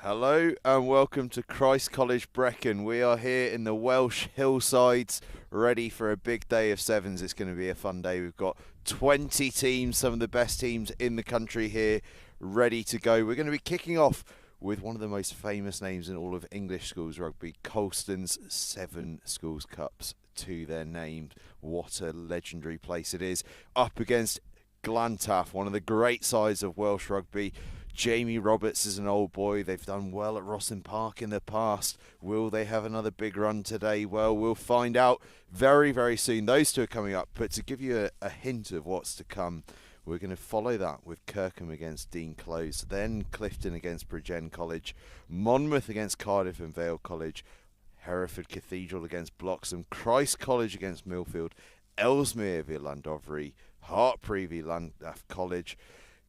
Hello and welcome to Christ College Brecon. We are here in the Welsh hillsides, ready for a big day of sevens. It's going to be a fun day. We've got 20 teams, some of the best teams in the country here, ready to go. We're going to be kicking off with one of the most famous names in all of English schools rugby, Colston's 7 Schools Cups to their name. What a legendary place it is. Up against Glantaf, one of the great sides of Welsh rugby. Jamie Roberts is an old boy. They've done well at Rosslyn Park in the past. Will they have another big run today? Well, we'll find out very, very soon. Those two are coming up. But to give you a hint of what's to come, we're going to follow that with Kirkham against Dean Close, then Clifton against Bridgend College, Monmouth against Cardiff and Vale College, Hereford Cathedral against Bloxham, Christ College against Millfield, Ellesmere v Landovery, Hartpury v Landovery College,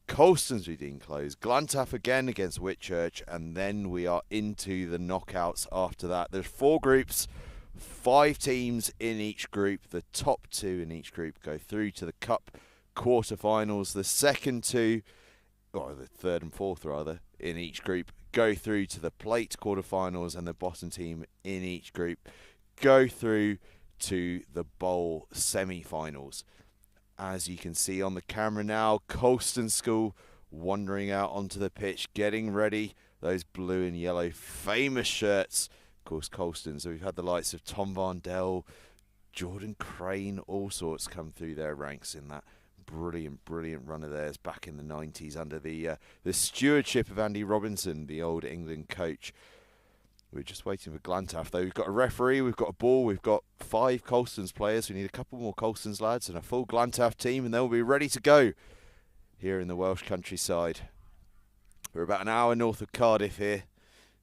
Colston's v Dean Close, Glantaf again against Whitchurch, and then we are into the knockouts after that. There's 4 groups, 5 teams in each group. The top 2 in each group go through to the Cup quarterfinals. The second 2, or the third and fourth rather, in each group go through to the plate quarterfinals, and the bottom team in each group go through to the bowl semi-finals. As you can see on the camera now, Colston School wandering out onto the pitch, getting ready. Those blue and yellow famous shirts. Of course, Colston. So we've had the likes of Tom Varndell, Jordan Crane, all sorts come through their ranks in that brilliant, brilliant run of theirs back in the 90s under the stewardship of Andy Robinson, the old England coach. We're just waiting for Glantaf, though. We've got a referee, we've got a ball, we've got 5 Colston's players. We need a couple more Colston's lads and a full Glantaf team, and they'll be ready to go here in the Welsh countryside. We're about an hour north of Cardiff here.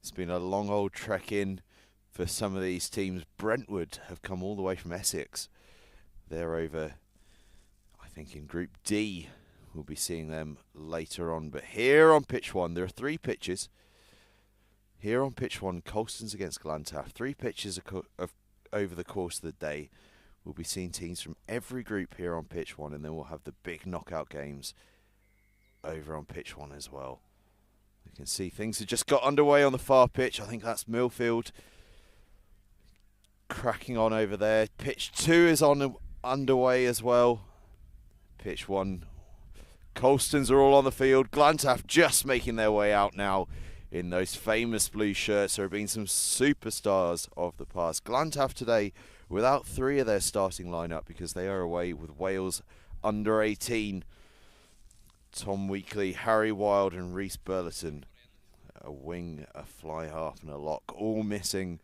It's been a long old trek in for some of these teams. Brentwood have come all the way from Essex. They're over, I think, in Group D. We'll be seeing them later on. But here on pitch 1, there are 3 pitches. Here on pitch 1, Colston's against Glantaf. 3 pitches over the course of the day. We'll be seeing teams from every group here on pitch 1, and then we'll have the big knockout games over on pitch 1 as well. You can see things have just got underway on the far pitch. I think that's Millfield cracking on over there. Pitch 2 is underway as well. Pitch 1, Colston's are all on the field. Glantaf just making their way out now in those famous blue shirts. There have been some superstars of the past. Glantaf today without 3 of their starting lineup because they are away with Wales under 18. Tom Weekly, Harry Wild and Reece Burleton. A wing, a fly half and a lock, all missing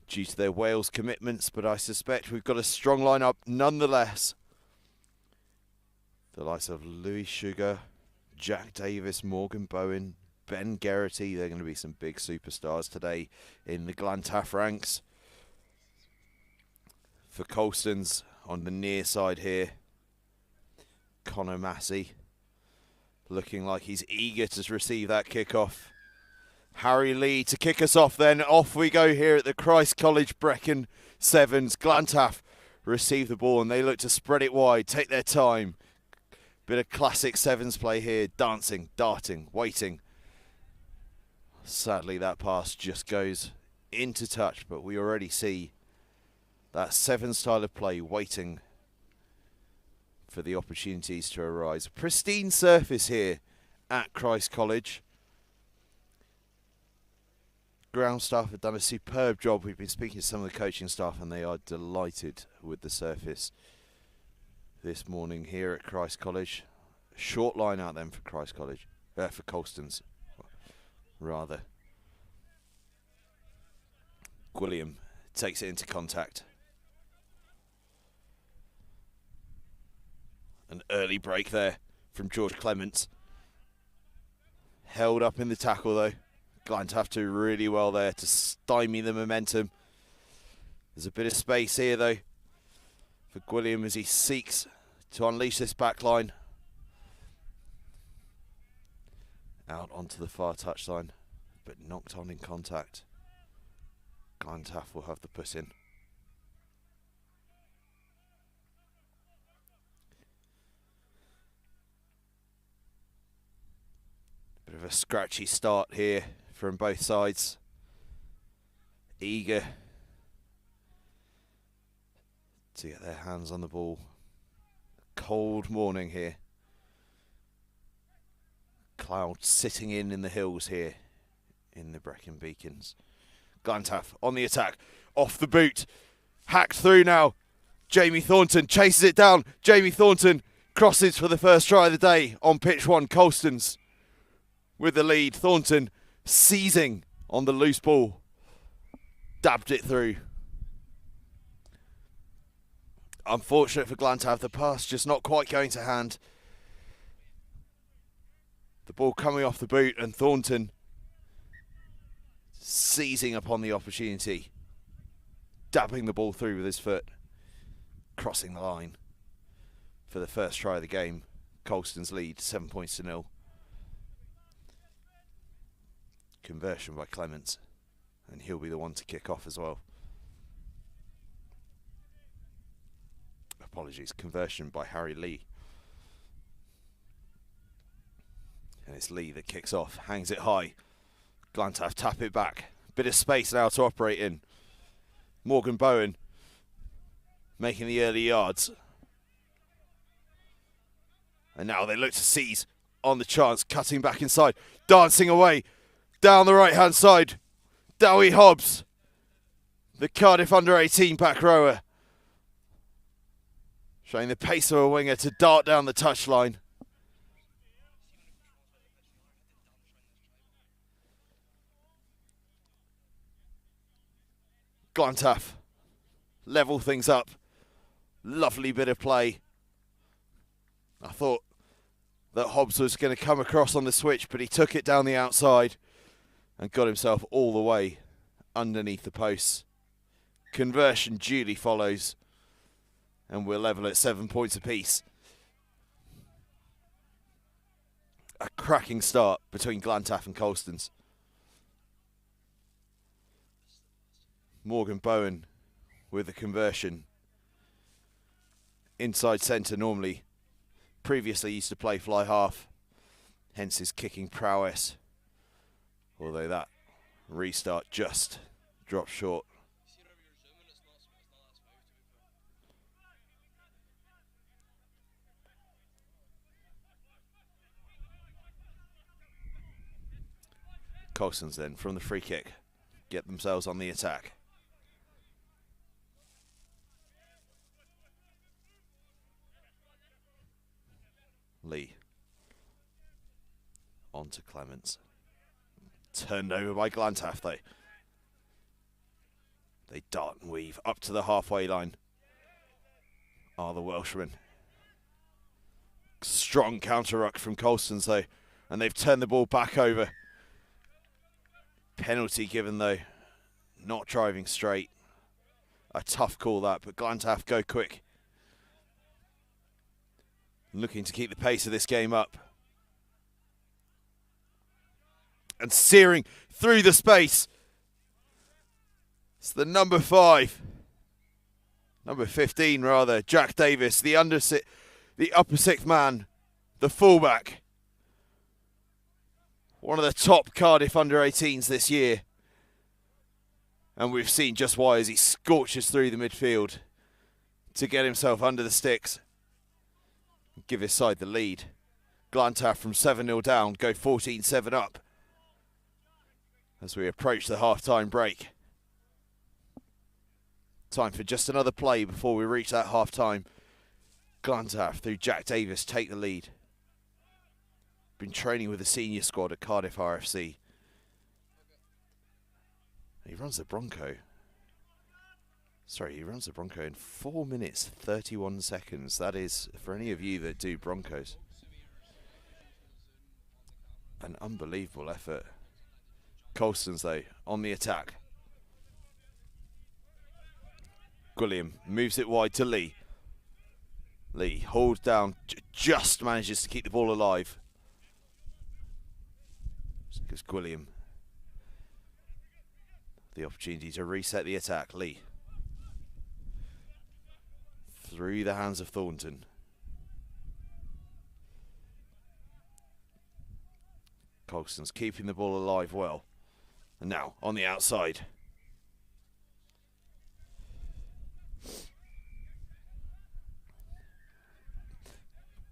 due to their Wales commitments, but I suspect we've got a strong lineup nonetheless. The likes of Louis Sugar, Jack Davis, Morgan Bowen, Ben Geraghty, they're going to be some big superstars today in the Glantaf ranks. For Colston's on the near side here, Connor Massey, looking like he's eager to receive that kickoff. Harry Lee to kick us off then. Off we go here at the Christ College Brecon Sevens. Glantaf receive the ball and they look to spread it wide, take their time. Bit of classic Sevens play here, dancing, darting, waiting. Sadly, that pass just goes into touch, but we already see that 7 style of play waiting for the opportunities to arise. Pristine surface here at Christ College. Ground staff have done a superb job. We've been speaking to some of the coaching staff and they are delighted with the surface this morning here at Christ College. Short line out then for Christ College, for Colston's. Rather. William takes it into contact. An early break there from George Clements. Held up in the tackle though. Glantaf do really well there to stymie the momentum. There's a bit of space here though for William as he seeks to unleash this back line. Out onto the far touchline, but knocked on in contact. Glantaf will have the put in. Bit of a scratchy start here from both sides. Eager to get their hands on the ball. Cold morning here. Clouds sitting in the hills here in the Brecon Beacons. Glantaf on the attack. Off the boot. Hacked through now. Jamie Thornton chases it down. Jamie Thornton crosses for the first try of the day on pitch one. Colston's with the lead. Thornton seizing on the loose ball. Dabbed it through. Unfortunate for Glantaf, the pass just not quite going to hand. The ball coming off the boot and Thornton seizing upon the opportunity. Dabbing the ball through with his foot. Crossing the line for the first try of the game. Colston's lead, 7 points to 0. Conversion by Clements. And he'll be the one to kick off as well. Apologies, conversion by Harry Lee. And it's Lee that kicks off, hangs it high. Glantaf tap it back. Bit of space now to operate in. Morgan Bowen making the early yards. And now they look to seize on the chance, cutting back inside, dancing away down the right hand side. Dowie Hobbs, the Cardiff under-18 back rower, showing the pace of a winger to dart down the touchline. Glantaf level things up. Lovely bit of play. I thought that Hobbs was going to come across on the switch, but he took it down the outside and got himself all the way underneath the posts. Conversion duly follows, and we're level at 7 points apiece. A cracking start between Glantaf and Colston's. Morgan Bowen with the conversion. Inside centre normally. Previously used to play fly half, hence his kicking prowess. Although that restart just dropped short. Colston's then from the free kick get themselves on the attack. Lee on to Clements. Turned over by Glantaf though. They dart and weave up to the halfway line. Are the Welshmen. Strong counter-ruck from Colston's though. And they've turned the ball back over. Penalty given though. Not driving straight. A tough call that, but Glantaf go quick. Looking to keep the pace of this game up. And searing through the space. It's the number 15 rather, Jack Davis, the upper sixth man, the fullback. One of the top Cardiff under-18s this year. And we've seen just why as he scorches through the midfield to get himself under the sticks. Give his side the lead. Glantaf from 7-0 down, go 14-7 up as we approach the half-time break. Time for just another play before we reach that half-time. Glantaf through Jack Davis take the lead. Been training with the senior squad at Cardiff RFC. He runs the Bronco. Sorry, he runs the Bronco in 4 minutes, 31 seconds. That is, for any of you that do Broncos, an unbelievable effort. Colston's, though, on the attack. Gwilliam moves it wide to Lee. Lee holds down, just manages to keep the ball alive. Gives Gwilliam the opportunity to reset the attack. Lee. Through the hands of Thornton. Colston's keeping the ball alive well. And now on the outside.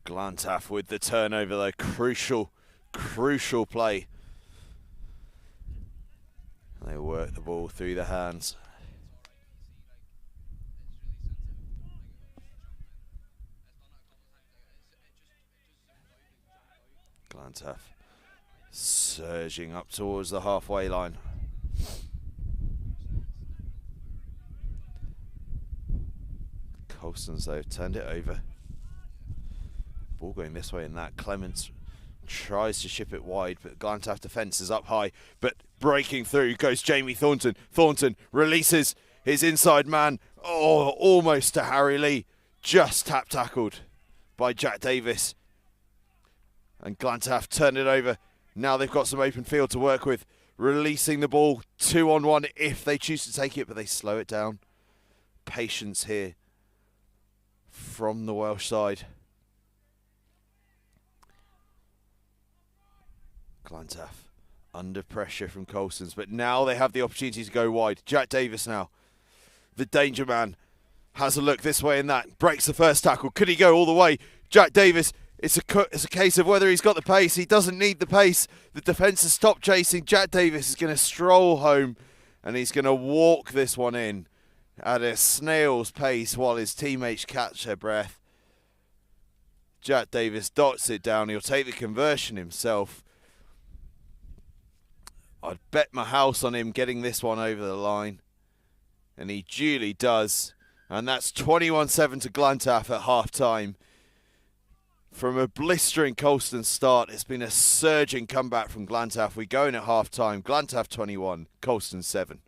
Glantaf with the turnover though. Crucial play. They work the ball through the hands. Glantaf surging up towards the halfway line. Colston's though turned it over. Ball going this way and that. Clements tries to ship it wide, but Glantaf defence is up high. But breaking through goes Jamie Thornton. Thornton releases his inside man. Oh, almost to Harry Lee. Just tackled by Jack Davis. And Glantaf turned it over. Now they've got some open field to work with. Releasing the ball 2-on-1 if they choose to take it, but they slow it down. Patience here from the Welsh side. Glantaf under pressure from Colston's, but now they have the opportunity to go wide. Jack Davis now, the danger man, has a look this way and that. Breaks the first tackle. Could he go all the way? Jack Davis. It's a case of whether he's got the pace. He doesn't need the pace. The defence has stopped chasing. Jack Davis is going to stroll home, and he's going to walk this one in at a snail's pace while his teammates catch their breath. Jack Davis dots it down. He'll take the conversion himself. I'd bet my house on him getting this one over the line. And he duly does. And that's 21-7 to Glantaf at half-time. From a blistering Colston start, it's been a surging comeback from Glantaf. We go in at half-time. Glantaf 21, Colston 7.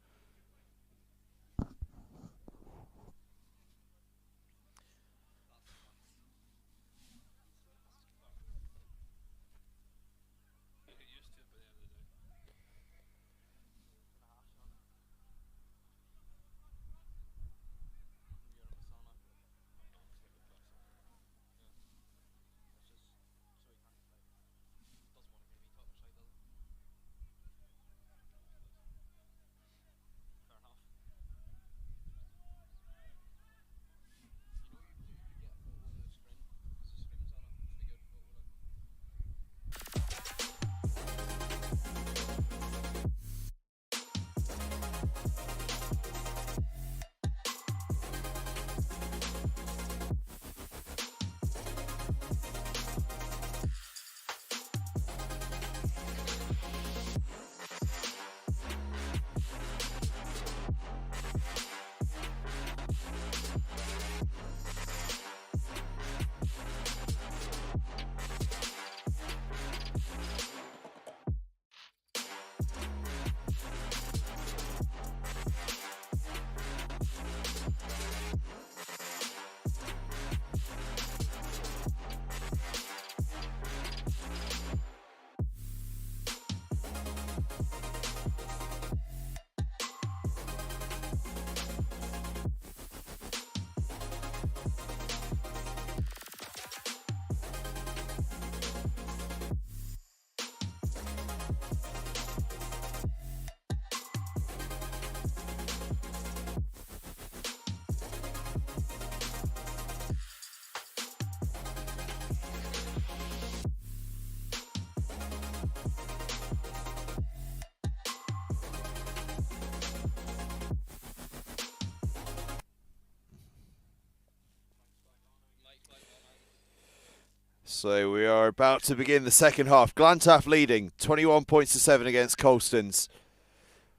So we are about to begin the second half. Glantaf leading 21 points to 7 against Colston's.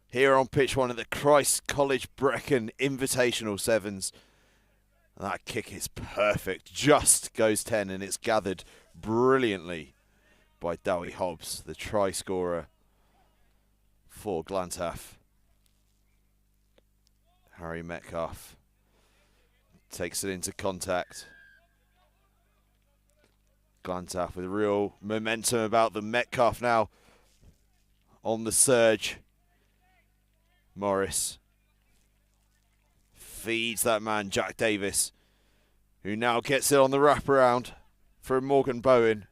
Here on pitch one of the Christ College Brecon Invitational Sevens. That kick is perfect. Just goes 10 and it's gathered brilliantly by Dowie Hobbs, the try scorer for Glantaf. Harry Metcalf takes it into contact. Glantaf with real momentum about them. Metcalf now on the surge. Morris feeds that man, Jack Davis, who now gets it on the wraparound for Morgan Bowen.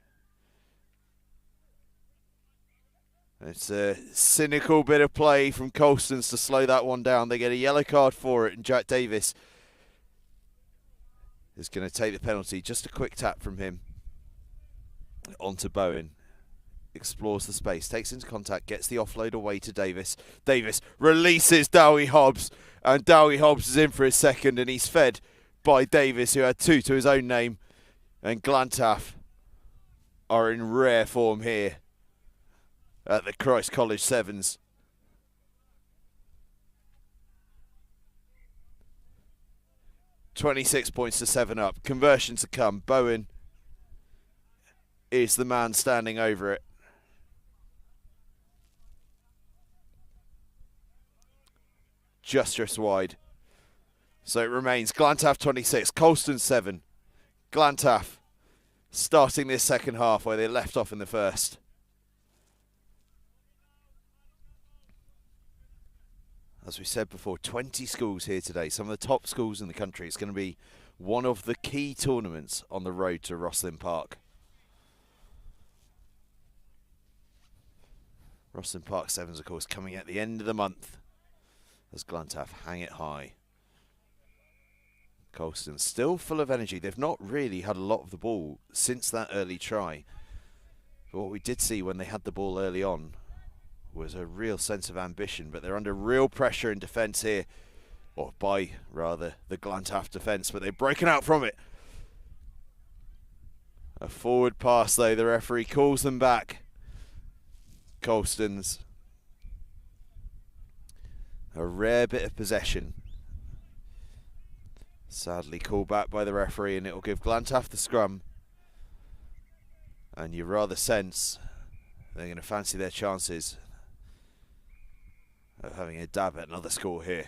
It's a cynical bit of play from Colston to slow that one down. They get a yellow card for it, and Jack Davis is going to take the penalty. Just a quick tap from him onto Bowen. Explores the space, takes into contact, gets the offload away to Davis. Davis releases Dowie Hobbs, and Dowie Hobbs is in for his second, and he's fed by Davis, who had 2 to his own name. And Glantaf are in rare form here at the Christ College Sevens. £26 points to 7 up. Conversion to come. Bowen is the man standing over it. Just wide. So it remains Glantaf 26, Colston 7. Glantaf starting this second half where they left off in the first. As we said before, 20 schools here today, some of the top schools in the country. It's going to be one of the key tournaments on the road to Rosslyn Park. Rosslyn Park Sevens, of course, coming at the end of the month as Glantaf hang it high. Colston still full of energy. They've not really had a lot of the ball since that early try. But what we did see when they had the ball early on was a real sense of ambition, but they're under real pressure in defence here, or by, rather, the Glantaf defence, but they've broken out from it. A forward pass, though, the referee calls them back. Colston's. A rare bit of possession. Sadly called back by the referee, and it will give Glantaf the scrum. And you rather sense they're going to fancy their chances of having a dab at another score here.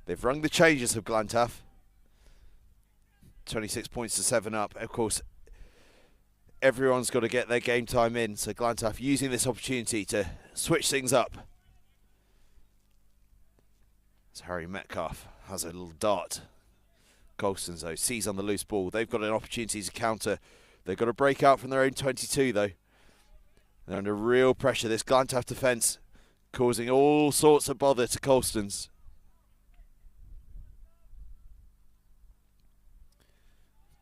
They've rung the changes of Glantaf. 26 points to 7 up. Of course, everyone's got to get their game time in, so Glantaf using this opportunity to switch things up. As Harry Metcalf has a little dart. Colston, though, sees on the loose ball. They've got an opportunity to counter. They've got to break out from their own 22, though. They're under real pressure. This Glantaf defence causing all sorts of bother to Colston's.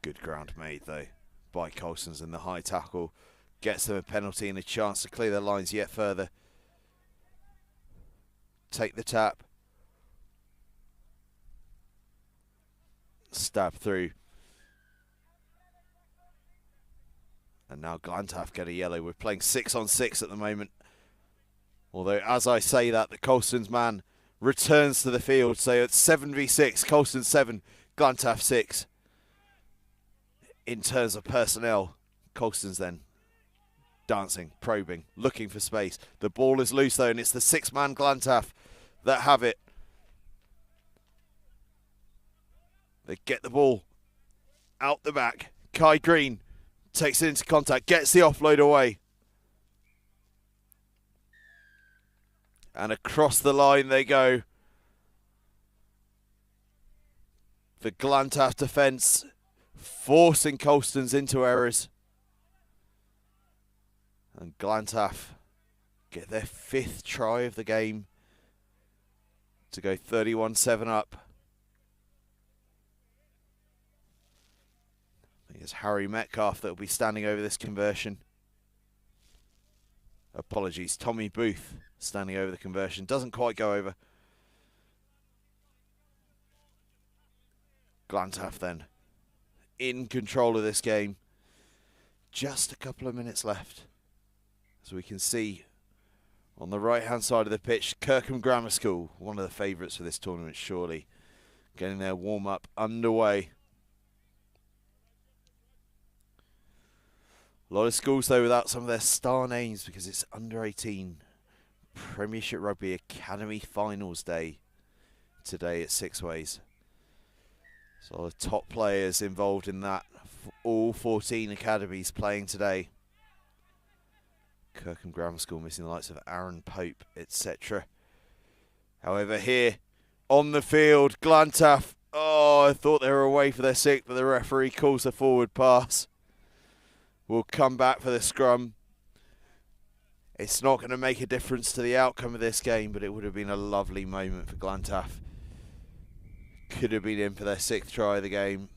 Good ground made, though, by Colston's, and the high tackle gets them a penalty and a chance to clear their lines yet further. Take the tap. Stab through. And now Glantaf get a yellow. We're playing 6-on-6 at the moment. Although, as I say that, the Colston's man returns to the field. So it's 7v6, Colston 7, Glantaf 6. In terms of personnel, Colston's then dancing, probing, looking for space. The ball is loose, though, and it's the 6-man Glantaf that have it. They get the ball out the back. Kai Green takes it into contact, gets the offload away. And across the line they go. The Glantaf defence forcing Colston's into errors. And Glantaf get their 5th try of the game to go 31-7 up. It's Harry Metcalf that will be standing over this conversion. Apologies, Tommy Booth standing over the conversion. Doesn't quite go over. Glantaf then in control of this game. Just a couple of minutes left. As we can see on the right hand side of the pitch, Kirkham Grammar School, one of the favourites for this tournament surely, getting their warm up underway. A lot of schools, though, without some of their star names because it's under 18 Premiership Rugby Academy Finals Day today at Sixways. So a lot of top players involved in that. All 14 academies playing today. Kirkham Grammar School missing the likes of Aaron Pope, etc. However, here on the field, Glantaf. Oh, I thought they were away for their 6th, but the referee calls a forward pass. Will come back for the scrum. It's not going to make a difference to the outcome of this game, but it would have been a lovely moment for Glantaf. Could have been in for their 6th try of the game.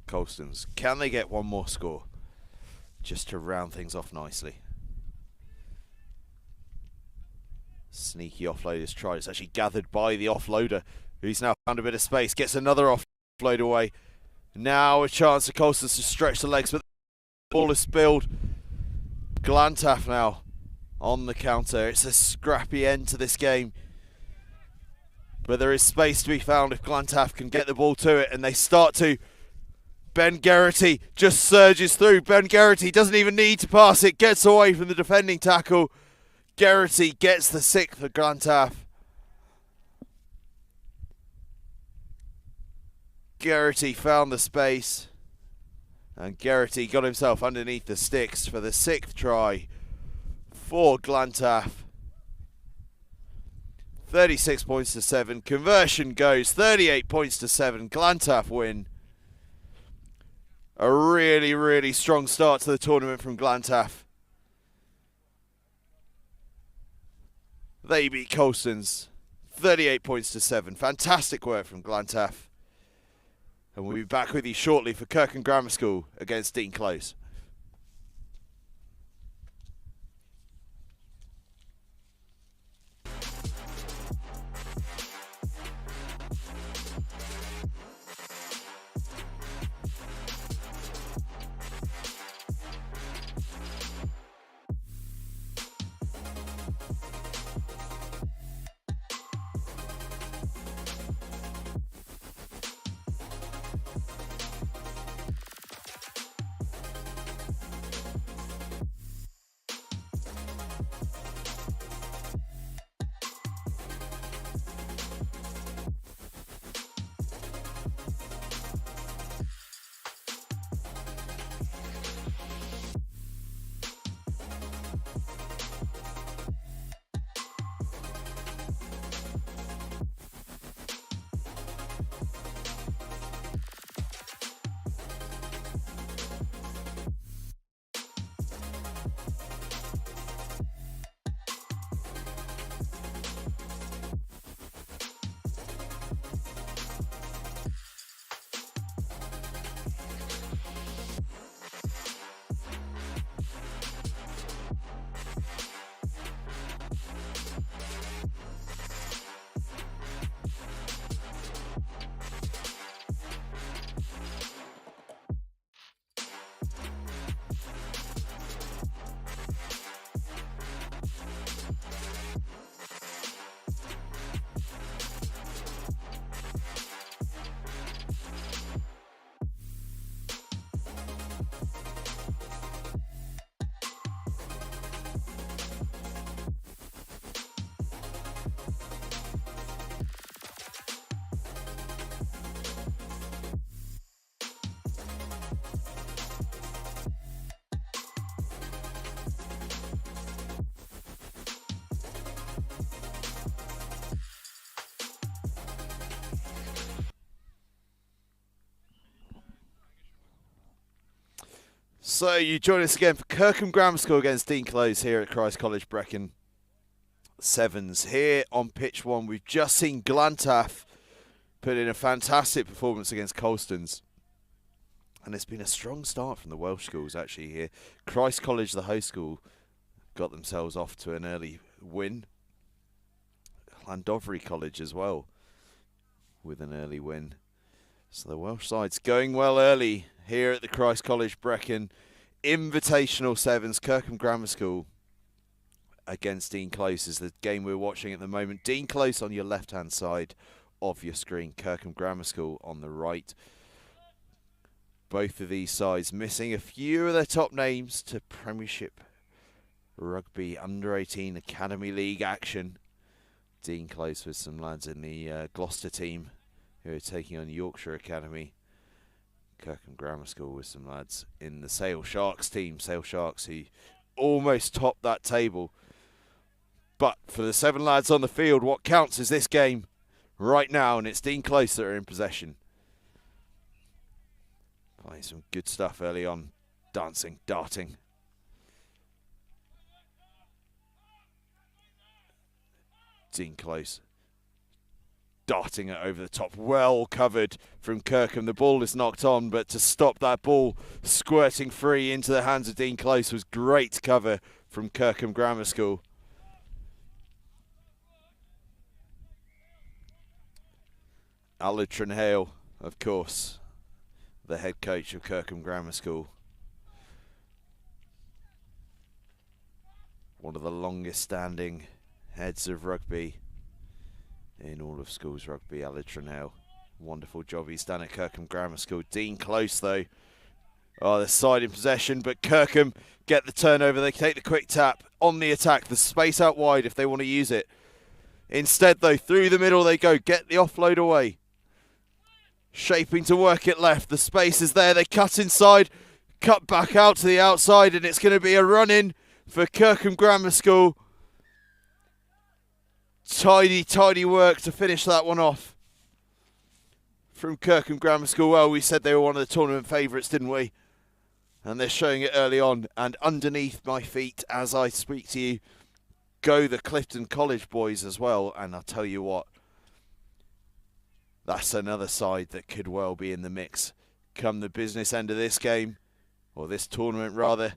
Colstons, can they get one more score? Just to round things off nicely. Sneaky offloader's try. It's actually gathered by the offloader, who's now found a bit of space. Gets another offload away. Now a chance for Colston to stretch the legs, but the ball is spilled. Glantaf now on the counter. It's a scrappy end to this game, but there is space to be found if Glantaf can get the ball to it, and they start to. Ben Geraghty just surges through. Ben Geraghty doesn't even need to pass it. Gets away from the defending tackle. Geraghty gets the 6th for Glantaf. Geraghty found the space. And Geraghty got himself underneath the sticks for the 6th try for Glantaf. 36 points to 7. Conversion goes 38 points to 7. Glantaf win. A really, really strong start to the tournament from Glantaf. They beat Colston's 38 points to 7. Fantastic work from Glantaf. And we'll be back with you shortly for Kirkham Grammar School against Dean Close. So you join us again for Kirkham Grammar School against Dean Close here at Christ College Brecon. Sevens here on pitch 1. We've just seen Glantaf put in a fantastic performance against Colston's. And it's been a strong start from the Welsh schools actually here. Christ College, the host school, got themselves off to an early win. Landovery College as well with an early win. So the Welsh side's going well early here at the Christ College Brecon Invitational Sevens. Kirkham Grammar School against Dean Close is the game we're watching at the moment. Dean Close on your left-hand side of your screen. Kirkham Grammar School on the right. Both of these sides missing a few of their top names to Premiership Rugby Under-18 Academy League action. Dean Close with some lads in the Gloucester team who are taking on Yorkshire Academy. Kirkham Grammar School with some lads in the Sale Sharks team. Sale Sharks who almost topped that table But for the 7 lads on the field, what counts is this game right now, and it's Dean Close that are in possession. Playing some good stuff early on. Dancing, darting. Dean Close darting it over the top. Well covered from Kirkham. The ball is knocked on, but to stop that ball squirting free into the hands of Dean Close was great cover from Kirkham Grammar School. Alan Hale, of course, the head coach of Kirkham Grammar School. One of the longest standing heads of rugby in all of schools rugby, Alan Hale. Wonderful job he's done at Kirkham Grammar School. Dean Close, though. Oh, the side in possession, but Kirkham get the turnover. They take the quick tap on the attack. The space out wide if they want to use it. Instead, though, through the middle they go. Get the offload away. Shaping to work it left. The space is there. They cut inside, cut back out to the outside, and it's going to be a run-in for Kirkham Grammar School. Tidy work to finish that one off from Kirkham Grammar School. Well, we said they were one of the tournament favourites, didn't we? And they're showing it early on. And underneath my feet, as I speak to you, go the Clifton College boys as well. And I'll tell you what, that's another side that could well be in the mix come the business end of this game, or this tournament rather.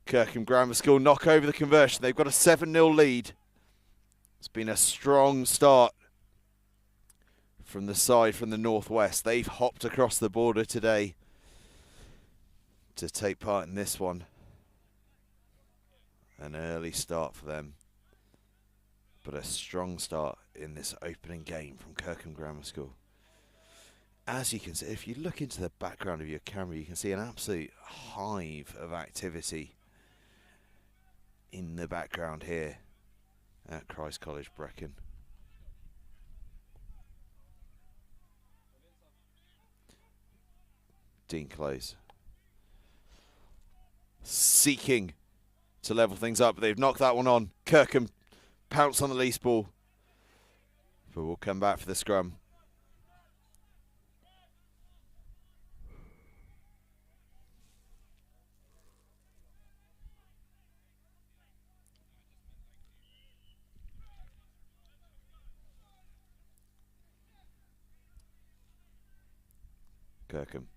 Kirkham Grammar School knock over the conversion. They've got a 7-0 lead. It's been a strong start from the side from the northwest. They've hopped across the border today to take part in this one. An early start for them, but a strong start in this opening game from Kirkham Grammar School. As you can see, if you look into the background of your camera, you can see an absolute hive of activity in the background here at Christ College Brecon. Dean Close seeking to level things up, but they've knocked that one on. Kirkham pounce on the lease ball, but we'll come back for the scrum. Kirkham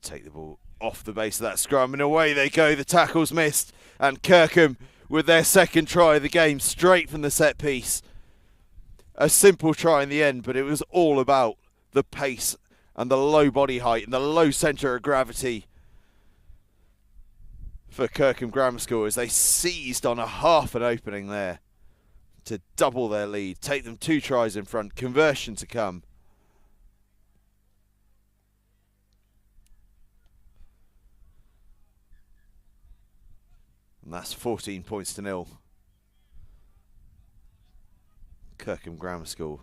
take the ball off the base of that scrum, and away they go. The tackle's missed, and Kirkham with their second try of the game straight from the set piece. A simple try in the end, but it was all about the pace and the low body height and the low centre of gravity for Kirkham Grammar School as they seized on a half an opening there to double their lead, take them 2 tries in front, conversion to come. And that's 14 points to 0. Kirkham Grammar School,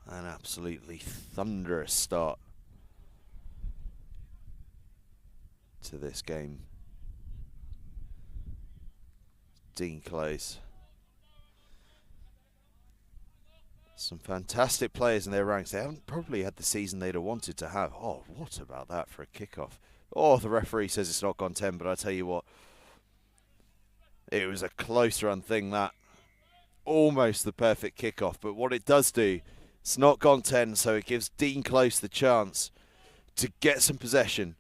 an absolutely thunderous start to this game. Dean Close. Some fantastic players in their ranks. They haven't probably had the season they'd have wanted to have. Oh, what about that for a kickoff? Oh, the referee says it's not gone 10, but I tell you what, it was a close run thing, that. Almost the perfect kickoff, but what it does do, it's not gone 10, so it gives Dean Close the chance to get some possession.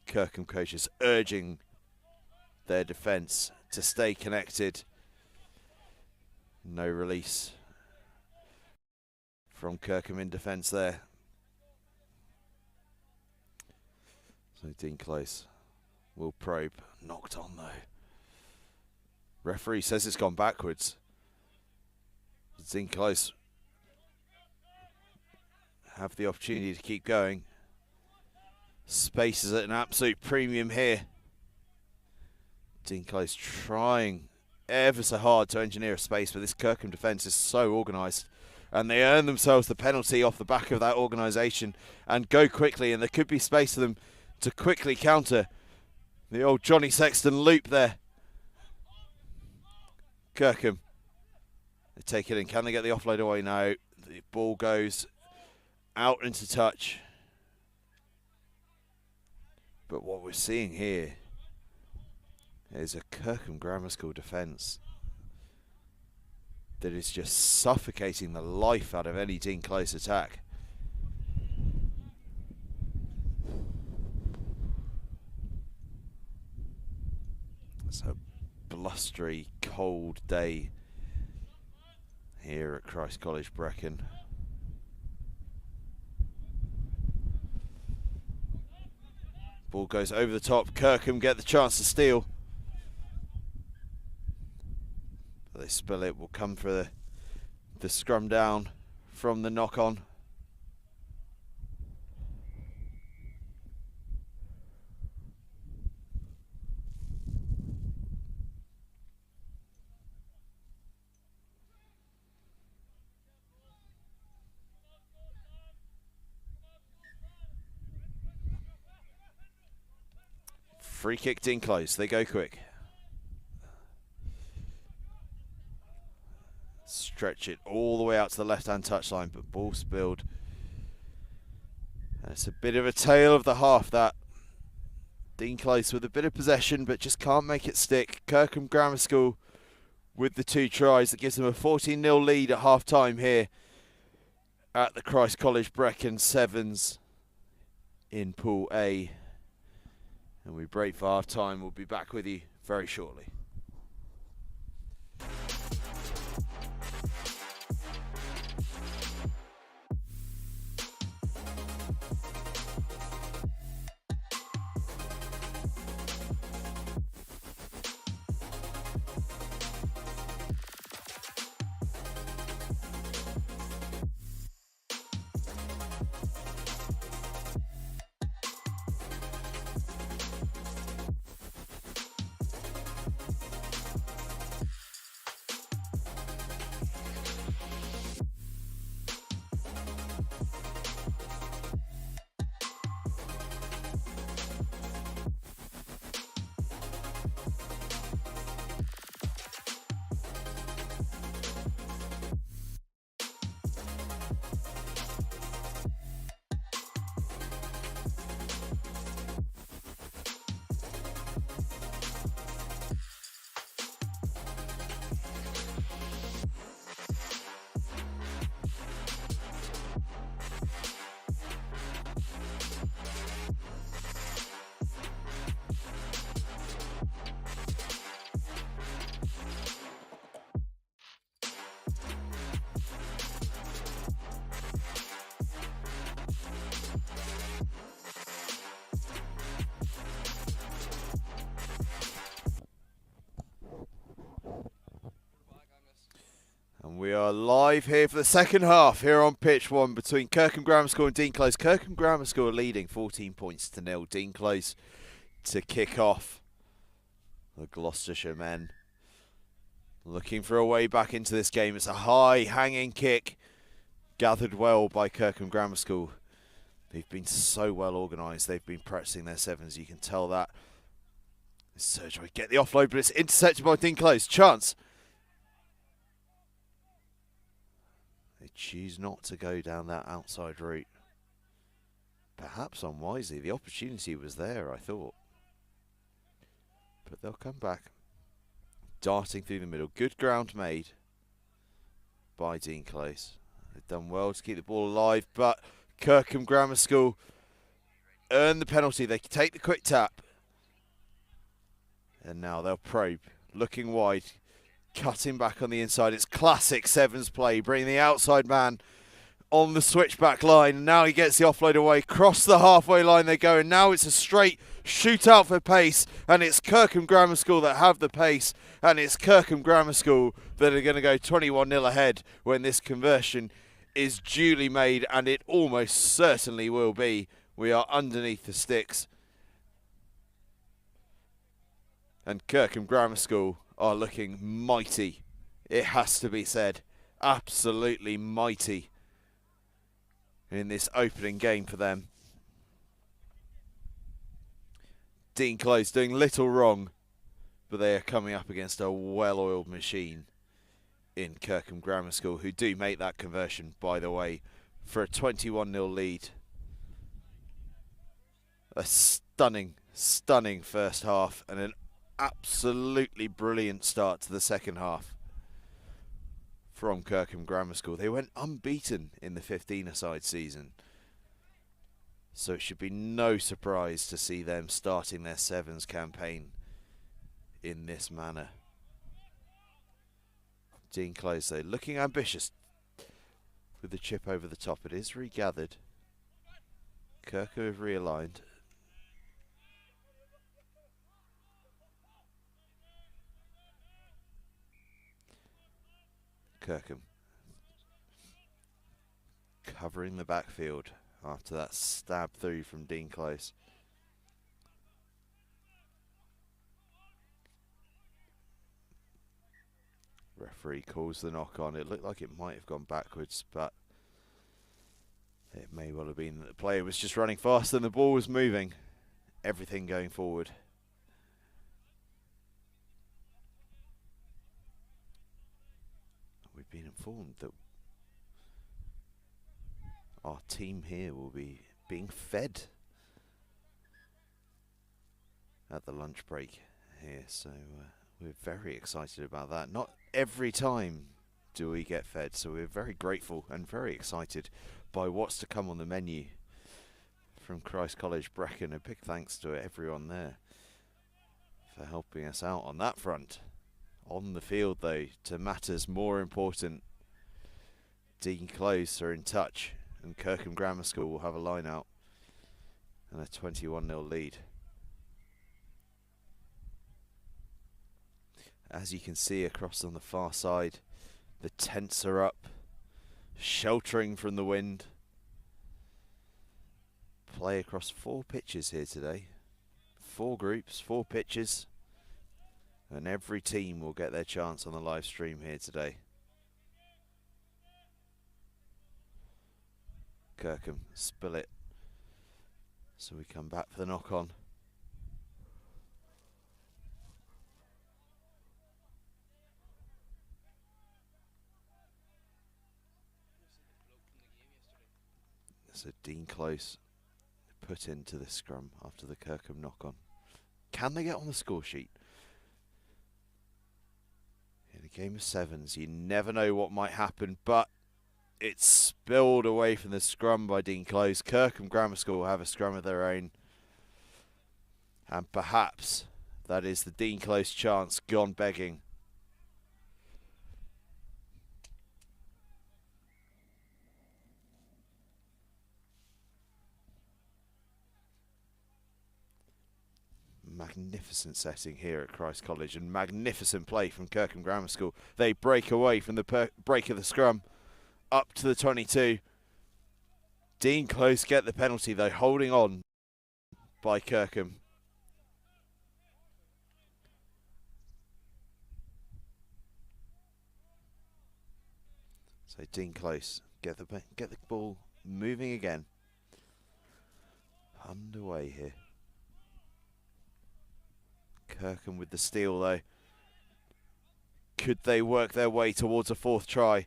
Kirkham coaches urging their defence to stay connected. No release from Kirkham in defence there. So Dean Close will probe. Knocked on though. Referee says it's gone backwards. Dean Close have the opportunity to keep going. Space is at an absolute premium here. Dean Close trying ever so hard to engineer a space, but this Kirkham defence is so organised, and they earn themselves the penalty off the back of that organisation and go quickly, and there could be space for them to quickly counter. The old Johnny Sexton loop there. Kirkham. They take it in. Can they get the offload away? No. The ball goes out into touch. But what we're seeing here is a Kirkham Grammar School defence that is just suffocating the life out of any Dean Close attack. It's a blustery, cold day here at Christ College Brecon. Ball goes over the top. Kirkham get the chance to steal. But they spill it. Will come for the scrum down from the knock on. Free kick in close. They go quick. Stretch it all the way out to the left-hand touchline, but ball spilled. And it's a bit of a tale of the half, that. Dean Close with a bit of possession, but just can't make it stick. Kirkham Grammar School with the 2 tries. That gives them a 14-0 lead at half-time here at the Christ College Brecon Sevens in Pool A. And we break for half time. We'll be back with you very shortly. We are live here for the second half here on pitch 1 between Kirkham Grammar School and Dean Close. Kirkham Grammar School are leading 14 points to 0. Dean Close to kick off. The Gloucestershire men looking for a way back into this game. It's a high hanging kick gathered well by Kirkham Grammar School. They've been so well organised. They've been practicing their sevens. You can tell that. Surgery get the offload, but it's intercepted by Dean Close. Chance. They choose not to go down that outside route. Perhaps unwisely. The opportunity was there, I thought. But they'll come back. Darting through the middle. Good ground made by Dean Close. They've done well to keep the ball alive, but Kirkham Grammar School earn the penalty. They take the quick tap. And now they'll probe. Looking wide. Cutting back on the inside. It's classic sevens play. Bringing the outside man on the switchback line. Now he gets the offload away. Cross the halfway line they go. And now it's a straight shootout for pace. And it's Kirkham Grammar School that have the pace. And it's Kirkham Grammar School that are going to go 21-0 ahead when this conversion is duly made. And it almost certainly will be. We are underneath the sticks. And Kirkham Grammar School are looking mighty. It has to be said. Absolutely mighty in this opening game for them. Dean Close doing little wrong but they are coming up against a well-oiled machine in Kirkham Grammar School, who do make that conversion, by the way, for a 21-0 lead. A stunning first half and an absolutely brilliant start to the second half from Kirkham Grammar School. They went unbeaten in the 15-a-side season, so it should be no surprise to see them starting their sevens campaign in this manner. Dean Close, though, looking ambitious with the chip over the top. It is regathered. Kirkham have realigned. Kirkham covering the backfield after that stab through from Dean Close. Referee calls the knock on. It looked like it might have gone backwards, but it may well have been that the player was just running faster than the ball was moving. Everything going forward. We've been informed that our team here will be being fed at the lunch break here, so we're very excited about that. Not every time do we get fed, so we're very grateful and very excited by what's to come on the menu from Christ College Brecon. A big thanks to everyone there for helping us out on that front. On the field, though, to matters more important, Dean Close are in touch, and Kirkham Grammar School will have a line out and a 21-0 lead. As you can see across on the far side, the tents are up, sheltering from the wind. Play across 4 pitches here today. 4 groups, 4 pitches. And every team will get their chance on the live stream here today. Kirkham spill it. So we come back for the knock on. So Dean Close put into the scrum after the Kirkham knock on. Can they get on the score sheet? In a game of sevens, you never know what might happen, but it's spilled away from the scrum by Dean Close. Kirkham Grammar School will have a scrum of their own. And perhaps that is the Dean Close chance gone begging. Magnificent setting here at Christ College and magnificent play from Kirkham Grammar School. They break away from the break of the scrum up to the 22. Dean Close get the penalty though, holding on by Kirkham. So Dean Close get the ball moving again. Underway here. Kirkham with the steal though. Could they work their way towards a 4th try?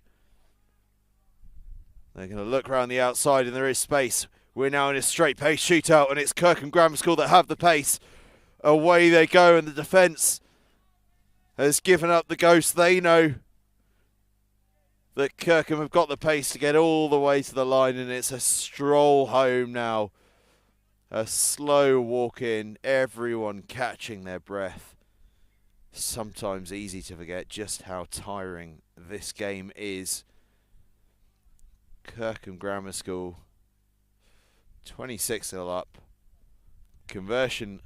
They're going to look around the outside and there is space. We're now in a straight pace shootout and it's Kirkham Grammar School that have the pace. Away they go and the defence has given up the ghost. They know that Kirkham have got the pace to get all the way to the line and it's a stroll home now. A slow walk in, everyone catching their breath. Sometimes easy to forget just how tiring this game is. Kirkham Grammar School, 26-0 up. Conversion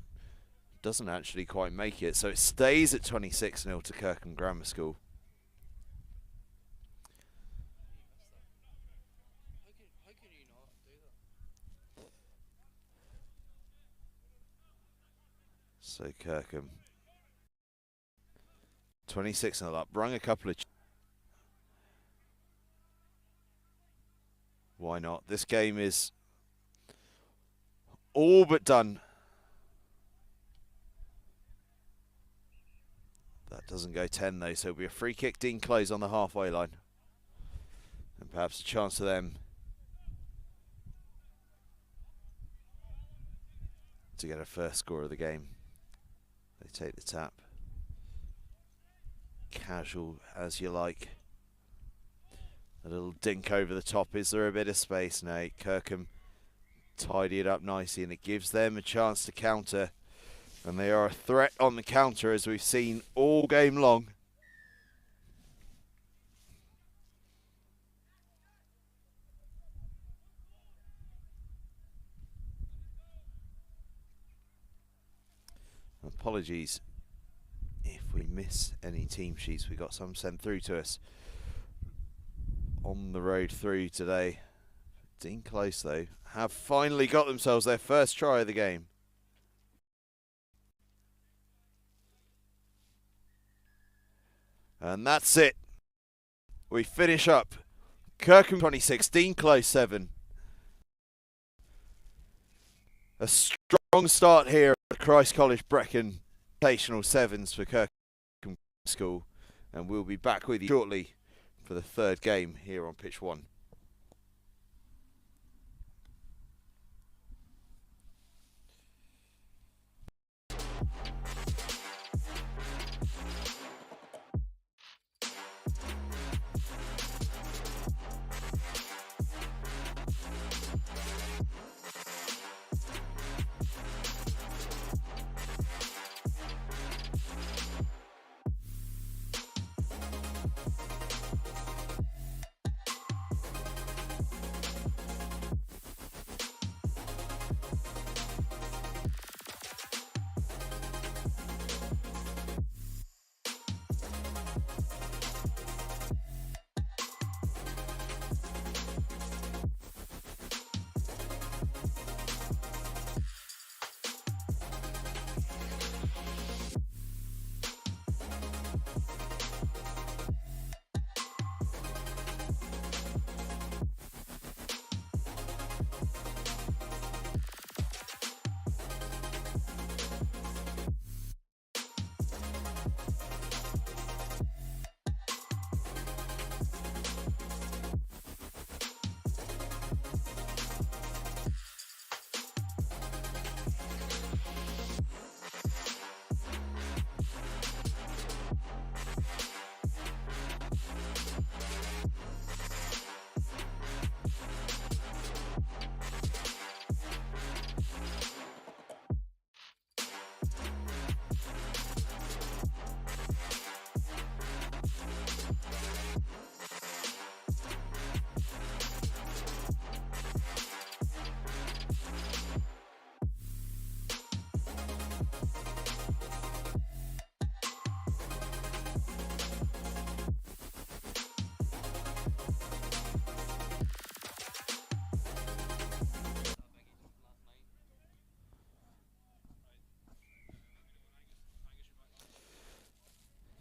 doesn't actually quite make it, so it stays at 26-0 to Kirkham Grammar School. So Kirkham, 26-0 up, rung a couple of... Why not? This game is all but done. That doesn't go 10 though, so it'll be a free kick. Dean Close on the halfway line. And perhaps a chance for them to get a first score of the game. They take the tap. Casual as you like. A little dink over the top. Is there a bit of space? No. Kirkham tidy it up nicely, and it gives them a chance to counter. And they are a threat on the counter, as we've seen all game long. Apologies if we miss any team sheets. We got some sent through to us on the road through today. Dean Close, though, have finally got themselves their first try of the game. And that's it. We finish up. Kirkham 26, Dean Close 7. A strong start here at Christ College Brecon Invitational Sevens for Kirkham School. And we'll be back with you shortly for the third game here on pitch 1.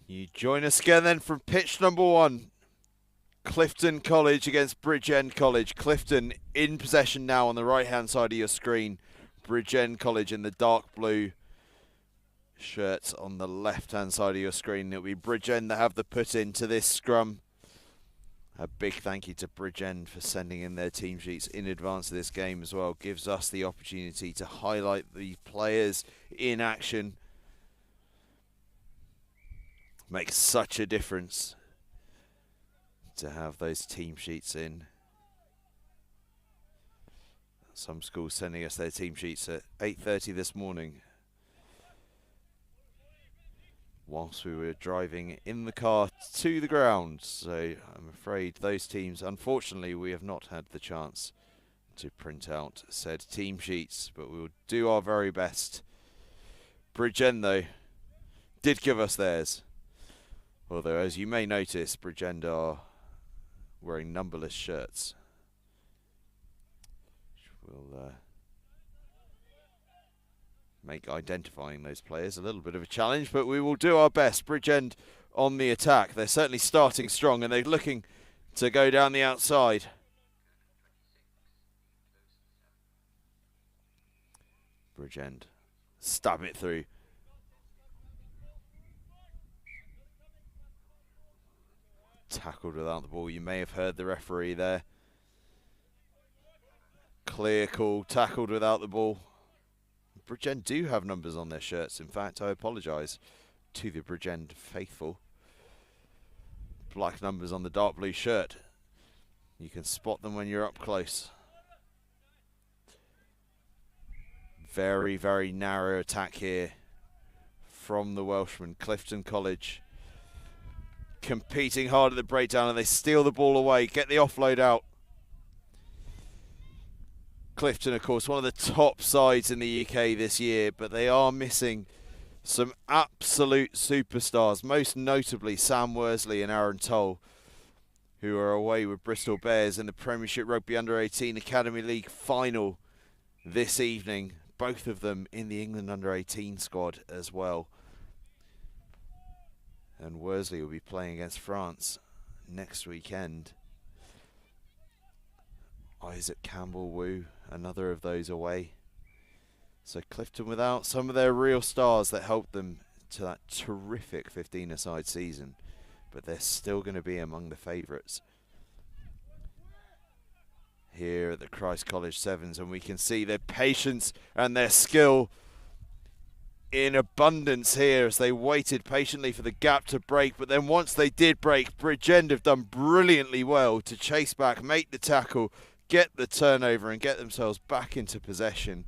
You join us again then from pitch number 1. Clifton College against Bridgend College. Clifton in possession now on the right hand side of your screen. Bridgend College in the dark blue shirts on the left hand side of your screen. It'll be Bridgend that have the put into this scrum. A big thank you to Bridgend for sending in their team sheets in advance of this game as well. Gives us the opportunity to highlight the players in action. Makes such a difference to have those team sheets in. Some schools sending us their team sheets at 8:30 this morning, whilst we were driving in the car to the ground. So I'm afraid those teams, unfortunately, we have not had the chance to print out said team sheets, but we'll do our very best. Bridgend, though, did give us theirs. Although, as you may notice, Bridgend are wearing numberless shirts, which will make identifying those players a little bit of a challenge, but we will do our best. Bridgend on the attack. They're certainly starting strong, and they're looking to go down the outside. Bridgend stab it through. Tackled without the ball. You may have heard the referee there. Clear call, tackled without the ball. Bridgend do have numbers on their shirts. In fact, I apologise to the Bridgend faithful. Black numbers on the dark blue shirt. You can spot them when you're up close. Very, very narrow attack here from the Welshman. Clifton College competing hard at the breakdown, and they steal the ball away, get the offload out. Clifton, of course, one of the top sides in the UK this year, but they are missing some absolute superstars, most notably Sam Worsley and Aaron Toll, who are away with Bristol Bears in the Premiership Rugby Under-18 Academy League final this evening. Both of them in the England Under-18 squad as well. And Worsley will be playing against France next weekend. Isaac Campbell-Wu, another of those away. So Clifton without some of their real stars that helped them to that terrific 15-a-side season. But they're still going to be among the favourites here at the Christ College Sevens. And we can see their patience and their skill in abundance here as they waited patiently for the gap to break. But then once they did break, Bridgend have done brilliantly well to chase back, make the tackle, get the turnover and get themselves back into possession.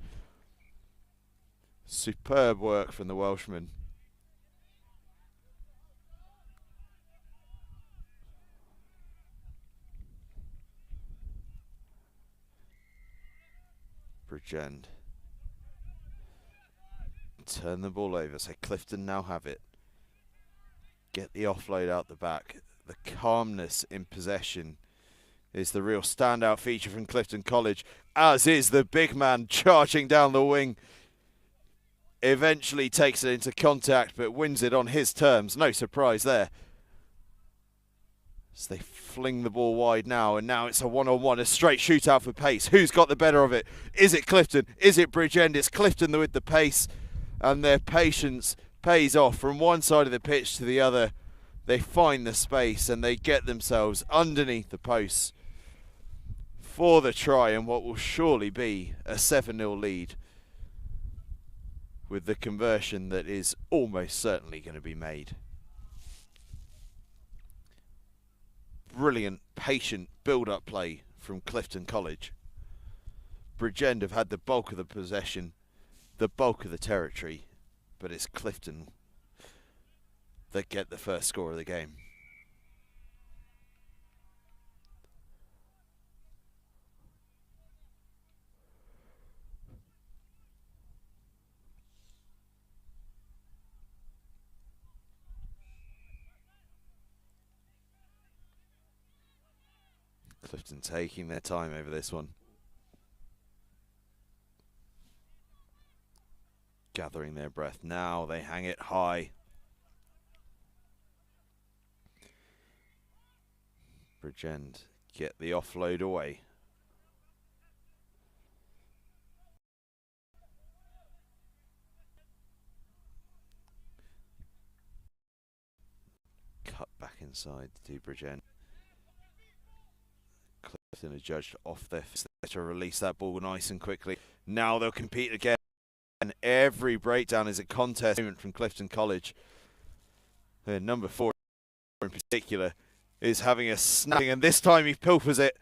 Superb work from the Welshman. Bridgend turn the ball over, so Clifton now have it. Get the offload out the back. The calmness in possession is the real standout feature from Clifton College, as is the big man charging down the wing. Eventually takes it into contact, but wins it on his terms. No surprise there. So they fling the ball wide now, and now it's a one-on-one, a straight shootout for pace. Who's got the better of it? Is it Clifton? Is it Bridgend? It's Clifton with the pace, and their patience pays off from one side of the pitch to the other. They find the space, and they get themselves underneath the posts for the try, and what will surely be a 7-0 lead, with the conversion that is almost certainly going to be made. Brilliant, patient build-up play from Clifton College. Bridgend have had the bulk of the possession, the bulk of the territory, but it's Clifton that get the first score of the game. Clifton taking their time over this one. Gathering their breath. Now they hang it high. Bridgend get the offload away. Cut back inside to Bridgend. Clifton are judged off their to release that ball nice and quickly. Now they'll compete again. And every breakdown is a contest moment from Clifton College. Number 4 in particular is having a snapping, and this time he pilfers it.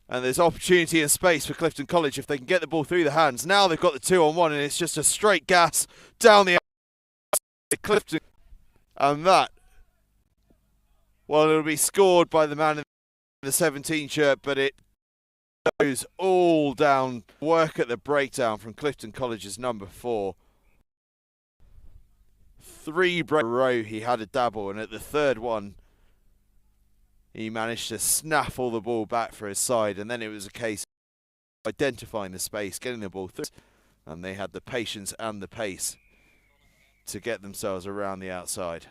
And there's opportunity and space for Clifton College if they can get the ball through the hands. Now they've got the 2-on-1, and it's just a straight gas down the outside. Clifton, and that, well, it'll be scored by the man in the 17 shirt, but it goes all down. Work at the breakdown from Clifton College's number 4. 3 breaks in a row he had a dabble, and at the third one he managed to snaffle the ball back for his side, and then it was a case of identifying the space, getting the ball through, and they had the patience and the pace to get themselves around the outside.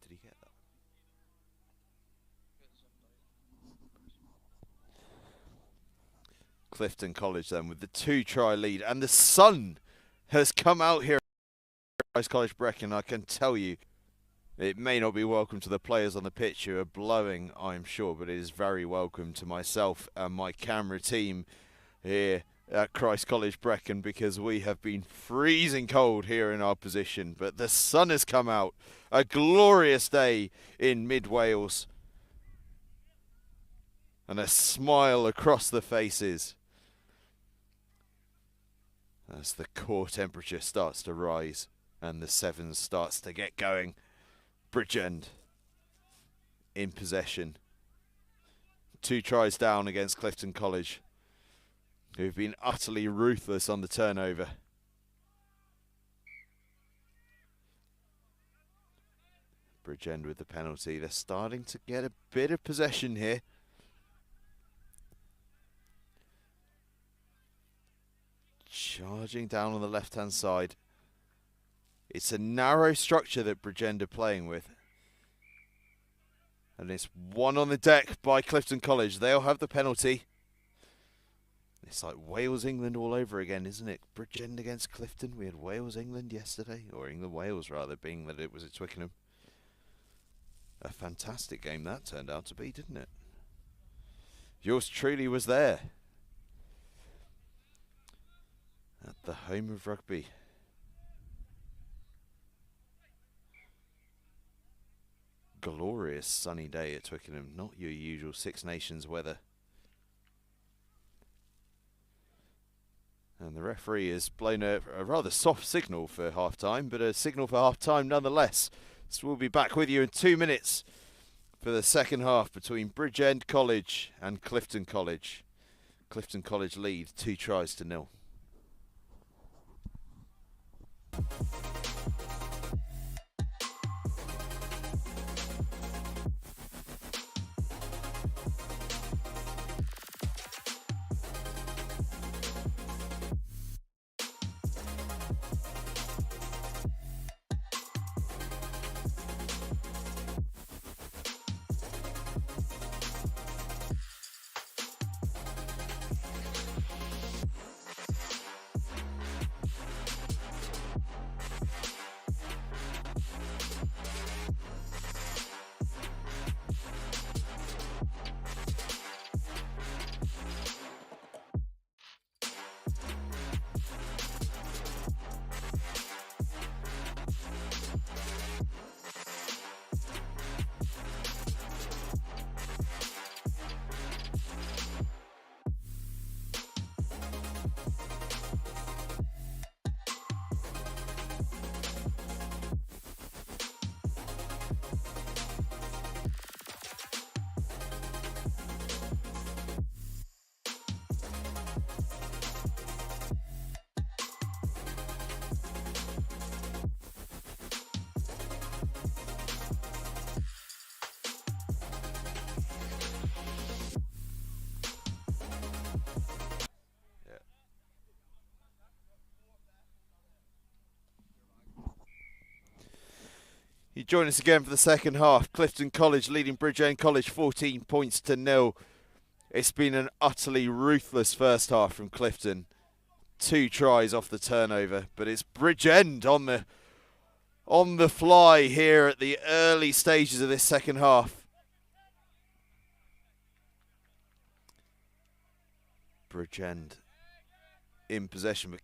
Did he get that? Clifton College then with the 2-try lead. And the sun has come out here at Christ College Brecon. I can tell you, it may not be welcome to the players on the pitch who are blowing, I'm sure, but it is very welcome to myself and my camera team here at Christ College Brecon, because we have been freezing cold here in our position. But the sun has come out. A glorious day in mid-Wales. And a smile across the faces as the core temperature starts to rise and the sevens starts to get going. Bridgend in possession. 2 tries down against Clifton College, who've been utterly ruthless on the turnover. Bridgend with the penalty. They're starting to get a bit of possession here. Charging down on the left-hand side. It's a narrow structure that Bridgend are playing with. And it's one on the deck by Clifton College. They'll have the penalty. It's like Wales-England all over again, isn't it? Bridgend against Clifton. We had Wales-England yesterday. Or England-Wales, rather, being that it was at Twickenham. A fantastic game that turned out to be, didn't it? Yours truly was there. At the home of rugby. Glorious sunny day at Twickenham, not your usual Six Nations weather. And the referee has blown a rather soft signal for half-time, but a signal for half-time nonetheless. So we'll be back with you in 2 minutes for the second half between Bridgend College and Clifton College. Clifton College lead 2-0. You join us again for the second half. Clifton College leading Bridgend College 14 points to 0. It's been an utterly ruthless first half from Clifton. 2 tries off the turnover, but it's Bridgend on the fly here at the early stages of this second half. Bridgend in possession, but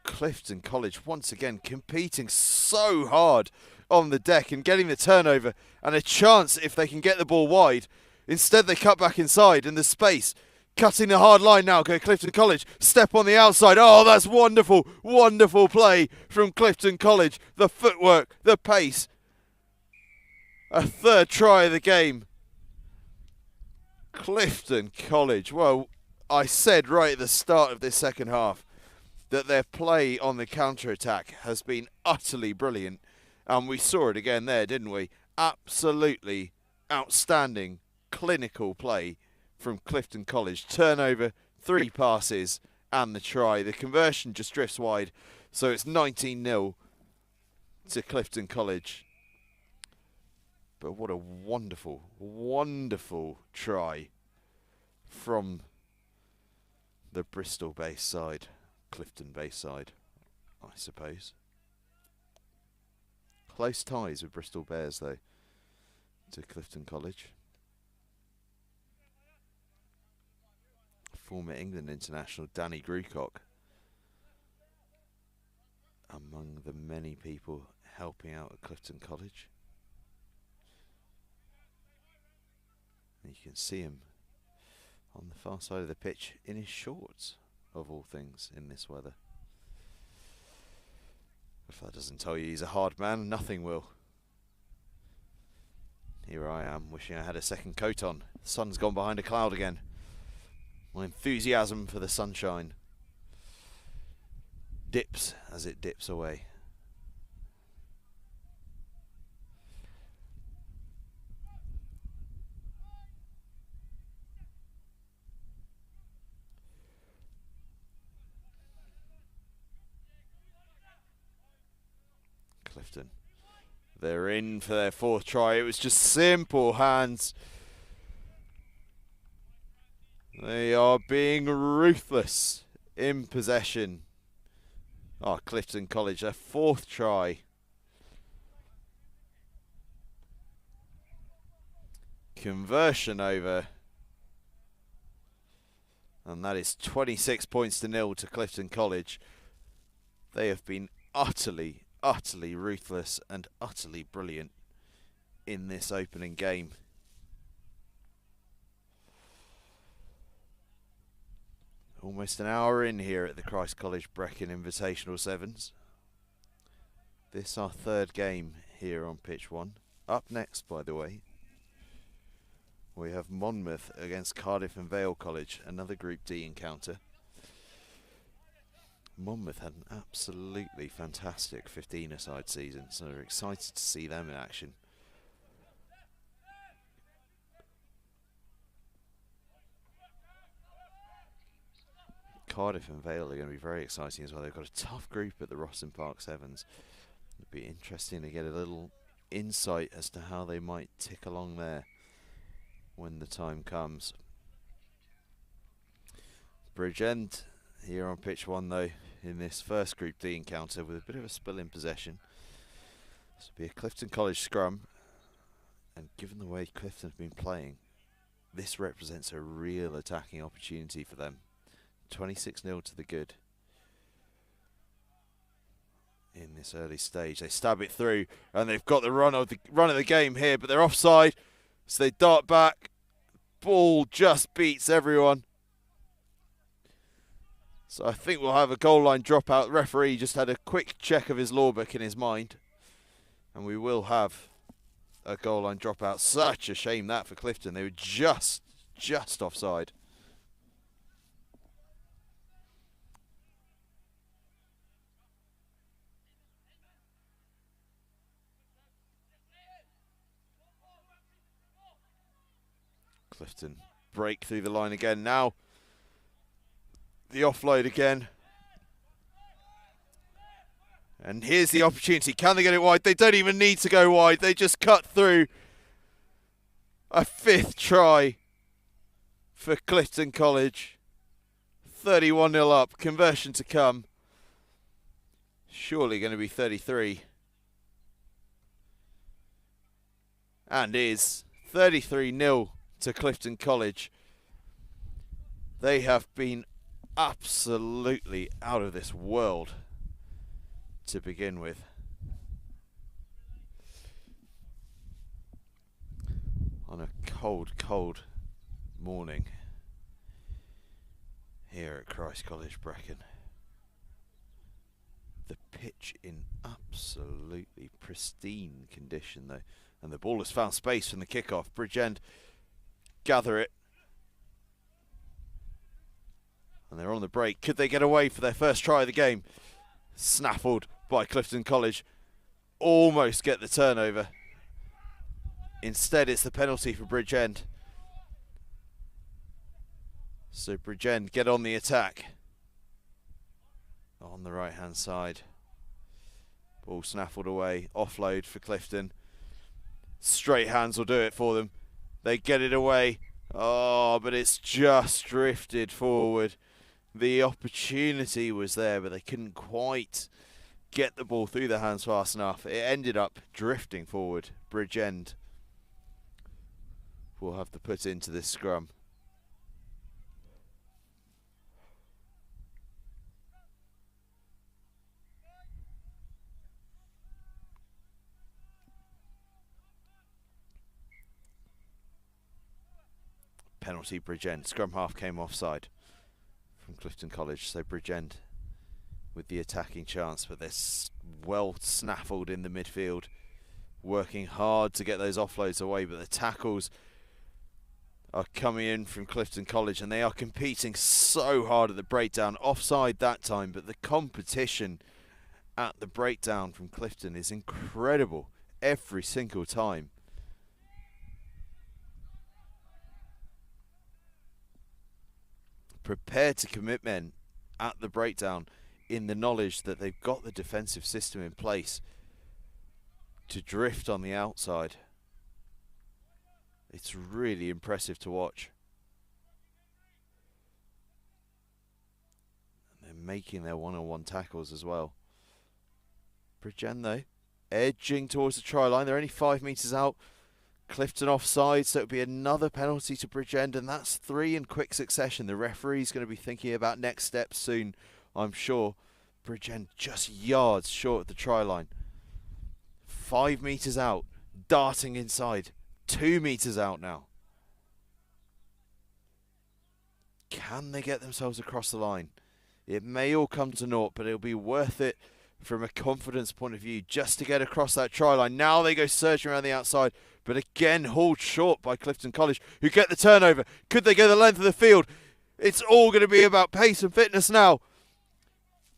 Clifton College once again competing so hard on the deck and getting the turnover and a chance if they can get the ball wide. Instead they cut back inside and the space. Cutting the hard line now, go Clifton College. Step on the outside. Oh, that's wonderful, wonderful play from Clifton College. The footwork, the pace. A third try of the game. Clifton College. Well, I said right at the start of this second half that their play on the counter-attack has been utterly brilliant. And we saw it again there, didn't we? Absolutely outstanding clinical play from Clifton College. Turnover, 3 passes, and the try. The conversion just drifts wide, so it's 19-0 to Clifton College. But what a wonderful, wonderful try from the Bristol-based side, Clifton-based side, I suppose. Close ties with Bristol Bears, though, to Clifton College. Former England international Danny Grucock among the many people helping out at Clifton College. And you can see him on the far side of the pitch in his shorts, of all things, in this weather. If that doesn't tell you he's a hard man, nothing will. Here I am, wishing I had a second coat on. The sun's gone behind a cloud again. My enthusiasm for the sunshine dips as it dips away. Clifton, they're in for their fourth try. It was just simple hands. They are being ruthless in possession. Oh, Clifton College, their fourth try. Conversion over. And that is 26 points to 0 to Clifton College. They have been utterly ruthless and utterly brilliant in this opening game. Almost an hour in here at the Christ College Brecon Invitational Sevens. This our third game here on pitch 1. Up next, by the way, we have Monmouth against Cardiff and Vale College, another Group D encounter. Monmouth had an absolutely fantastic 15-a-side season, so we're excited to see them in action. Cardiff and Vale are going to be very exciting as well. They've got a tough group at the Rossin Park Sevens. It'd be interesting to get a little insight as to how they might tick along there when the time comes. Bridgend here on pitch 1 though, in this first Group D encounter with a bit of a spill in possession. This will be a Clifton College scrum, and given the way Clifton have been playing, this represents a real attacking opportunity for them. 26-0 to the good in this early stage. They stab it through, and they've got the run of the game here, but they're offside, so they dart back. Ball just beats everyone. So I think we'll have a goal line dropout. The referee just had a quick check of his law book in his mind, and we will have a goal line dropout. Such a shame that for Clifton. They were just offside. Clifton break through the line again. Now the offload again. And here's the opportunity. Can they get it wide? They don't even need to go wide. They just cut through. A fifth try for Clifton College. 31-0 up. Conversion to come. Surely going to be 33. And is 33-0 to Clifton College. They have been absolutely out of this world to begin with. On a cold morning here at Christ College Brecon. The pitch in absolutely pristine condition though, and the ball has found space from the kickoff. Bridgend gather it, and they're on the break. Could they get away for their first try of the game? Snaffled by Clifton College. Almost get the turnover. Instead, it's the penalty for Bridgend. So Bridgend get on the attack. On the right-hand side. Ball snaffled away. Offload for Clifton. Straight hands will do it for them. They get it away. Oh, but it's just drifted forward. The opportunity was there, but they couldn't quite get the ball through their hands fast enough. It ended up drifting forward. Bridgend will have to put into this scrum. Penalty Bridgend. Scrum half came offside from Clifton College, so Bridgend with the attacking chance, but they're well snaffled in the midfield, working hard to get those offloads away, but the tackles are coming in from Clifton College and they are competing so hard at the breakdown. Offside that time, but the competition at the breakdown from Clifton is incredible every single time. Prepared to commit men at the breakdown in the knowledge that they've got the defensive system in place to drift on the outside. It's really impressive to watch. And they're making their one-on-one tackles as well. Bridgend though, edging towards the try line. They're only 5 metres out. Clifton offside, so it'll be another penalty to Bridgend, and that's 3 in quick succession. The referee's going to be thinking about next steps soon, I'm sure. Bridgend just yards short of the try line. 5 metres out, darting inside. 2 metres out now. Can they get themselves across the line? It may all come to naught, but it'll be worth it from a confidence point of view just to get across that try line. Now they go surging around the outside, but again hauled short by Clifton College, who get the turnover. Could they go the length of the field? It's all going to be about pace and fitness now.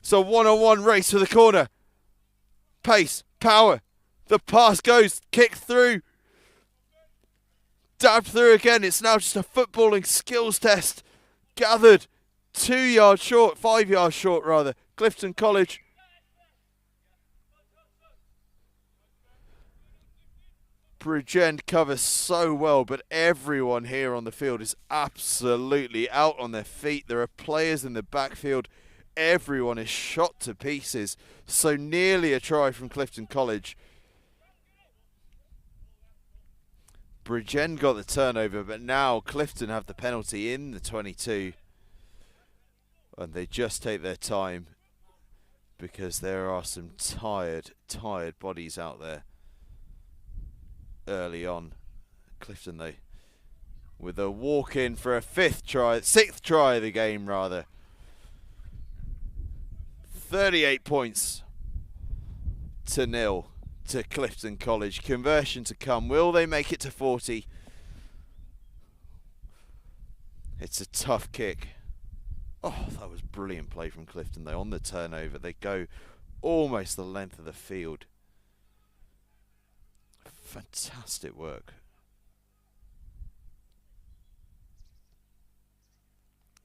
So one-on-one race for the corner. Pace, power. The pass goes, kick through. Dabbed through again. It's now just a footballing skills test. Gathered 2 yards short, 5 yards short rather. Clifton College. Bridgend covers so well, but everyone here on the field is absolutely out on their feet. There are players in the backfield. Everyone is shot to pieces. So nearly a try from Clifton College. Bridgend got the turnover, but now Clifton have the penalty in the 22. And they just take their time because there are some tired bodies out there early on. Clifton though with a walk in for a sixth try of the game rather. 38 points to 0 to Clifton College. Conversion to come. Will they make it to 40? It's a tough kick. Oh, that was brilliant play from Clifton though. On the turnover, they go almost the length of the field. Fantastic work.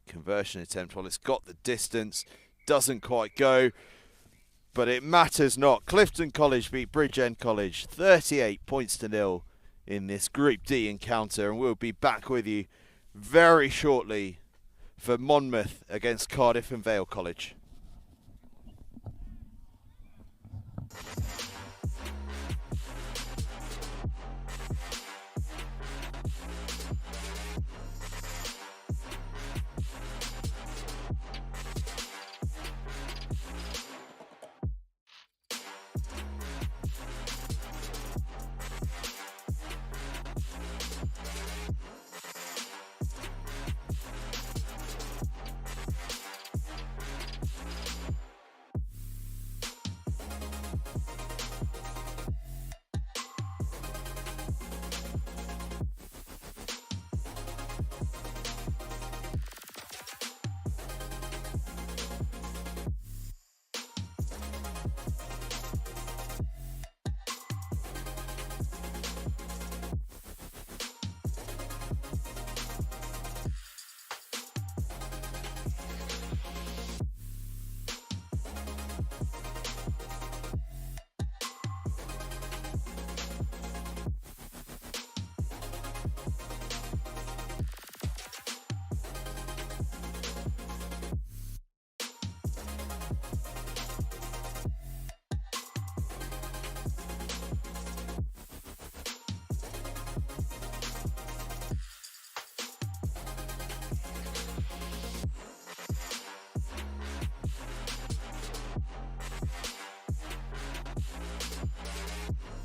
Conversion attempt, well, it's got the distance, doesn't quite go, but it matters not. Clifton College beat Bridgend College 38 points to 0 in this Group D encounter, and we'll be back with you very shortly for Monmouth against Cardiff and Vale College.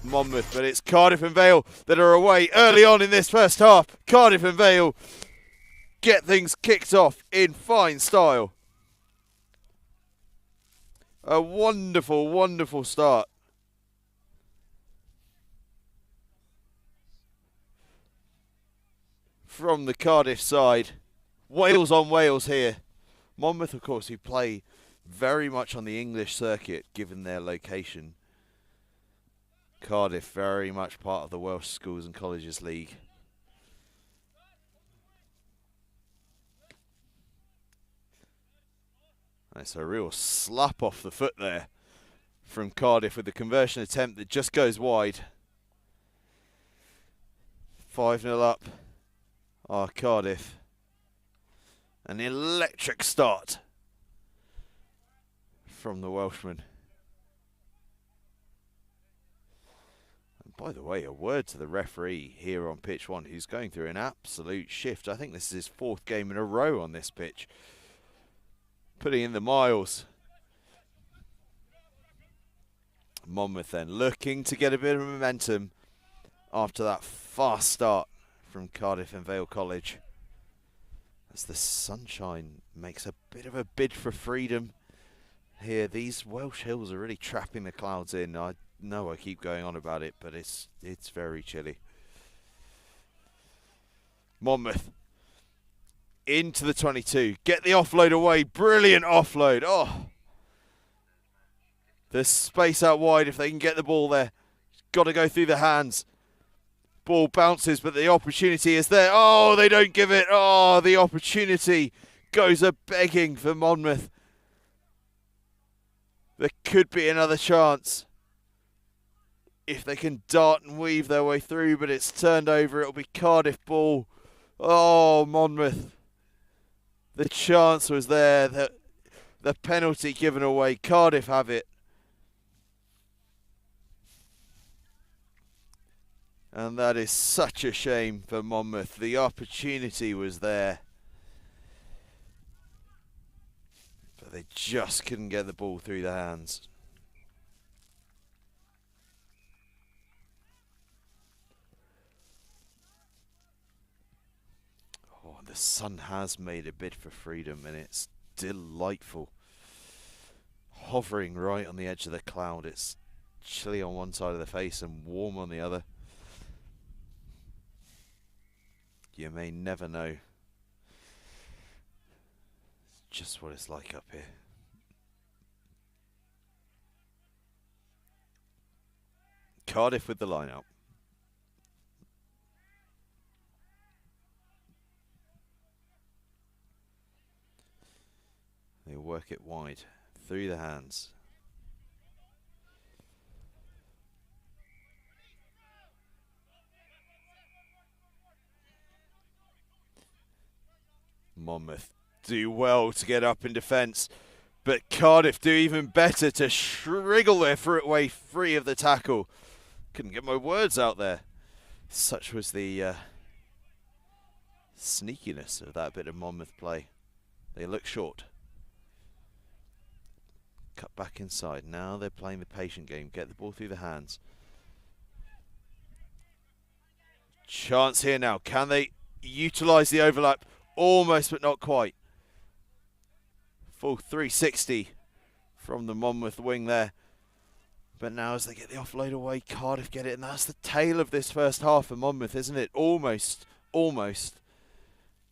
Monmouth, but it's Cardiff and Vale that are away early on in this first half. Cardiff and Vale get things kicked off in fine style. A wonderful, wonderful start. From the Cardiff side. Wales on Wales here. Monmouth, of course, who play very much on the English circuit, given their location. Cardiff, very much part of the Welsh Schools and Colleges League. It's a real slap off the foot there from Cardiff with the conversion attempt that just goes wide. 5-0 up. Cardiff. An electric start from the Welshman. And by the way, a word to the referee here on pitch 1, who's going through an absolute shift. I think this is his 4th game in a row on this pitch. Putting in the miles. Monmouth then looking to get a bit of momentum after that fast start from Cardiff and Vale College. As the sunshine makes a bit of a bid for freedom here. These Welsh hills are really trapping the clouds in. I know I keep going on about it, but it's very chilly. Monmouth into the 22. Get the offload away. Brilliant offload. Oh, there's space out wide if they can get the ball there. Got to go through the hands. Ball bounces, but the opportunity is there. Oh, they don't give it. Oh, the opportunity goes a-begging for Monmouth. There could be another chance if they can dart and weave their way through, but it's turned over. It'll be Cardiff ball. Oh, Monmouth. The chance was there. The penalty given away. Cardiff have it. And that is such a shame for Monmouth. The opportunity was there, but they just couldn't get the ball through the hands. Oh, the sun has made a bid for freedom, and it's delightful. Hovering right on the edge of the cloud. It's chilly on one side of the face and warm on the other. You may never know just what it's like up here. Cardiff with the line out. They work it wide through the hands. Monmouth do well to get up in defence, but Cardiff do even better to wriggle their way free of the tackle. Couldn't get my words out there. Such was the sneakiness of that bit of Monmouth play. They look short. Cut back inside. Now they're playing the patient game. Get the ball through the hands. Chance here now. Can they utilise the overlap? Almost, but not quite. Full 360 from the Monmouth wing there. But now as they get the offload away, Cardiff get it. And that's the tail of this first half for Monmouth, isn't it? Almost.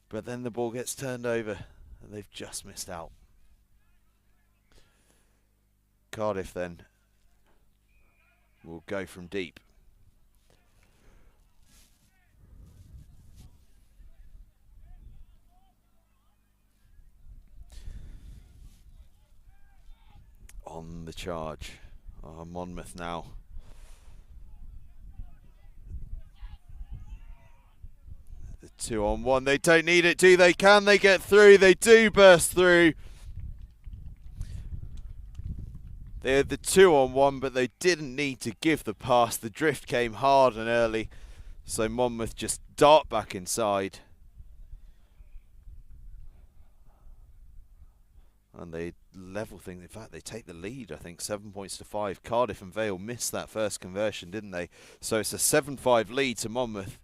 But then the ball gets turned over and they've just missed out. Cardiff then will go from deep. On the charge. Monmouth now. The 2-on-1. They don't need it, do they? Can they get through? They do burst through. They had the 2-on-1, but they didn't need to give the pass. The drift came hard and early. So Monmouth just dart back inside. And they level things. In fact, they take the lead, I think, 7 points to 5. Cardiff and Vale missed that first conversion, didn't they? So it's a 7-5 lead to Monmouth.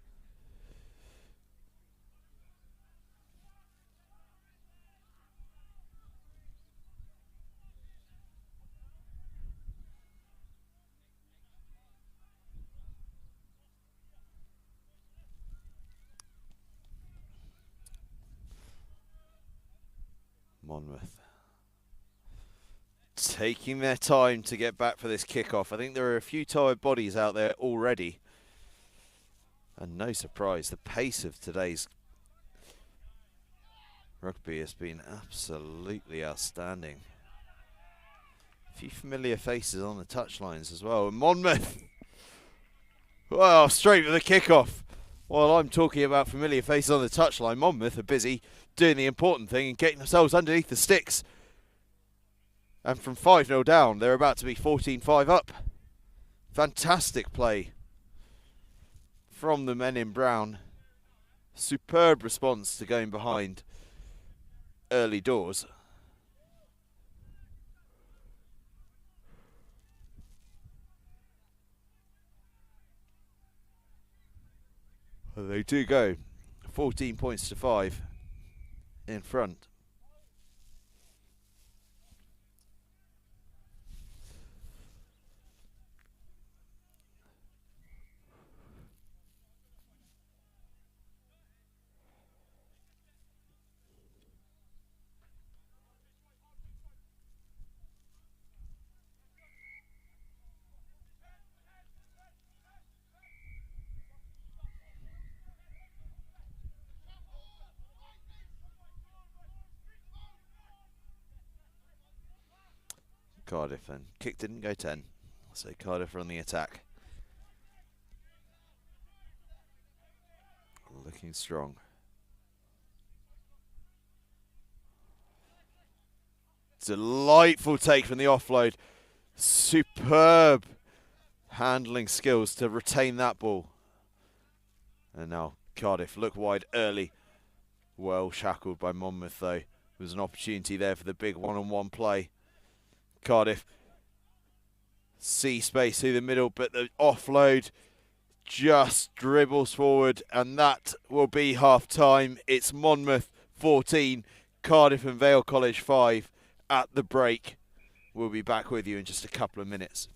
Monmouth taking their time to get back for this kickoff. I think there are a few tired bodies out there already. And no surprise, the pace of today's rugby has been absolutely outstanding. A few familiar faces on the touchlines as well. And Monmouth, well, straight for the kickoff. While I'm talking about familiar faces on the touchline, Monmouth are busy doing the important thing and getting themselves underneath the sticks. And from 5-0 down, they're about to be 14-5 up. Fantastic play from the men in brown. Superb response to going behind early doors. Well, they do go 14 points to 5 in front. Cardiff, and kick didn't go 10, so Cardiff are on the attack. Looking strong. Delightful take from the offload. Superb handling skills to retain that ball. And now Cardiff look wide early. Well shackled by Monmouth though. There was an opportunity there for the big one-on-one play. Cardiff see space through the middle, but the offload just dribbles forward, and that will be half time. It's Monmouth 14, Cardiff and Vale College 5 at the break. We'll be back with you in just a couple of minutes.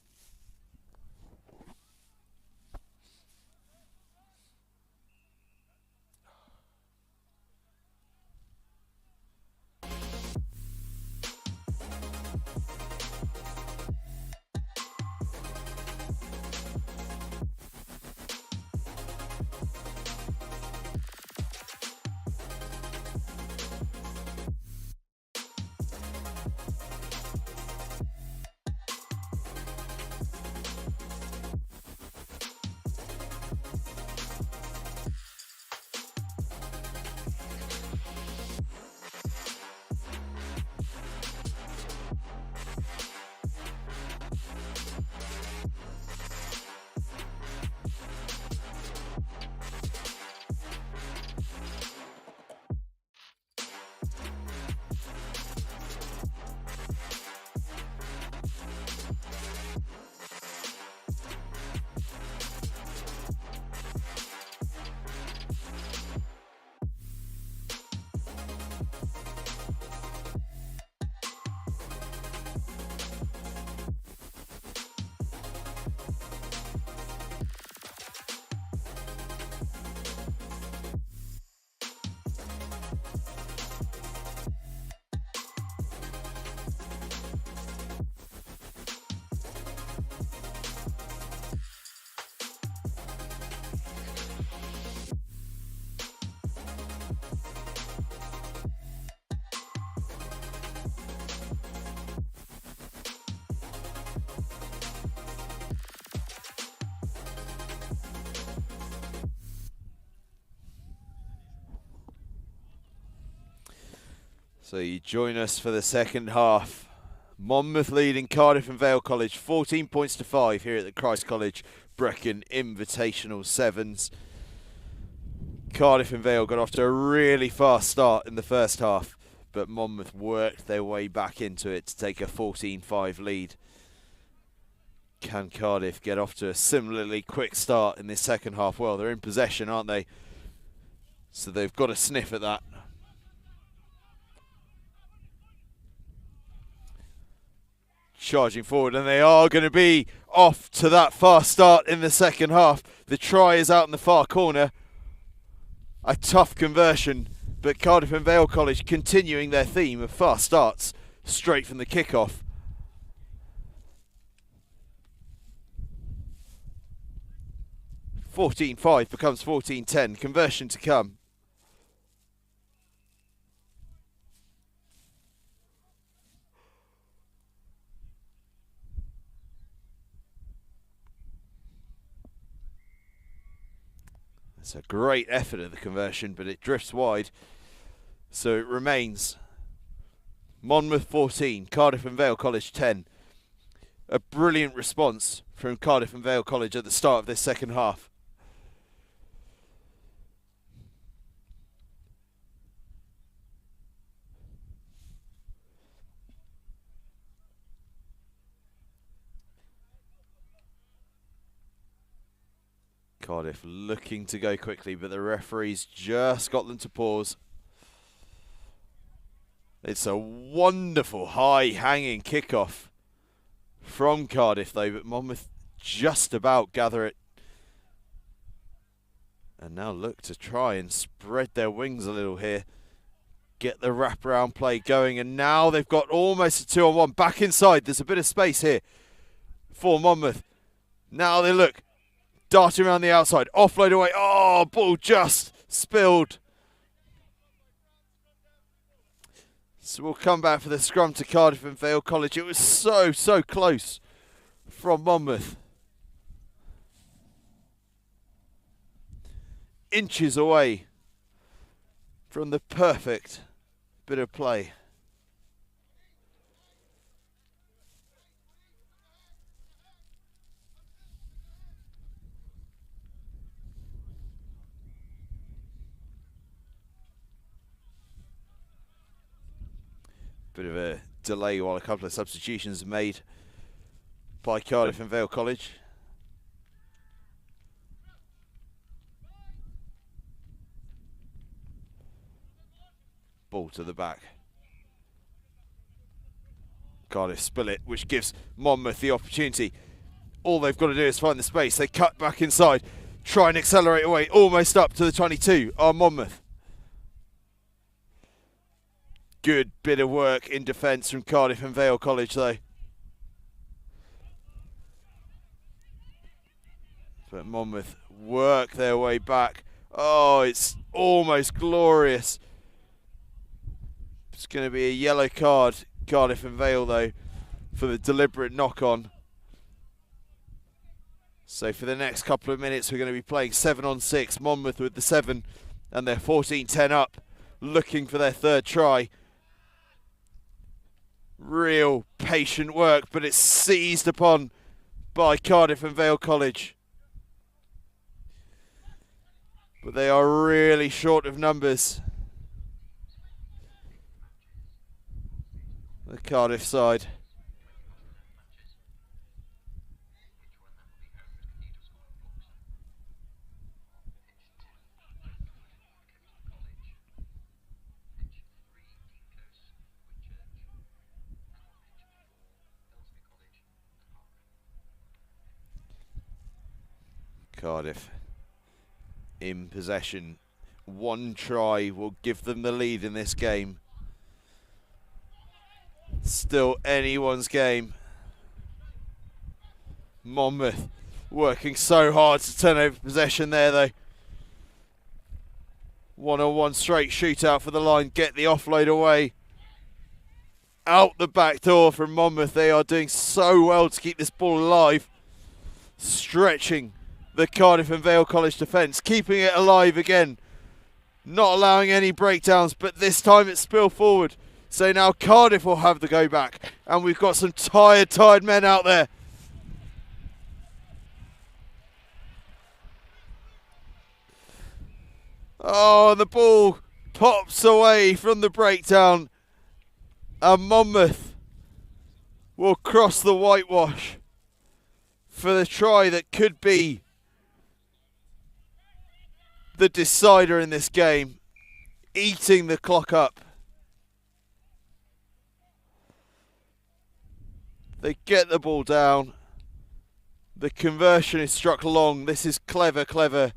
So you join us for the second half. Monmouth leading Cardiff and Vale College 14 points to 5 here at the Christ College Brecon Invitational Sevens. Cardiff and Vale got off to a really fast start in the first half, but Monmouth worked their way back into it to take a 14-5 lead. Can Cardiff get off to a similarly quick start in this second half? Well, they're in possession, aren't they? So they've got a sniff at that. Charging forward, and they are going to be off to that fast start in the second half. The try is out in the far corner. A tough conversion, but Cardiff and Vale College continuing their theme of fast starts straight from the kickoff. (14-5) becomes 14-10. Conversion to come. It's a great effort at the conversion, but it drifts wide. So it remains Monmouth 14, Cardiff and Vale College 10. A brilliant response from Cardiff and Vale College at the start of this second half. Cardiff looking to go quickly, but the referee's just got them to pause. It's a wonderful high-hanging kickoff from Cardiff, though, but Monmouth just about gather it. And now look to try and spread their wings a little here. Get the wraparound play going, and now they've got almost a 2-on-1. Back inside, there's a bit of space here for Monmouth. Now they look. Darting around the outside, offload away. Oh, ball just spilled. So we'll come back for the scrum to Cardiff and Vale College. It was so close from Monmouth. Inches away from the perfect bit of play. Bit of a delay while a couple of substitutions are made by Cardiff and Vale College. Ball to the back. Cardiff spill it, which gives Monmouth the opportunity. All they've got to do is find the space. They cut back inside, try and accelerate away, almost up to the 22 on Monmouth. Good bit of work in defence from Cardiff and Vale College, though. But Monmouth work their way back. Oh, it's almost glorious. It's going to be a yellow card, Cardiff and Vale, though, for the deliberate knock-on. So for the next couple of minutes, we're going to be playing 7-on-6. Monmouth with the 7, and they're 14-10 up, looking for their third try. Real patient work, but it's seized upon by Cardiff and Vale College. But they are really short of numbers. The Cardiff side. Cardiff in possession. One try will give them the lead in this game. Still anyone's game. Monmouth working so hard to turn over possession there, though. 1-on-1 straight shootout for the line. Get the offload away. Out the back door from Monmouth. They are doing so well to keep this ball alive. Stretching the Cardiff and Vale College defence, keeping it alive again, not allowing any breakdowns, but this time it's spilled forward. So now Cardiff will have the go back, and we've got some tired men out there. Oh, the ball pops away from the breakdown. And Monmouth will cross the whitewash for the try that could be the decider in this game, eating the clock up. They get the ball down. The conversion is struck long. This is clever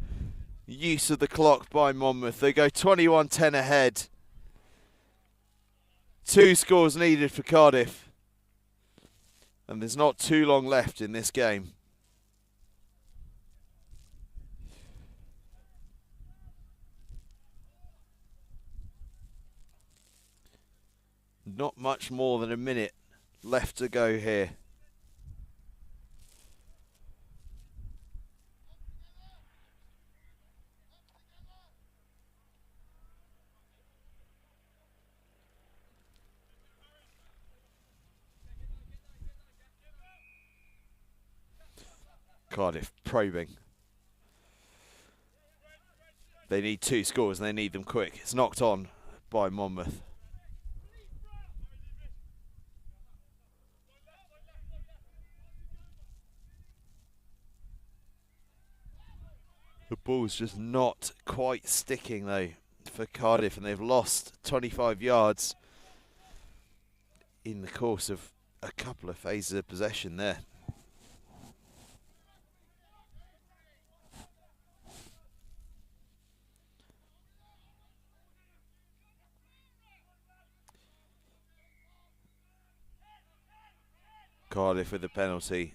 use of the clock by Monmouth. They go 21-10 ahead. 2 scores needed for Cardiff. And there's not too long left in this game. Not much more than a minute left to go here. Cardiff probing. They need 2 scores and they need them quick. It's knocked on by Monmouth. The ball's just not quite sticking though for Cardiff, and they've lost 25 yards in the course of a couple of phases of possession there. Cardiff with the penalty.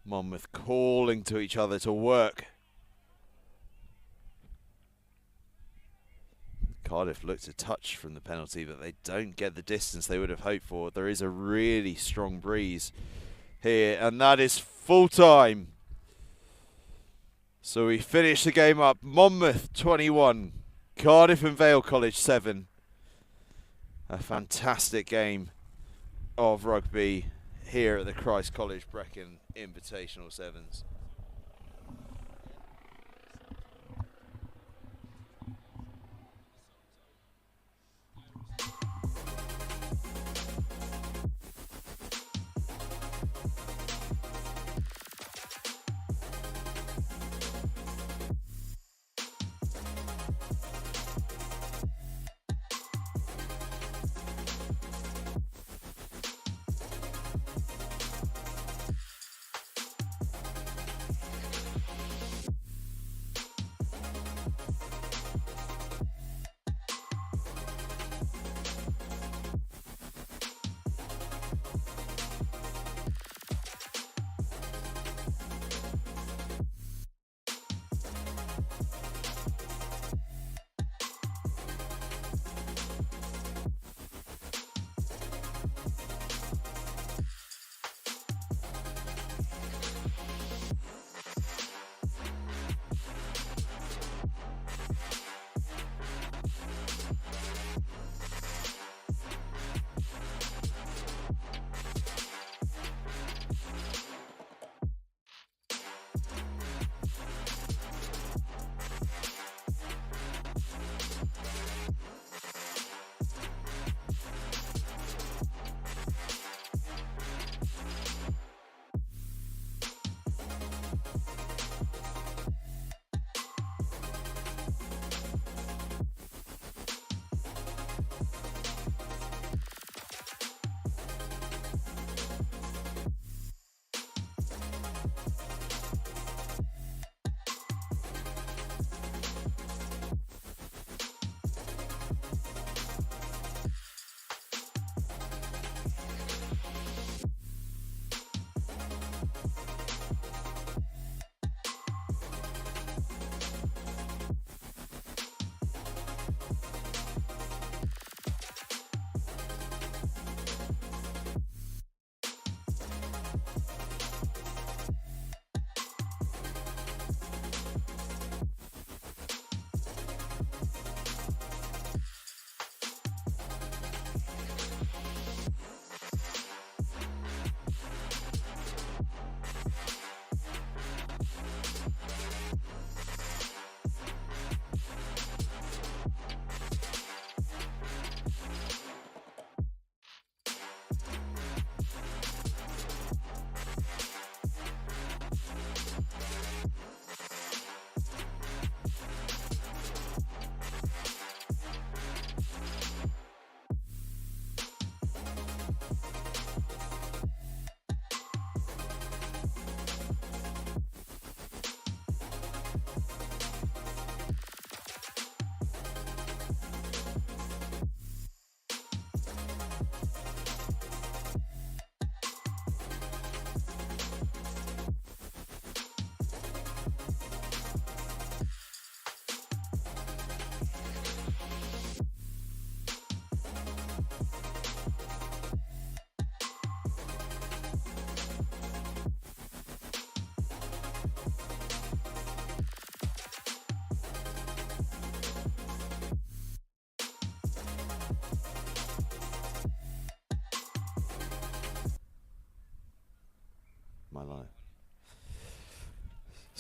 Monmouth calling to each other to work. Cardiff looked a touch from the penalty, but they don't get the distance they would have hoped for. There is a really strong breeze here, and that is full time. So we finish the game up. Monmouth 21, Cardiff and Vale College 7. A fantastic game of rugby here at the Christ College Brecon Invitational Sevens.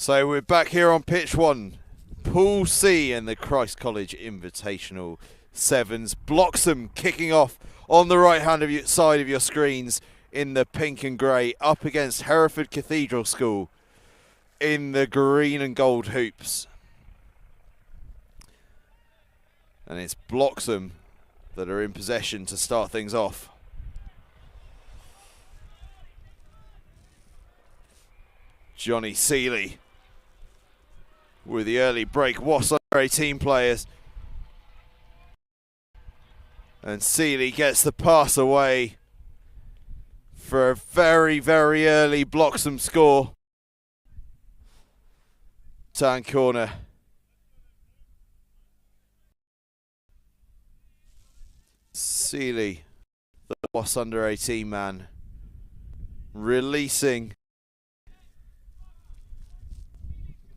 So we're back here on pitch 1, Pool C in the Christ College Invitational Sevens. Bloxham kicking off on the right hand side of your screens in the pink and grey, up against Hereford Cathedral School in the green and gold hoops. And it's Bloxham that are in possession to start things off. Johnny Seeley with the early break. Wasps under 18 players. And Seeley gets the pass away for a very, very early Bloxham score. Turn corner. Seeley, the Wasps under 18 man, releasing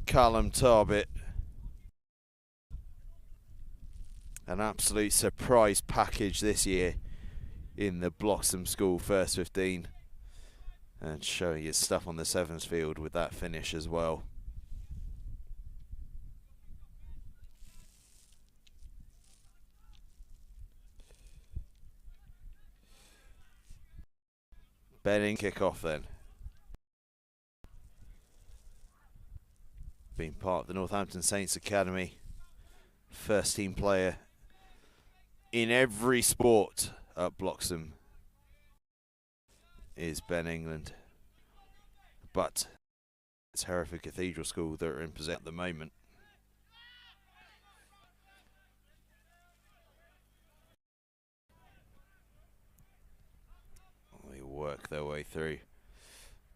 Callum Tarbit. An absolute surprise package this year in the Bloxham School first 15, and showing his stuff on the sevens field with that finish as well. Benning kickoff then. Being part of the Northampton Saints Academy, first team player in every sport at Bloxham is Ben England. But it's Hereford Cathedral School that are in possession at the moment. They work their way through.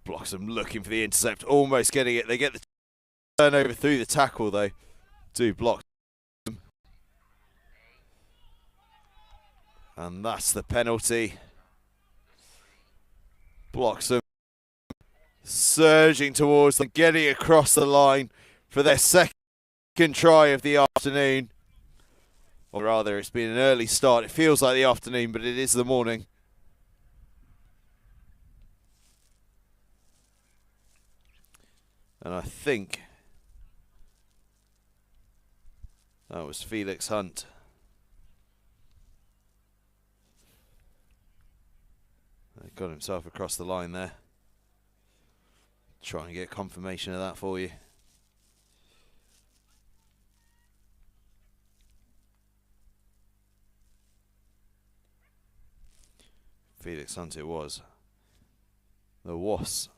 Bloxham looking for the intercept, almost getting it. They get the turnover through the tackle though, to Bloxham. And that's the penalty. Bloxham surging towards them, getting across the line for their second try of the afternoon. Or rather, it's been an early start. It feels like the afternoon, but it is the morning. And I think that was Felix Hunt. He got himself across the line there. Trying to get confirmation of that for you. Felix Hunt it was. The Wasps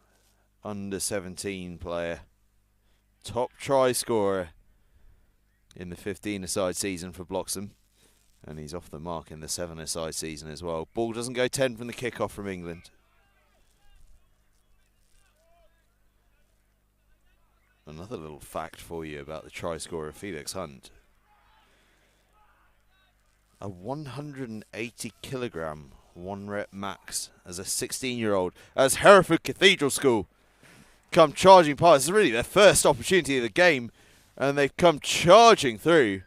under 17 player. Top try scorer in the 15-a-side season for Bloxham. And he's off the mark in the 7-a-side season as well. Ball doesn't go 10 from the kickoff from England. Another little fact for you about the try scorer Felix Hunt. A 180 kilogram 1-rep max as a 16-year-old. As Hereford Cathedral School come charging past. It's really their first opportunity of the game, and they've come charging through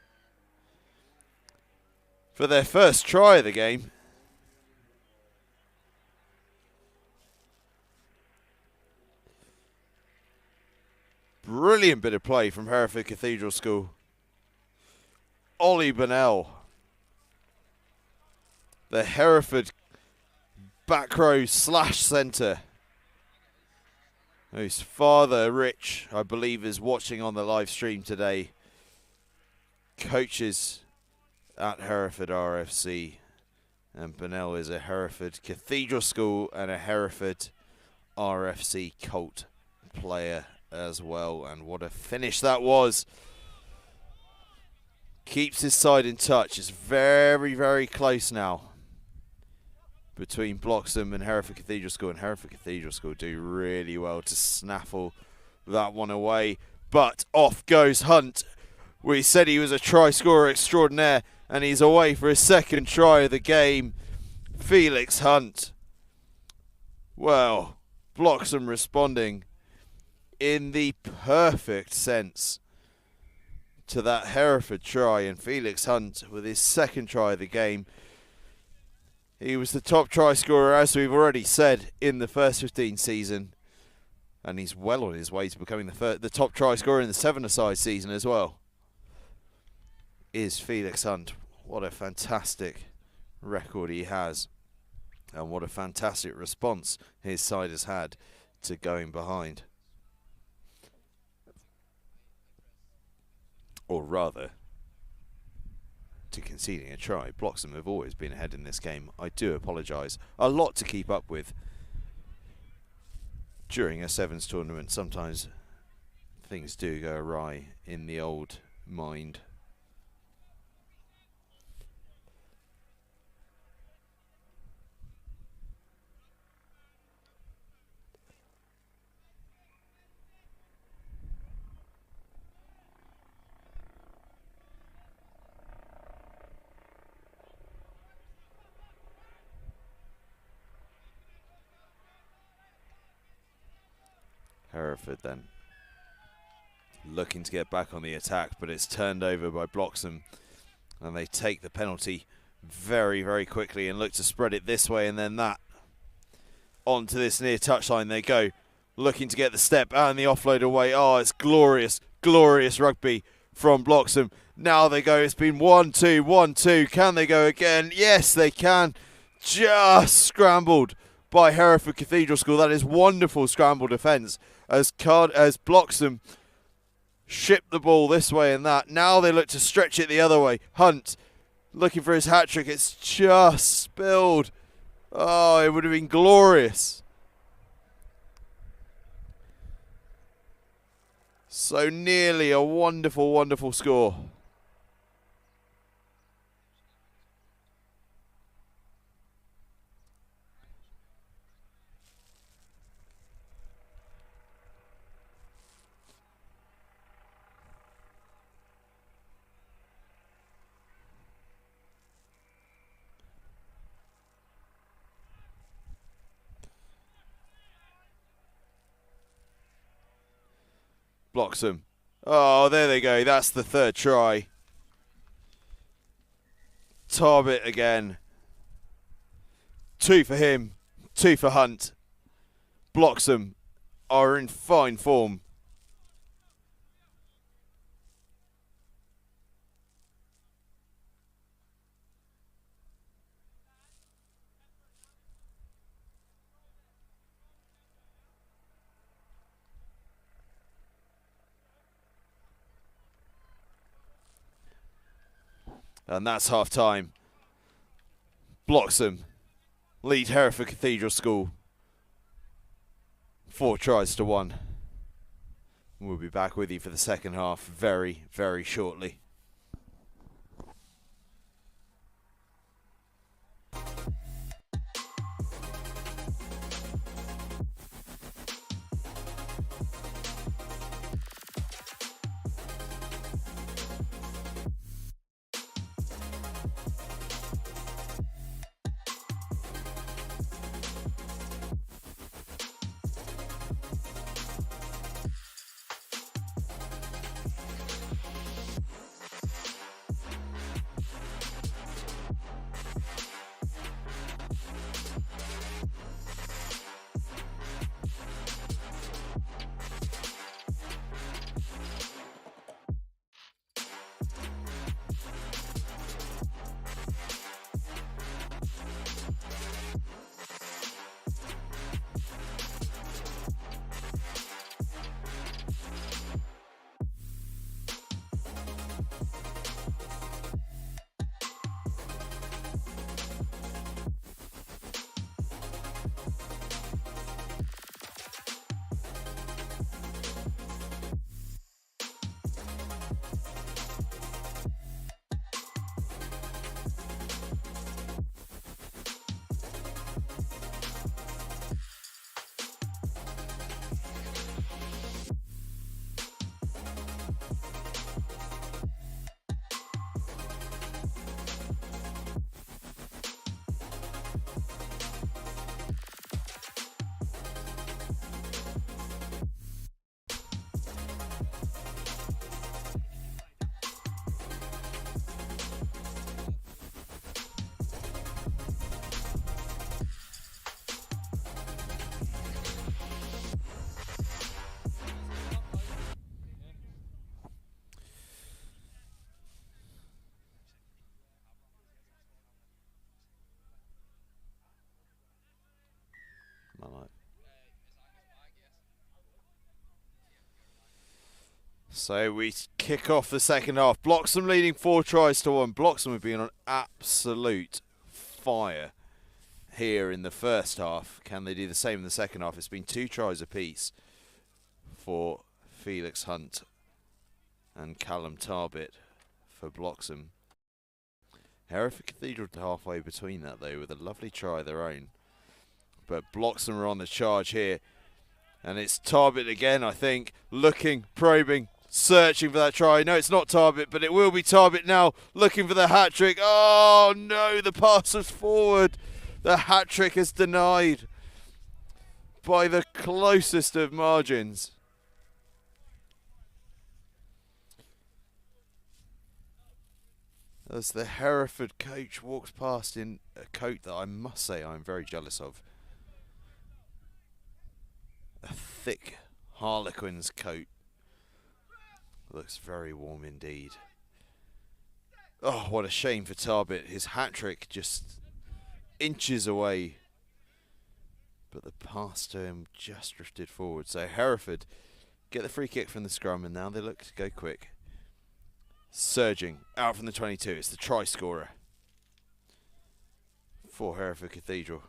for their first try of the game. Brilliant bit of play from Hereford Cathedral School. Ollie Bonnell, the Hereford back row / centre, whose father, Rich, I believe is watching on the live stream today, coaches at Hereford RFC, and Bonnell is a Hereford Cathedral School and a Hereford RFC Colt player as well. And what a finish that was. Keeps his side in touch. It's very, very close now between Bloxham and Hereford Cathedral School, and Hereford Cathedral School do really well to snaffle that one away. But off goes Hunt. We said he was a try scorer extraordinaire, and he's away for his second try of the game. Felix Hunt. Well, Bloxham responding in the perfect sense to that Hereford try, and Felix Hunt with his second try of the game. He was the top try scorer, as we've already said, in the first 15 season, And he's well on his way to becoming the top try scorer in the seven-a-side season as well. Is Felix Hunt. What a fantastic record he has. And what a fantastic response his side has had to going behind. Or rather, to conceding a try. Bloxham have always been ahead in this game. I do apologise. A lot to keep up with during a sevens tournament. Sometimes things do go awry in the old mind. Hereford then looking to get back on the attack, but it's turned over by Bloxham, and they take the penalty very, very quickly and look to spread it this way and then that. Onto this near touchline they go, looking to get the step and the offload away. Oh, it's glorious, glorious rugby from Bloxham. Now they go, it's been 1-2, 1-2. Can they go again? Yes, they can. Just scrambled by Hereford Cathedral School. That is wonderful scramble defence as Bloxham ship the ball this way and that. Now they look to stretch it the other way. Hunt looking for his hat-trick. It's just spilled. Oh, it would have been glorious. So nearly a wonderful, wonderful score. Bloxham. Oh, there they go. That's the third try. Tarbit again. 2 for him, 2 for Hunt. Bloxham are in fine form. And that's half time. Bloxham lead Hereford Cathedral School 4 tries to 1. We'll be back with you for the second half very, very shortly. So we kick off the second half. Bloxham leading 4-1. Bloxham have been on absolute fire here in the first half. Can they do the same in the second half? It's been 2 tries apiece for Felix Hunt and Callum Tarbit for Bloxham. Hereford Cathedral halfway between that though, with a lovely try of their own. But Bloxham are on the charge here. And it's Tarbit again, I think, looking, probing, searching for that try. No, it's not Tarbit, but it will be Tarbit now, looking for the hat-trick. Oh no, the pass was forward. The hat-trick is denied by the closest of margins. As the Hereford coach walks past in a coat that I must say I'm very jealous of. A thick Harlequin's coat. Looks very warm indeed. Oh, what a shame for Tarbit. His hat-trick just inches away. But the pass to him just drifted forward. So Hereford get the free kick from the scrum and now they look to go quick. Surging out from the 22. It's the try scorer for Hereford Cathedral.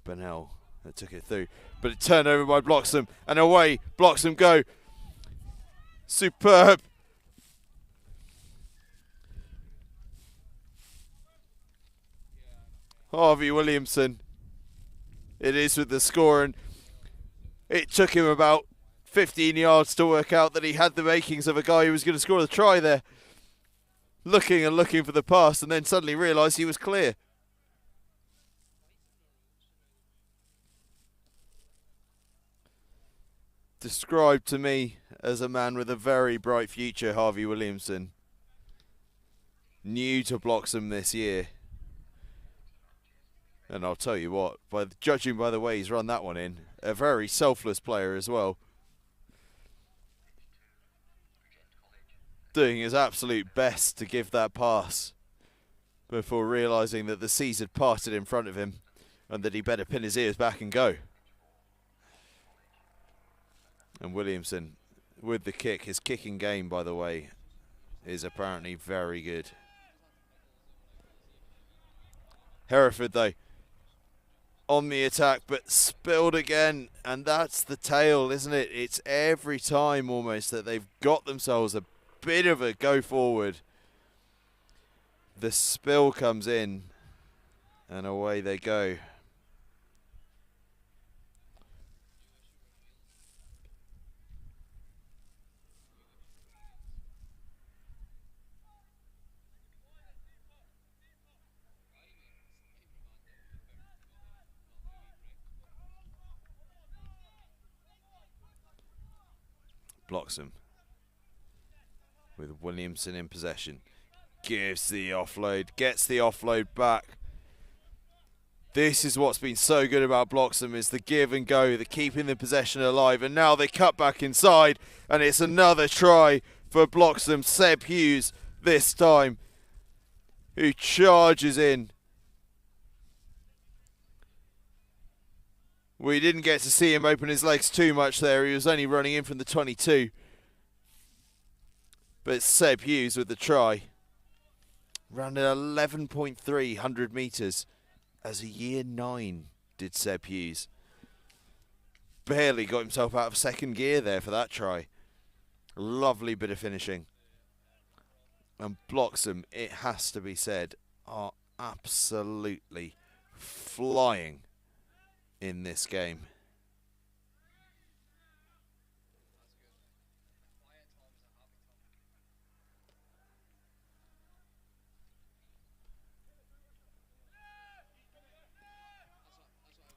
Burnell that took it through, but it turned over by Bloxham and away Bloxham go. Superb. Harvey Williamson. It is with the score, and it took him about 15 yards to work out that he had the makings of a guy who was going to score the try there. Looking and looking for the pass and then suddenly realised he was clear. Described to me as a man with a very bright future, Harvey Williamson. New to Bloxham this year. And I'll tell you what, judging by the way he's run that one in, a very selfless player as well. Doing his absolute best to give that pass before realising that the seas had parted in front of him and that he better pin his ears back and go. And Williamson with the kick. His kicking game, by the way, is apparently very good. Hereford, though, on the attack, but spilled again. And that's the tale, isn't it? It's every time almost that they've got themselves a bit of a go forward. The spill comes in and away they go. Bloxham with Williamson in possession. Gives the offload, gets the offload back. This is what's been so good about Bloxham, is the give and go, the keeping the possession alive. And now they cut back inside and it's another try for Bloxham. Seb Hughes this time, who charges in. We didn't get to see him open his legs too much there. He was only running in from the 22. But it's Seb Hughes with the try. Ran at 11.3 100 metres as a year 9 did Seb Hughes. Barely got himself out of second gear there for that try. Lovely bit of finishing. And Bloxham, it has to be said, are absolutely flying in this game.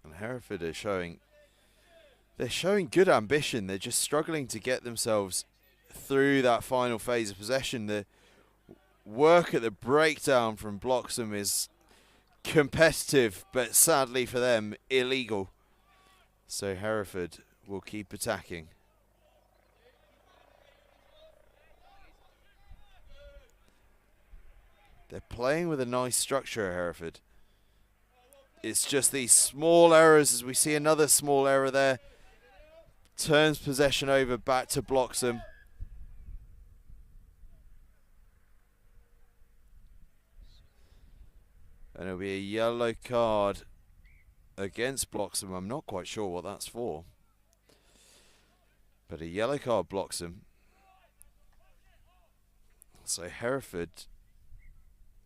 And Hereford are showing good ambition. They're just struggling to get themselves through that final phase of possession. The work at the breakdown from Bloxham is competitive, but sadly for them, illegal. So Hereford will keep attacking. They're playing with a nice structure, Hereford. It's just these small errors, as we see another small error there. turns possession over back to Bloxham. And it'll be a yellow card against Bloxham. I'm not quite sure what that's for. But a yellow card Bloxham. So Hereford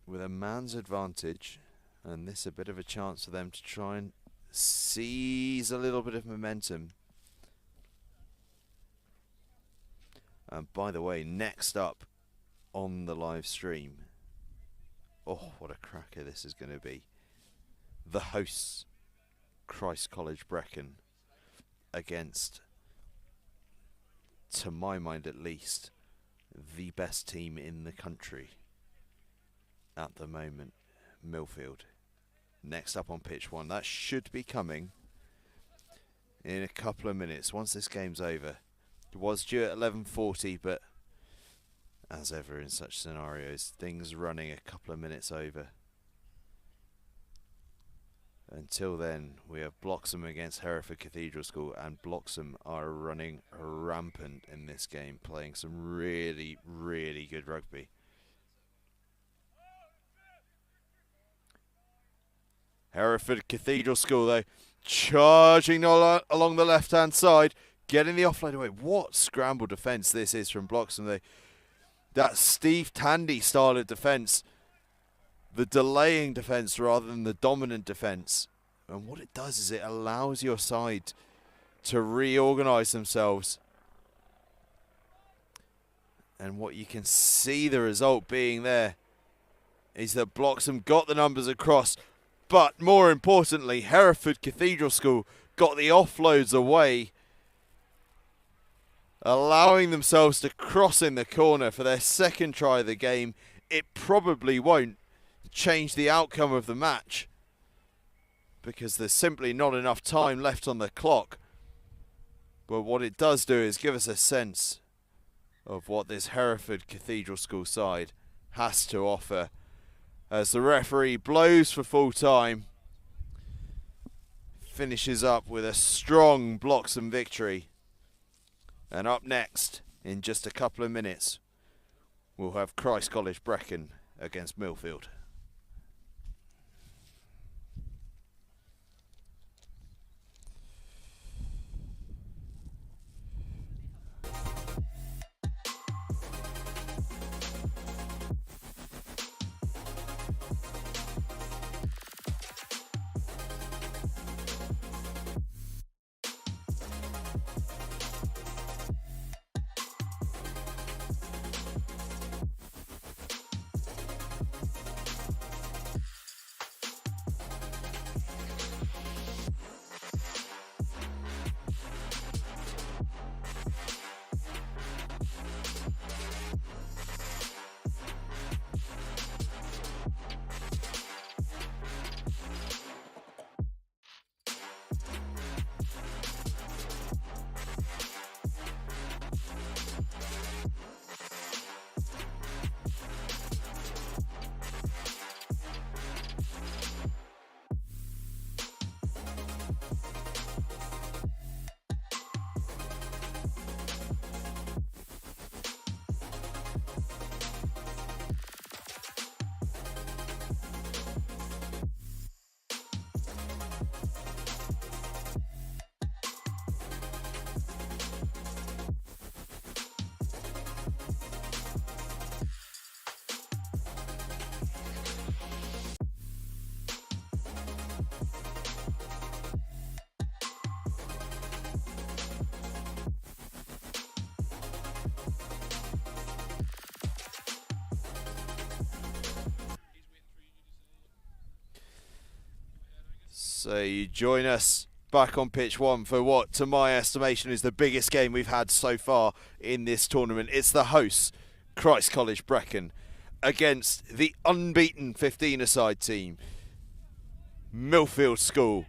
with a man's advantage. And this a bit of a chance for them to try and seize a little bit of momentum. And by the way, next up on the live stream, oh, what a cracker this is going to be. The hosts, Christ College Brecon, against, to my mind at least, the best team in the country at the moment, Millfield. Next up on pitch one. That should be coming in a couple of minutes once this game's over. It was due at 11:40, but as ever in such scenarios, things running a couple of minutes over. Until then, we have Bloxham against Hereford Cathedral School, and Bloxham are running rampant in this game, playing some really, really good rugby. Hereford Cathedral School, though, charging along the left-hand side, getting the offload away. What scramble defence this is from Bloxham. That Steve Tandy style of defence, the delaying defence rather than the dominant defence. And what it does is it allows your side to reorganise themselves. And what you can see the result being there is that Bloxham got the numbers across. But more importantly, Hereford Cathedral School got the offloads away, allowing themselves to cross in the corner for their second try of the game. It probably won't change the outcome of the match because there's simply not enough time left on the clock. But what it does do is give us a sense of what this Hereford Cathedral School side has to offer, as the referee blows for full time, finishes up with a strong Bloxham victory. And up next, in just a couple of minutes, we'll have Christ College Brecon against Millfield. So you join us back on pitch one for what, to my estimation, is the biggest game we've had so far in this tournament. It's the hosts, Christ College Brecon, against the unbeaten 15-a-side team, Millfield School.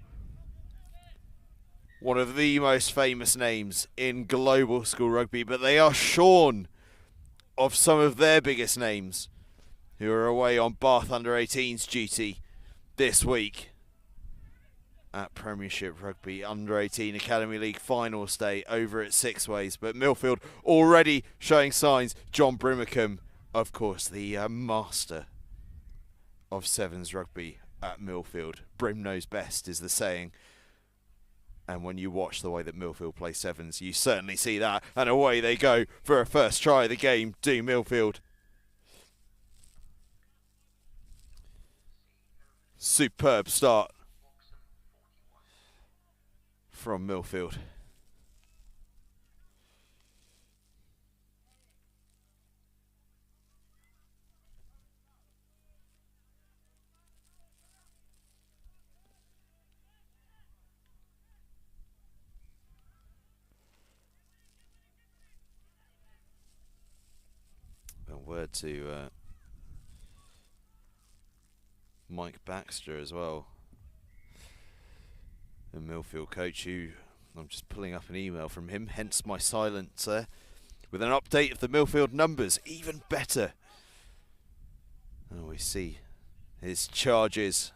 One of the most famous names in global school rugby, but they are shorn of some of their biggest names who are away on Bath under-18s duty this week. at Premiership Rugby Under-18 Academy League finals day over at Six Ways. But Millfield already showing signs. John Brimacombe, of course, the master of sevens rugby at Millfield. Brim knows best is the saying. And when you watch the way that Millfield play sevens, you certainly see that. And away they go for a first try of the game. Do Millfield. Superb start from Millfield. A word to Mike Baxter as well, the Millfield coach, who I'm just pulling up an email from him, hence my silence there, with an update of the Millfield numbers, even better. And we see his charges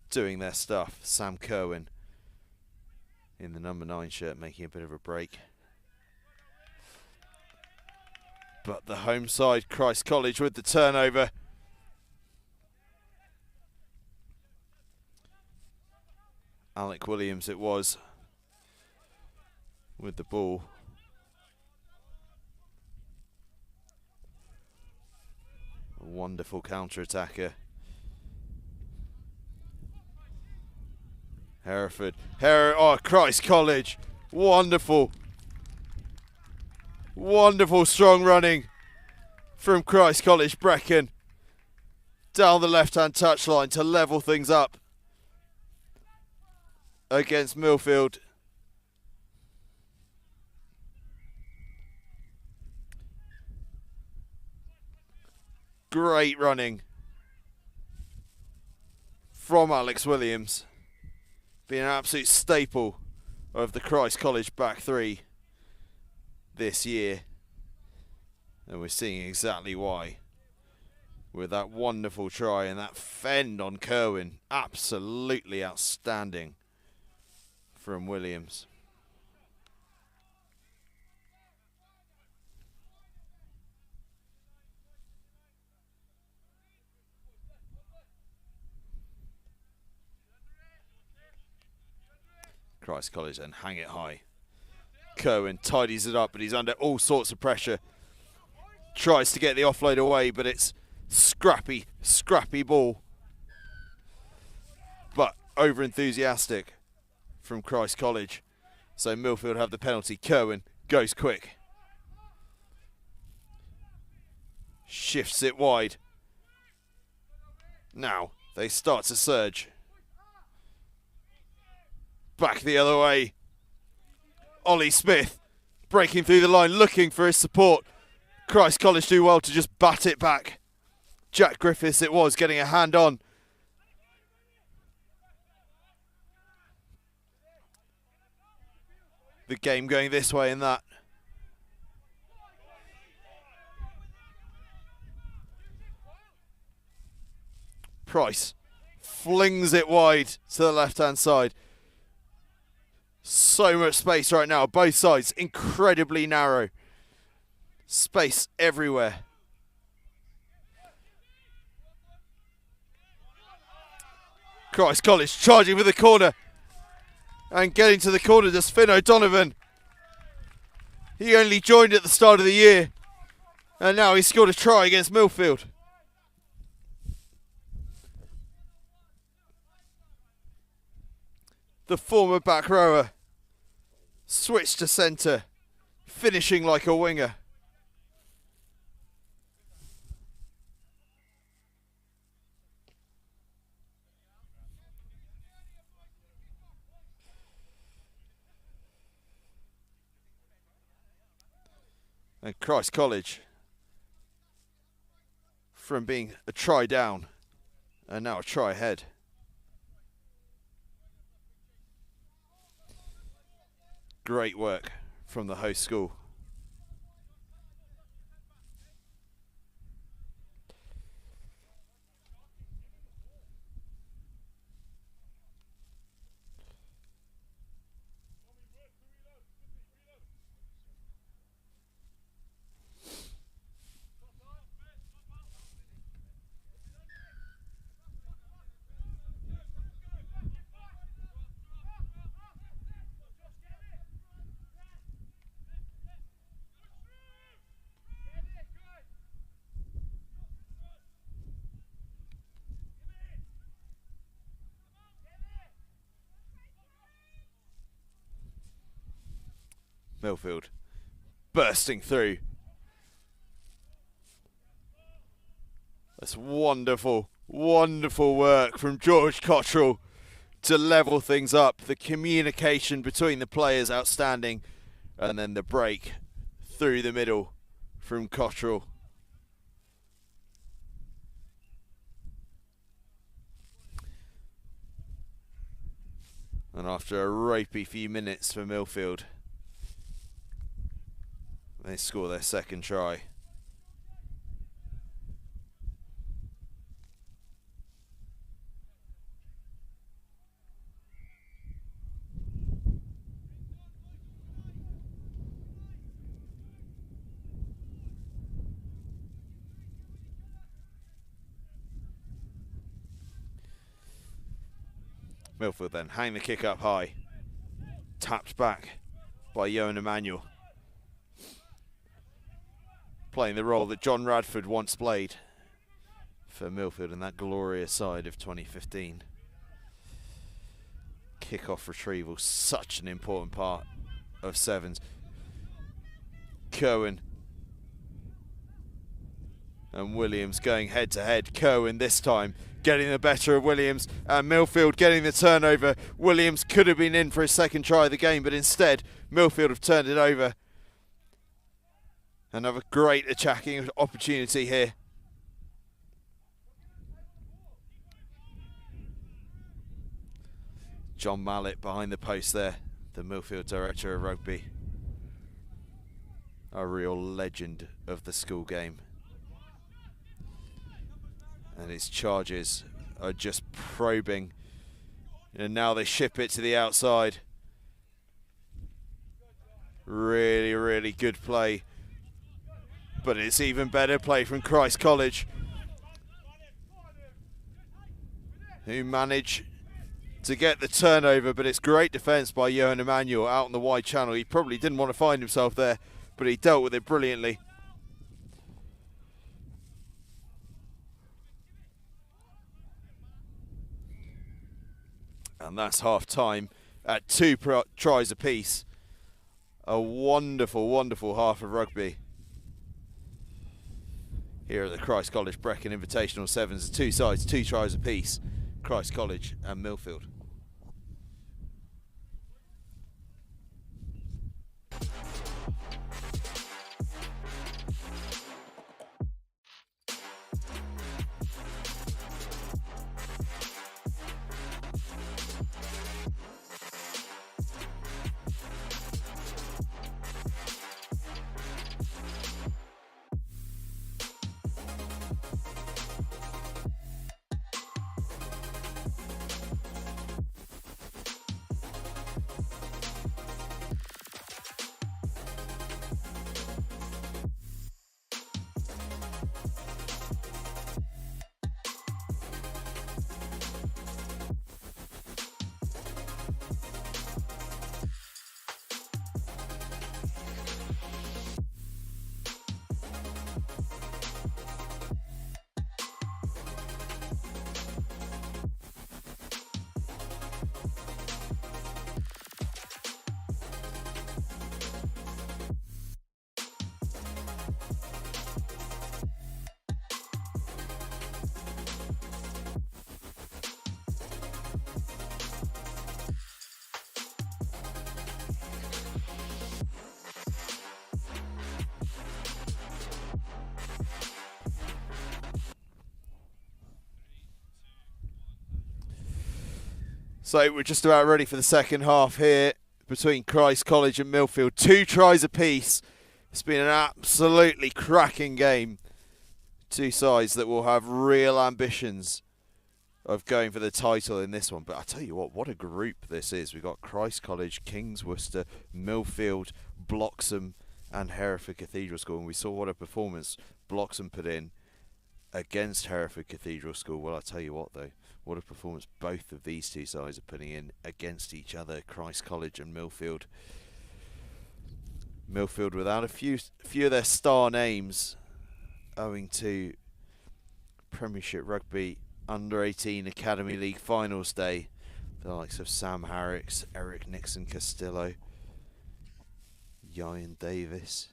doing their stuff. Sam Kerwin in the number 9 shirt making a bit of a break. But the home side, Christ College, with the turnover. Alec Williams it was with the ball. A wonderful counter-attacker. Hereford. Oh, Christ College. Wonderful. Wonderful strong running from Christ College Brecon. Down the left-hand touchline to level things up against Millfield. Great running from Alex Williams. Being an absolute staple of the Christ College back three this year. And we're seeing exactly why. With that wonderful try and that fend on Kerwin. Absolutely outstanding from Williams. Christ College and hang it high. Kerwin tidies it up, but he's under all sorts of pressure. Tries to get the offload away, but it's scrappy ball. But over enthusiastic from Christ College. So Millfield have the penalty. Kerwin goes quick. Shifts it wide. Now they start to surge. Back the other way. Ollie Smith breaking through the line, looking for his support. Christ College do well to just bat it back. Jack Griffiths it was, getting a hand on. The game going this way and that. Price flings it wide to the left-hand side. So much space right now, both sides, incredibly narrow. Space everywhere. Christ College charging for the corner. And getting to the corner does Finn O'Donovan. He only joined at the start of the year. And now he's scored a try against Millfield. The former back rower switched to centre, finishing like a winger. And Christ College, from being a try down, and now a try ahead. Great work from the host school. Millfield bursting through. That's wonderful, wonderful work from George Cottrell to level things up. The communication between the players outstanding, and then the break through the middle from Cottrell. And after a ropey few minutes for Millfield, they score their second try. Millfield then hang the kick up high. Tapped back by Johan Emanuel. Playing the role that John Radford once played for Millfield in that glorious side of 2015. Kick-off retrieval, such an important part of sevens. Cohen and Williams going head to head. Cohen this time getting the better of Williams, and Millfield getting the turnover. Williams could have been in for his second try of the game, but instead Millfield have turned it over. Another great attacking opportunity here. John Mallett behind the post there, the Millfield director of rugby. A real legend of the school game. And his charges are just probing. And now they ship it to the outside. Really, really good play. But it's even better play from Christ College, who manage to get the turnover, but it's great defence by Johan Emanuel out on the wide channel. He probably didn't want to find himself there, but he dealt with it brilliantly. And that's half time at 2 tries apiece. A wonderful, wonderful half of rugby here at the Christ College Brecon Invitational Sevens. 2 sides, 2 tries apiece. Christ College and Millfield. So we're just about ready for the second half here between Christ College and Millfield. 2 tries apiece. It's been an absolutely cracking game. 2 sides that will have real ambitions of going for the title in this one. But I tell you what a group this is. We've got Christ College, Kings Worcester, Millfield, Bloxham and Hereford Cathedral School. And we saw what a performance Bloxham put in against Hereford Cathedral School. Well, I tell you what though, what a performance both of these 2 sides are putting in against each other, Christ College and Millfield. Millfield without a few of their star names owing to Premiership Rugby Under-18 Academy League Finals Day. The likes of Sam Harricks, Eric Nixon Castillo, Ian Davis,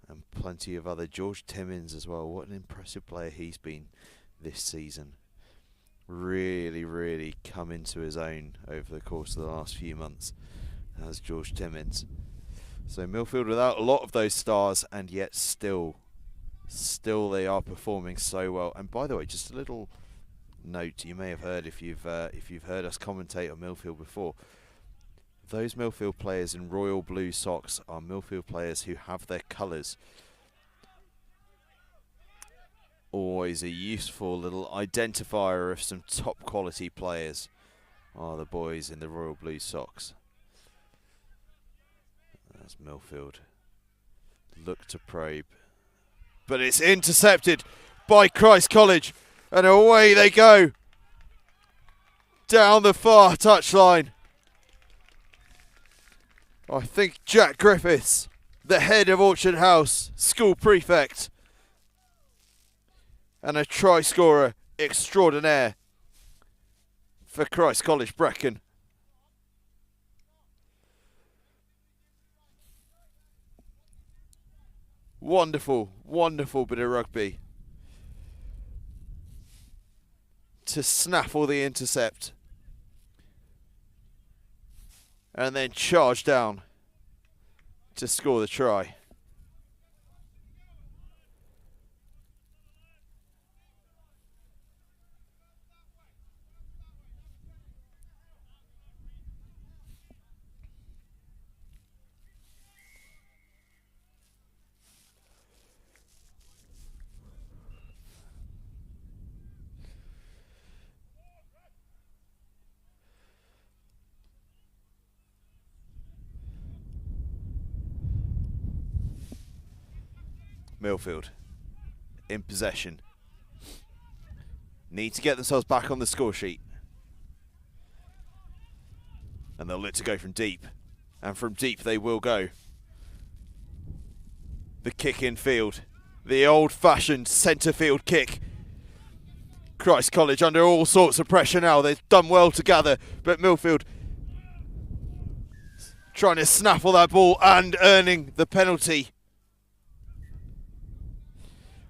and plenty of other. George Timmins as well. What an impressive player he's been this season. Really, really come into his own over the course of the last few months, as George Timmins. So Millfield without a lot of those stars, and yet still they are performing so well. And by the way, just a little note you may have heard if you've heard us commentate on Millfield before. Those Millfield players in royal blue socks are Millfield players who have their colours. Always a useful little identifier of some top quality players are the boys in the royal blue socks. That's Millfield. Look to probe. But it's intercepted by Christ College. And away they go. Down the far touchline. I think Jack Griffiths, the head of Orchard House, school prefect, and a try scorer extraordinaire for Christ College Brecon. Wonderful, wonderful bit of rugby to snaffle the intercept and then charge down to score the try. Millfield in possession. Need to get themselves back on the score sheet. And they'll look to go from deep. And from deep they will go. The kick in field. The old-fashioned centre field kick. Christ College under all sorts of pressure now. They've done well to gather. But Millfield trying to snaffle that ball and earning the penalty.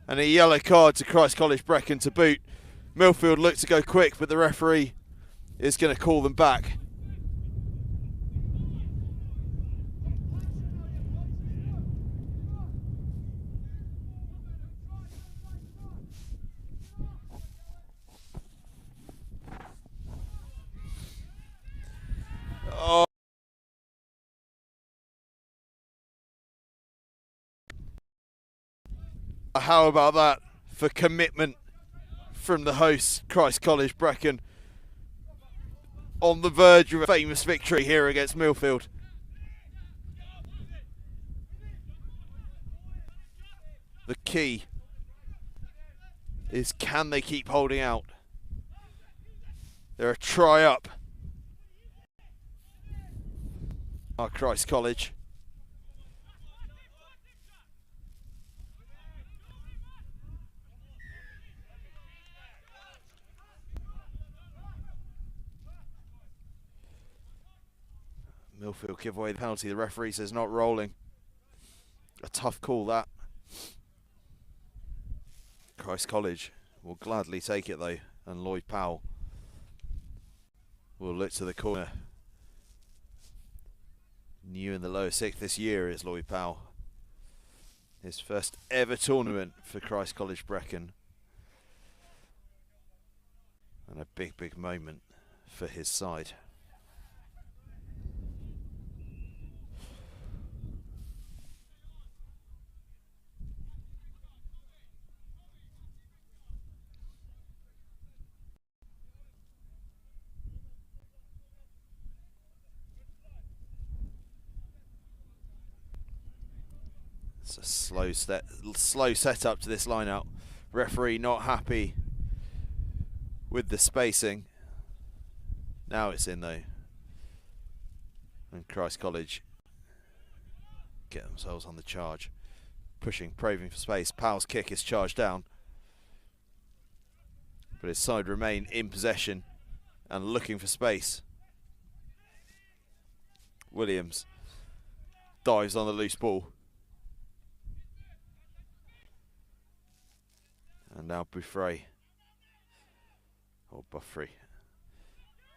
And a yellow card to Christ College Brecon to boot. Millfield look to go quick, but the referee is going to call them back. Oh. How about that for commitment from the hosts, Christ College Brecon, on the verge of a famous victory here against Millfield. The key is, can they keep holding out? They're a try up. Christ College. Millfield give away the penalty. The referee says not rolling. A tough call, that. Christ College will gladly take it though, and Lloyd Powell will look to the corner. New in the lower sixth this year is Lloyd Powell. His first ever tournament for Christ College Brecon. And a big, big moment for his side. It's a slow setup to this line-out. Referee not happy with the spacing. Now it's in though. And Christ College get themselves on the charge. Pushing, probing for space. Powell's kick is charged down. But his side remain in possession and looking for space. Williams dives on the loose ball. And now Buffrey, or Buffrey,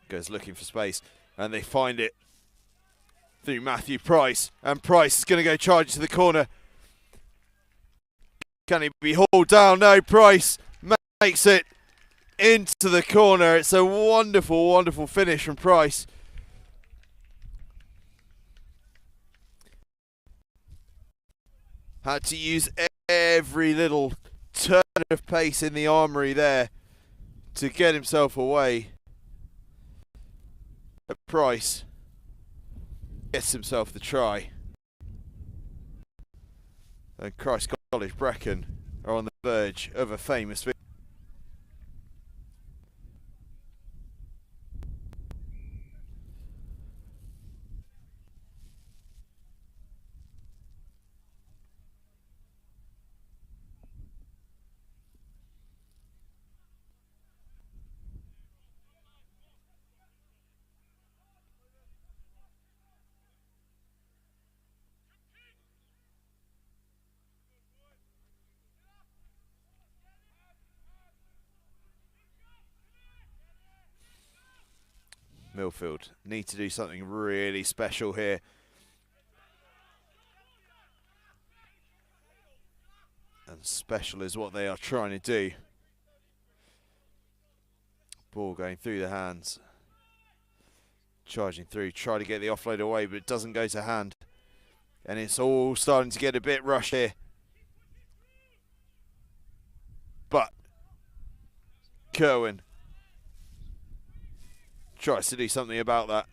goes looking for space, and they find it through Matthew Price, and Price is going to go charge to the corner. Can he be hauled down? No, Price makes it into the corner. It's a wonderful, wonderful finish from Price. Had to use every little turn of pace in the armoury there to get himself away. But Price gets himself the try. And Christ College Brecon are on the verge of a famous victory. Millfield need to do something really special here. And special is what they are trying to do. Ball going through the hands. Charging through, try to get the offload away, but it doesn't go to hand. And it's all starting to get a bit rushed here. But Kerwin tries to do something about that.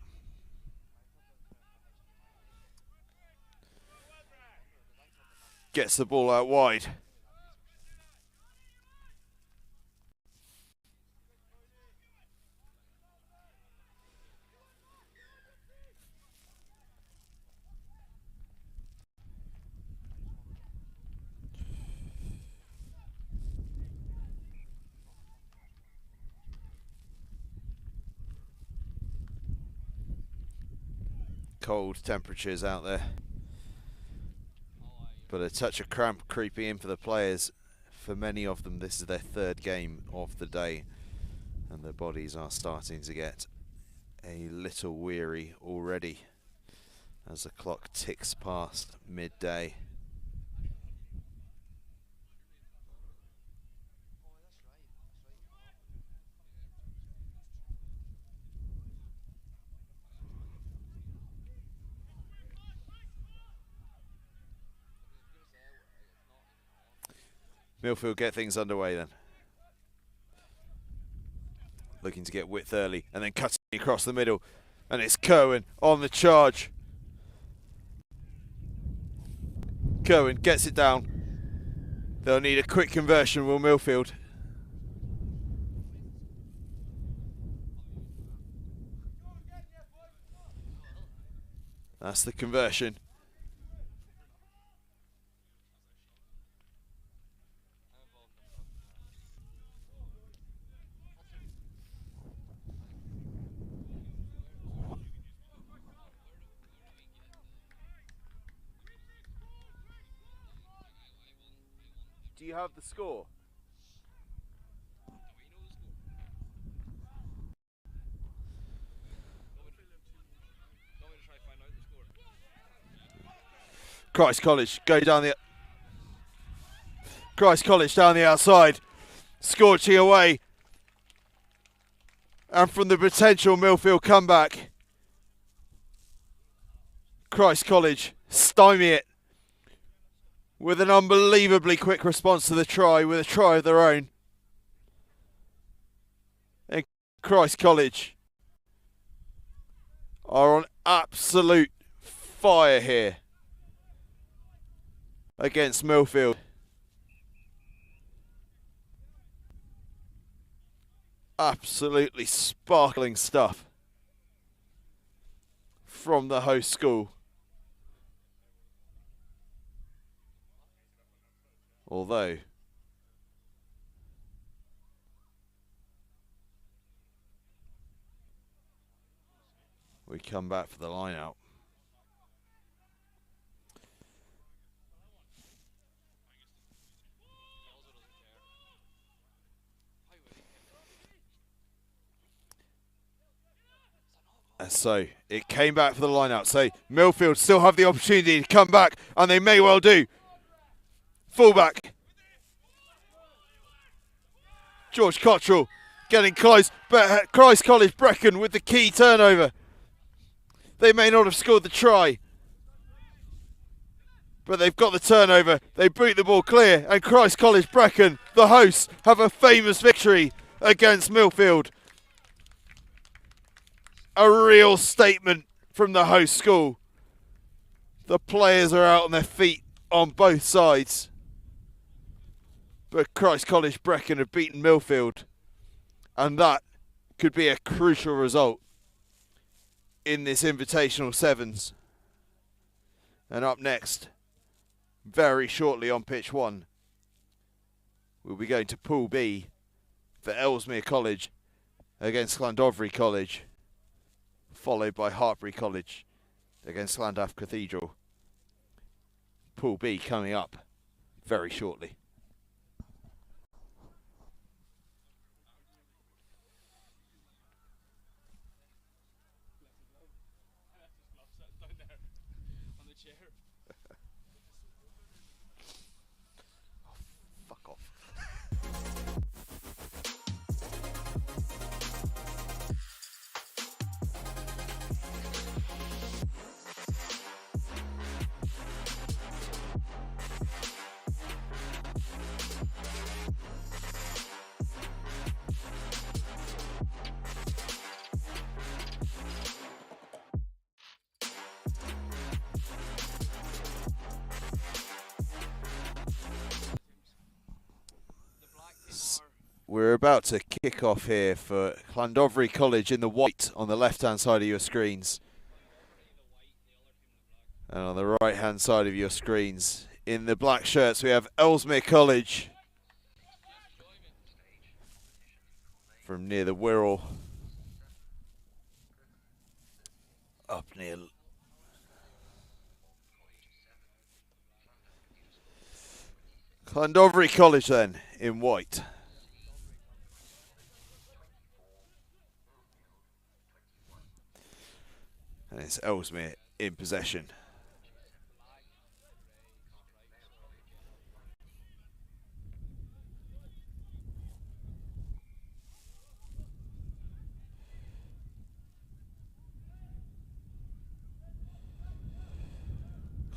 Gets the ball out wide. Cold temperatures out there, but a touch of cramp creeping in for the players. For many of them, this is their third game of the day, and their bodies are starting to get a little weary already as the clock ticks past midday. Millfield get things underway then. Looking to get width early and then cutting across the middle. And it's Kerwin on the charge. Kerwin gets it down. They'll need a quick conversion, will Millfield. That's the conversion. Do you have the score? Christ College go down the outside, scorching away, and from the potential Millfield comeback, Christ College stymie it with an unbelievably quick response to the try, with a try of their own. And Christ College are on absolute fire here against Millfield. Absolutely sparkling stuff from the host school. Although we come back for the line out. So it came back for the line out. So Millfield still have the opportunity to come back, and they may well do. Fullback. George Cottrell getting close, but Christ College Brecon with the key turnover. They may not have scored the try, but they've got the turnover. They boot the ball clear, and Christ College Brecon, the hosts, have a famous victory against Millfield. A real statement from the host school. The players are out on their feet on both sides. But Christ College Brecon have beaten Millfield, and that could be a crucial result in this Invitational Sevens. And up next, very shortly on pitch 1, we'll be going to Pool B for Ellesmere College against Landovery College, followed by Hartpury College against Glantaf Cathedral. Pool B coming up very shortly. Fuck off. We're about to kick off here for Landovery College in the white on the left-hand side of your screens. And on the right-hand side of your screens, in the black shirts, we have Ellesmere College from near the Wirral, up near Landovery College then, in white. And it's Ellesmere in possession.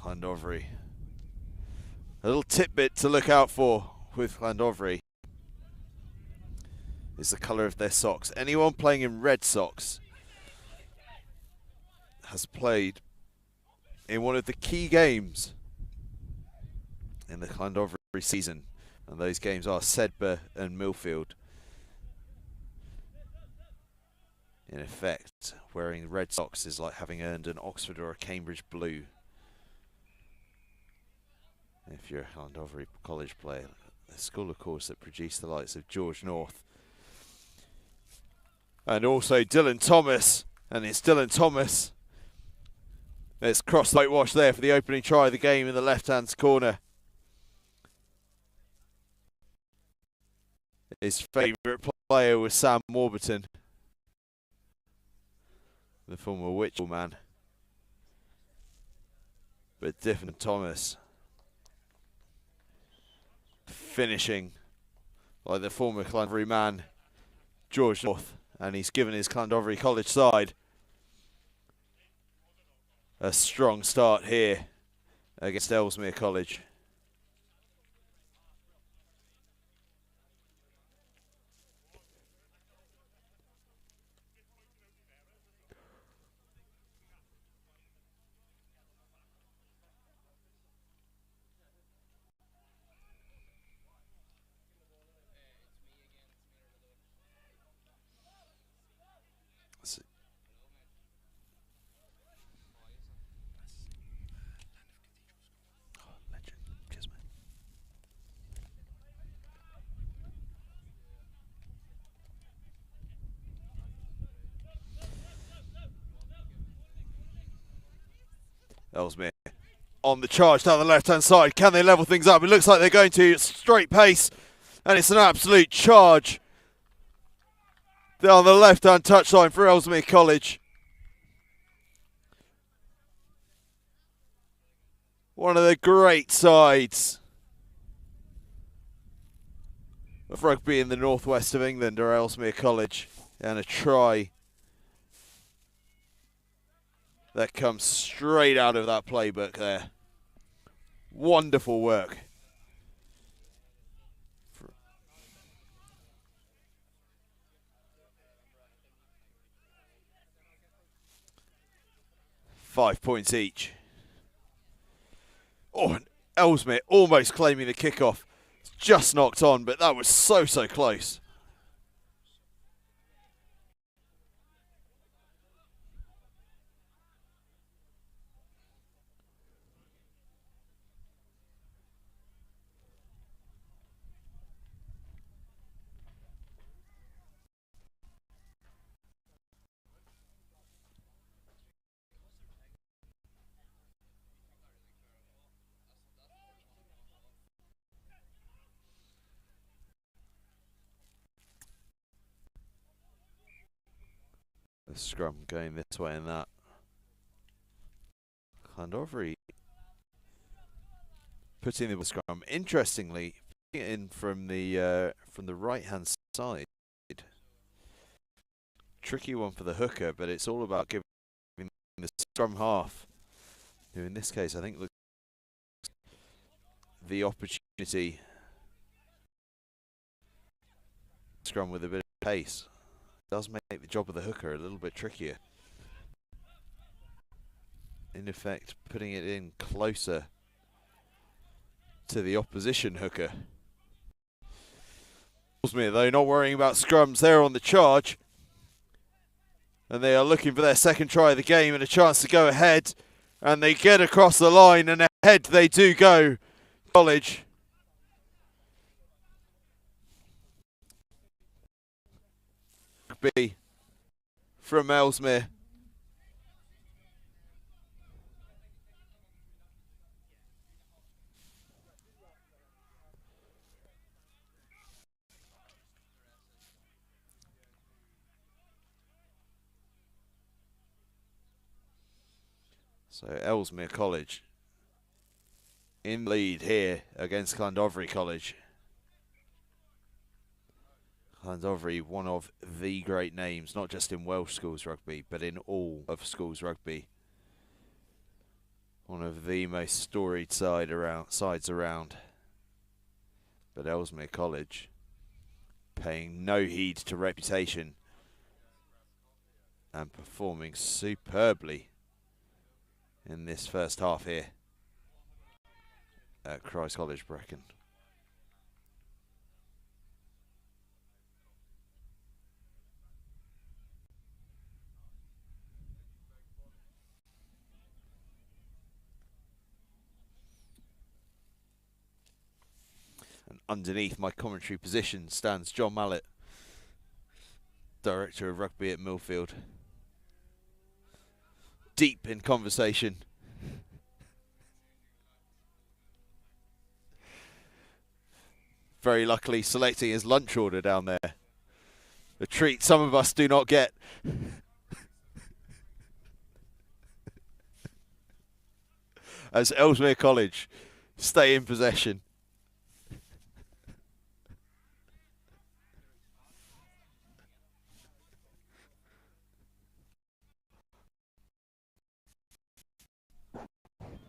Landovery. A little tidbit to look out for with Landovery is the colour of their socks. Anyone playing in red socks has played in one of the key games in the Landovery season, and those games are Sedbergh and Millfield. In effect, wearing red socks is like having earned an Oxford or a Cambridge blue. If you're a Landovery College player, the school, of course, that produced the likes of George North and also Dylan Thomas, and it's Dylan Thomas. Let's cross the whitewash there for the opening try of the game in the left-hand corner. His favourite player was Sam Warburton, the former Whitchurch man. But Dylan Thomas finishing like the former Landovery man, George North, and he's given his Landovery College side a strong start here against Ellesmere College. Ellesmere on the charge down the left-hand side. Can they level things up? It looks like they're going to. Straight pace, and it's an absolute charge down the left-hand touchline for Ellesmere College. One of the great sides of rugby in the northwest of England are Ellesmere College, and a try that comes straight out of that playbook there. Wonderful work. Five points each. Oh, and Ellesmere almost claiming the kickoff. Just knocked on, but that was so close. The scrum going this way and that. Landovery putting the scrum. Interestingly, in from the right hand side. Tricky one for the hooker, but it's all about giving the scrum half, who in this case I think looks the opportunity. Scrum with a bit of pace does make the job of the hooker a little bit trickier. In effect, putting it in closer to the opposition hooker. Ellesmere, though, not worrying about scrums. They're on the charge. And they are looking for their second try of the game and a chance to go ahead. And they get across the line, and ahead they do go. College. Rugby from Ellesmere. So Ellesmere College in lead here against Landovery College. Landovery, one of the great names, not just in Welsh schools rugby, but in all of schools rugby. One of the most storied sides around. But Ellesmere College paying no heed to reputation and performing superbly in this first half here at Christ College Brecon. And underneath my commentary position stands John Mallett, Director of Rugby at Millfield. Deep in conversation. Very luckily selecting his lunch order down there. A treat some of us do not get. As Ellesmere College stay in possession.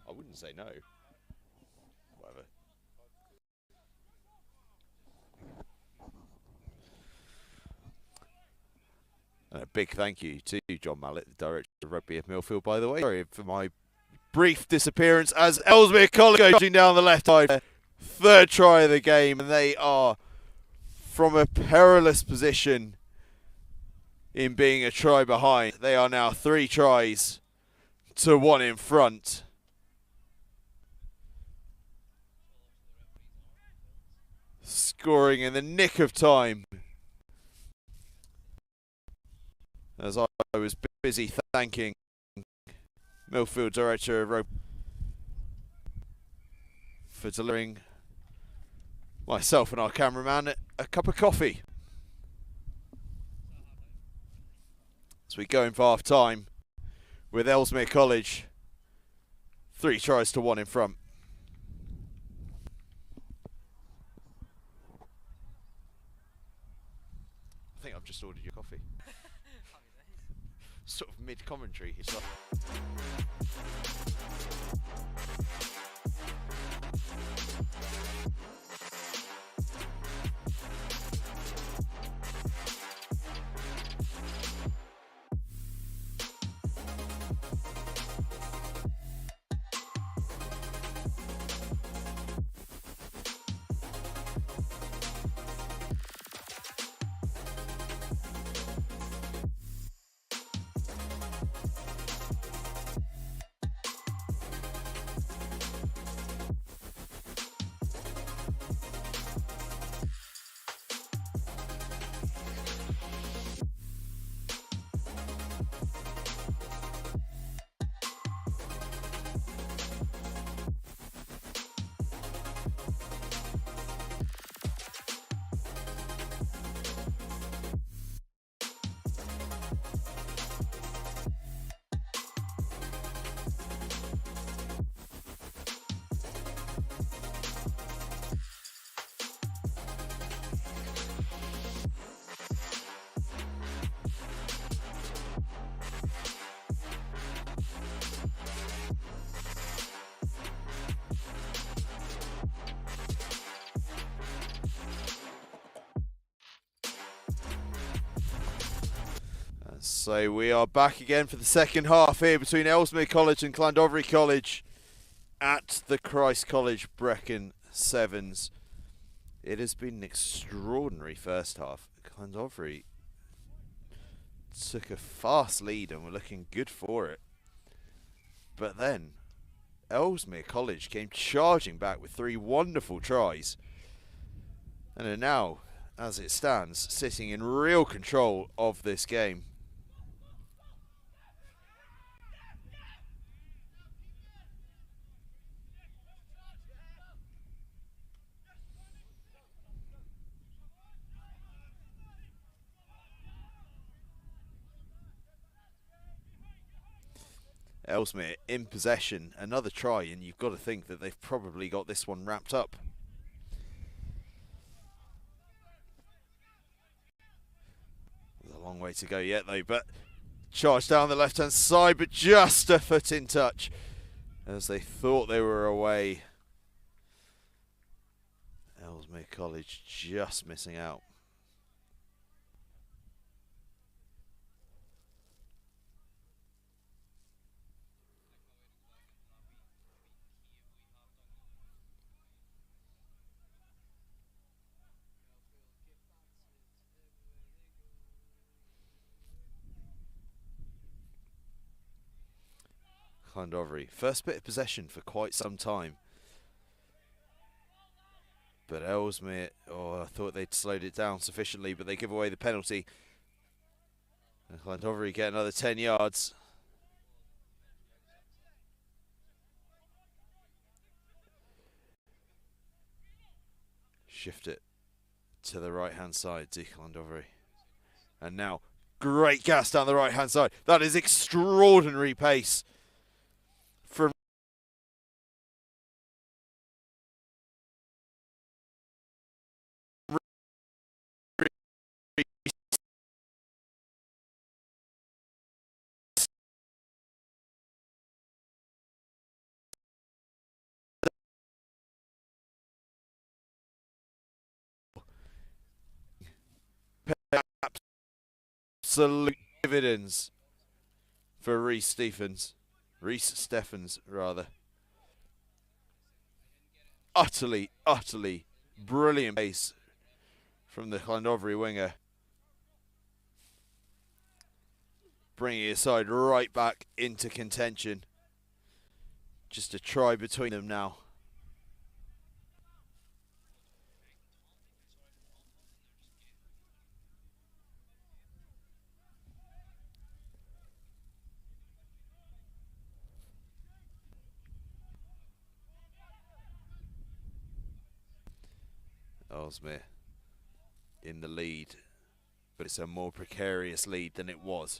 I wouldn't say no. Whatever. And a big thank you to John Mallett, the Director of Rugby at Millfield, by the way. Sorry for my brief disappearance as Ellesmere College going down the left side. Third try of the game, and they are from a perilous position in being a try behind. They are now 3 tries to 1 in front. Scoring in the nick of time. As I was busy thanking Millfield Director of Rugby for delivering myself and our cameraman a cup of coffee. As we go in for half time with Ellesmere College 3 tries to 1 in front. I've just ordered your coffee. Sort of mid-commentary. So we are back again for the second half here between Ellesmere College and Landovery College at the Christ College Brecon Sevens. It has been an extraordinary first half. Landovery took a fast lead and were looking good for it. But then Ellesmere College came charging back with 3 wonderful tries and are now, as it stands, sitting in real control of this game. Ellesmere in possession, another try, and you've got to think that they've probably got this one wrapped up. There's a long way to go yet though, but charge down the left hand side, but just a foot in touch as they thought they were away. Ellesmere College just missing out. Landovery, first bit of possession for quite some time. But Ellesmere, I thought they'd slowed it down sufficiently, but they give away the penalty. And Landovery get another 10 yards. Shift it to the right-hand side, Landovery. And now, great gas down the right-hand side. That is extraordinary pace from absolute dividends for Reece Stephens, rather. Utterly brilliant pace from the Landovery winger, bringing his side right back into contention. Just a try between them now. Ellesmere in the lead, but it's a more precarious lead than it was.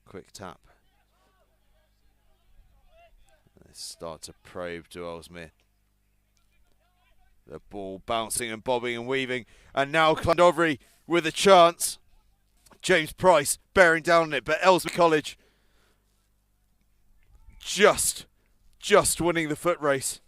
Quick tap. They start to probe to Ellesmere. The ball bouncing and bobbing and weaving. And now Landovery with a chance. James Price bearing down on it, but Ellesmere College just winning the foot race.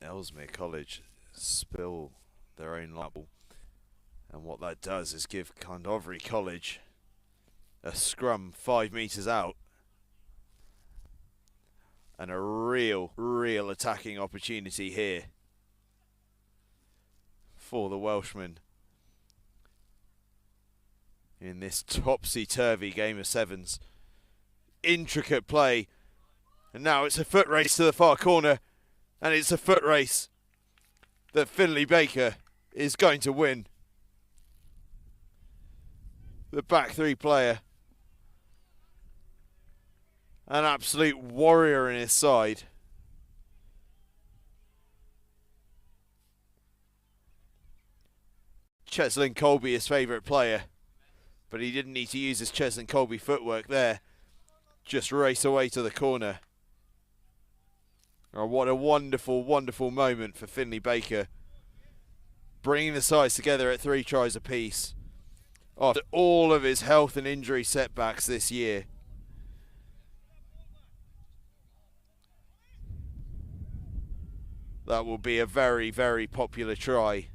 Ellesmere College spill their own label, and what that does is give Landovery College a scrum 5 metres out and a real attacking opportunity here for the Welshmen in this topsy-turvy game of sevens. Intricate play, and now it's a foot race to the far corner. And it's a foot race that Finlay Baker is going to win. The back three player. An absolute warrior in his side. Cheslin Colby, his favourite player. But he didn't need to use his Cheslin Colby footwork there. Just race away to the corner. Oh, what a wonderful moment for Finlay Baker. Bringing the sides together at 3 tries apiece. After all of his health and injury setbacks this year. That will be a very popular try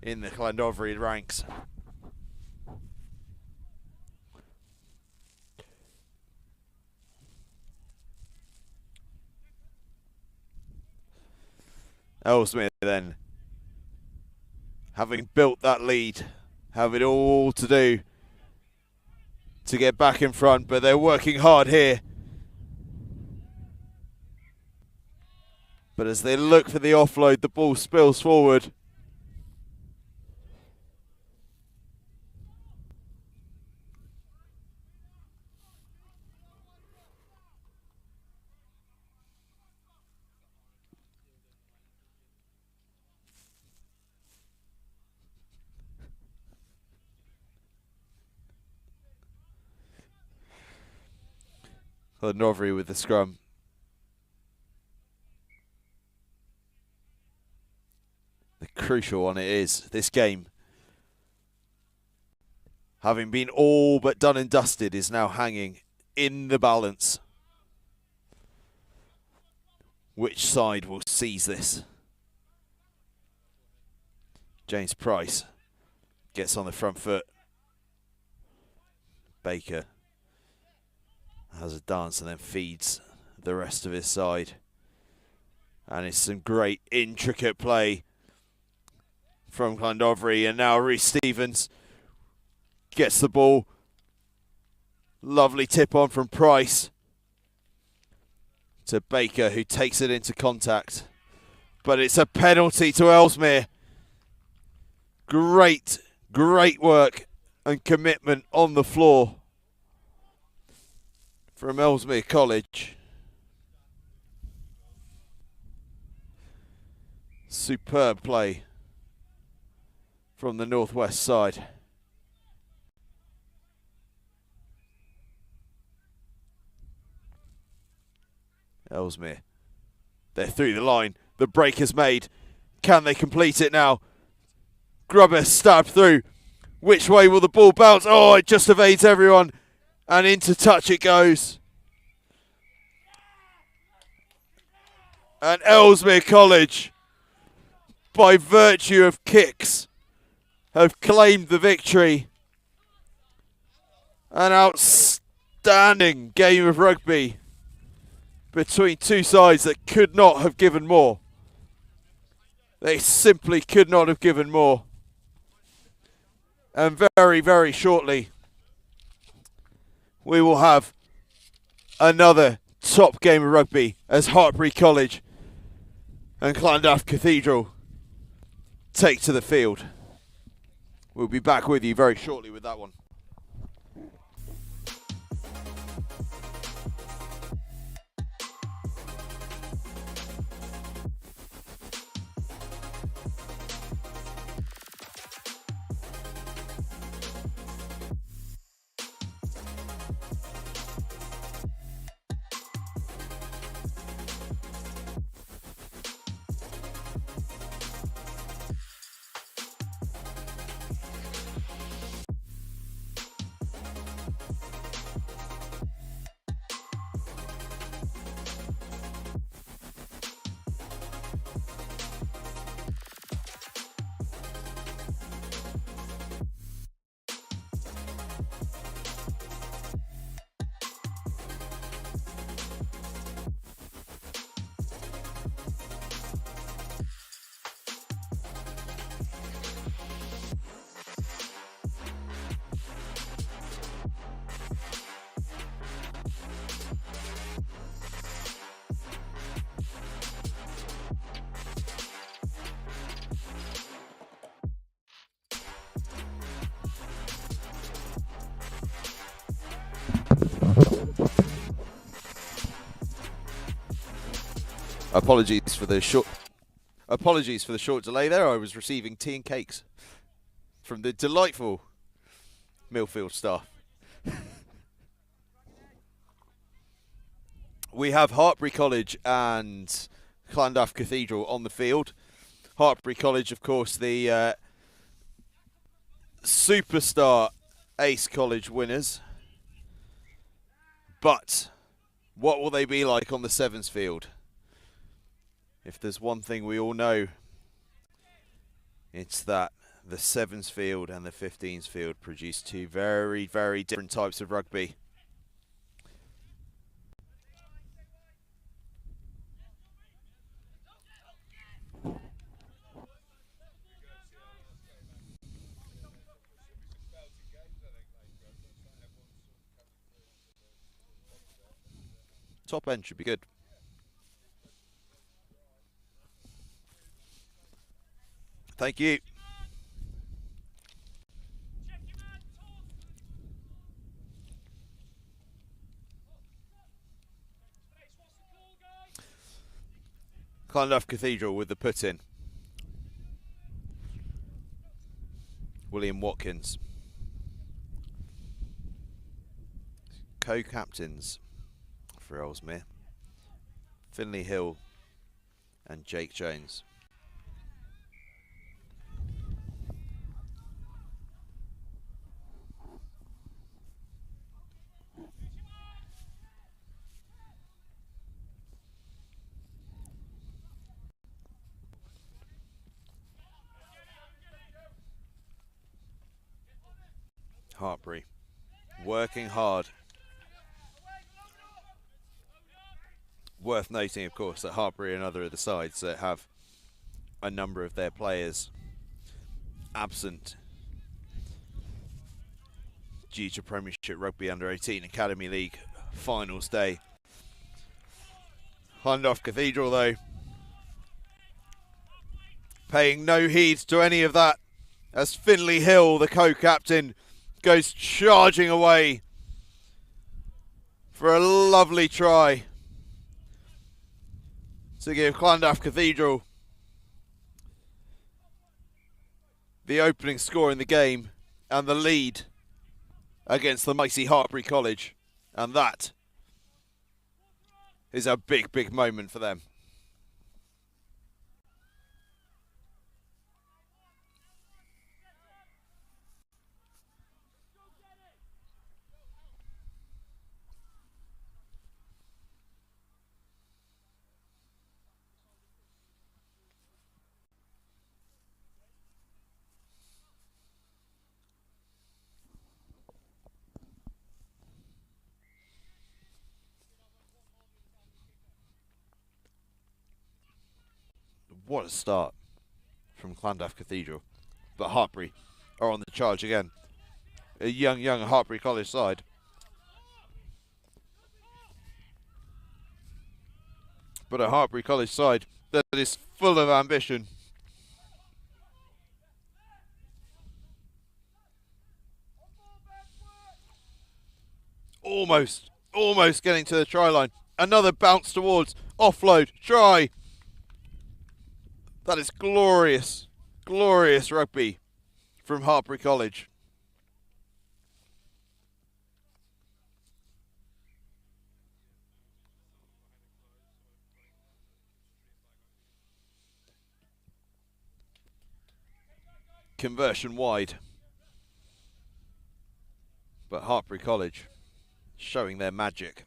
in the Landovery ranks. Ellesmere then, having built that lead, have it all to do to get back in front, but they're working hard here. But as they look for the offload, the ball spills forward. Landovery with the scrum. The crucial one it is, this game, having been all but done and dusted, is now hanging in the balance. Which side will seize this? James Price gets on the front foot. Baker has a dance and then feeds the rest of his side. And it's some great intricate play from Landovery, and now Rhys Stevens gets the ball. Lovely tip on from Price to Baker, who takes it into contact. But it's a penalty to Ellesmere. Great work and commitment on the floor from Ellesmere College. Superb play from the northwest side. Ellesmere, they're through the line. The break is made. Can they complete it now? Grubber stabbed through. Which way will the ball bounce? Oh, it just evades everyone. And into touch it goes. And Ellesmere College, by virtue of kicks, have claimed the victory. An outstanding game of rugby between two sides that could not have given more. They simply could not have given more. And very shortly, we will have another top game of rugby as Hartpury College and Glantaf Cathedral take to the field. We'll be back with you very shortly with that one. Apologies for the short delay there. I was receiving tea and cakes from the delightful Millfield staff. We have Hartpury College and Glantaf Cathedral on the field. Hartpury College, of course, the superstar Ace College winners. But what will they be like on the Sevens field? If there's one thing we all know, it's that the Sevens field and the 15s field produce two very, very different types of rugby. Top end should be good. Thank you. Glantaf Cathedral with the put in. William Watkins. Co-captains for Ellesmere. Finley Hill and Jake Jones. Hartpury working hard. Worth noting, of course, that Hartpury are another of the sides that have a number of their players absent due to Premiership Rugby Under-18 Academy League finals day. Glantaf Cathedral, though, paying no heed to any of that as Finley Hill, the co-captain, goes charging away for a lovely try to give Glantaf Cathedral the opening score in the game and the lead against the mighty Hartpury College. And that is a big, big moment for them. What a start from Glantaf Cathedral. But Hartpury are on the charge again. A young Hartpury College side. but a Hartpury College side that is full of ambition. Almost getting to the try line. Another bounce towards, offload, try. That is glorious, glorious rugby from Hartpury College. Conversion wide. But Hartpury College showing their magic.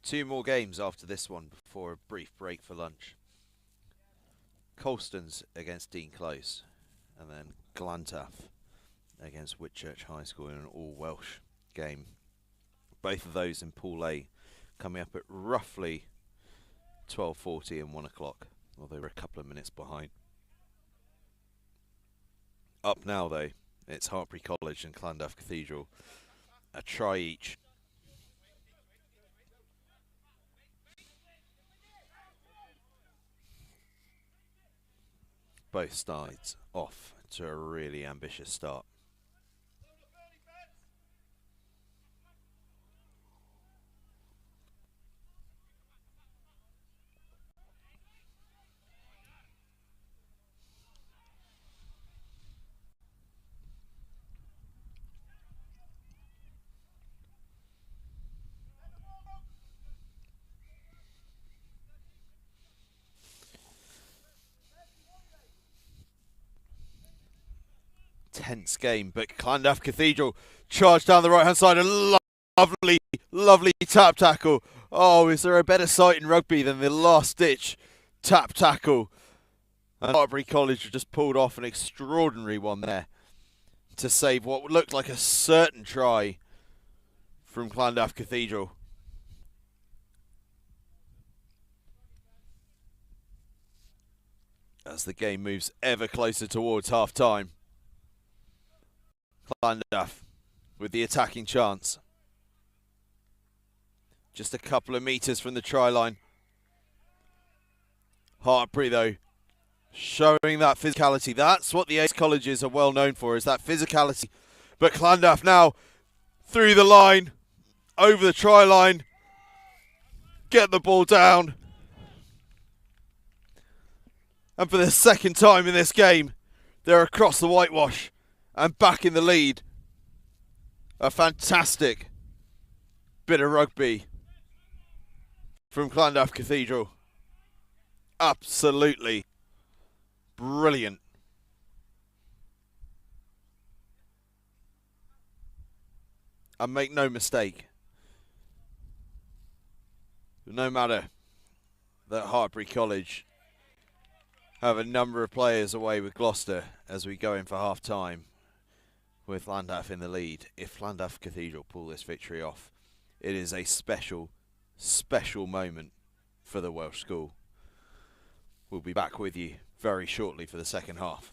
Two more games after this one before a brief break for lunch. Colston's against Dean Close, and then Glantaf against Whitchurch High School in an all-Welsh game. Both of those in Pool A coming up at roughly 12:40 and 1 o'clock, although we're a couple of minutes behind. Up now though, it's Hartpury College and Landovery Cathedral, a try each. Both sides off to a really ambitious start. Tense game, but Landovery Cathedral charged down the right hand side. A lovely tap tackle. Oh, is there a better sight in rugby than the last ditch tap tackle? And Hartpury College just pulled off an extraordinary one there to save what looked like a certain try from Landovery Cathedral. As the game moves ever closer towards half time. Glantaf with the attacking chance. Just a couple of metres from the try line. Hartpury though, showing that physicality. That's what the ace colleges are well known for, is that physicality. But Glantaf now through the line, over the try line, get the ball down. And for the second time in this game, they're across the whitewash and back in the lead. A fantastic bit of rugby from Landovery Cathedral. Absolutely brilliant. And make no mistake, no matter that Hartpury College have a number of players away with Gloucester as we go in for half time with Landovery in the lead, if Landovery Cathedral pull this victory off, it is a special moment for the Welsh school. We'll be back with you very shortly for the second half.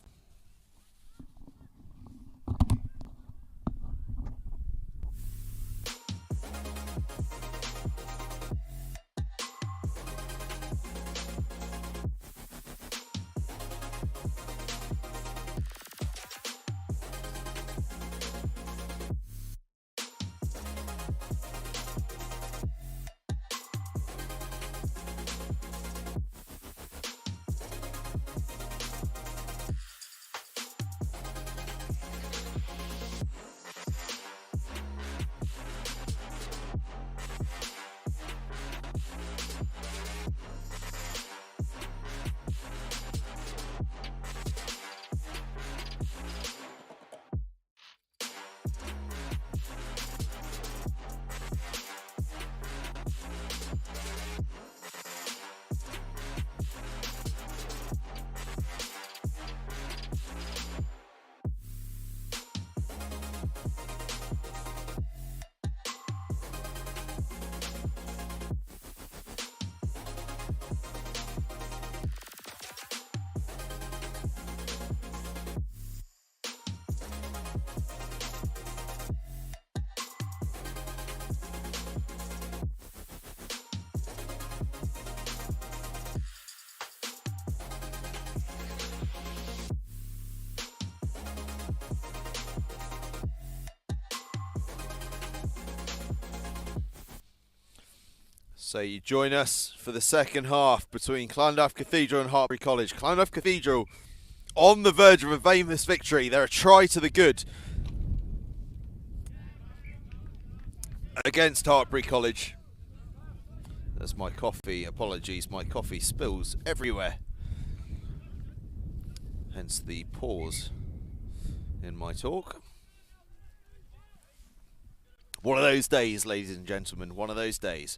So you join us for the second half between Landovery Cathedral and Hartpury College. Landovery Cathedral on the verge of a famous victory. They're a try to the good against Hartpury College. There's my coffee, apologies, my coffee spills everywhere. Hence the pause in my talk. One of those days, ladies and gentlemen, one of those days.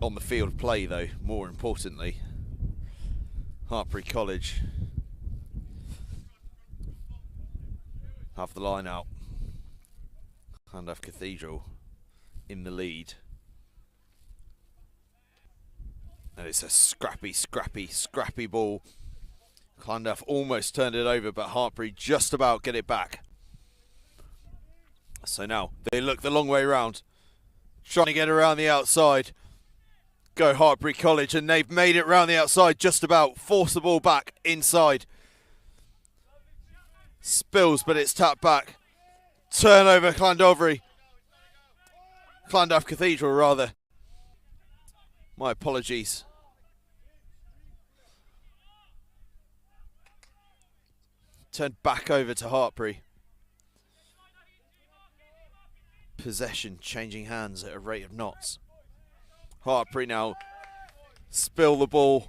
On the field of play, though, more importantly, Hartpury College have the line out. Landovery Cathedral in the lead. And it's a scrappy ball. Glantaf almost turned it over, but Hartpury just about get it back. So now they look the long way round, trying to get around the outside. Go Hartpury College, and they've made it round the outside just about. Force the ball back inside. Spills, but it's tapped back. Turnover, Landovery. Landovery Cathedral, rather. My apologies. Turned back over to Hartpury. Possession changing hands at a rate of knots. Hartpury now spill the ball.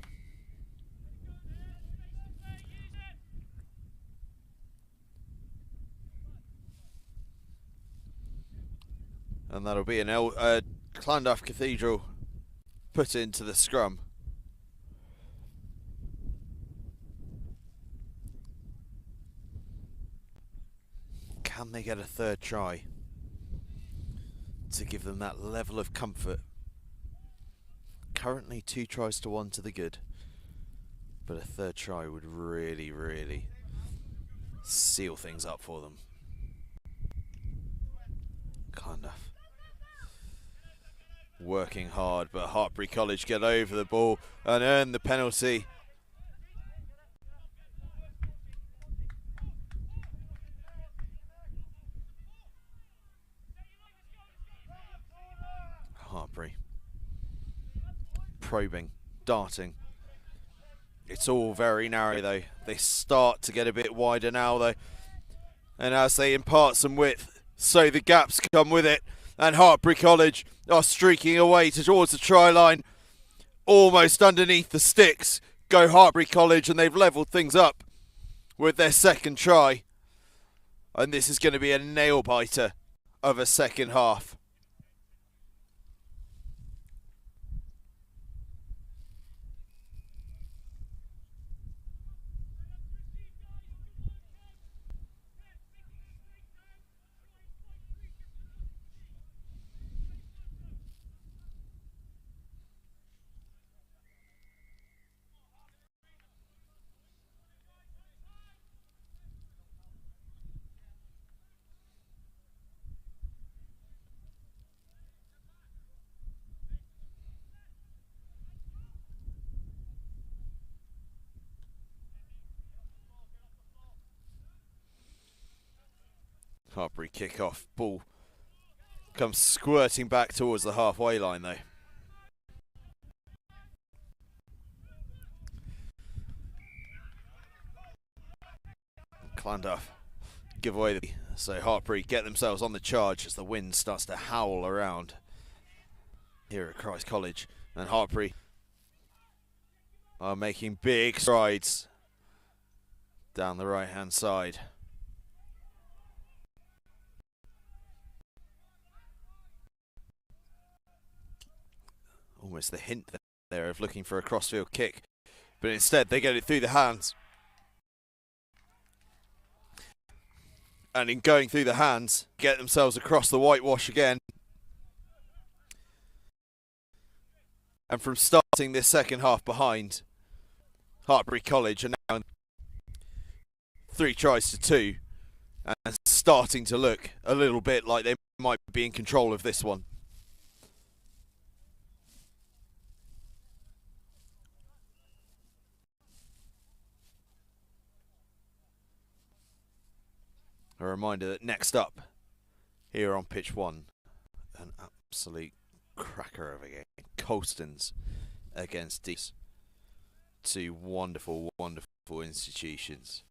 And that'll be an Landovery Cathedral put into the scrum. Can they get a third try to give them that level of comfort? Currently 2 tries to 1 to the good, but a third try would really, really seal things up for them. Kind of working hard, but Hartpury College get over the ball and earn the penalty. Hartpury probing, darting. It's all very narrow though. They start to get a bit wider now though, and as they impart some width, so the gaps come with it, and Hartpury College are streaking away towards the try line, almost underneath the sticks. Go Hartpury College, and they've levelled things up with their second try, and this is going to be a nail biter of a second half. Hartpury kickoff, ball comes squirting back towards the halfway line though. Glantaf give away so Hartpury get themselves on the charge as the wind starts to howl around here at Christ College, and Hartpury are making big strides down the right hand side. Almost the hint there of looking for a crossfield kick, but instead they get it through the hands. And in going through the hands, get themselves across the whitewash again. And from starting this second half behind, Hartpury College are now 3 tries to 2 and starting to look a little bit like they might be in control of this one. A reminder that next up Here on pitch 1, an absolute cracker of a game. Colston's against these two wonderful, wonderful institutions.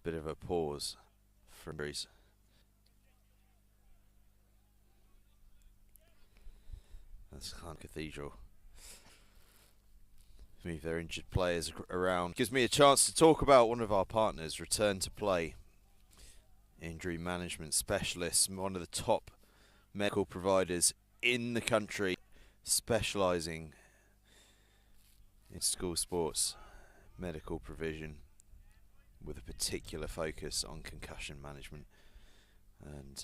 Bit of a pause from Breeze. That's Cardiff Cathedral. Move their injured players around. Gives me a chance to talk about one of our partners, Return to Play. Injury management specialists, one of the top medical providers in the country, specialising in school sports medical provision with a particular focus on concussion management. And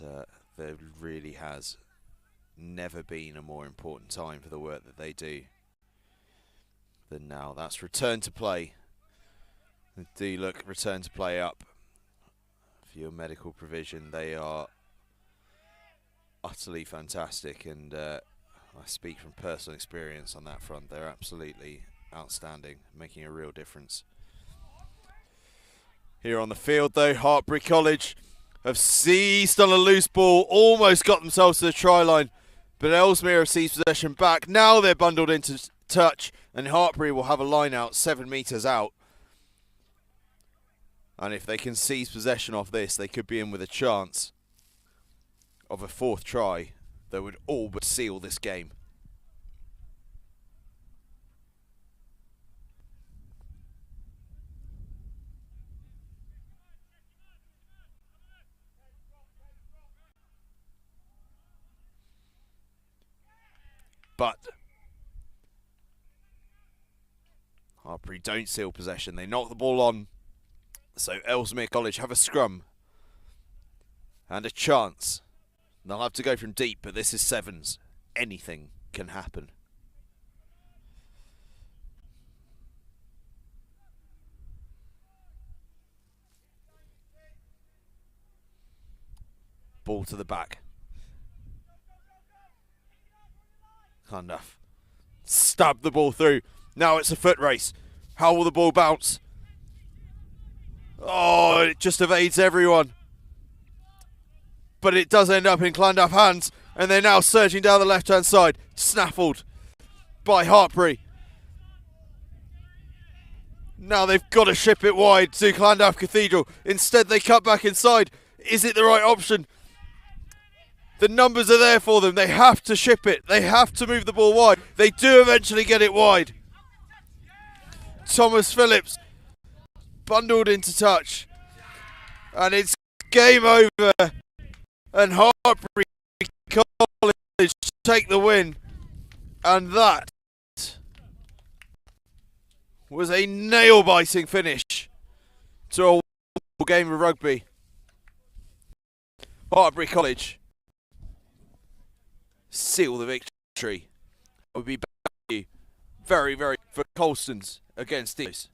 there really has never been a more important time for the work that they do than now. That's Return to Play. Do look Return to Play up for your medical provision. They are utterly fantastic, and I speak from personal experience on that front. They're absolutely outstanding, making a real difference. Here on the field though, Hartpury College have seized on a loose ball, almost got themselves to the try line, but Ellesmere have seized possession back. Now they're bundled into touch, and Hartpury will have a line out 7 metres out. And if they can seize possession off this, they could be in with a chance of a 4th try that would all but seal this game. But Hartpury don't seal possession. They knock the ball on. So Ellesmere College have a scrum and a chance. They'll have to go from deep, but this is sevens. Anything can happen. Ball to the back. Glantaf stab the ball through. Now it's a foot race. How will the ball bounce? Oh, it just evades everyone. But it does end up in Glantaf hands, and they're now surging down the left-hand side. Snaffled by Hartpury. Now they've got to ship it wide to Glantaf Cathedral. Instead, they cut back inside. Is it the right option? The numbers are there for them. They have to ship it. They have to move the ball wide. They do eventually get it wide. Thomas Phillips bundled into touch. And it's game over. And Hartpury College take the win. And that was a nail-biting finish to a wonderful game of rugby. Hartpury College seal the victory. We'll be back to you very, very for Colston's against these.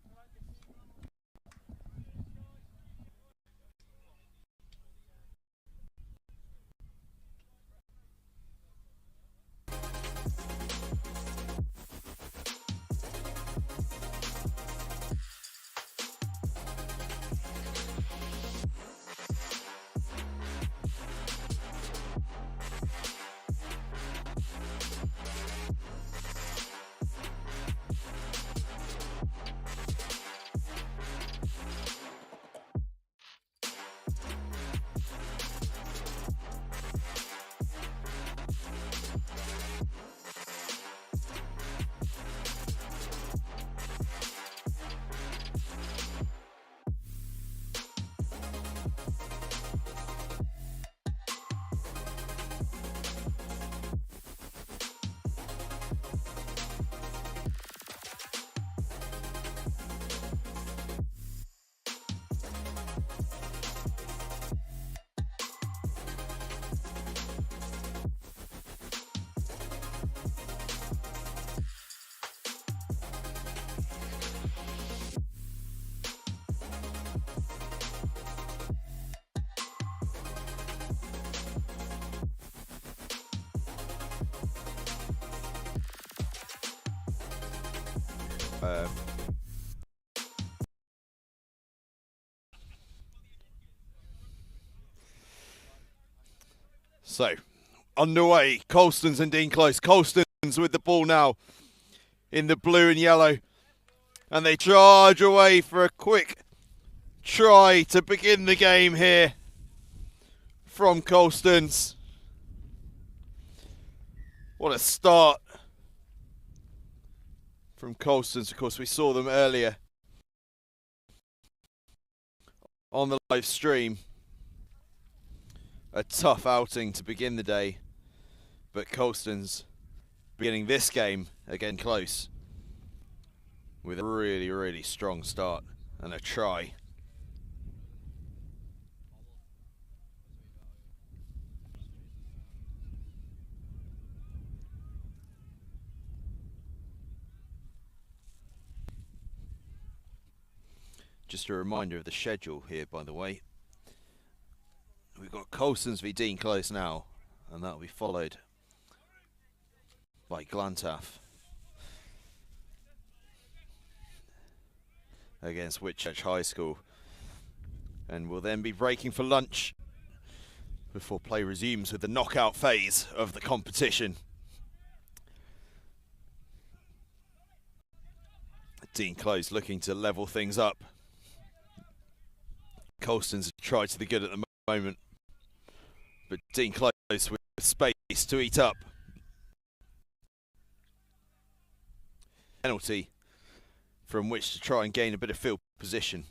So, underway, Colston's and Dean Close. Colston's with the ball now in the blue and yellow. And they charge away for a quick try to begin the game here from Colston's. What a start from Colston's. Of course, we saw them earlier on the live stream. A tough outing to begin the day, but Colston's beginning this game again close with a really, really strong start and a try. Just a reminder of the schedule here, by the way. We've got Colston's v Dean Close now, and that'll be followed by Glantaf against Whitchurch High School, and we'll then be breaking for lunch before play resumes with the knockout phase of the competition. Dean Close looking to level things up. Colston's tried to the good at the moment, but Dean Close with space to eat up. Penalty from which to try and gain a bit of field position.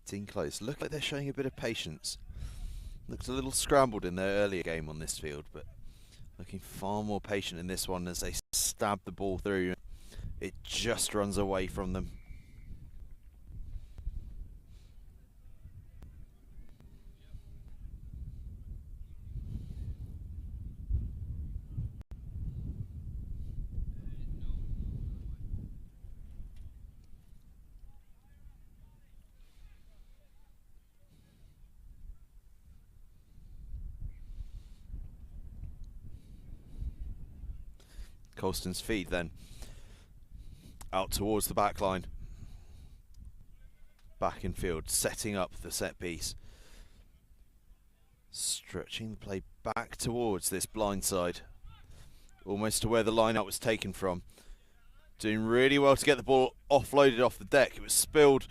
Dean Close look like they're showing a bit of patience. Looked a little scrambled in their earlier game on this field, but looking far more patient in this one as they stab the ball through. It just runs away from them. Colston's feed then out towards the back line. Back in field, setting up the set piece. Stretching the play back towards this blind side. Almost to where the line out was taken from. Doing really well to get the ball offloaded off the deck. It was spilled.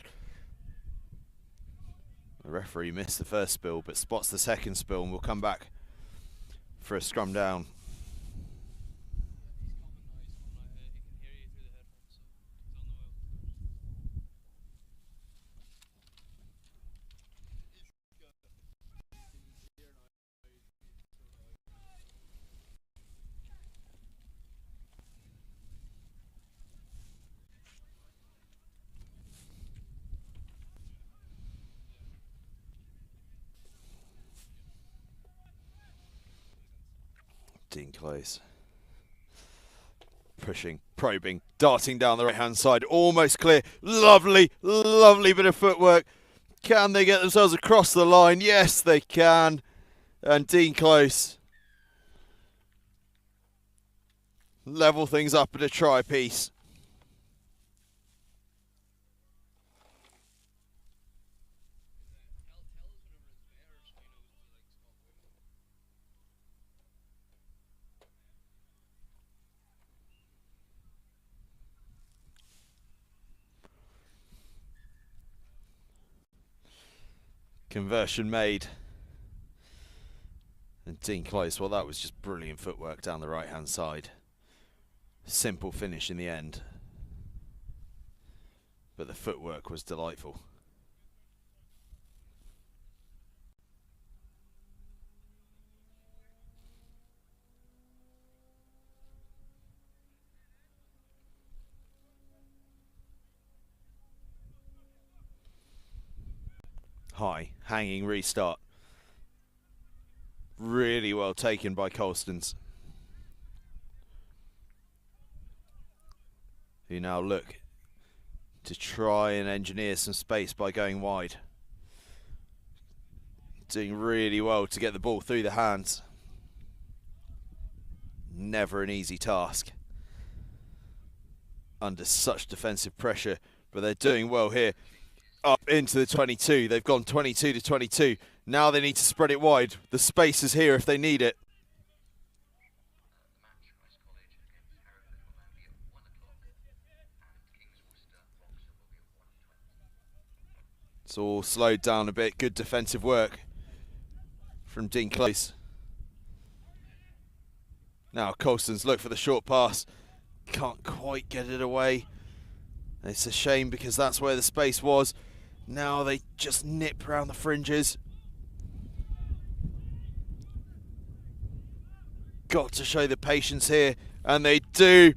The referee missed the first spill, but spots the second spill, and we'll come back for a scrum down. Dean Close. Pushing, probing, darting down the right hand side, almost clear. Lovely, lovely bit of footwork. Can they get themselves across the line? Yes, they can. And Dean Close level things up at a try piece. Conversion made. And Dean Close, well, that was just brilliant footwork down the right hand side. Simple finish in the end, but the footwork was delightful. High, hanging restart. Really well taken by Colston's, who now look to try and engineer some space by going wide. Doing really well to get the ball through the hands. Never an easy task. under such defensive pressure, but they're doing well here. Up into the 22. They've gone 22 to 22. Now they need to spread it wide. The space is here if they need it. It's all slowed down a bit. Good defensive work from Dean Close. Now Colston's look for the short pass. Can't quite get it away. It's a shame because that's where the space was. Now they just nip around the fringes. Got to show the patience here, and they do.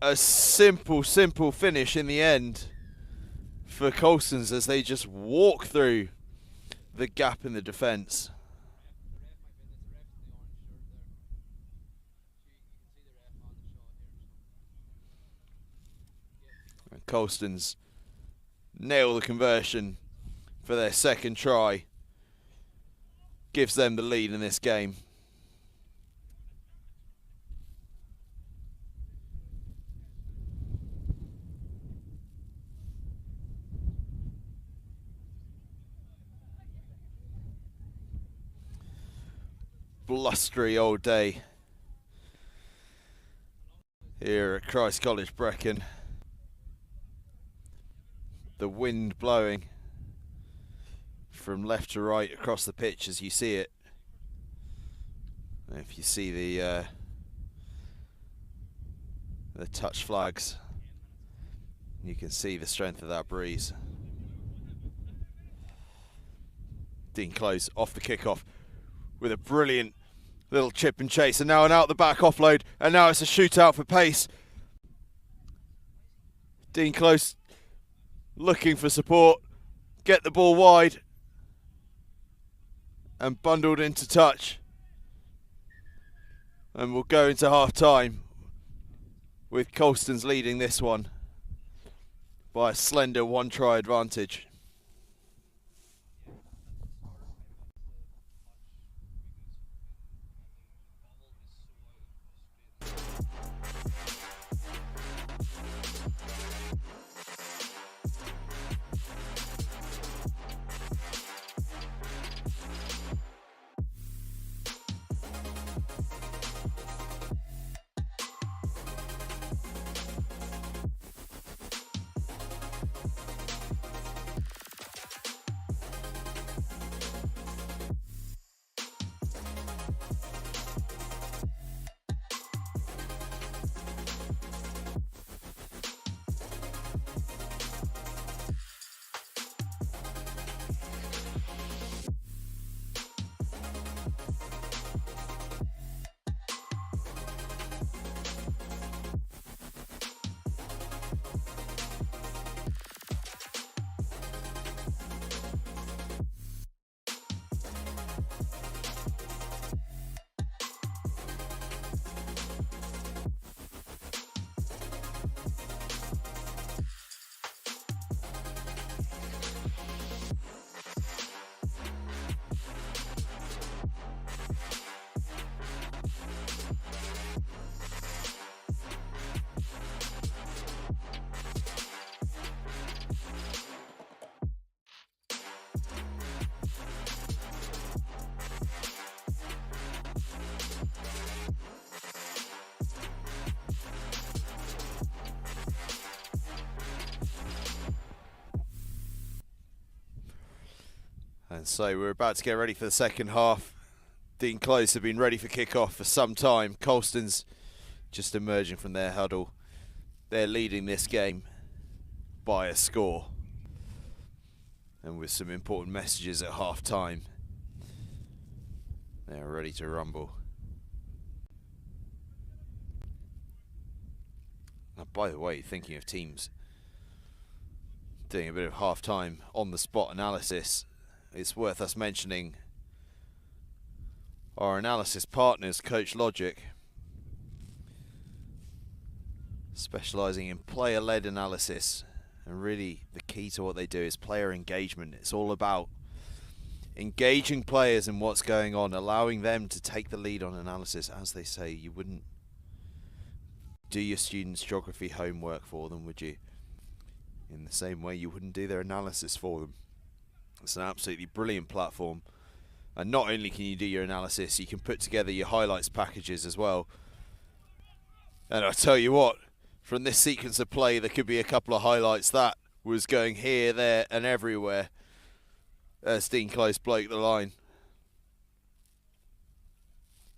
A simple finish in the end for Colston's as they just walk through the gap in the defence. And Colston's nail the conversion for their second try. Gives them the lead in this game. Blustery old day here at Christ College Brecon. The wind blowing from left to right across the pitch as you see it. If you see the touch flags, you can see the strength of that breeze. Dean Close off the kickoff with a brilliant little chip and chase, and now an out the back offload, and now it's a shootout for pace. Dean Close looking for support, get the ball wide and bundled into touch, and we'll go into half time with Colston's leading this one by a slender one try advantage. And so we're about to get ready for the second half. Dean Close have been ready for kickoff for some time. Colston's just emerging from their huddle. They're leading this game by a score, and with some important messages at half time. They're ready to rumble. Now, by the way, thinking of teams doing a bit of half time on the spot analysis, it's worth us mentioning our analysis partners, Coach Logic, specialising in player-led analysis, and really the key to what they do is player engagement. It's all about engaging players in what's going on, allowing them to take the lead on analysis. As they say, you wouldn't do your students' geography homework for them, would you? In the same way you wouldn't do their analysis for them. It's an absolutely brilliant platform. And not only can you do your analysis, you can put together your highlights packages as well. And I tell you what, from this sequence of play, there could be a couple of highlights that was going here, there, and everywhere as Dean Close broke the line.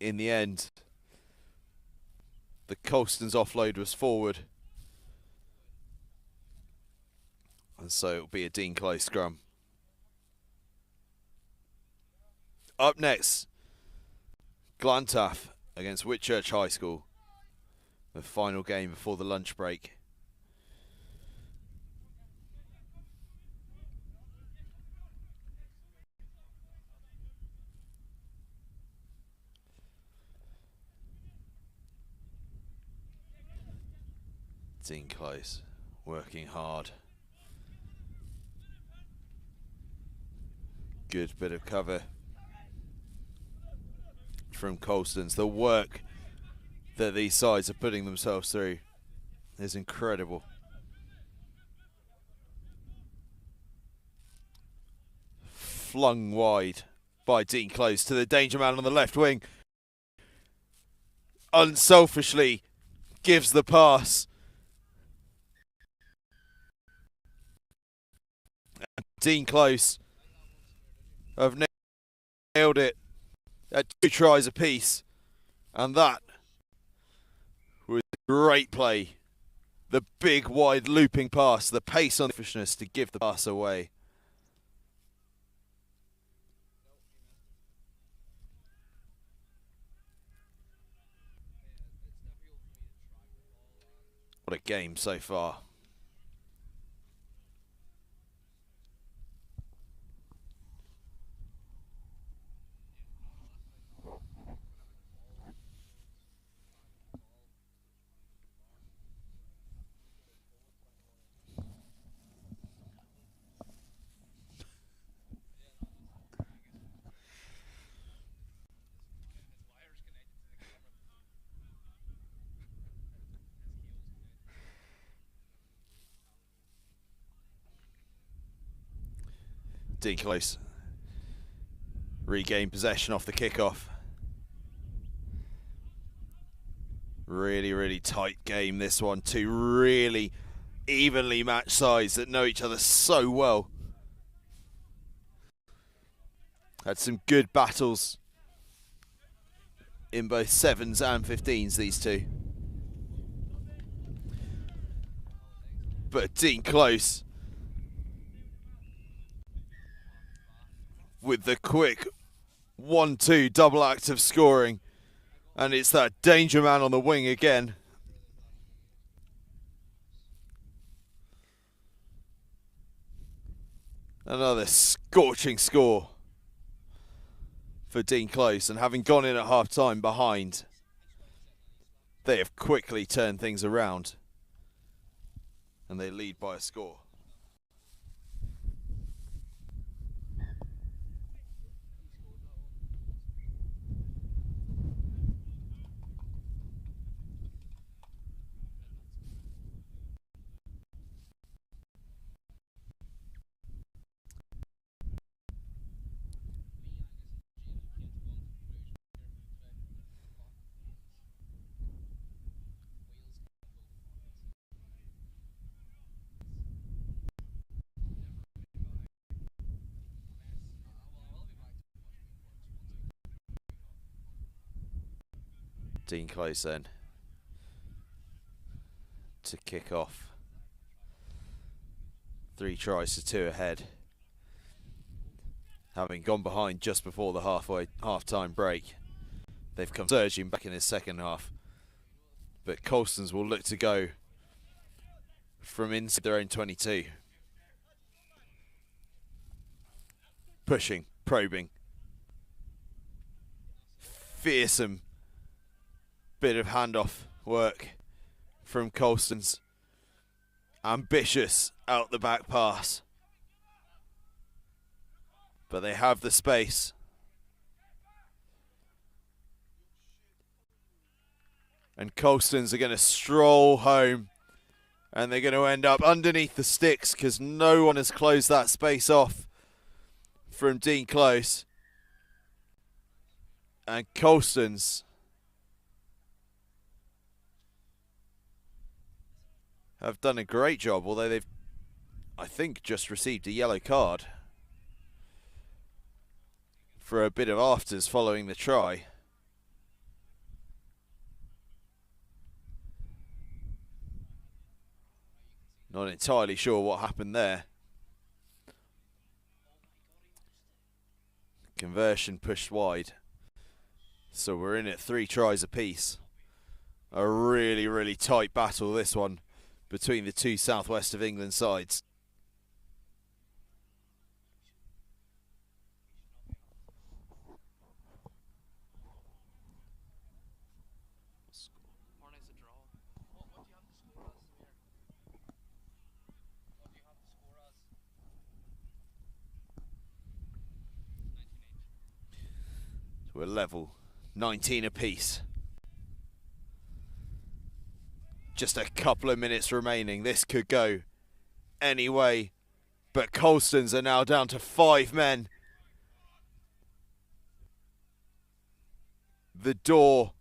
In the end, the Colston's offload was forward. And so it'll be a Dean Close scrum. Up next, Glantaf against Whitchurch High School. The final game before the lunch break. Dean Close working hard. Good bit of cover from Colston's. The work that these sides are putting themselves through is incredible. Flung wide by Dean Close to the danger man on the left wing. Unselfishly gives the pass. And Dean Close have nailed it at 2 tries apiece. And that was great play. The big wide looping pass, the pace on the selfishness to give the pass away. What a game so far. Dean Close regain possession off the kickoff. Really, really tight game this one. 2 really evenly matched sides that know each other so well. Had some good battles in both 7s and 15s, these two. But Dean Close with the quick 1-2 double act of scoring. And it's that danger man on the wing again. Another scorching score for Dean Close. And having gone in at half-time behind, they have quickly turned things around. And they lead by a score. Dean Close then to kick off. 3 tries to 2 ahead. Having gone behind just before the half-time break, they've come surging back in the second half. But Colston's will look to go from inside their own 22. Pushing, probing. Fearsome bit of handoff work from Colston's. Ambitious out the back pass. But they have the space. And Colstons are going to stroll home. And they're going to end up underneath the sticks because no one has closed that space off from Dean Close. And Colstons have done a great job, although they've, I think, just received a yellow card for a bit of afters following the try. Not entirely sure what happened there. Conversion pushed wide. So we're in at 3 tries apiece. A really, really tight battle, this one, between the two southwest of England sides. We're level, 19 apiece. Just a couple of minutes remaining. This could go any way, but Colstons are now down to 5 men. The door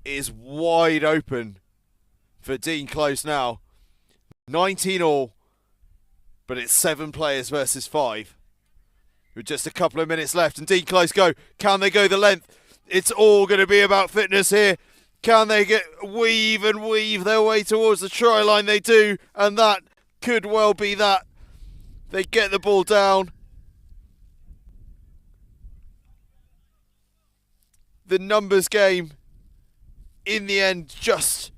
is wide open for Dean Close now. 19 all, but it's 7 players versus 5. With just a couple of minutes left, and Dean Close go. Can they go the length? It's all going to be about fitness here. Can they weave their way towards the try line? They do, and that could well be that. They get the ball down. The numbers game, in the end, just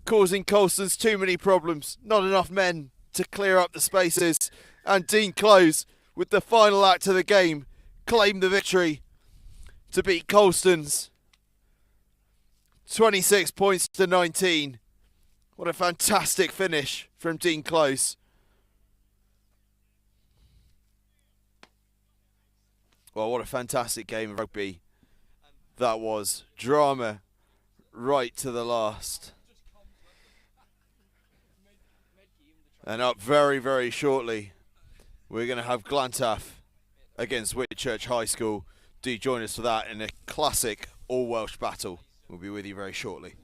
causing Colston's too many problems. Not enough men to clear up the spaces, and Dean Close, with the final act of the game, claimed the victory to beat Colston's 26 points to 19. What a fantastic finish from Dean Close. Well, what a fantastic game of rugby that was. Drama right to the last. And up very, very shortly, we're going to have Glantaf against Whitchurch High School. Do join us for that in a classic all-Welsh battle. We'll be with you very shortly.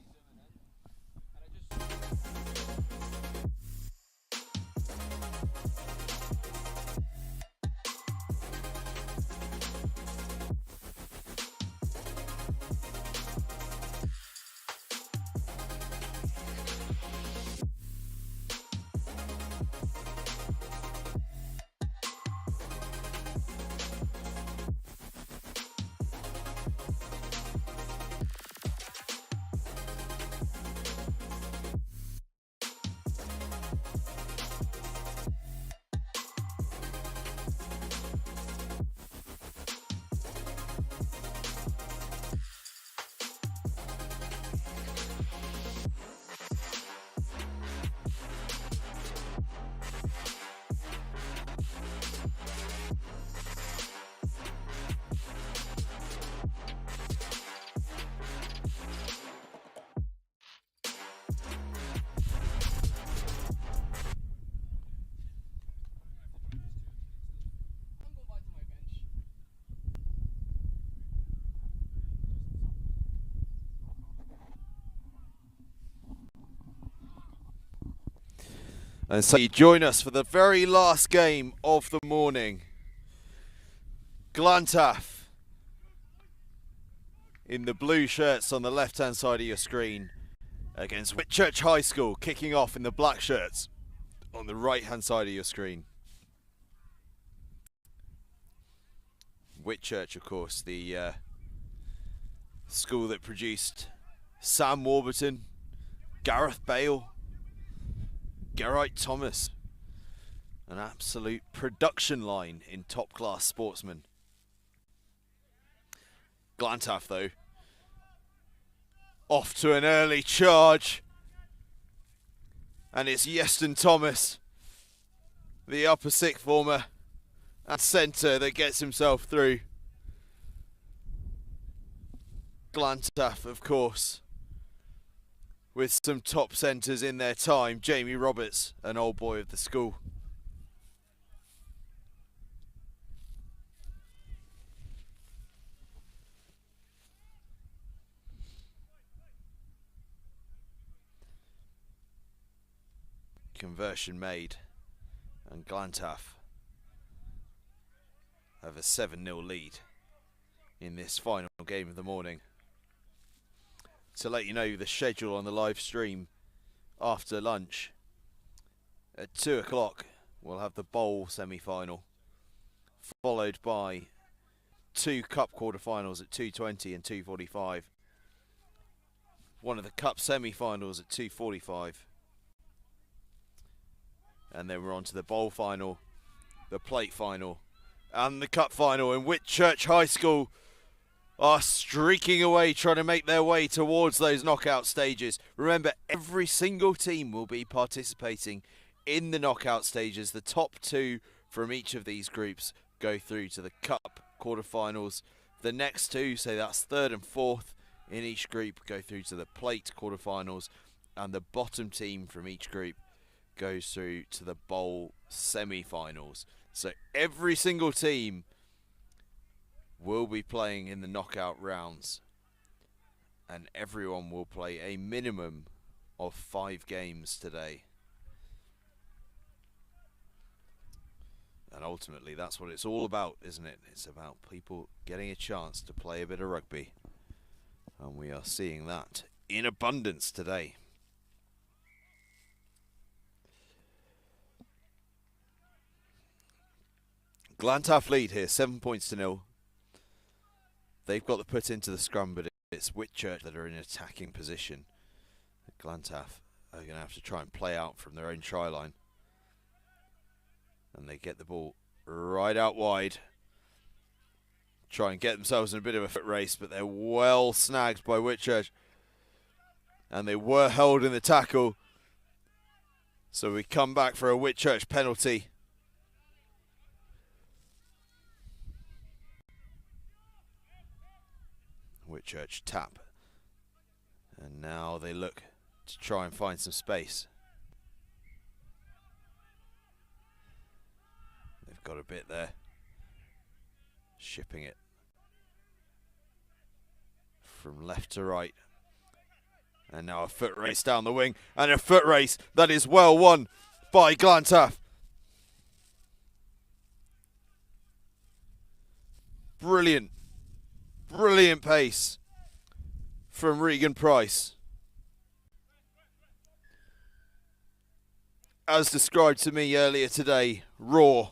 And so you join us for the very last game of the morning. Glantaf in the blue shirts on the left-hand side of your screen against Whitchurch High School, kicking off in the black shirts on the right-hand side of your screen. Whitchurch, of course, the school that produced Sam Warburton, Gareth Bale, Geraint Thomas, an absolute production line in top-class sportsmen. Glantaf, though, off to an early charge, and it's Yeston Thomas, the upper sixth former at centre, that gets himself through. Glantaf, of course, with some top centres in their time. Jamie Roberts, an old boy of the school. Conversion made, and Glantaf have a 7-0 lead in this final game of the morning. To let you know the schedule on the live stream after lunch, at 2 o'clock we'll have the bowl semi-final, followed by 2 cup quarter-finals at 2:20 and 2:45, one of the cup semi-finals at 2:45, and then we're on to the bowl final, the plate final, and the cup final. And Whitchurch High School are streaking away, trying to make their way towards those knockout stages. Remember, every single team will be participating in the knockout stages. The top 2 from each of these groups go through to the cup quarterfinals. The next 2, so that's 3rd and 4th in each group, go through to the plate quarterfinals, and the bottom team from each group goes through to the bowl semi-finals. So every single team will be playing in the knockout rounds, and everyone will play a minimum of 5 games today. And ultimately that's what it's all about, isn't it? It's about people getting a chance to play a bit of rugby, and we are seeing that in abundance today. Glantaf lead here, 7 points to 0. They've got the put into the scrum, but it's Whitchurch that are in an attacking position. Glantaf are going to have to try and play out from their own try line. And they get the ball right out wide. Try and get themselves in a bit of a foot race, but they're well snagged by Whitchurch. And they were held in the tackle. So we come back for a Whitchurch penalty. Whitchurch tap, and now they look to try and find some space. They've got a bit there, shipping it from left to right, and now a foot race down the wing, and a foot race that is well won by Glantaf. Brilliant pace from Regan Price. As described to me earlier today, raw,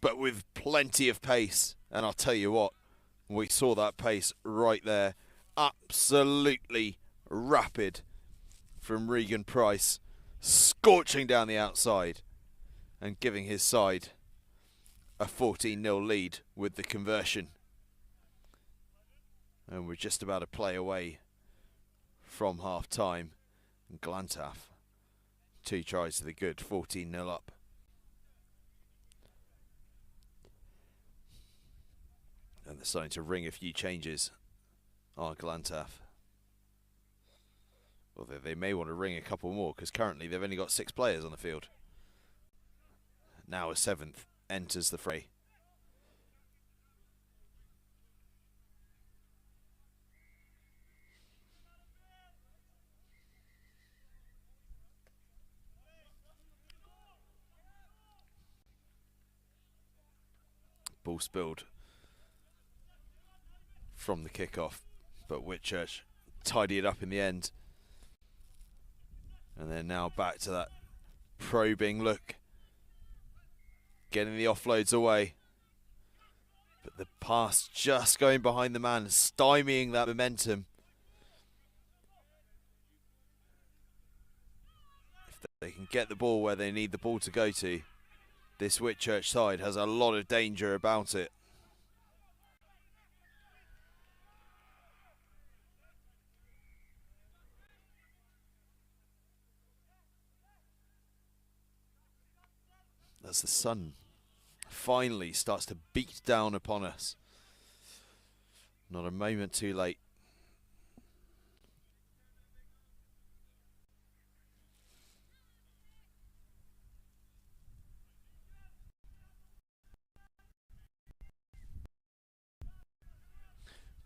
but with plenty of pace. And I'll tell you what, we saw that pace right there. Absolutely rapid from Regan Price, scorching down the outside and giving his side a 14-0 lead with the conversion. And we're just about to play away from half time. And Glantaf, 2 tries to the good, 14-0 up. And they're starting to ring a few changes on Glantaf. Although they may want to ring a couple more, because currently they've only got 6 players on the field. Now a 7th enters the fray. Ball spilled from the kickoff, but Whitchurch tidied it up in the end. And they're now back to that probing look, getting the offloads away. But the pass just going behind the man, stymieing that momentum. If they can get the ball where they need the ball to go to, this Whitchurch side has a lot of danger about it. As the sun finally starts to beat down upon us. Not a moment too late.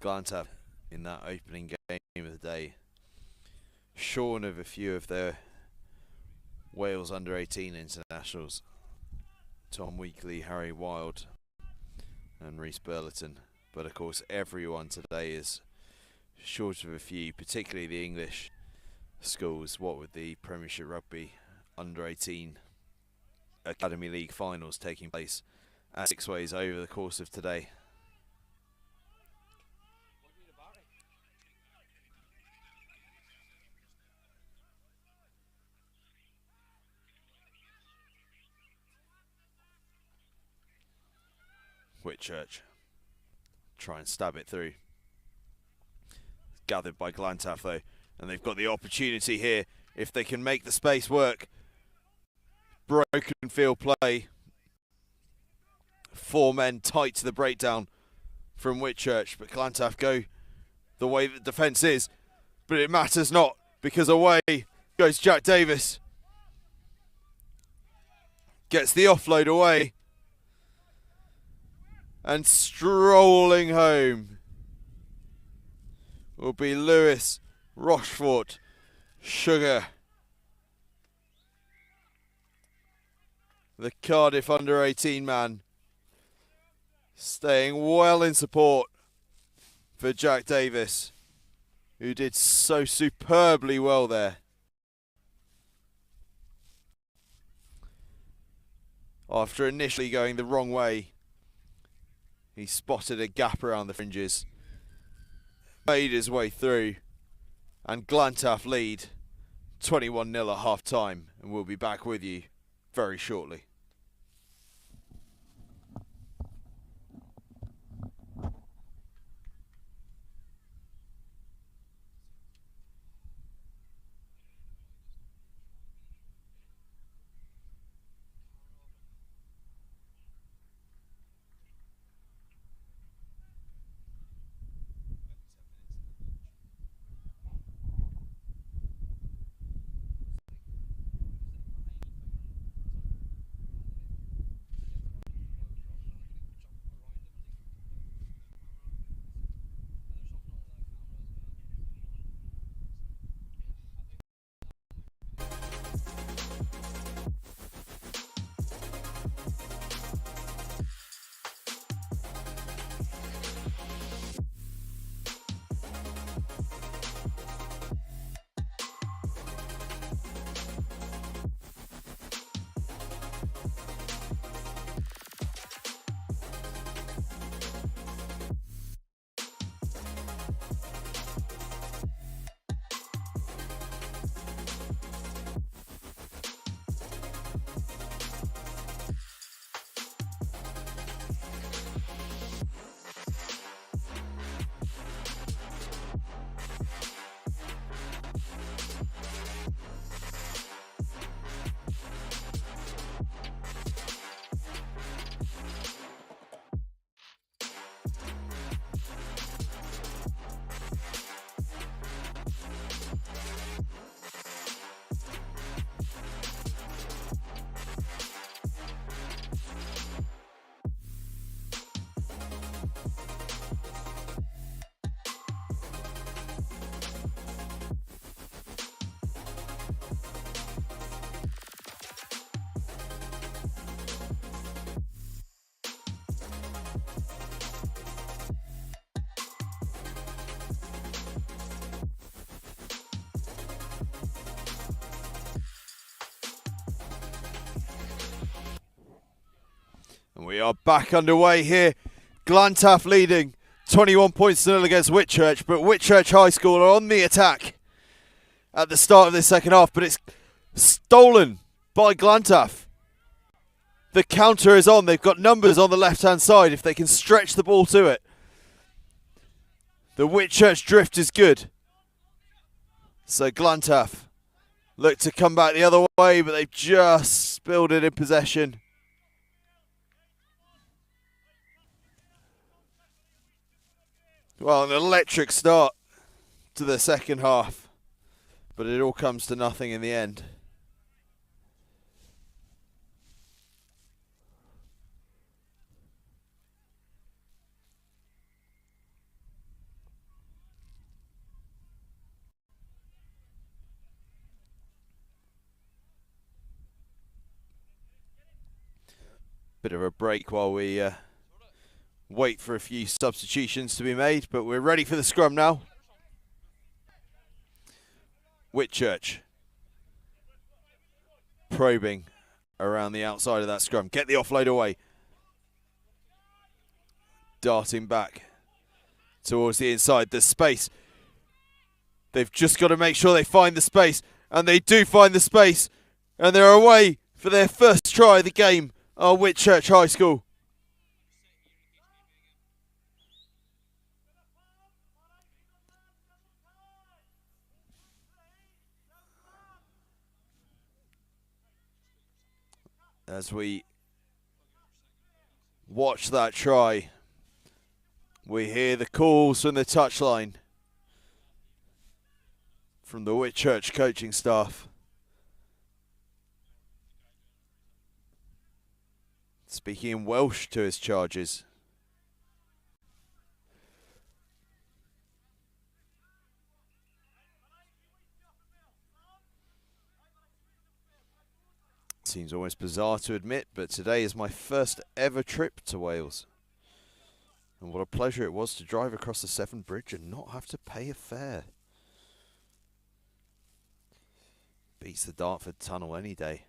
Glantaf in that opening game of the day, shorn of a few of their Wales under-18 internationals, Tom Weekly, Harry Wild and Rhys Burleton. But of course everyone today is short of a few, particularly the English schools, what with the Premiership Rugby under-18 Academy League finals taking place at 6 ways over the course of today. Whitchurch try and stab it through. Gathered by Glantaf though, and they've got the opportunity here if they can make the space work. Broken field play. 4 men tight to the breakdown from Whitchurch, but Glantaf go the way the defence is, but it matters not because away goes Jack Davis. Gets the offload away. And strolling home will be Lewis, Rochefort, Sugar. The Cardiff under-18 man staying well in support for Jack Davis, who did so superbly well there. After initially going the wrong way, he spotted a gap around the fringes, made his way through, and Glantaf lead 21-0 at half time, and we'll be back with you very shortly. And we are back underway here. Glantaf leading 21 points to 0 against Whitchurch, but Whitchurch High School are on the attack at the start of this second half, but it's stolen by Glantaf. The counter is on. They've got numbers on the left-hand side if they can stretch the ball to it. The Whitchurch drift is good. So Glantaf look to come back the other way, but they've just spilled it in possession. Well, an electric start to the second half, but it all comes to nothing in the end. Bit of a break while we wait for a few substitutions to be made, but we're ready for the scrum now. Whitchurch probing around the outside of that scrum. Get the offload away. Darting back towards the inside. There's space. They've just got to make sure they find the space. And they do find the space. And they're away for their first try of the game at Whitchurch High School. As we watch that try, we hear the calls from the touchline from the Whitchurch coaching staff. Speaking in Welsh to his charges. Seems almost bizarre to admit, but today is my first ever trip to Wales. And what a pleasure it was to drive across the Severn Bridge and not have to pay a fare. Beats the Dartford Tunnel any day.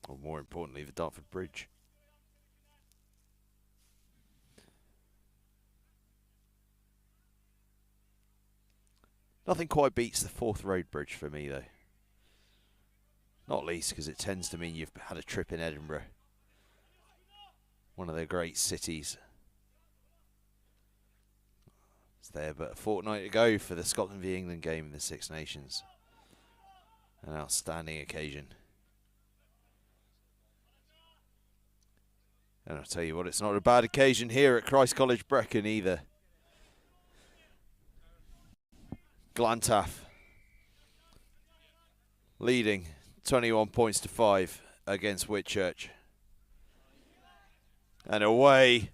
Or more importantly, the Dartford Bridge. Nothing quite beats the Forth Road Bridge for me though. Not least because it tends to mean you've had a trip in Edinburgh. One of their great cities. It's there but a fortnight ago for the Scotland v England game in the Six Nations. An outstanding occasion. And I'll tell you what, it's not a bad occasion here at Christ College Brecon either. Glantaf leading 21 points to 5 against Whitchurch. And away.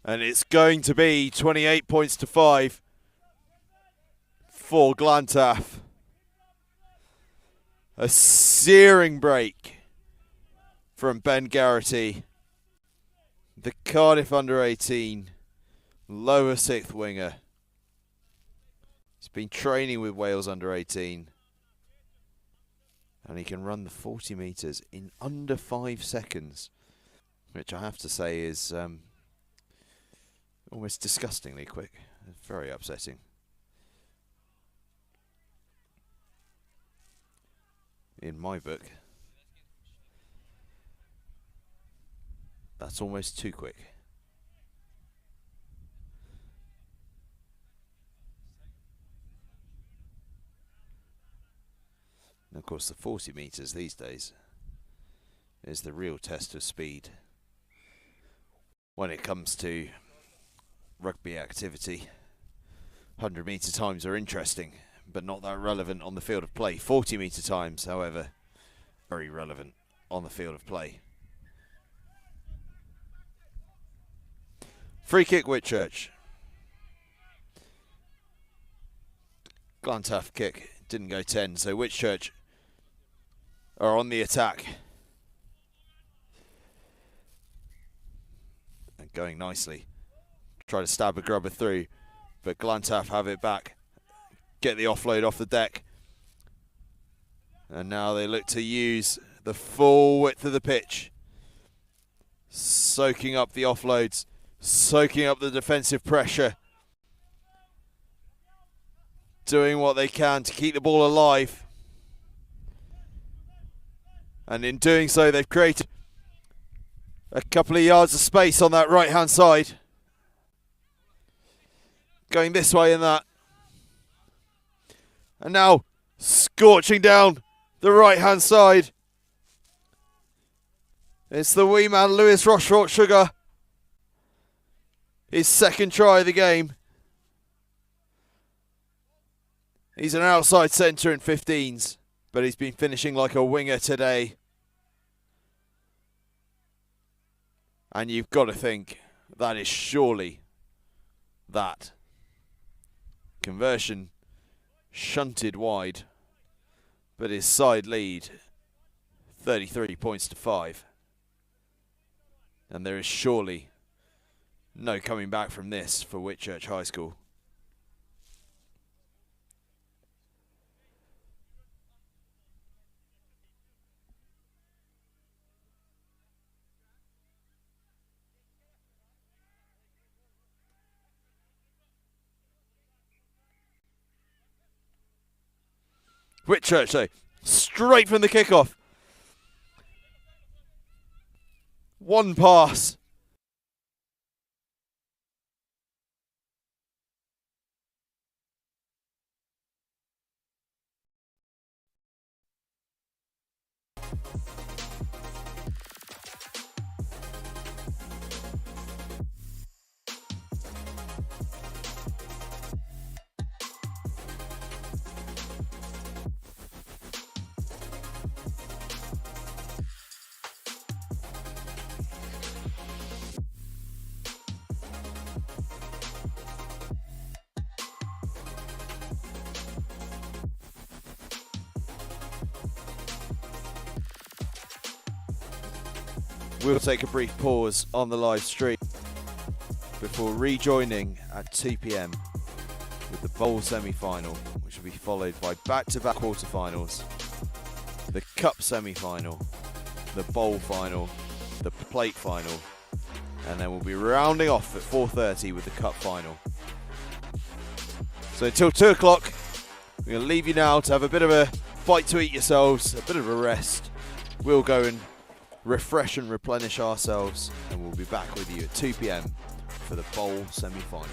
And it's going to be 28 points to 5 for Glantaf. A searing break from Ben Garrity, the Cardiff under-18 lower sixth winger. He's been training with Wales under-18. And he can run the 40 metres in under 5 seconds. Which I have to say is almost disgustingly quick. Very upsetting. In my book, that's almost too quick. And of course the 40 metres these days is the real test of speed when it comes to rugby activity. 100 metre times are interesting, but not that relevant on the field of play. 40 metre times, however, very relevant on the field of play. Free kick Whitchurch. Glantaf kick didn't go 10, so Whitchurch are on the attack. And going nicely. Try to stab a grubber through, but Glantaf have it back. Get the offload off the deck. And now they look to use the full width of the pitch. Soaking up the offloads. Soaking up the defensive pressure. Doing what they can to keep the ball alive. And in doing so, they've created a couple of yards of space on that right-hand side. Going this way and that. And now scorching down the right-hand side. It's the wee man, Lewis Rochefort Sugar. His second try of the game. He's an outside centre in 15s, but he's been finishing like a winger today. And you've got to think that is surely that. Conversion shunted wide, but his side lead 33 points to 5. And there is surely no coming back from this for Whitchurch High School. Whitchurch, though, straight from the kickoff. One pass. We'll take a brief pause on the live stream before rejoining at 2 p.m. with the bowl semi-final, which will be followed by back-to-back quarter-finals, the cup semi-final, the bowl final, the plate final, and then we'll be rounding off at 4:30 with the cup final. So until 2 o'clock, we're going to leave you now to have a bit of a bite to eat yourselves, a bit of a rest. We'll go and refresh and replenish ourselves, and we'll be back with you at 2 p.m. for the bowl semi-final.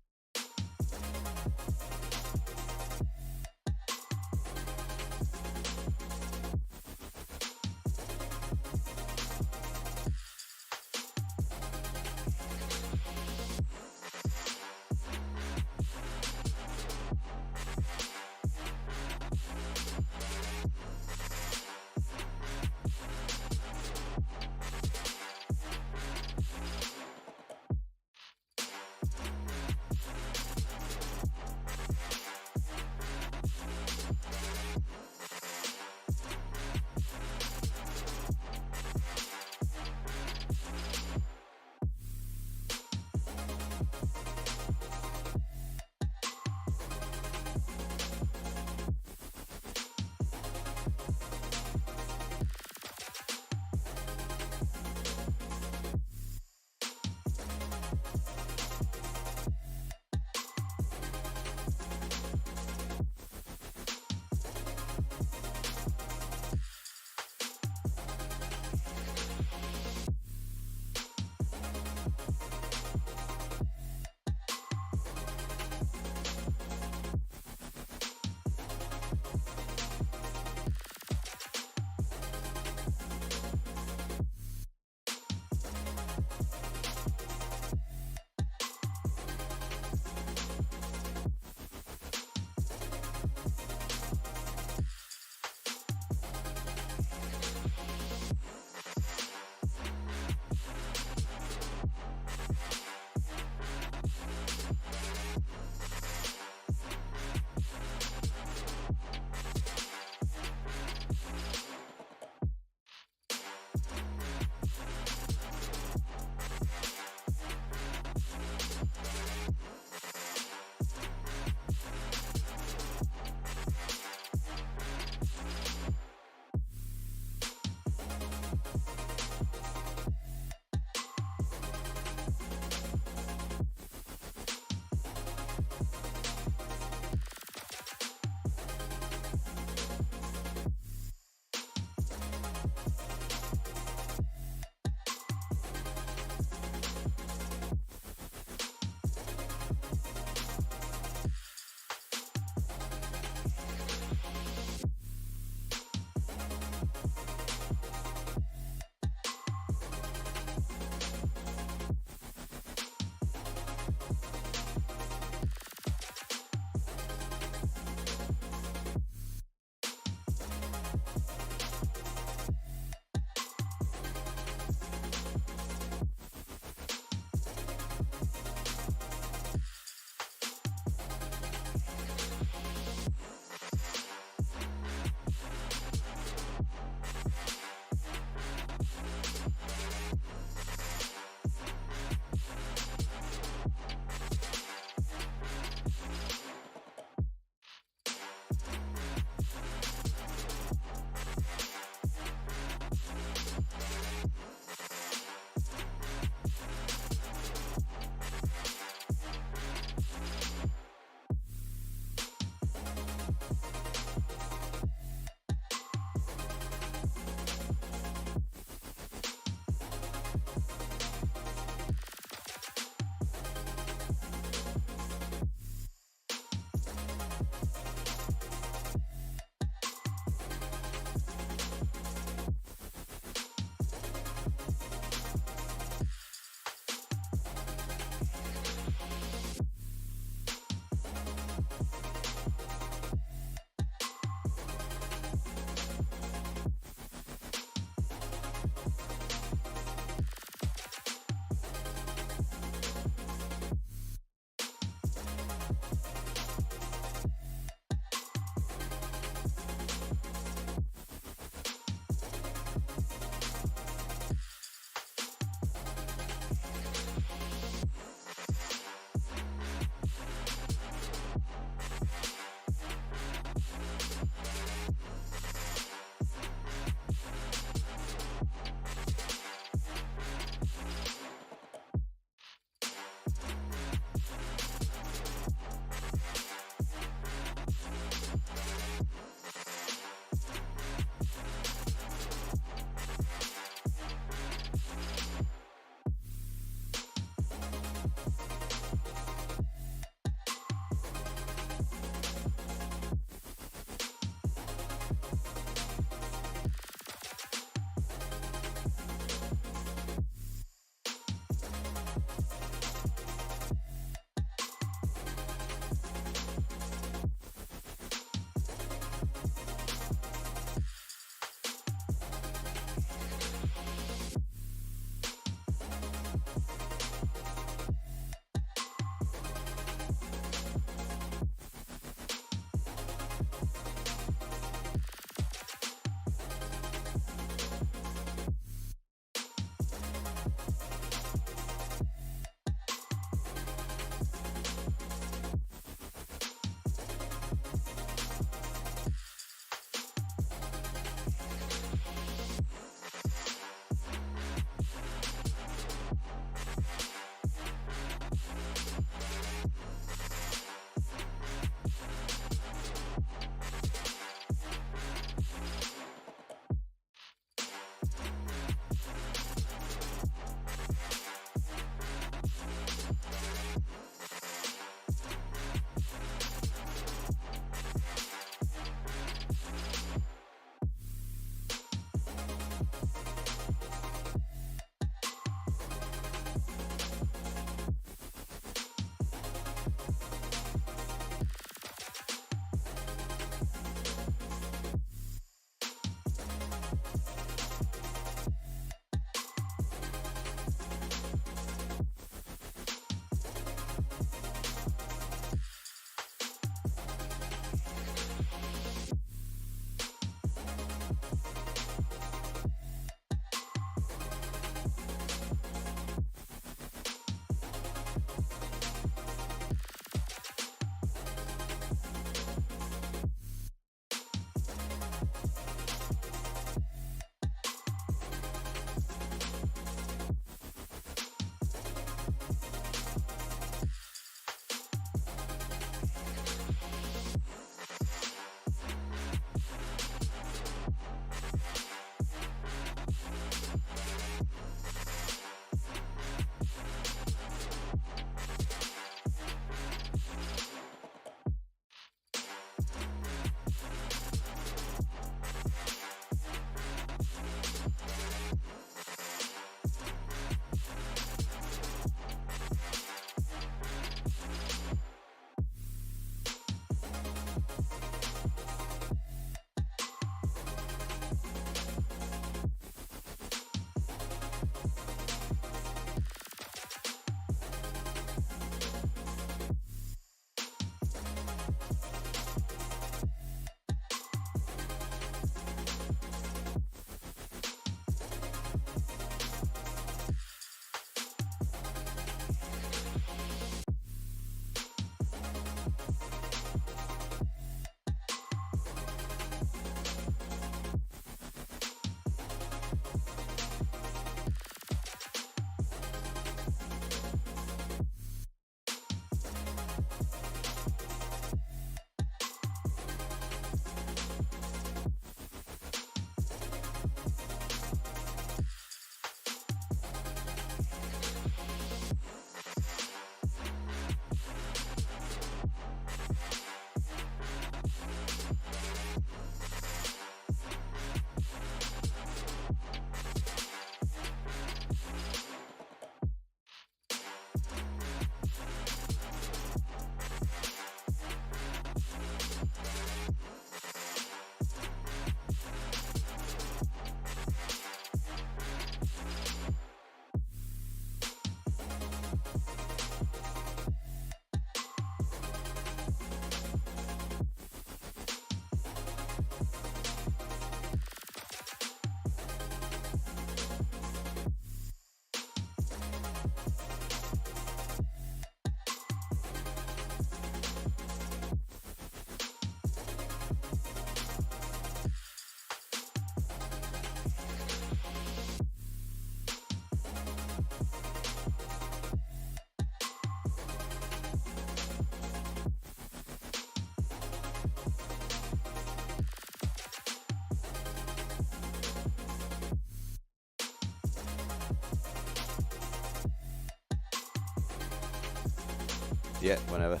Yeah, whenever. Am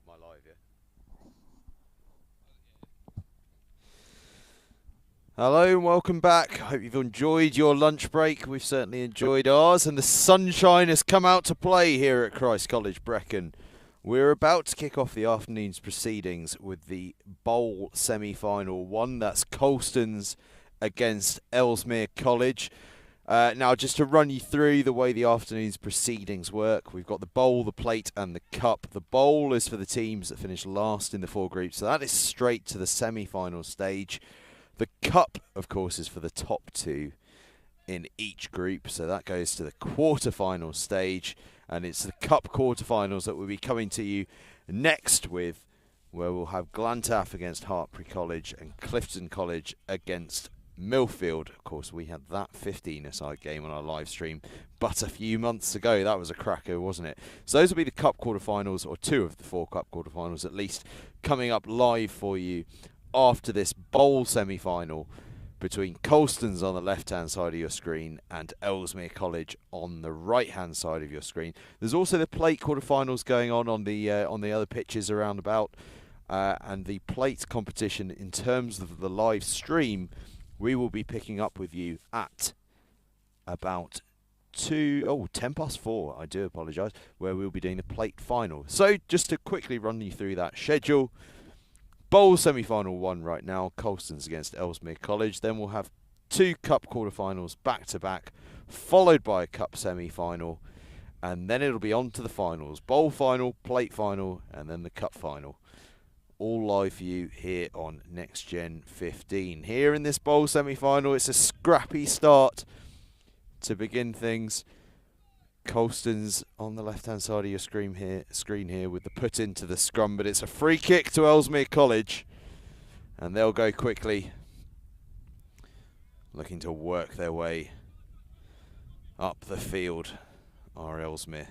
I live, yeah? Hello and welcome back. Hope you've enjoyed your lunch break. We've certainly enjoyed ours, and the sunshine has come out to play here at Christ College Brecon. We're about to kick off the afternoon's proceedings with the bowl semi-final one. That's Colston's against Ellesmere College. Now, just to run you through the way the afternoon's proceedings work, we've got the bowl, the plate and the cup. The bowl is for the teams that finish last in the four groups, so that is straight to the semi-final stage. The cup, of course, is for the top two in each group, so that goes to the quarter-final stage. And it's the cup quarterfinals that we'll be coming to you next with, where we'll have Glantaf against Hartpury College and Clifton College against Millfield. Of course, we had that 15-a-side game on our live stream but a few months ago. That was a cracker, wasn't it? So those will be the cup quarterfinals, or two of the four cup quarterfinals at least, coming up live for you after this bowl semi-final between Colston's on the left-hand side of your screen and Ellesmere College on the right-hand side of your screen. There's also the plate quarterfinals going on the other pitches around about, and the plate competition in terms of the live stream, we will be picking up with you at about 4:10. I do apologise, where we'll be doing the plate final. So just to quickly run you through that schedule. Bowl semi-final one right now, Colston's against Ellesmere College. Then we'll have two cup quarterfinals back-to-back, followed by a cup semi-final, and then it'll be on to the finals. Bowl final, plate final, and then the cup final. All live for you here on Next Gen 15. Here in this bowl semi-final, it's a scrappy start to begin things. Colston's on the left-hand side of your screen here with the put into the scrum, but it's a free kick to Ellesmere College, and they'll go quickly, looking to work their way up the field, are Ellesmere.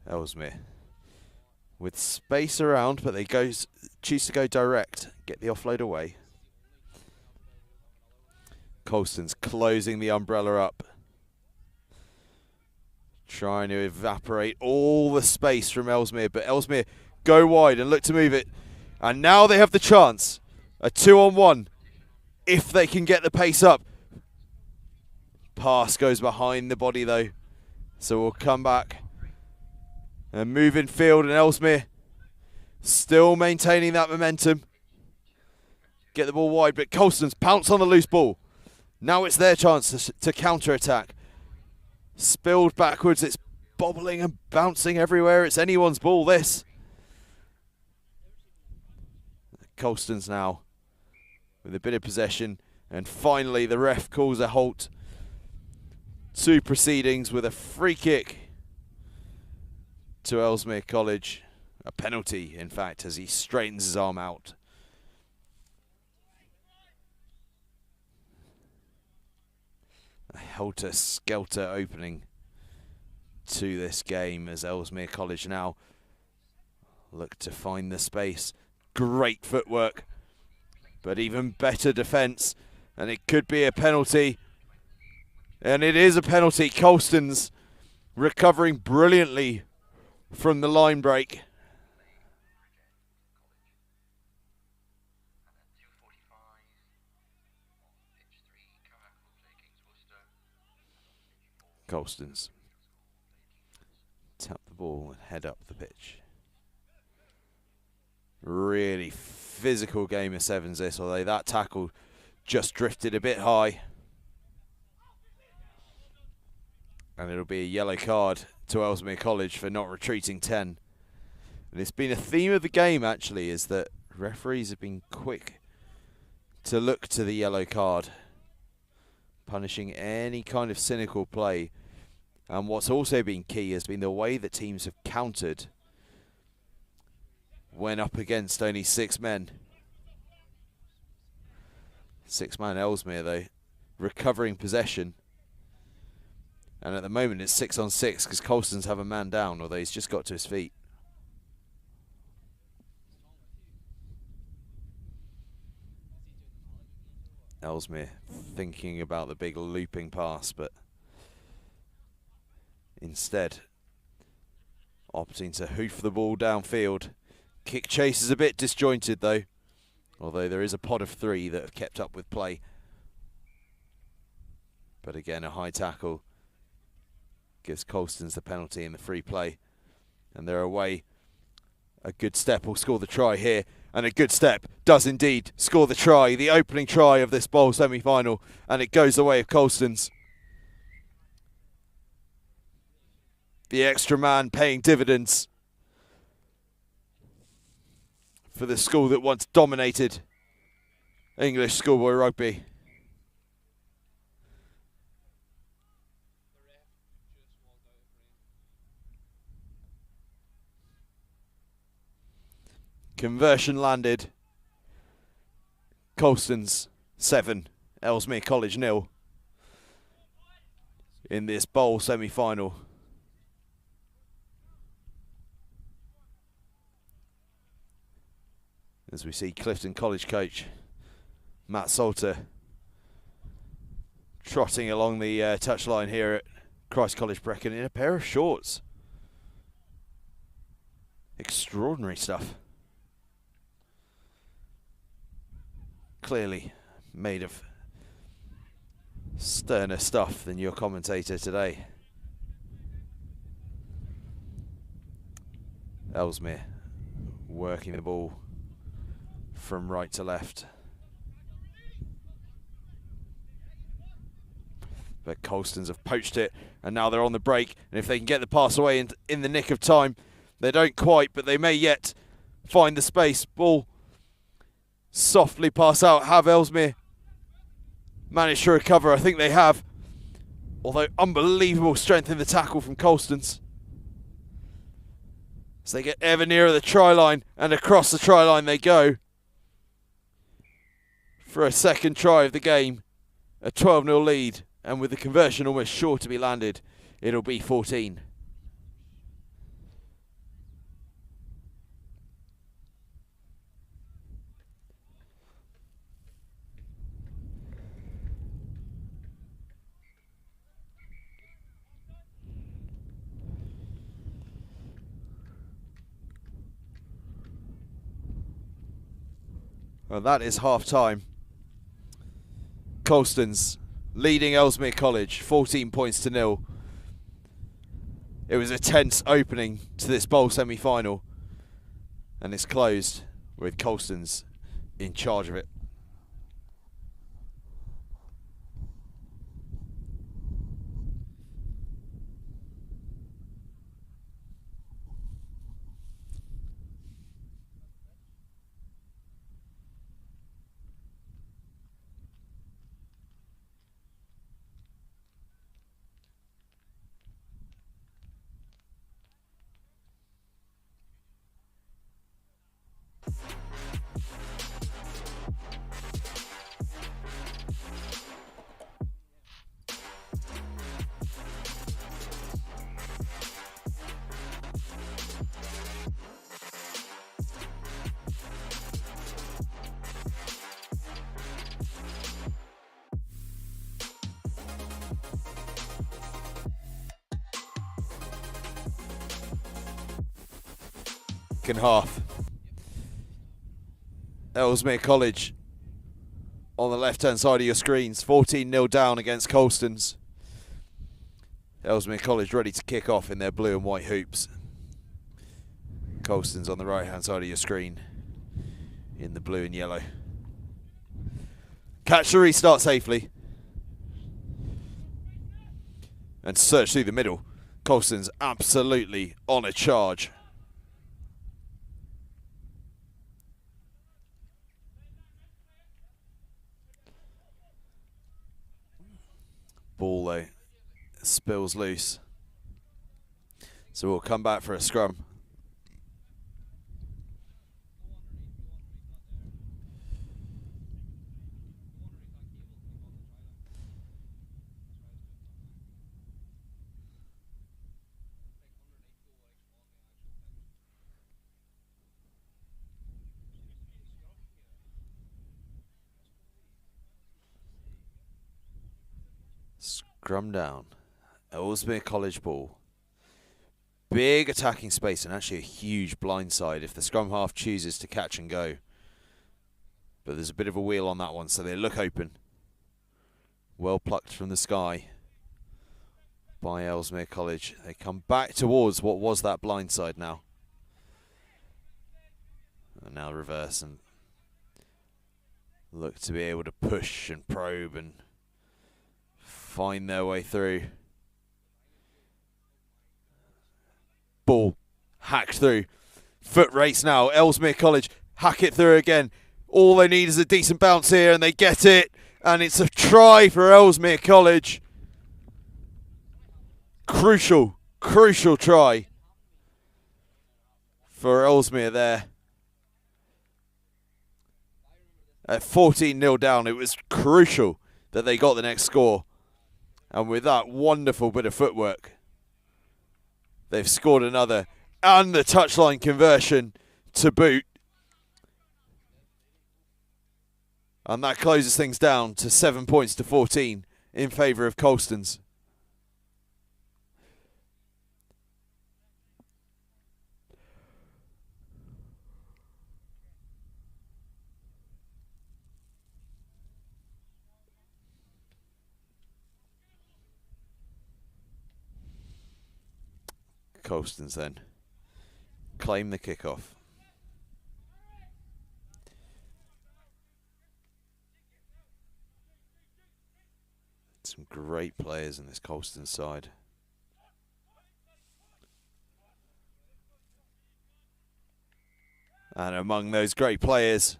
Ellesmere with space around, but they choose to go direct, get the offload away. Colston's closing the umbrella up, trying to evaporate all the space from Ellesmere, but Ellesmere go wide and look to move it. And now they have the chance, a 2-on-1, if they can get the pace up. Pass goes behind the body though, so we'll come back and move in field, and Ellesmere still maintaining that momentum. Get the ball wide, but Colston's pounce on the loose ball. Now it's their chance to counter-attack. Spilled backwards, it's bobbling and bouncing everywhere. It's anyone's ball, this. Colston's now with a bit of possession, and finally the ref calls a halt to proceedings with a free kick to Ellesmere College. A penalty, in fact, as he straightens his arm out. A helter-skelter opening to this game as Ellesmere College now look to find the space. Great footwork, but even better defence, and it could be a penalty. And it is a penalty. Colston's recovering brilliantly from the line break. Colston's tap the ball and head up the pitch. Really physical game of sevens this, although that tackle just drifted a bit high. And it'll be a yellow card to Ellesmere College for not retreating 10. And it's been a theme of the game, actually, is that referees have been quick to look to the yellow card, punishing any kind of cynical play. And what's also been key has been the way that teams have countered when up against only 6 men. 6-man Ellesmere, though, recovering possession. And at the moment it's 6-on-6 because Colston's have a man down, although he's just got to his feet. Ellesmere thinking about the big looping pass, but instead opting to hoof the ball downfield. Kick chase is a bit disjointed though, although there is a pod of 3 that have kept up with play. But again, a high tackle gives Colston's the penalty in the free play, and they're away. A good step will score the try here, and a good step does indeed score the try, the opening try of this bowl semi-final, and it goes the way of Colston's. The extra man paying dividends for the school that once dominated English schoolboy rugby. Conversion landed. Colston's 7, Ellesmere College 0 in this bowl semi-final. As we see Clifton College coach Matt Salter trotting along the touchline here at Christ College Brecon in a pair of shorts. Extraordinary stuff. Clearly made of sterner stuff than your commentator today. Ellesmere working the ball from right to left. But Colston's have poached it, and now they're on the break, and if they can get the pass away in the nick of time, they don't quite, but they may yet find the space. Ball softly pass out. Have Ellesmere managed to recover? I think they have. Although unbelievable strength in the tackle from Colston's. As they get ever nearer the try line, and across the try line they go. For a second try of the game. A 12-0 lead. And with the conversion almost sure to be landed, it'll be 14. Well, that is half time. Colston's leading Ellesmere College 14 points to 0. It was a tense opening to this bowl semi-final, and it's closed with Colston's in charge of it. Second half. Ellesmere College on the left-hand side of your screens, 14-0 down against Colston's. Ellesmere College ready to kick off in their blue and white hoops. Colston's on the right-hand side of your screen in the blue and yellow. Catch the restart safely. And search through the middle. Colston's absolutely on a charge. Ball though spills loose, so we'll come back for a scrum. Scrum down. Ellesmere College ball. Big attacking space and actually a huge blindside if the scrum half chooses to catch and go. But there's a bit of a wheel on that one, so they look open. Well plucked from the sky by Ellesmere College. They come back towards what was that blindside now. And now reverse and look to be able to push and probe and find their way through. Ball hacked through. Foot race now. Ellesmere College hack it through again. All they need is a decent bounce here and they get it. And it's a try for Ellesmere College. Crucial try for Ellesmere there. At 14-0 down, it was crucial that they got the next score. And with that wonderful bit of footwork, they've scored another. And the touchline conversion to boot. And that closes things down to 7 points to 14 in favour of Colston's. Colston's then claim the kickoff. Some great players in this Colston side. And among those great players,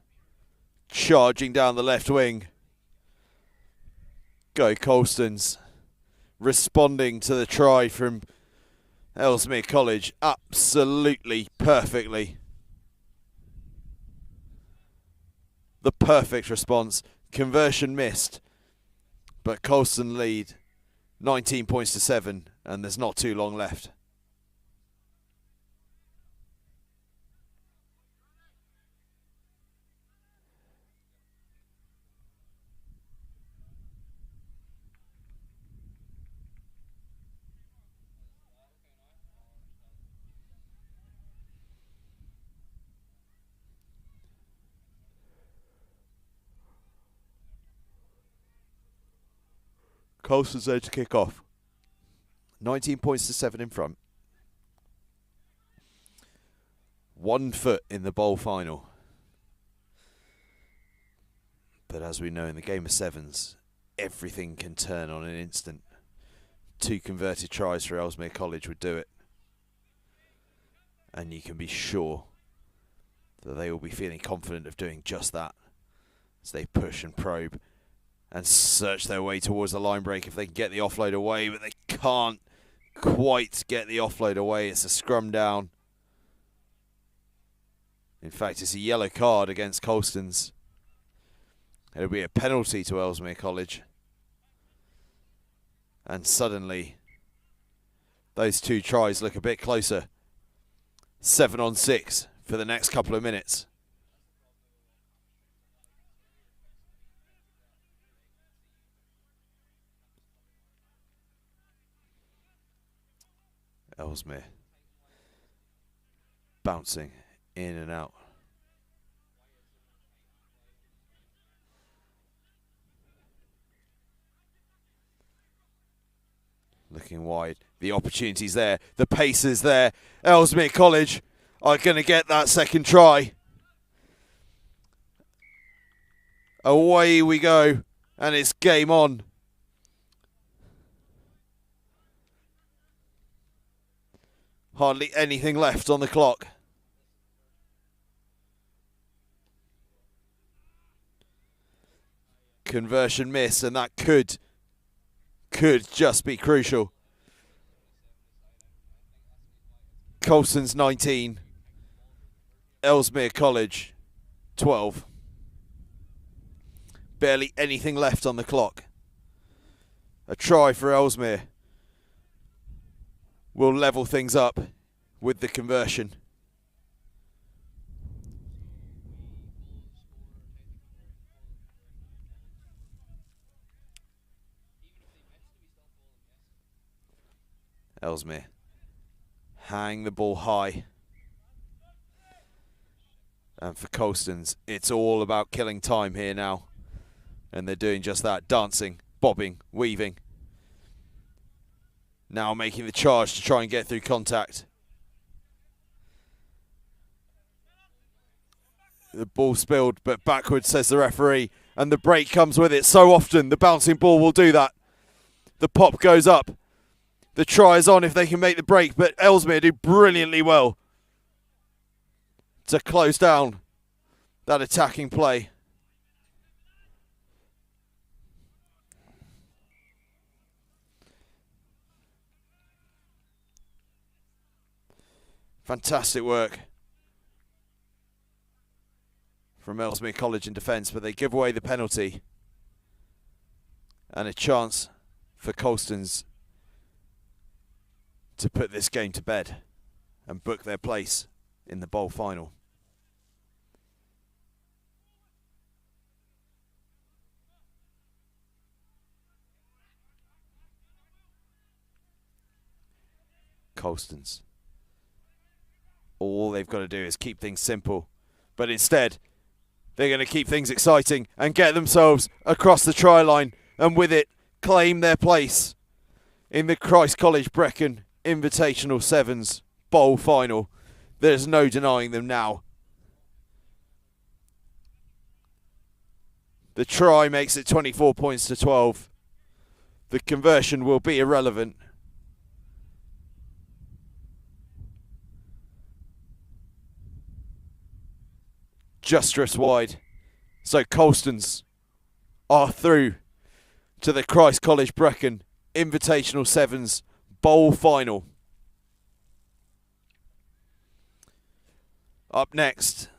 charging down the left wing, go Colston's, responding to the try from Ellesmere College absolutely perfectly. The perfect response. Conversion missed, but Colston lead 19 points to 7, and there's not too long left. Colston's there to kick off. 19 points to 7 in front. 1 foot in the bowl final. But as we know, in the game of sevens, everything can turn on an instant. 2 converted tries for Ellesmere College would do it. And you can be sure that they will be feeling confident of doing just that as they push and probe and search their way towards the line break if they can get the offload away, but they can't quite get the offload away. It's a scrum down. In fact, it's a yellow card against Colston's. It'll be a penalty to Ellesmere College. And suddenly, those 2 tries look a bit closer. 7 on 6 for the next couple of minutes. Ellesmere bouncing in and out. Looking wide. The opportunity's there. The pace is there. Ellesmere College are going to get that second try. Away we go. And it's game on. Hardly anything left on the clock. Conversion miss, and that could just be crucial. Colston's 19, Ellesmere College 12. Barely anything left on the clock. A try for Ellesmere will level things up with the conversion. Ellesmere hang the ball high. And for Colston's, it's all about killing time here now. And they're doing just that, dancing, bobbing, weaving. Now making the charge to try and get through contact. The ball spilled, but backwards, says the referee. And the break comes with it. So often, the bouncing ball will do that. The pop goes up. The try is on if they can make the break, but Ellesmere do brilliantly well to close down that attacking play. Fantastic work from Ellesmere College in defence, but they give away the penalty. And a chance for Colston's to put this game to bed and book their place in the bowl final. Colston's. All they've got to do is keep things simple. But instead, they're going to keep things exciting and get themselves across the try line. And with it, claim their place in the Christ College Brecon Invitational Sevens Bowl Final. There's no denying them now. The try makes it 24 points to 12. The conversion will be irrelevant. Just wide. So Colston's are through to the Christ College Brecon Invitational Sevens Bowl Final. Up next,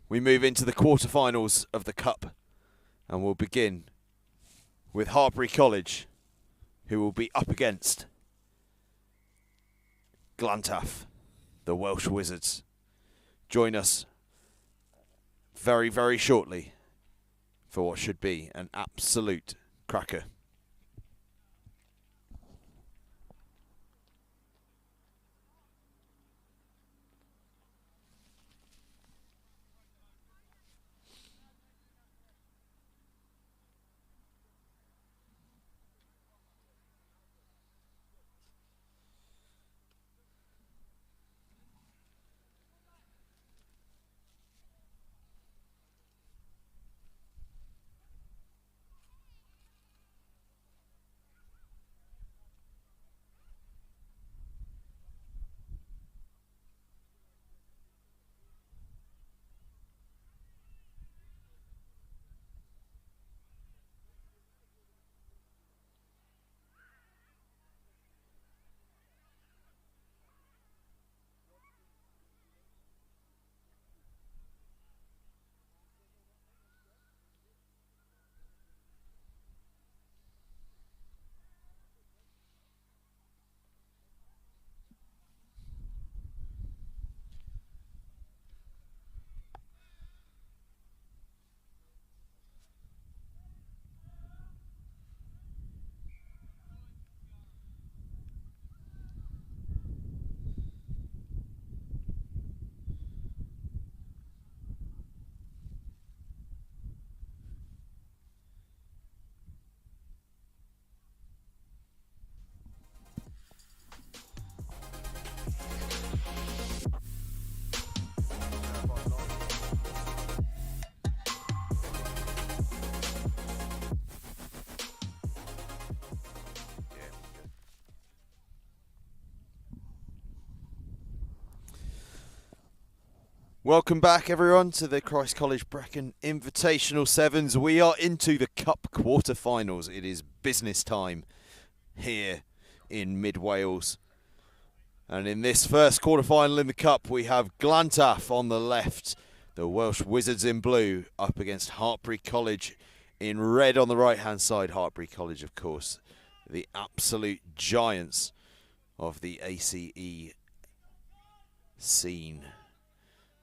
we move into the quarterfinals of the Cup, and we'll begin with Hartpury College, who will be up against Glantaf, the Welsh Wizards. Join us very, very shortly for what should be an absolute cracker. Welcome back, everyone, to the Christ College Brecon Invitational Sevens. We are into the Cup quarter-finals. It is business time here in mid-Wales. And in this first quarter-final in the Cup, we have Glantaf on the left, the Welsh Wizards in blue, up against Hartpury College in red on the right-hand side. Hartpury College, of course, the absolute giants of the ACE scene.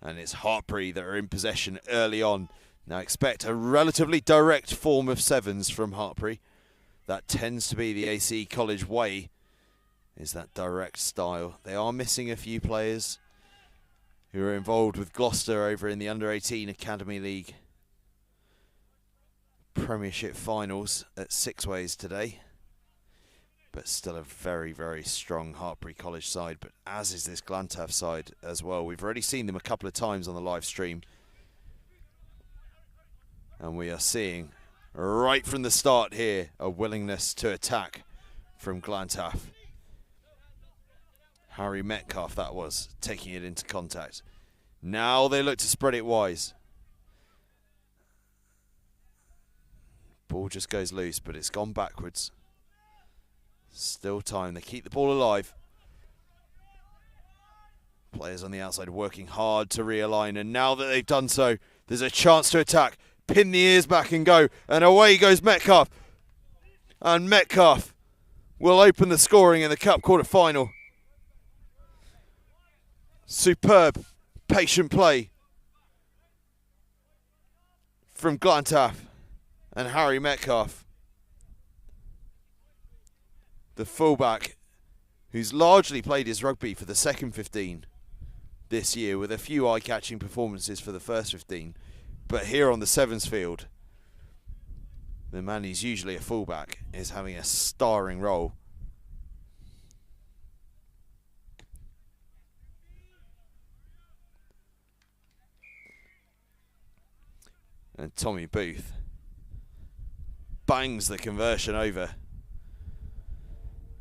And it's Hartpury that are in possession early on. Now expect a relatively direct form of sevens from Hartpury. That tends to be the ACE College way, is that direct style. They are missing a few players who are involved with Gloucester over in the Under-18 Academy League Premiership finals at Sixways today. But still a very, very strong Hartpury College side, but as is this Glantaf side as well. We've already seen them a couple of times on the live stream. And we are seeing, right from the start here, a willingness to attack from Glantaf. Harry Metcalf, that was, taking it into contact. Now they look to spread it wise. Ball just goes loose, but it's gone backwards. Still time, they keep the ball alive. Players on the outside working hard to realign, and now that they've done so, there's a chance to attack. Pin the ears back and go, and away goes Metcalf. And Metcalf will open the scoring in the Cup quarter-final. Superb, patient play from Glantaf and Harry Metcalf. The fullback, who's largely played his rugby for the second 15 this year, with a few eye-catching performances for the first 15. But here on the sevens field, the man who's usually a fullback is having a starring role. And Tommy Booth bangs the conversion over.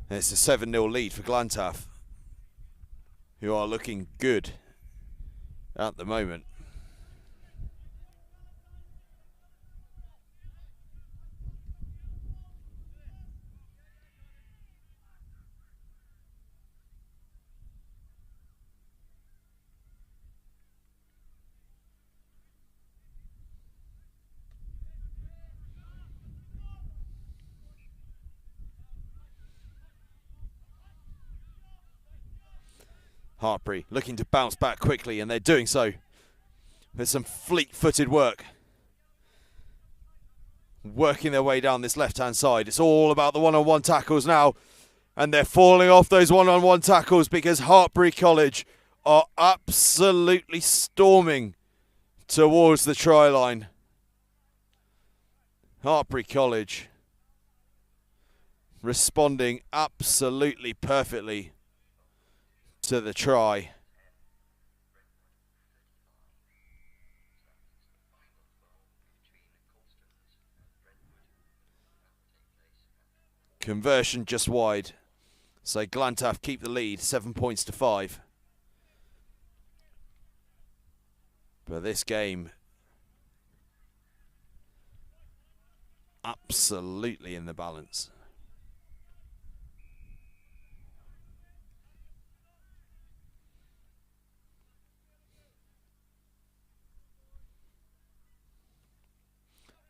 And it's a 7-0 lead for Glantaf, who are looking good at the moment. Hartpury looking to bounce back quickly, and they're doing so. There's some fleet-footed work. Working their way down this left-hand side. It's all about the one-on-one tackles now. And they're falling off those one-on-one tackles because Hartpury College are absolutely storming towards the try line. Hartpury College responding absolutely perfectly to the try. Conversion just wide. So Glantaf keep the lead, 7 points to 5. But this game absolutely in the balance.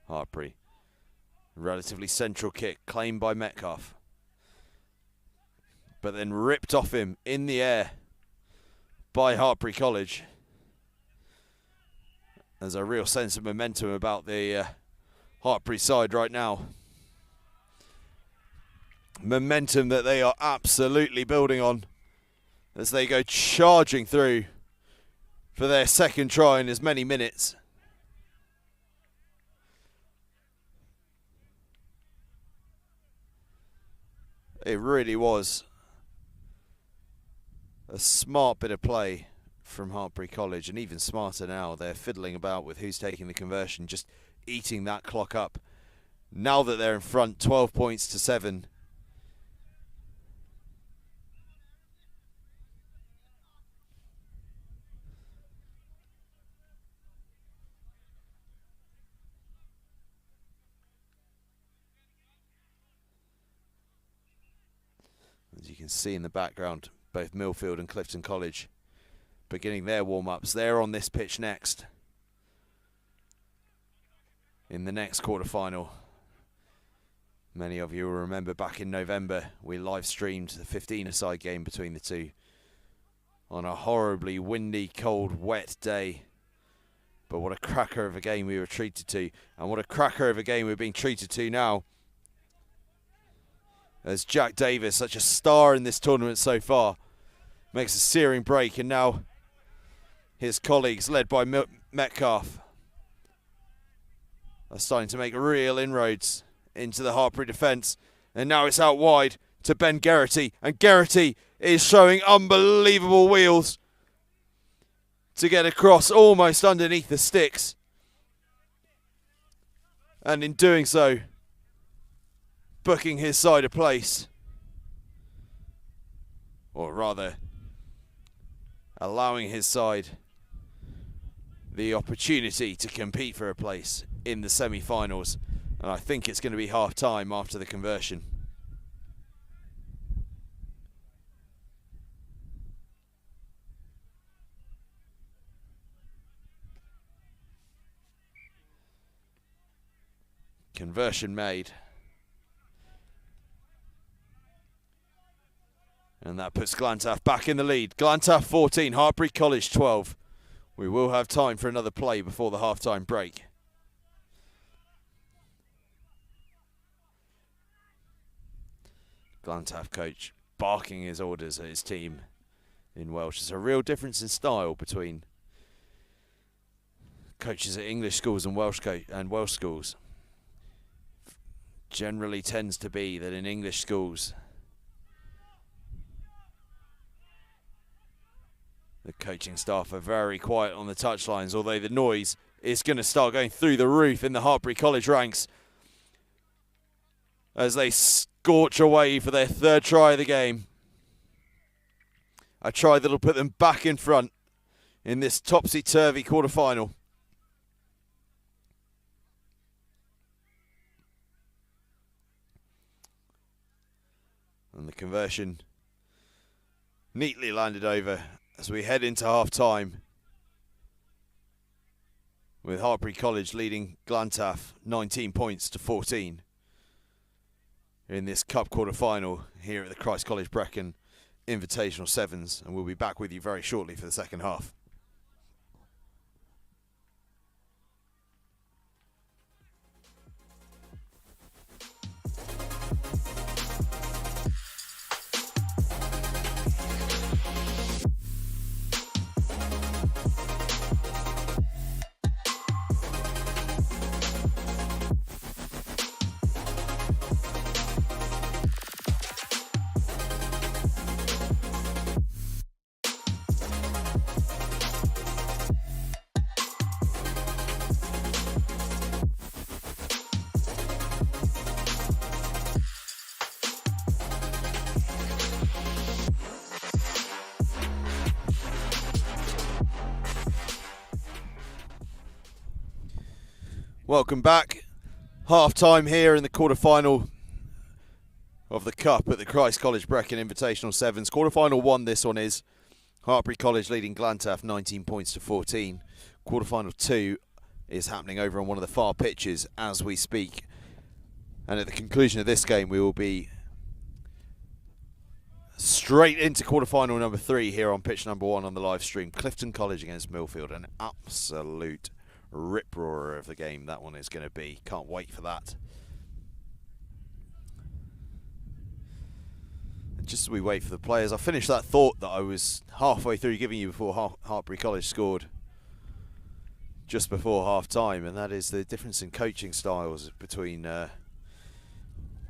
Hartpury. Relatively central kick, claimed by Metcalf. But then ripped off him in the air by Hartpury College. There's a real sense of momentum about the Hartpury side right now. Momentum that they are absolutely building on as they go charging through for their second try in as many minutes. It really was a smart bit of play from Hartpury College, and even smarter now. They're fiddling about with who's taking the conversion, just eating that clock up. Now that they're in front, 12 points to 7. As you can see in the background, both Millfield and Clifton College beginning their warm-ups. They're on this pitch next in the next quarter-final. Many of you will remember back in November we live-streamed the 15-a-side game between the two on a horribly windy, cold, wet day. But what a cracker of a game we were treated to, and what a cracker of a game we're being treated to now. As Jack Davis, such a star in this tournament so far, makes a searing break, and now his colleagues, led by Metcalf, are starting to make real inroads into the Hartpury defence. And now it's out wide to Ben Geraghty, and Geraghty is showing unbelievable wheels to get across almost underneath the sticks. And in doing so, booking his side a place. Or rather, allowing his side the opportunity to compete for a place in the semi-finals. And I think it's going to be half-time after the conversion. Conversion made. And that puts Glantaf back in the lead. Glantaf 14, Hartpury College 12. We will have time for another play before the half-time break. Glantaf coach barking his orders at his team in Welsh. There's a real difference in style between coaches at English schools and Welsh schools. Generally tends to be that in English schools the coaching staff are very quiet on the touchlines, although the noise is going to start going through the roof in the Hartpury College ranks as they scorch away for their third try of the game. A try that'll put them back in front in this topsy-turvy quarter-final. And the conversion neatly landed over as we head into half-time, with Hartpury College leading Glantaf 19 points to 14 in this Cup quarter-final here at the Christ College Brecon Invitational Sevens, and we'll be back with you very shortly for the second half. Welcome back. Half-time here in the quarter-final of the Cup at the Christ College Brecon Invitational Sevens. Quarter-final 1 this one is. Hartpury College leading Glantaf 19 points to 14. Quarter-final 2 is happening over on one of the far pitches as we speak. And at the conclusion of this game, we will be straight into quarter-final number 3 here on pitch number 1 on the live stream. Clifton College against Millfield. An absolute rip-roarer of the game that one is going to be. Can't wait for that. And just as we wait for the players, I finished that thought that I was halfway through giving you before Hartpury College scored just before half-time, and that is the difference in coaching styles between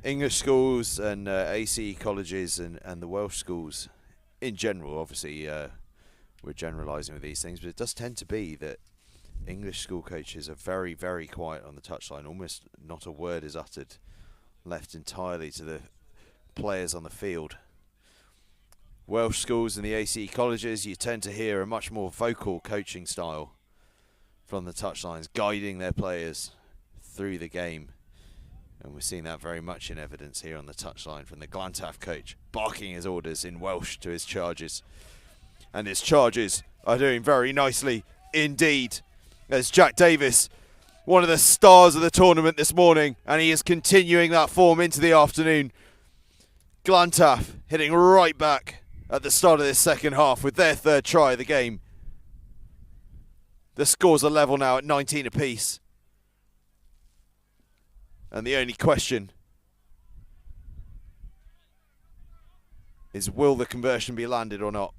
English schools and ACE colleges and the Welsh schools in general. Obviously, we're generalising with these things, but it does tend to be that English school coaches are very, very quiet on the touchline. Almost not a word is uttered, left entirely to the players on the field. Welsh schools and the ACE colleges, you tend to hear a much more vocal coaching style from the touchlines, guiding their players through the game. And we're seeing that very much in evidence here on the touchline from the Glantaf coach, barking his orders in Welsh to his charges. And his charges are doing very nicely indeed. There's Jack Davis, one of the stars of the tournament this morning, and he is continuing that form into the afternoon. Glantaf hitting right back at the start of this second half with their third try of the game. The scores are level now at 19 apiece. And the only question is, will the conversion be landed or not?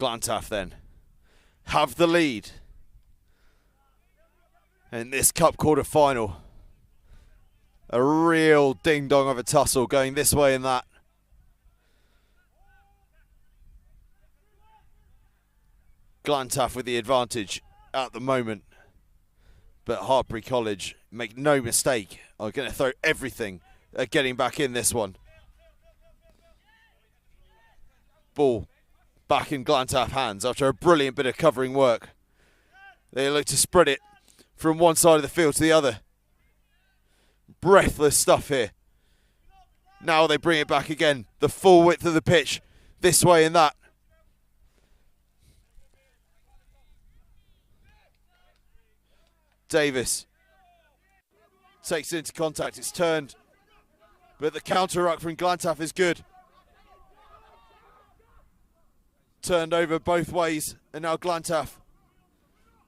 Glantaf then have the lead in this cup quarter final. A real ding dong of a tussle going this way and that. Glantaf with the advantage at the moment, but Hartpury College, make no mistake, are going to throw everything at getting back in this one. Ball back in Glantaf hands after a brilliant bit of covering work. They look to spread it from one side of the field to the other. Breathless stuff here. Now they bring it back again, the full width of the pitch, this way and that. Davis takes it into contact, it's turned, but the counter ruck from Glantaf is good. Turned over both ways, and now Glantaf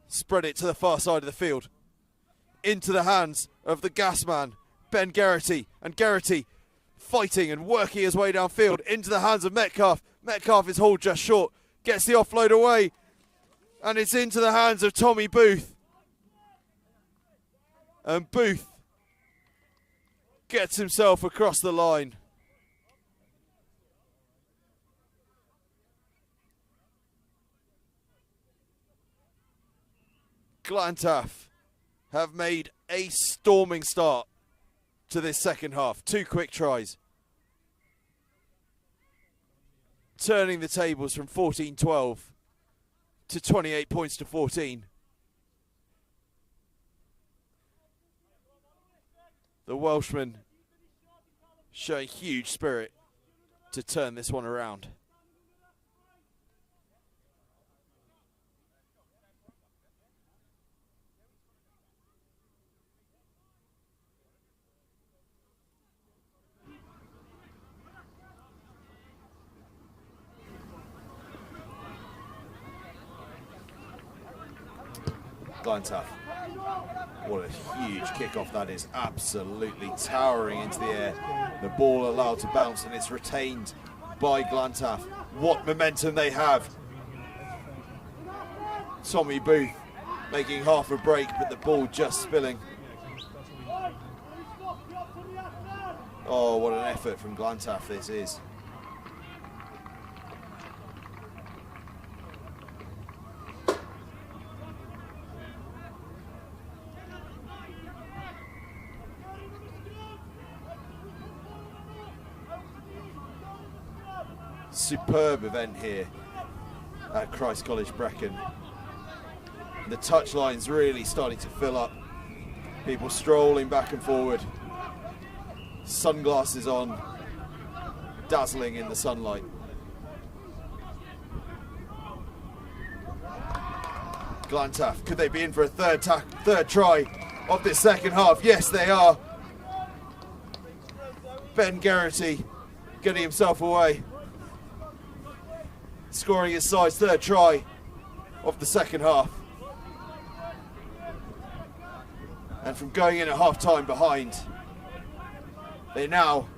spread it to the far side of the field. Into the hands of the gas man, Ben Geraghty, and Geraghty fighting and working his way downfield into the hands of Metcalf. Metcalf is hauled just short, gets the offload away, and it's into the hands of Tommy Booth. And Booth gets himself across the line. Glantaf have made a storming start to this second half. 2 quick tries. Turning the tables from 14-12 to 28 points to 14. The Welshman showing huge spirit to turn this one around. Glantaf. What a huge kickoff that is, absolutely towering into the air. The ball allowed to bounce and it's retained by Glantaf. What momentum they have. Tommy Booth making half a break, but the ball just spilling. Oh, what an effort from Glantaf this is. Superb event here at Christ College Brecon. The touchline's really starting to fill up. People strolling back and forward. Sunglasses on, dazzling in the sunlight. Glantaf, could they be in for a third try of this second half? Yes, they are. Ben Geraghty getting himself away. Scoring his side's third try of the second half. And from going in at half time behind, they now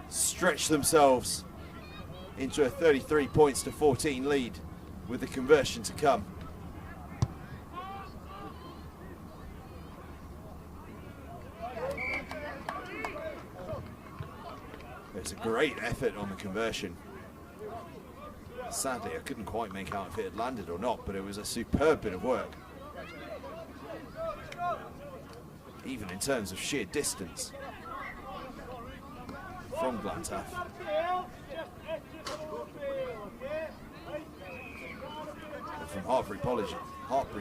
stretch themselves into a 33 points to 14 lead with the conversion to come. It's a great effort on the conversion. Sadly, I couldn't quite make out if it had landed or not, but it was a superb bit of work. Even in terms of sheer distance from Glantaf. From Hartpury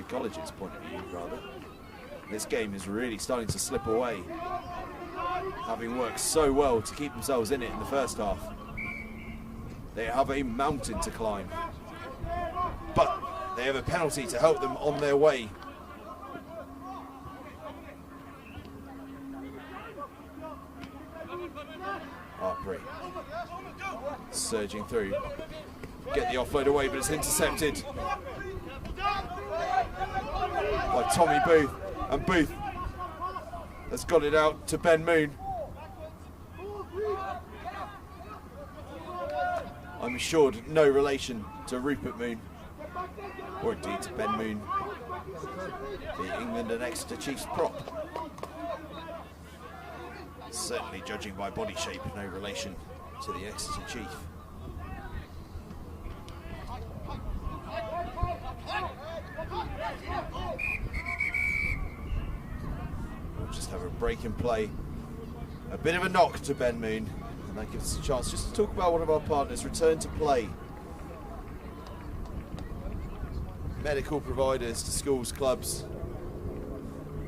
College's point of view, rather, this game is really starting to slip away, having worked so well to keep themselves in it in the first half. They have a mountain to climb, but they have a penalty to help them on their way. Hartpury surging through, get the offload away, but it's intercepted by Tommy Booth, and Booth has got it out to Ben Moon. I'm assured no relation to Rupert Moon, or indeed to Ben Moon, the England and Exeter Chiefs prop. Certainly, judging by body shape, no relation to the Exeter Chief. We'll just have a break in play. A bit of a knock to Ben Moon, and that gives us a chance just to talk about one of our partners, Return to Play. Medical providers to schools, clubs,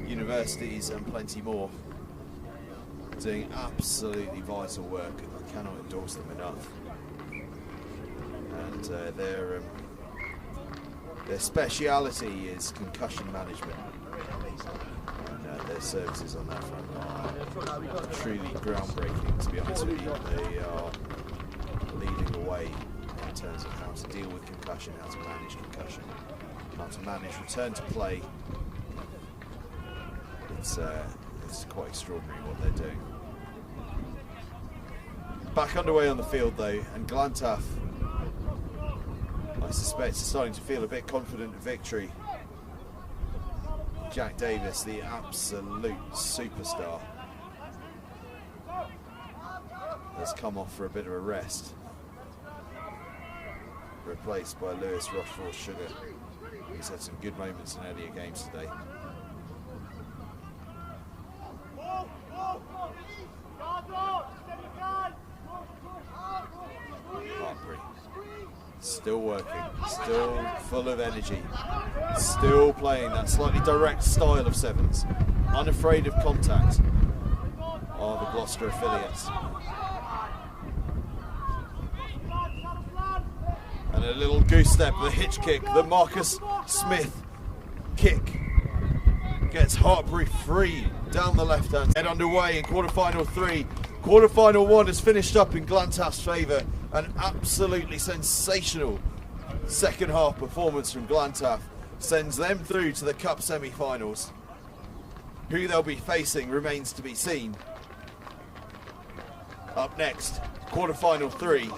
universities and plenty more. Doing absolutely vital work, and I cannot endorse them enough. And their speciality is concussion management, and their services on that front are truly groundbreaking, to be honest with you. They are leading the way in terms of how to deal with concussion, how to manage concussion, how to manage return to play. It's quite extraordinary what they're doing. Back underway on the field though, and Glantaf, I suspect, is starting to feel a bit confident of victory. Jack Davis, the absolute superstar, has come off for a bit of a rest, replaced by Lewis Rochefort Sugar. He's had some good moments in earlier games today. Hartpury, still working, still full of energy, still playing that slightly direct style of sevens, unafraid of contact, are the Gloucester affiliates. And a little goose step, the hitch kick, the Marcus Smith kick gets Hartpury free down the left hand. Head underway in quarter-final 3. Quarter-final 1 is finished up in Glantaf's favour. An absolutely sensational second half performance from Glantaf sends them through to the Cup semi-finals. Who they'll be facing remains to be seen. Up next, quarter-final 3,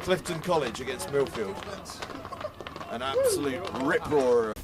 Clifton College against Millfield. An absolute rip-roarer.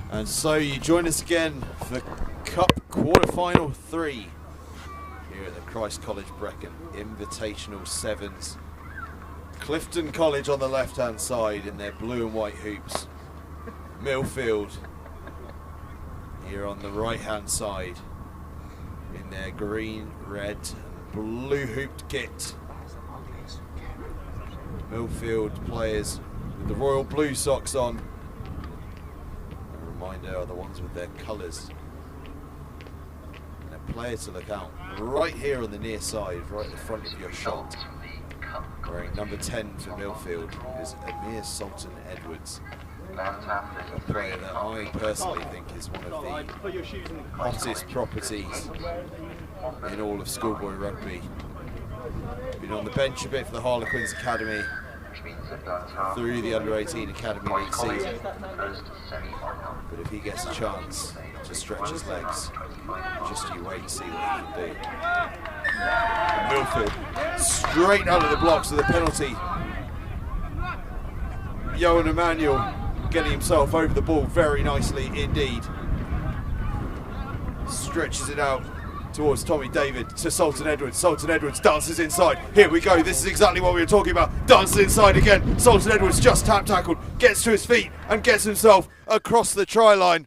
And so you join us again for Cup quarter-final 3. here at the Christ College Brecon Invitational Sevens. Clifton College on the left-hand side in their blue and white hoops. Millfield here on the right-hand side in their green, red, and blue hooped kit. Millfield players with the royal blue socks on. A reminder are the ones with their colours. And a player to look out right here on the near side, right at the front of your shot. Wearing number 10 for Millfield is Amir Sultan Edwards. A player that I personally think is one of the hottest properties in all of schoolboy rugby. Been on the bench a bit for the Harlequins Academy through the under-18 Academy League season. But if he gets a chance to stretch his legs, just you wait and see what he can do. And Millfield straight out of the blocks with a penalty. Johan Emanuel getting himself over the ball very nicely indeed. Stretches it out towards Tommy David to Sultan Edwards. Sultan Edwards dances inside. Here we go. This is exactly what we were talking about. Dances inside again. Sultan Edwards just tackled, gets to his feet and gets himself across the try line.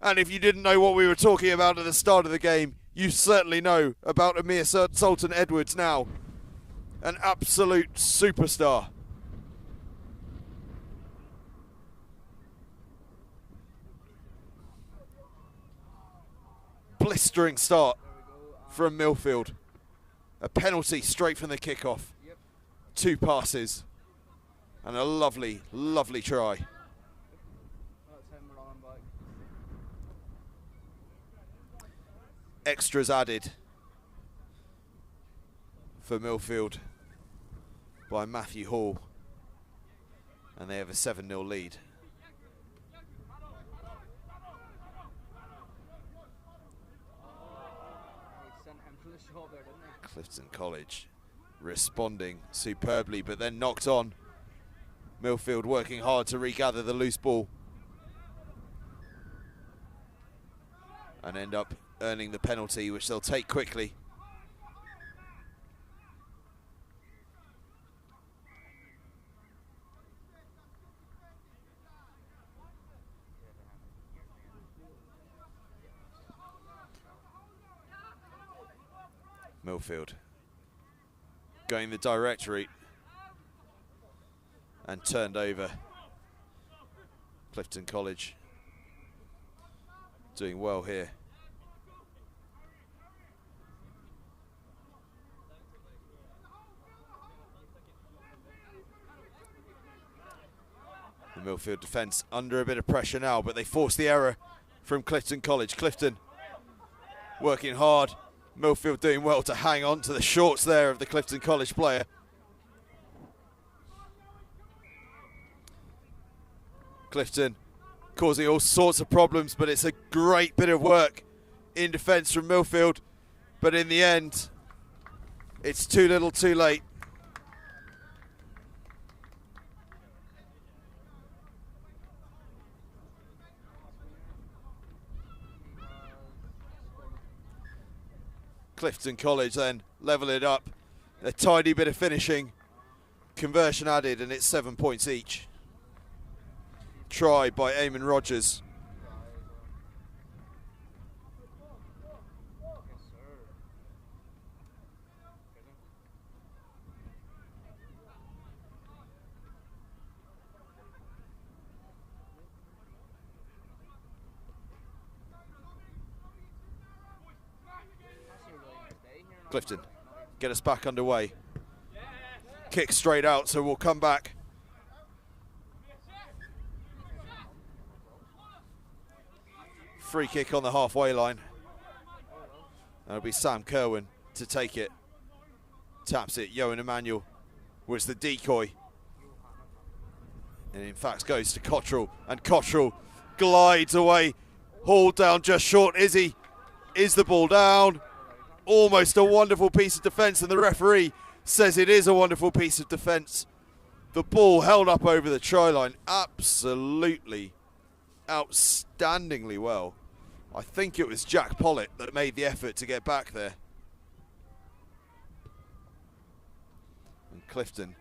And if you didn't know what we were talking about at the start of the game, you certainly know about Amir Sultan Edwards now. An absolute superstar. Blistering start from Millfield. A penalty straight from the kickoff. 2 passes and a lovely, lovely try. Extras added for Millfield by Matthew Hall, and they have a 7-0 lead. Clifton College responding superbly, but then knocked on. Millfield working hard to regather the loose ball and end up earning the penalty, which they'll take quickly. Millfield going the direct route and turned over. Clifton College doing well here. The Millfield defence under a bit of pressure now, but they force the error from Clifton College. Clifton working hard. Millfield doing well to hang on to the shorts there of the Clifton College player. Clifton causing all sorts of problems, but it's a great bit of work in defence from Millfield. But in the end, it's too little too late. Clifton College then level it up. A tidy bit of finishing. Conversion added, and it's 7 points each. Try by Eamon Rogers. Clifton get us back underway. Kick straight out, so we'll come back. Free kick on the halfway line. That'll be Sam Kerwin to take it. Taps it. Johan Emanuel was the decoy. And in fact goes to Cottrell. And Cottrell glides away. Hauled down just short. Is the ball down? Almost a wonderful piece of defence, and the referee says it is a wonderful piece of defence. The ball held up over the try line absolutely outstandingly well I think it was Jack Pollitt that made the effort to get back there. And Clifton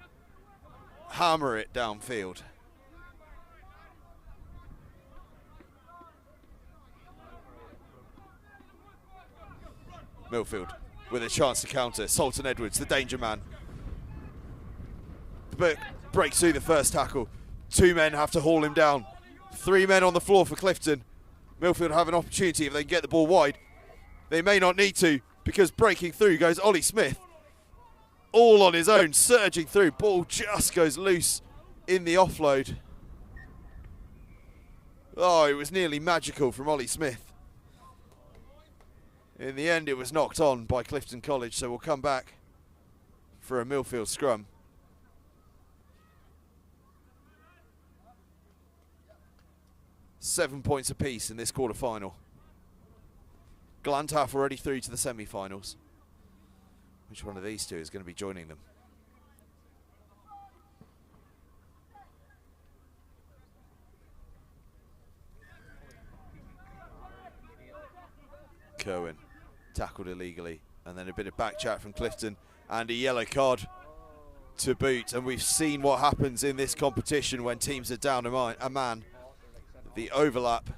hammer it downfield. Millfield with a chance to counter. Sultan Edwards, the danger man. But breaks through the first tackle. 2 men have to haul him down. 3 men on the floor for Clifton. Millfield have an opportunity if they can get the ball wide. They may not need to, because breaking through goes Ollie Smith. All on his own, surging through. Ball just goes loose in the offload. Oh, it was nearly magical from Ollie Smith. In the end, it was knocked on by Clifton College, so we'll come back for a Millfield scrum. Seven points apiece in this quarter-final. Glantaf already through to the semi-finals. Which one of these two is going to be joining them? Kerwin tackled illegally, and then a bit of back chat from Clifton and a yellow card to boot. And we've seen what happens in this competition when teams are down a man. The overlap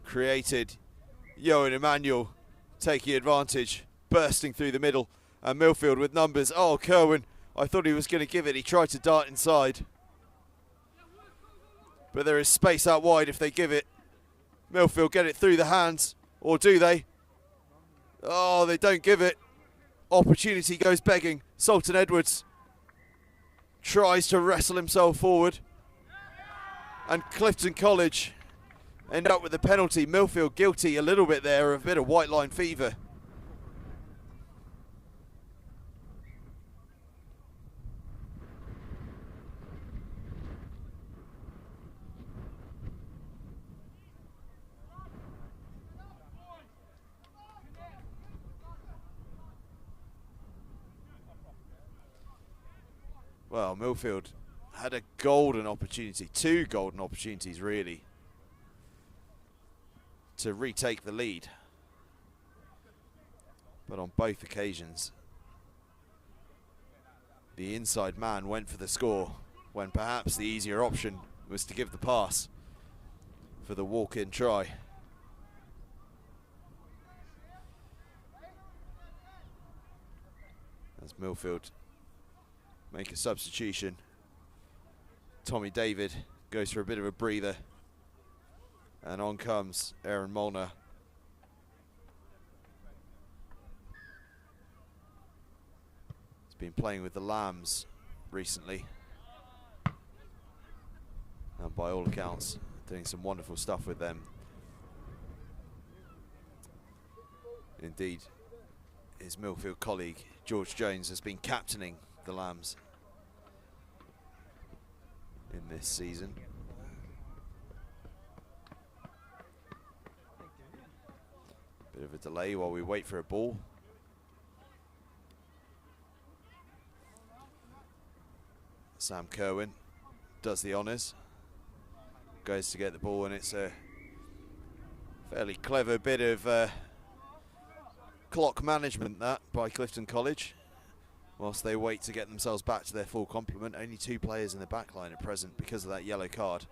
created Johan Emanuel taking advantage, bursting through the middle, and Millfield with numbers. Oh, Kerwin, I thought he was going to give it. He tried to dart inside, but there is space out wide if they give it. Millfield get it through the hands, or do they? Oh, they don't give it. Opportunity goes begging. Sultan Edwards tries to wrestle himself forward, and Clifton College end up with the penalty. Millfield guilty a little bit there of a bit of white line fever. Well, Millfield had a golden opportunity, 2 golden opportunities really, to retake the lead. But on both occasions, the inside man went for the score when perhaps the easier option was to give the pass for the walk-in try. As Millfield make a substitution, Tommy David goes for a bit of a breather, and on comes Aaron Molnar. He's been playing with the Lambs recently, and by all accounts doing some wonderful stuff with them. Indeed, his Millfield colleague George Jones has been captaining the Lambs in this season. Bit of a delay while we wait for a ball. Sam Kerwin does the honours, goes to get the ball, and it's a fairly clever bit of clock management that by Clifton College. Whilst they wait to get themselves back to their full complement, only 2 players in the back line at present because of that yellow card.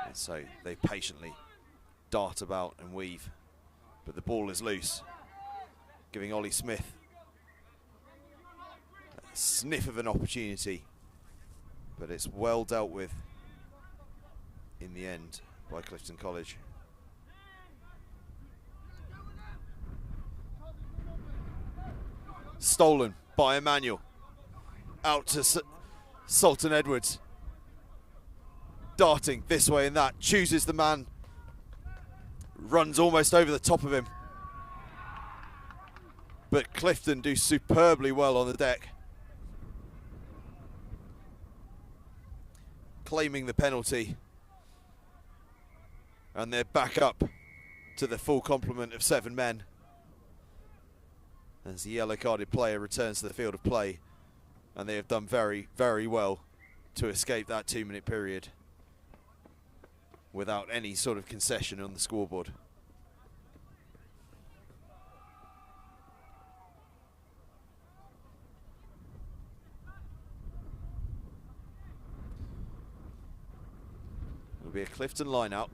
And so they patiently dart about and weave, but the ball is loose, giving Ollie Smith a sniff of an opportunity, but it's well dealt with in the end by Clifton College. Stolen by Emmanuel. Out to Sultan Edwards. Darting this way and that. Chooses the man. Runs almost over the top of him. But Clifton do superbly well on the deck. Claiming the penalty. And they're back up to the full complement of 7 men. As the yellow-carded player returns to the field of play, and they have done very, very well to escape that 2-minute period without any sort of concession on the scoreboard. It'll be a Clifton line out.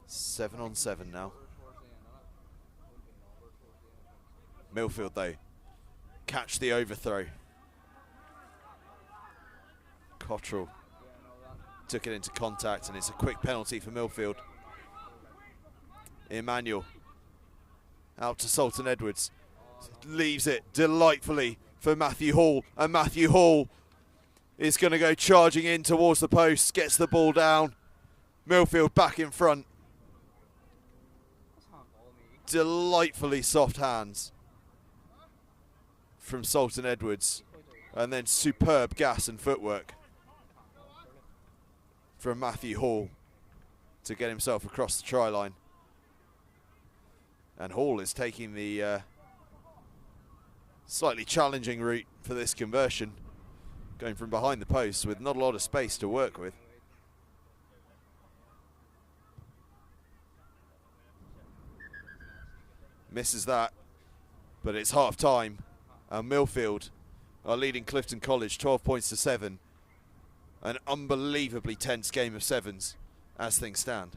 Seven on 7 now. Millfield though, catch the overthrow. Cottrell took it into contact and it's a quick penalty for Millfield. Emmanuel out to Sultan Edwards, leaves it delightfully for Matthew Hall, and Matthew Hall is going to go charging in towards the post, gets the ball down. Millfield back in front. Delightfully soft hands from Sultan Edwards, and then superb gas and footwork from Matthew Hall to get himself across the try line. And Hall is taking the slightly challenging route for this conversion, going from behind the post with not a lot of space to work with. Misses that, but it's half time, and Millfield are leading Clifton College 12 points to 7. An unbelievably tense game of sevens as things stand.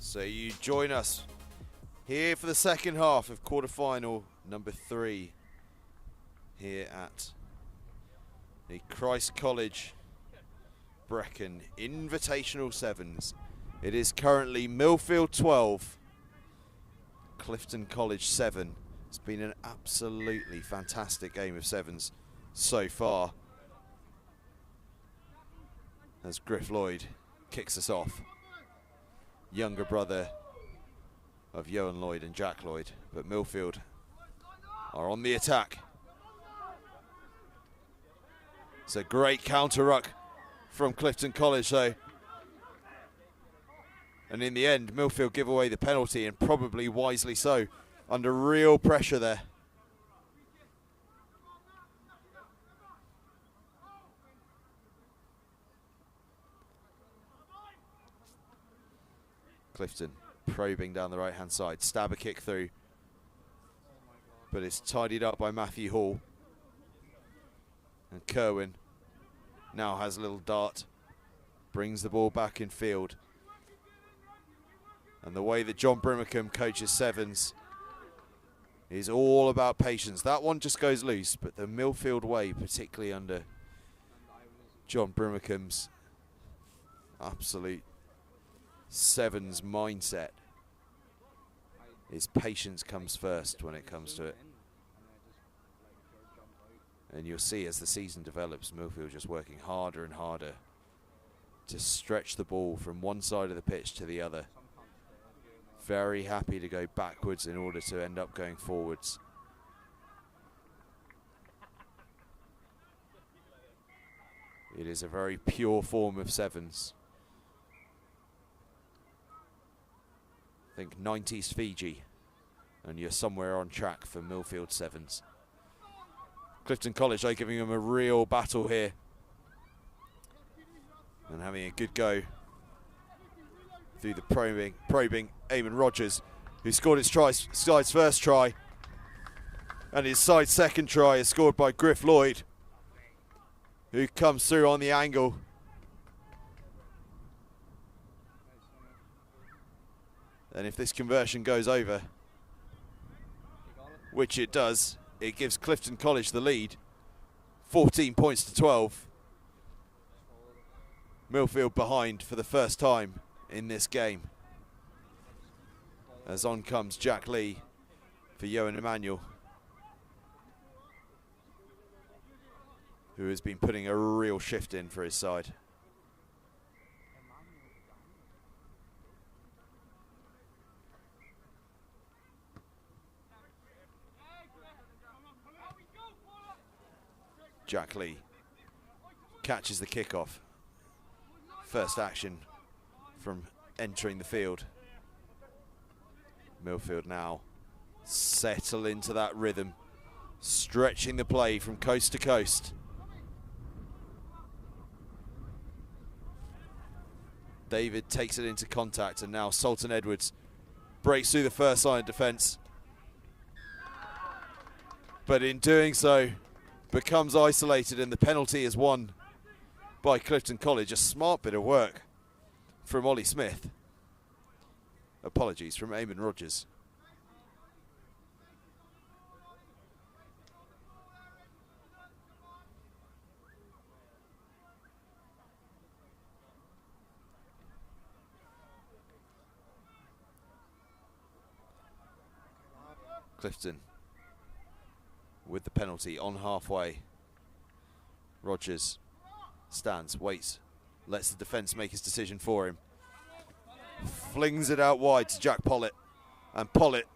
So you join us here for the second half of quarter-final number 3 here at the Christ College Brecon Invitational Sevens. It is currently Millfield 12, Clifton College 7. It's been an absolutely fantastic game of sevens so far, as Griff Lloyd kicks us off. Younger brother of Johan Lloyd and Jack Lloyd, but Millfield are on the attack. It's a great counter ruck from Clifton College though. And in the end, Millfield give away the penalty, and probably wisely so, under real pressure there. Clifton probing down the right-hand side, stab a kick through, but it's tidied up by Matthew Hall. And Kerwin now has a little dart, brings the ball back in field. And the way that John Brimacombe coaches sevens is all about patience. That one just goes loose, but the Millfield way, particularly under John Brimacombe's absolute sevens mindset, is patience comes first when it comes to it. And you'll see as the season develops, Millfield just working harder and harder to stretch the ball from one side of the pitch to the other. Very happy to go backwards in order to end up going forwards. It is a very pure form of sevens. Think 90s Fiji, and you're somewhere on track for Millfield sevens. Clifton College, they're giving them a real battle here and having a good go through the probing Eamon Rogers, who scored his side's first try, and his side's second try is scored by Griff Lloyd, who comes through on the angle. And if this conversion goes over, which it does, it gives Clifton College the lead, 14 points to 12. Millfield behind for the first time in this game. As on comes Jack Lee for Johan Emanuel, who has been putting a real shift in for his side. Jack Lee catches the kickoff. First action from entering the field. Millfield now settle into that rhythm, stretching the play from coast to coast. David takes it into contact, and now Sultan Edwards breaks through the first line of defence. But in doing so, becomes isolated, and the penalty is won by Clifton College. A smart bit of work from Ollie Smith. Apologies, from Eamon Rogers. Clifton with the penalty on halfway. Rogers stands, waits, lets the defence make his decision for him. Flings it out wide to Jack Pollitt, and Pollitt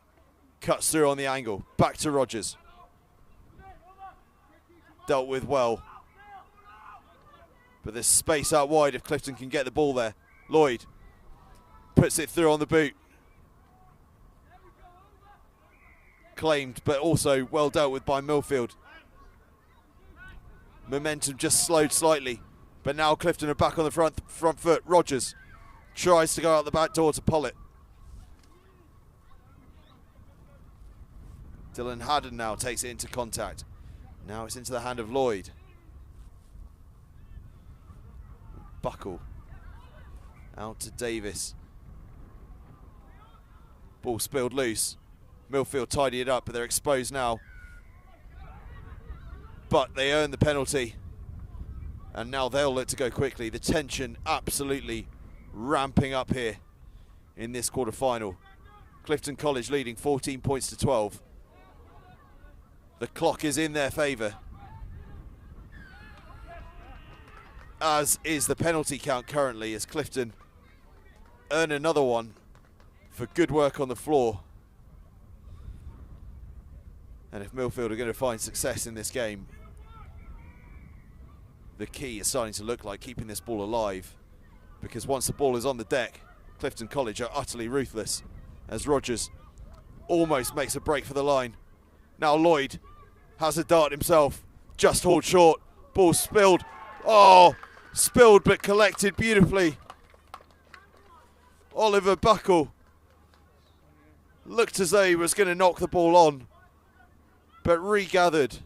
cuts through on the angle. Back to Rogers. Dealt with well. But there's space out wide if Clifton can get the ball there. Lloyd puts it through on the boot. Claimed, but also well dealt with by Millfield. Momentum just slowed slightly, but now Clifton are back on the front foot. Rogers tries to go out the back door to Pollitt. Dylan Haddon now takes it into contact. Now it's into the hand of Lloyd. Buckle out to Davis. Ball spilled loose. Millfield tidy it up, but they're exposed now. But they earn the penalty, and now they'll look to go quickly. The tension absolutely ramping up here in this quarter-final. Clifton College leading 14 points to 12. The clock is in their favour, as is the penalty count currently, as Clifton earn another one for good work on the floor. And if Millfield are going to find success in this game, the key is starting to look like keeping this ball alive, because once the ball is on the deck, Clifton College are utterly ruthless, as Rogers almost makes a break for the line. Now Lloyd has a dart himself, just hauled short, ball spilled. Oh, spilled but collected beautifully. Oliver Buckle looked as though he was going to knock the ball on, but regathered.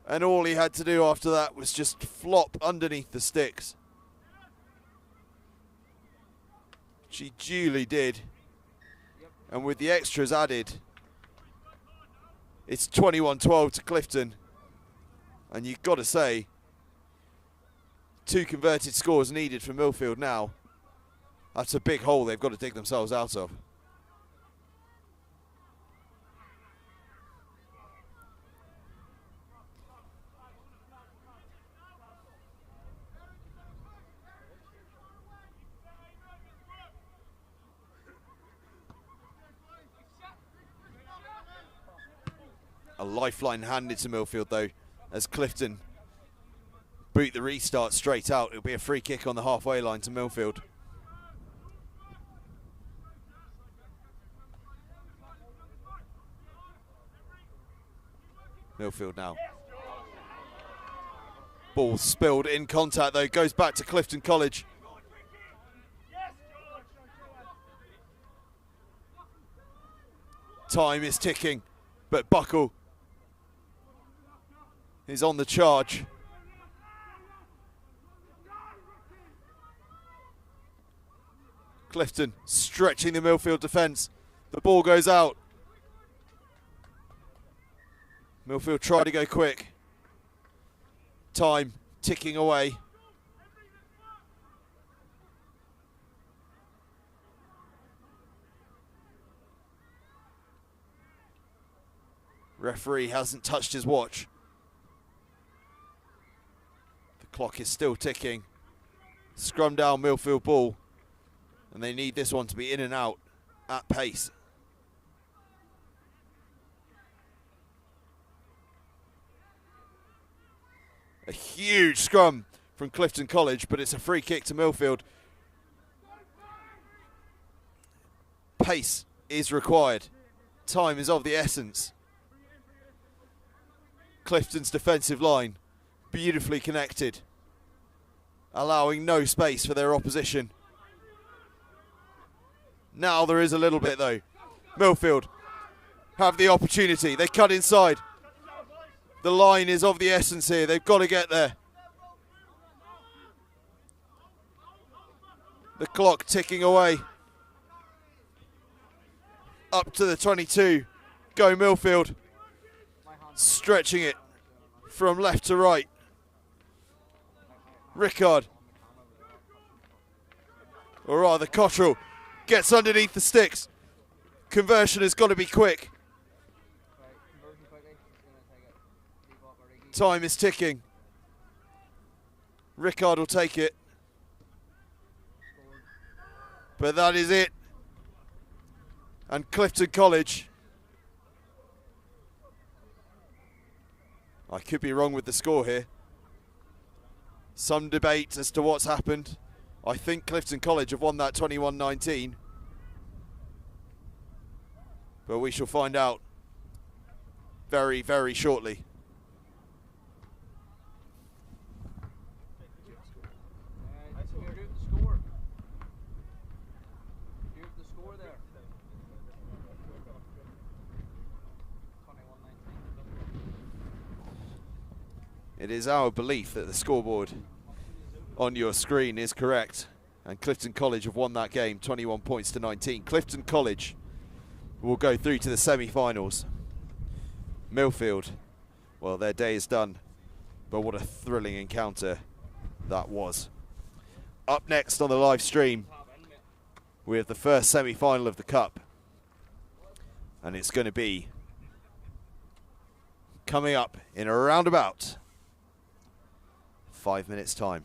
And all he had to do after that was just flop underneath the sticks. She duly did. And with the extras added, it's 21-12 to Clifton. And you've got to say, 2 converted scores needed for Millfield now. That's a big hole they've got to dig themselves out of. A lifeline handed to Millfield though, as Clifton boot the restart straight out. It'll be a free kick on the halfway line to Millfield. Millfield now. Ball spilled in contact though, goes back to Clifton College. Time is ticking, but Buckle is on the charge. Clifton stretching the Millfield defence. The ball goes out. Millfield try to go quick. Time ticking away. Referee hasn't touched his watch. The clock is still ticking. Scrum down Millfield ball. And they need this one to be in and out at pace. A huge scrum from Clifton College, but it's a free kick to Millfield. Pace is required. Time is of the essence. Clifton's defensive line beautifully connected, allowing no space for their opposition. Now there is a little bit though. Millfield have the opportunity. They cut inside. The line is of the essence here. They've got to get there. The clock ticking away. Up to the 22. Go Millfield. Stretching it from left to right. Rickard. Or rather Cottrell. Gets underneath the sticks. Conversion has got to be quick. Time is ticking. Rickard will take it. But that is it. And Clifton College. I could be wrong with the score here. Some debate as to what's happened. I think Clifton College have won that 21-19. But we shall find out very, very shortly. It is our belief that the scoreboard on your screen is correct, and Clifton College have won that game 21 points to 19. Clifton College will go through to the semi-finals. Millfield, well, their day is done, but what a thrilling encounter that was. Up next on the live stream, we have the first semi-final of the Cup, and it's going to be coming up in around about 5 minutes' time.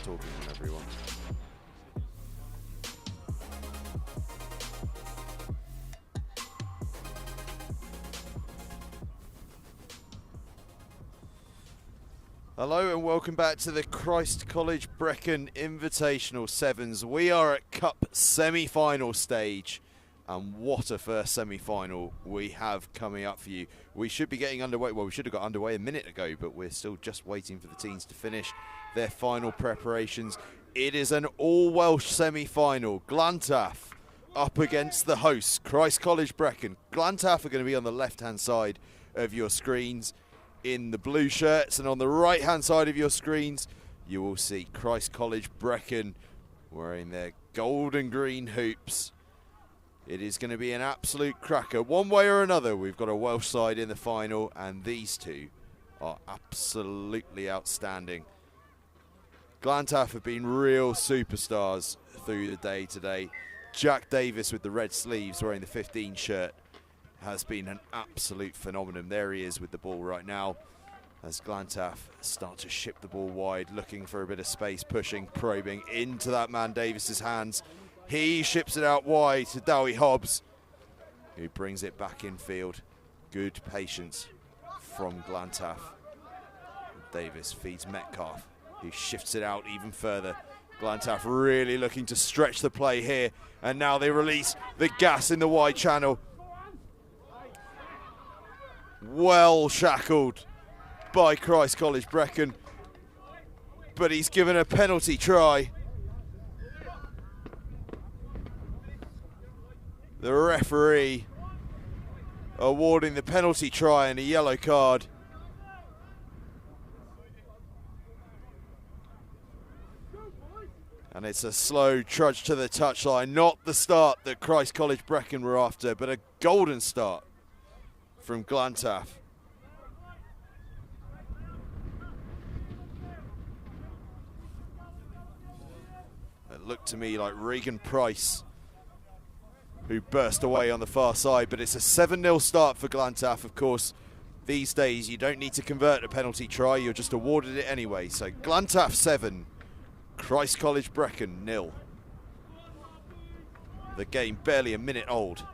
start talking whenever you want. Hello and welcome back to the Christ College Brecon Invitational Sevens. We are at Cup semi-final stage, and what a first semi-final we have coming up for you. We should be getting underway, well, we should have got underway a minute ago, but we're still just waiting for the teams to finish their final preparations. It is an all-Welsh semi-final. Glantaf up against the hosts, Christ College Brecon. Glantaf are going to be on the left-hand side of your screens in the blue shirts, and on the right-hand side of your screens, you will see Christ College Brecon wearing their gold and green hoops. It is going to be an absolute cracker. One way or another, we've got a Welsh side in the final, and these two are absolutely outstanding. Glantaf have been real superstars through the day today. Jack Davis with the red sleeves wearing the 15 shirt has been an absolute phenomenon. There he is with the ball right now as Glantaf start to ship the ball wide, looking for a bit of space, pushing, probing into that man Davis's hands. He ships it out wide to Dowie Hobbs, who brings it back in field. Good patience from Glantaf. Davis feeds Metcalf, who shifts it out even further. Glantaf really looking to stretch the play here, and now they release the gas in the wide channel. Well shackled by Christ College Brecon, but he's given a penalty try. The referee awarding the penalty try and a yellow card. And it's a slow trudge to the touchline. Not the start that Christ College Brecon were after, but a golden start from Glantaf. It looked to me like Regan Price who burst away on the far side, but it's a 7-0 start for Glantaf. Of course, these days you don't need to convert a penalty try, you're just awarded it anyway. So Glantaf 7, Christ College Brecon 0. The game barely a minute old.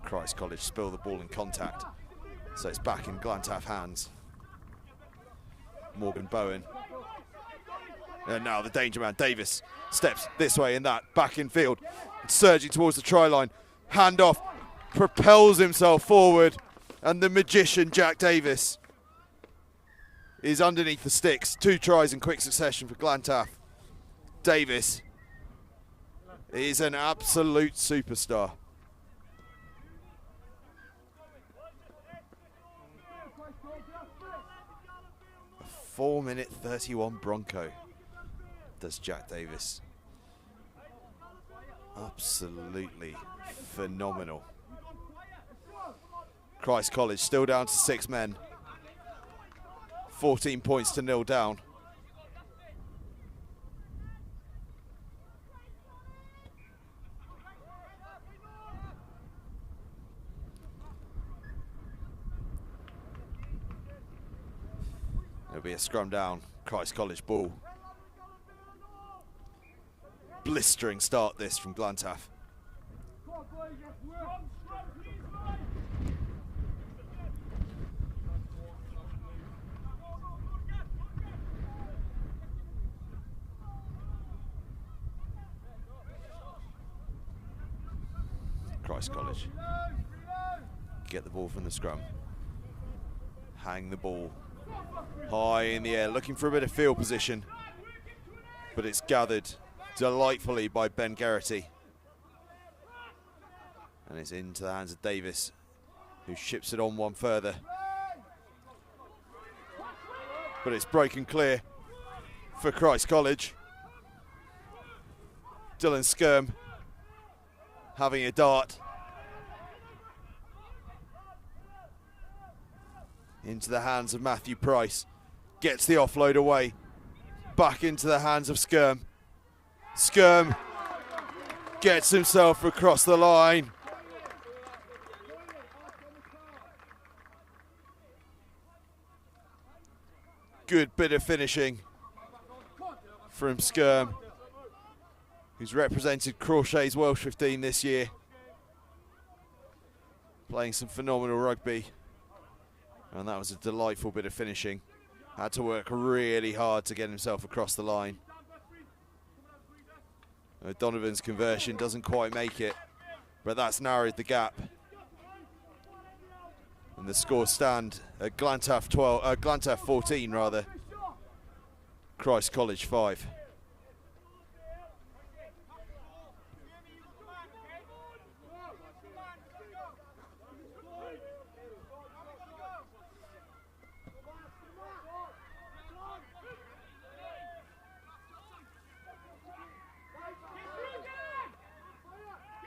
Christ College spill the ball in contact, so it's back in Glantaf hands. Morgan Bowen. And now the danger man, Davis, steps this way and that, back in field, surging towards the try line. Hand off, propels himself forward, and the magician, Jack Davis, is underneath the sticks. 2 tries in quick succession for Glantaf. Davis is an absolute superstar. 4-minute 31 Bronco does Jack Davis. Absolutely phenomenal. Christ College still down to 6 men. 14 points to 0 down. There'll be a scrum down. Christ College ball. Blistering start this from Glantaf. Christ College get the ball from the scrum. Hang the ball high in the air, looking for a bit of field position, but it's gathered delightfully by Ben Geraghty. And it's into the hands of Davis, who ships it on one further. But it's broken clear for Christ College. Dylan Skirm having a dart into the hands of Matthew Price. Gets the offload away. Back into the hands of Skirm. Skirm gets himself across the line. Good bit of finishing from Skirm, who's represented Crawshay's Welsh 15 this year. Playing some phenomenal rugby. And that was a delightful bit of finishing. Had to work really hard to get himself across the line. Donovan's conversion doesn't quite make it, but that's narrowed the gap. And the score stand at Glantaf 14 rather. Christ College 5.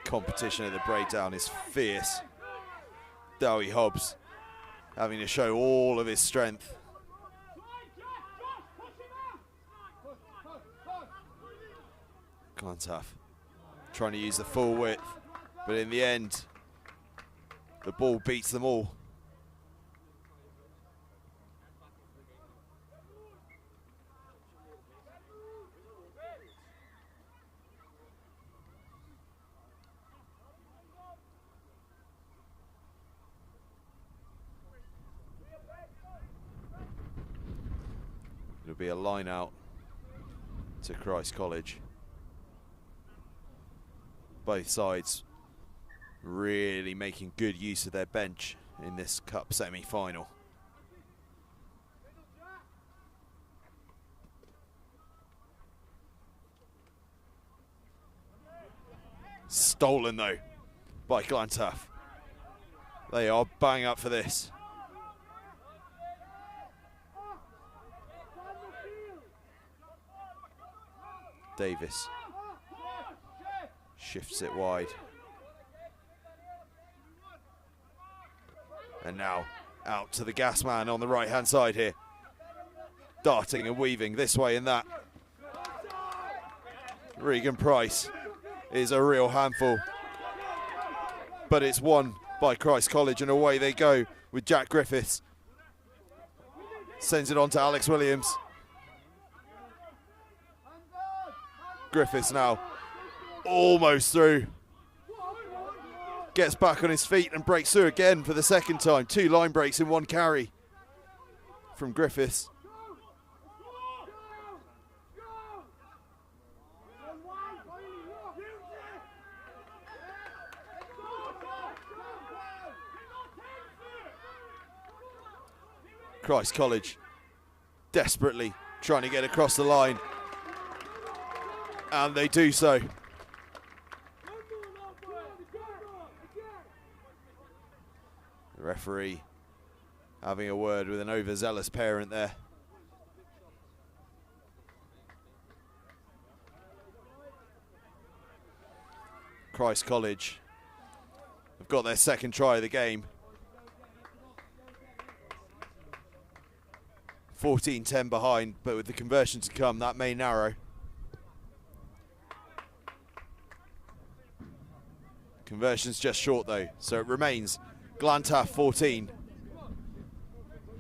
Competition at the breakdown is fierce. Dowie Hobbs having to show all of his strength. Glantaf trying to use the full width, but in the end, the ball beats them all. It'll be a line out to Christ College. Both sides really making good use of their bench in this cup semi-final. Stolen though by Glantaf. They are bang up for this. Davis shifts it wide. And now out to the gas man on the right hand side here. Darting and weaving this way and that. Regan Price is a real handful. But it's won by Christ College and away they go with Jack Griffiths. Sends it on to Alex Williams. Griffiths now almost through. Gets back on his feet and breaks through again for the second time. 2 line breaks in 1 carry from Griffiths. Christ College desperately trying to get across the line. And they do so. The referee having a word with an overzealous parent there. Christ College have got their second try of the game. 14-10 behind, but with the conversion to come, that may narrow. Conversion's just short though, so it remains Glantaf 14,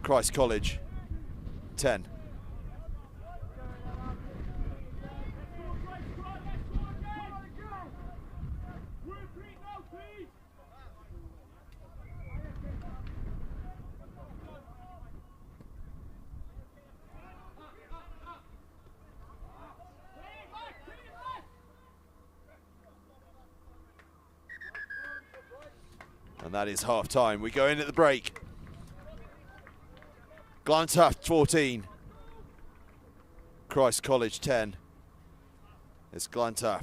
Christ College 10. And that is half time. We go in at the break. Glantaf 14. Christ College 10. It's Glantaf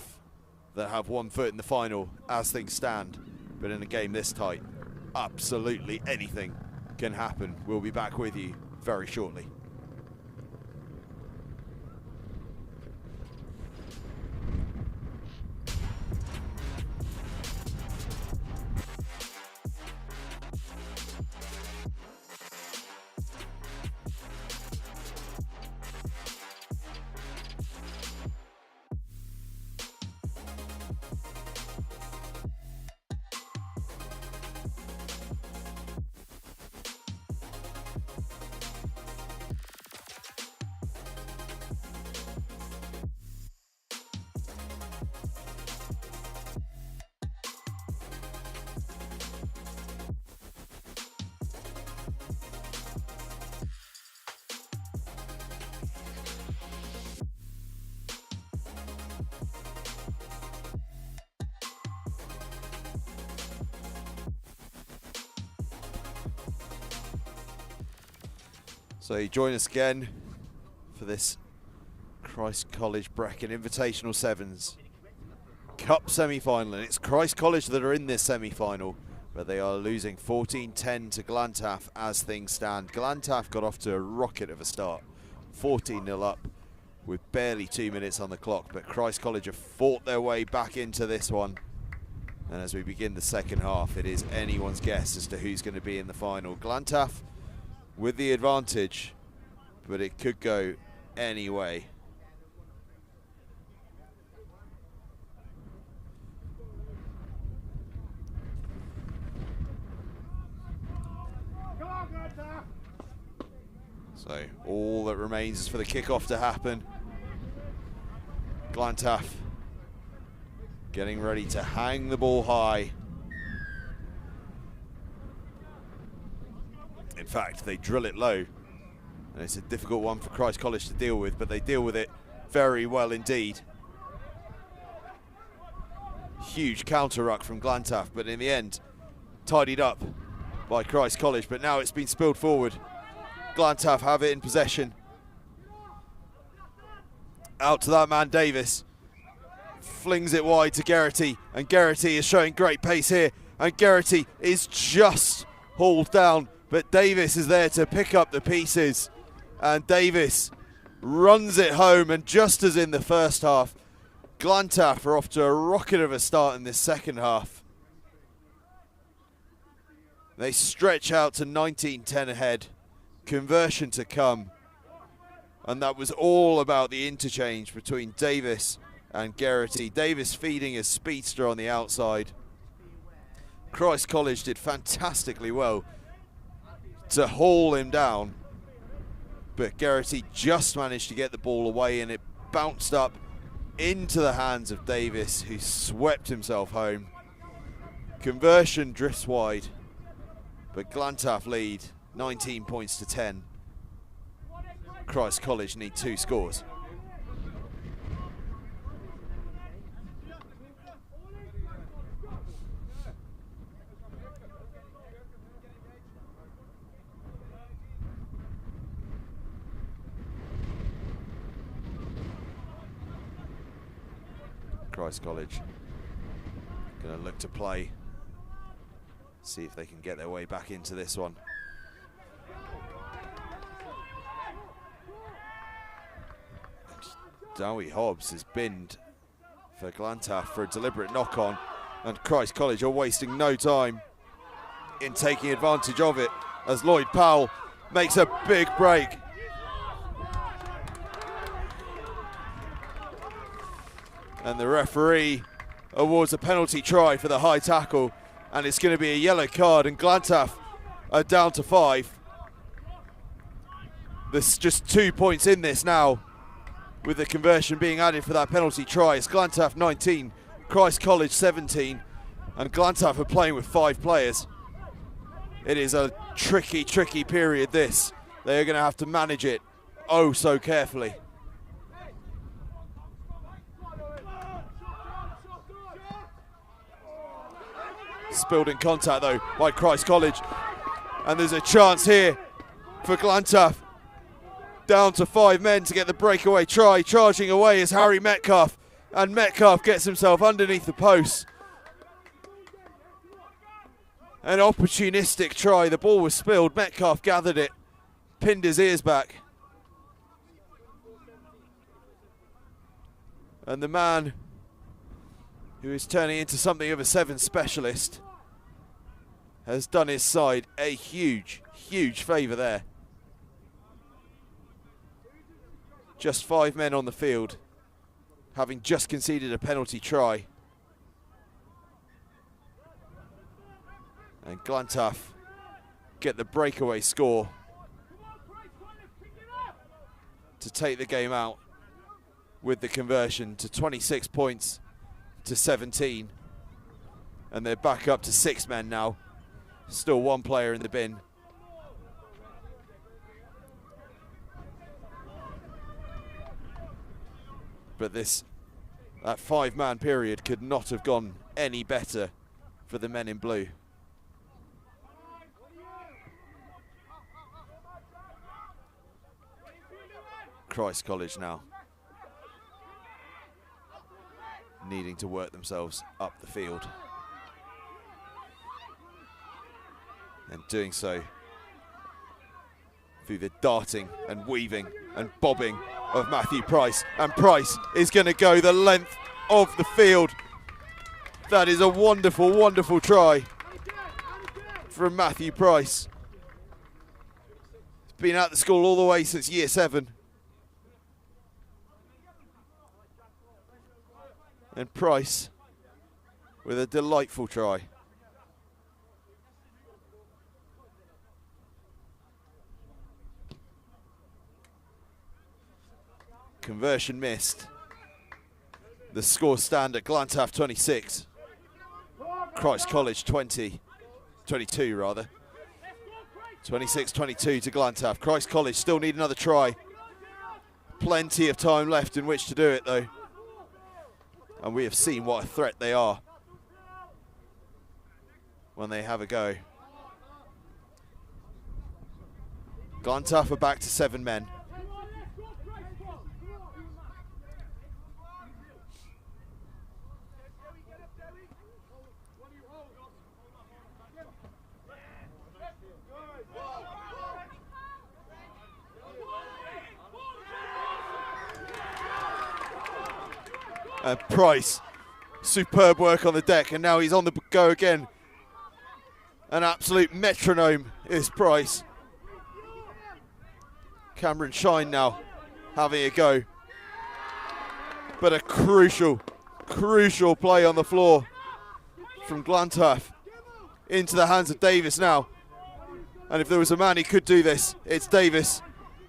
that have 1 foot in the final as things stand. But in a game this tight, absolutely anything can happen. We'll be back with you very shortly. So you join us again for this Christ College Brecon Invitational Sevens Cup semi-final, and it's Christ College that are in this semi-final, but they are losing 14-10 to Glantaf as things stand. Glantaf got off to a rocket of a start, 14-0 up with barely 2 minutes on the clock, but Christ College have fought their way back into this one. And as we begin the second half, it is anyone's guess as to who's going to be in the final. Glantaf with the advantage, but it could go any way. So all that remains is for the kickoff to happen. Glantaf getting ready to hang the ball high. In fact, they drill it low, and it's a difficult one for Christ College to deal with, but they deal with it very well indeed. Huge counter ruck from Glantaf, but in the end, tidied up by Christ College, but now it's been spilled forward. Glantaf have it in possession. Out to that man Davis. Flings it wide to Geraghty, and Geraghty is showing great pace here, and Geraghty is just hauled down, but Davis is there to pick up the pieces, and Davis runs it home. And just as in the first half, Glantaf are off to a rocket of a start in this second half. They stretch out to 19-10 ahead, conversion to come, and that was all about the interchange between Davis and Geraghty. Davis feeding a speedster on the outside. Christ College did fantastically well to haul him down, but Geraghty just managed to get the ball away, and it bounced up into the hands of Davis, who swept himself home. Conversion drifts wide, but Glantaf lead 19 points to 10. Christ College need 2 scores. Christ College going to look to play, see if they can get their way back into this one. Dowie Hobbs is binned for Glantaf for a deliberate knock-on, and Christ College are wasting no time in taking advantage of it as Lloyd Powell makes a big break. And the referee awards a penalty try for the high tackle, and it's going to be a yellow card, and Glantaf are down to 5. There's just 2 points in this now, with the conversion being added for that penalty try. It's Glantaf 19, Christ College 17, and Glantaf are playing with 5 players. It is a tricky period, this. They are going to have to manage it oh so carefully. Spilled in contact though by Christ College, and there's a chance here for Glantaf. Down to 5 men to get the breakaway try. Charging away is Harry Metcalf, and Metcalf gets himself underneath the post. An opportunistic try. The ball was spilled. Metcalf gathered it, pinned his ears back, and the man who is turning into something of a 7 specialist has done his side a huge favour there. Just 5 men on the field, having just conceded a penalty try. And Glantaf get the breakaway score to take the game out with the conversion to 26 points to 17. And they're back up to 6 men now. Still 1 player in the bin. But that 5-man period could not have gone any better for the men in blue. Christ College now needing to work themselves up the field. And doing so through the darting and weaving and bobbing of Matthew Price. And Price is going to go the length of the field. That is a wonderful, wonderful try from Matthew Price. He's been at the school all the way since year 7. And Price with a delightful try. Conversion missed. The scores stand at Glantaf 26, Christ College 22 rather. 26-22 to Glantaf. Christ College still need another try. Plenty of time left in which to do it though. And we have seen what a threat they are when they have a go. Glantaf are back to 7 men. And Price, superb work on the deck, and now he's on the go again. An absolute metronome is Price. Cameron Shine now having a go. But a crucial play on the floor from Glantaf into the hands of Davis now. And if there was a man who could do this, it's Davis.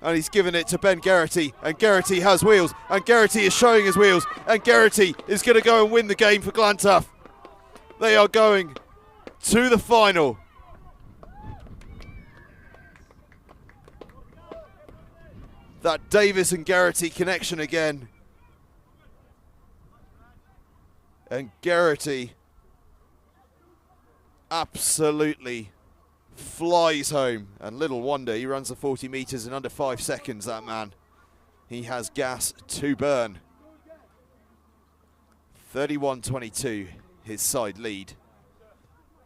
And he's given it to Ben Geraghty, and Geraghty has wheels, and Geraghty is showing his wheels, and Geraghty is going to go and win the game for Glantaf. They are going to the final. That Davis and Geraghty connection again. And Geraghty absolutely flies home, and little wonder, he runs the 40 metres in under 5 seconds, that man. He has gas to burn. 31-22, his side lead.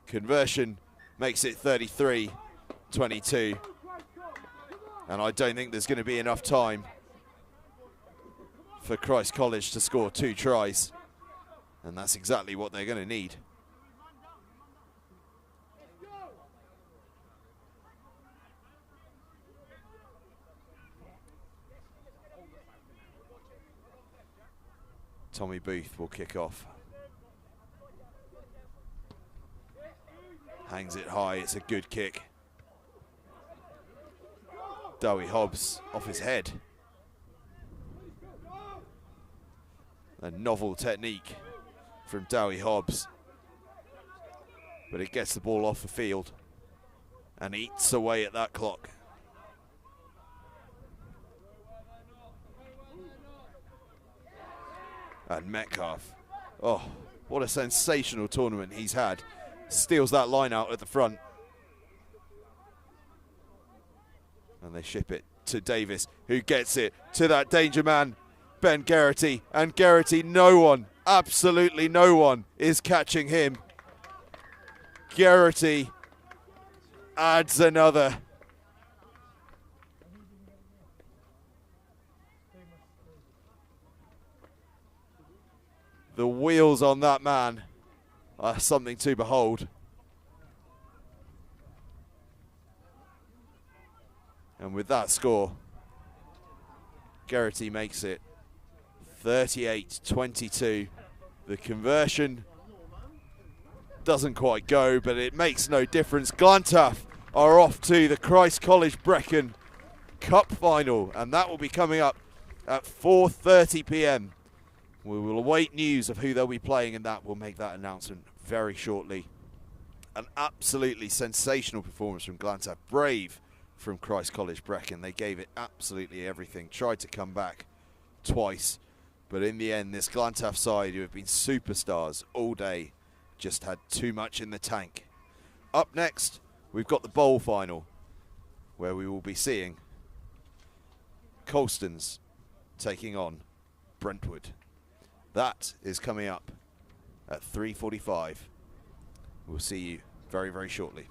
Conversion makes it 33-22. And I don't think there's going to be enough time for Christ College to score 2 tries. And that's exactly what they're going to need. Tommy Booth will kick off. Hangs it high, it's a good kick. Dowie Hobbs off his head. A novel technique from Dowie Hobbs. But it gets the ball off the field and eats away at that clock. And Metcalf, oh, what a sensational tournament he's had. Steals that line out at the front. And they ship it to Davis, who gets it to that danger man, Ben Geraghty. And Geraghty, no one, absolutely no one is catching him. Geraghty adds another. The wheels on that man are something to behold. And with that score, Geraghty makes it 38-22. The conversion doesn't quite go, but it makes no difference. Glantaf are off to the Christ College Brecon Cup final, and that will be coming up at 4:30 p.m. We will await news of who they'll be playing, and that will make that announcement very shortly. An absolutely sensational performance from Glantaf. Brave from Christ College Brecon. They gave it absolutely everything. Tried to come back twice, but in the end, this Glantaf side, who have been superstars all day, just had too much in the tank. Up next, we've got the bowl final, where we will be seeing Colston's taking on Brentwood. That is coming up at 3:45. We'll see you very, very shortly.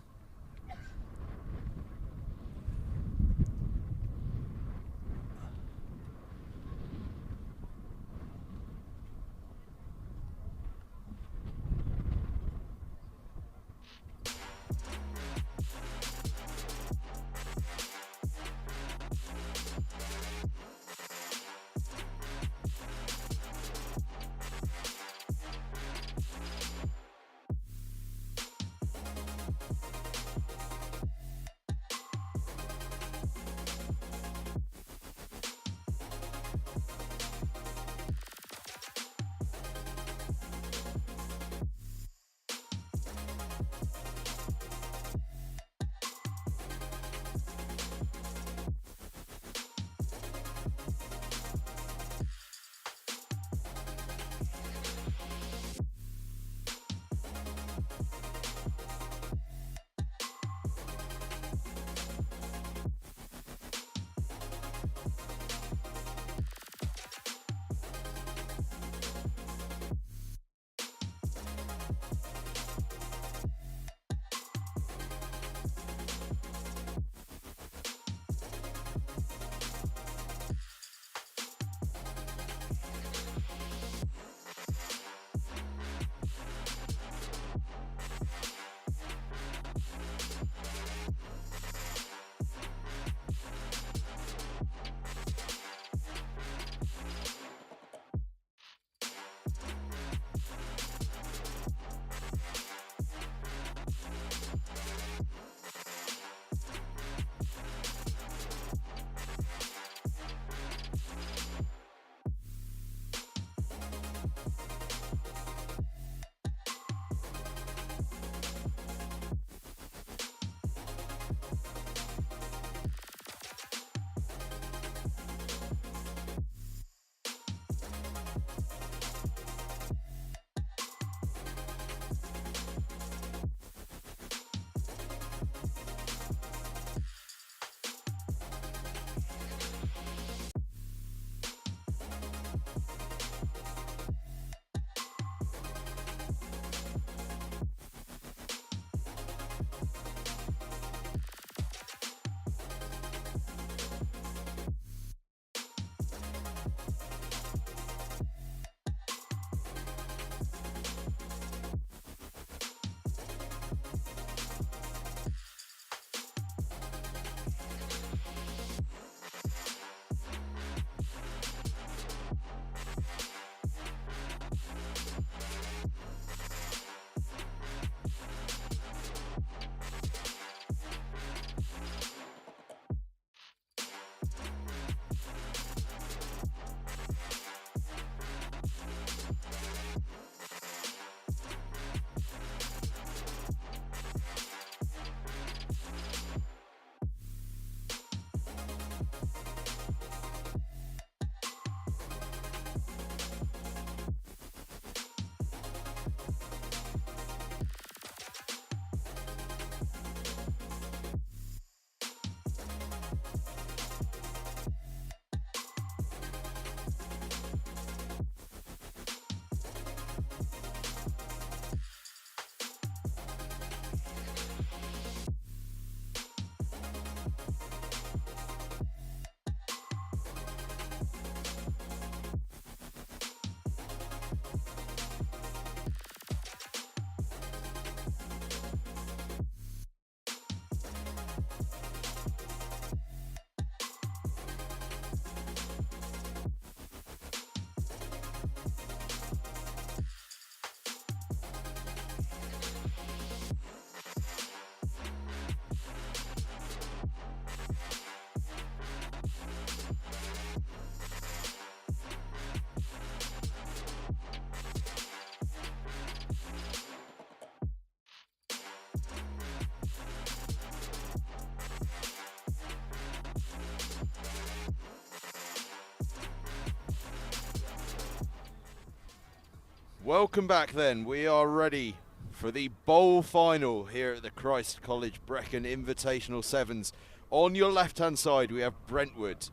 Welcome back then. We are ready for the bowl final here at the Christ College Brecon Invitational Sevens. On your left hand side we have Brentwood.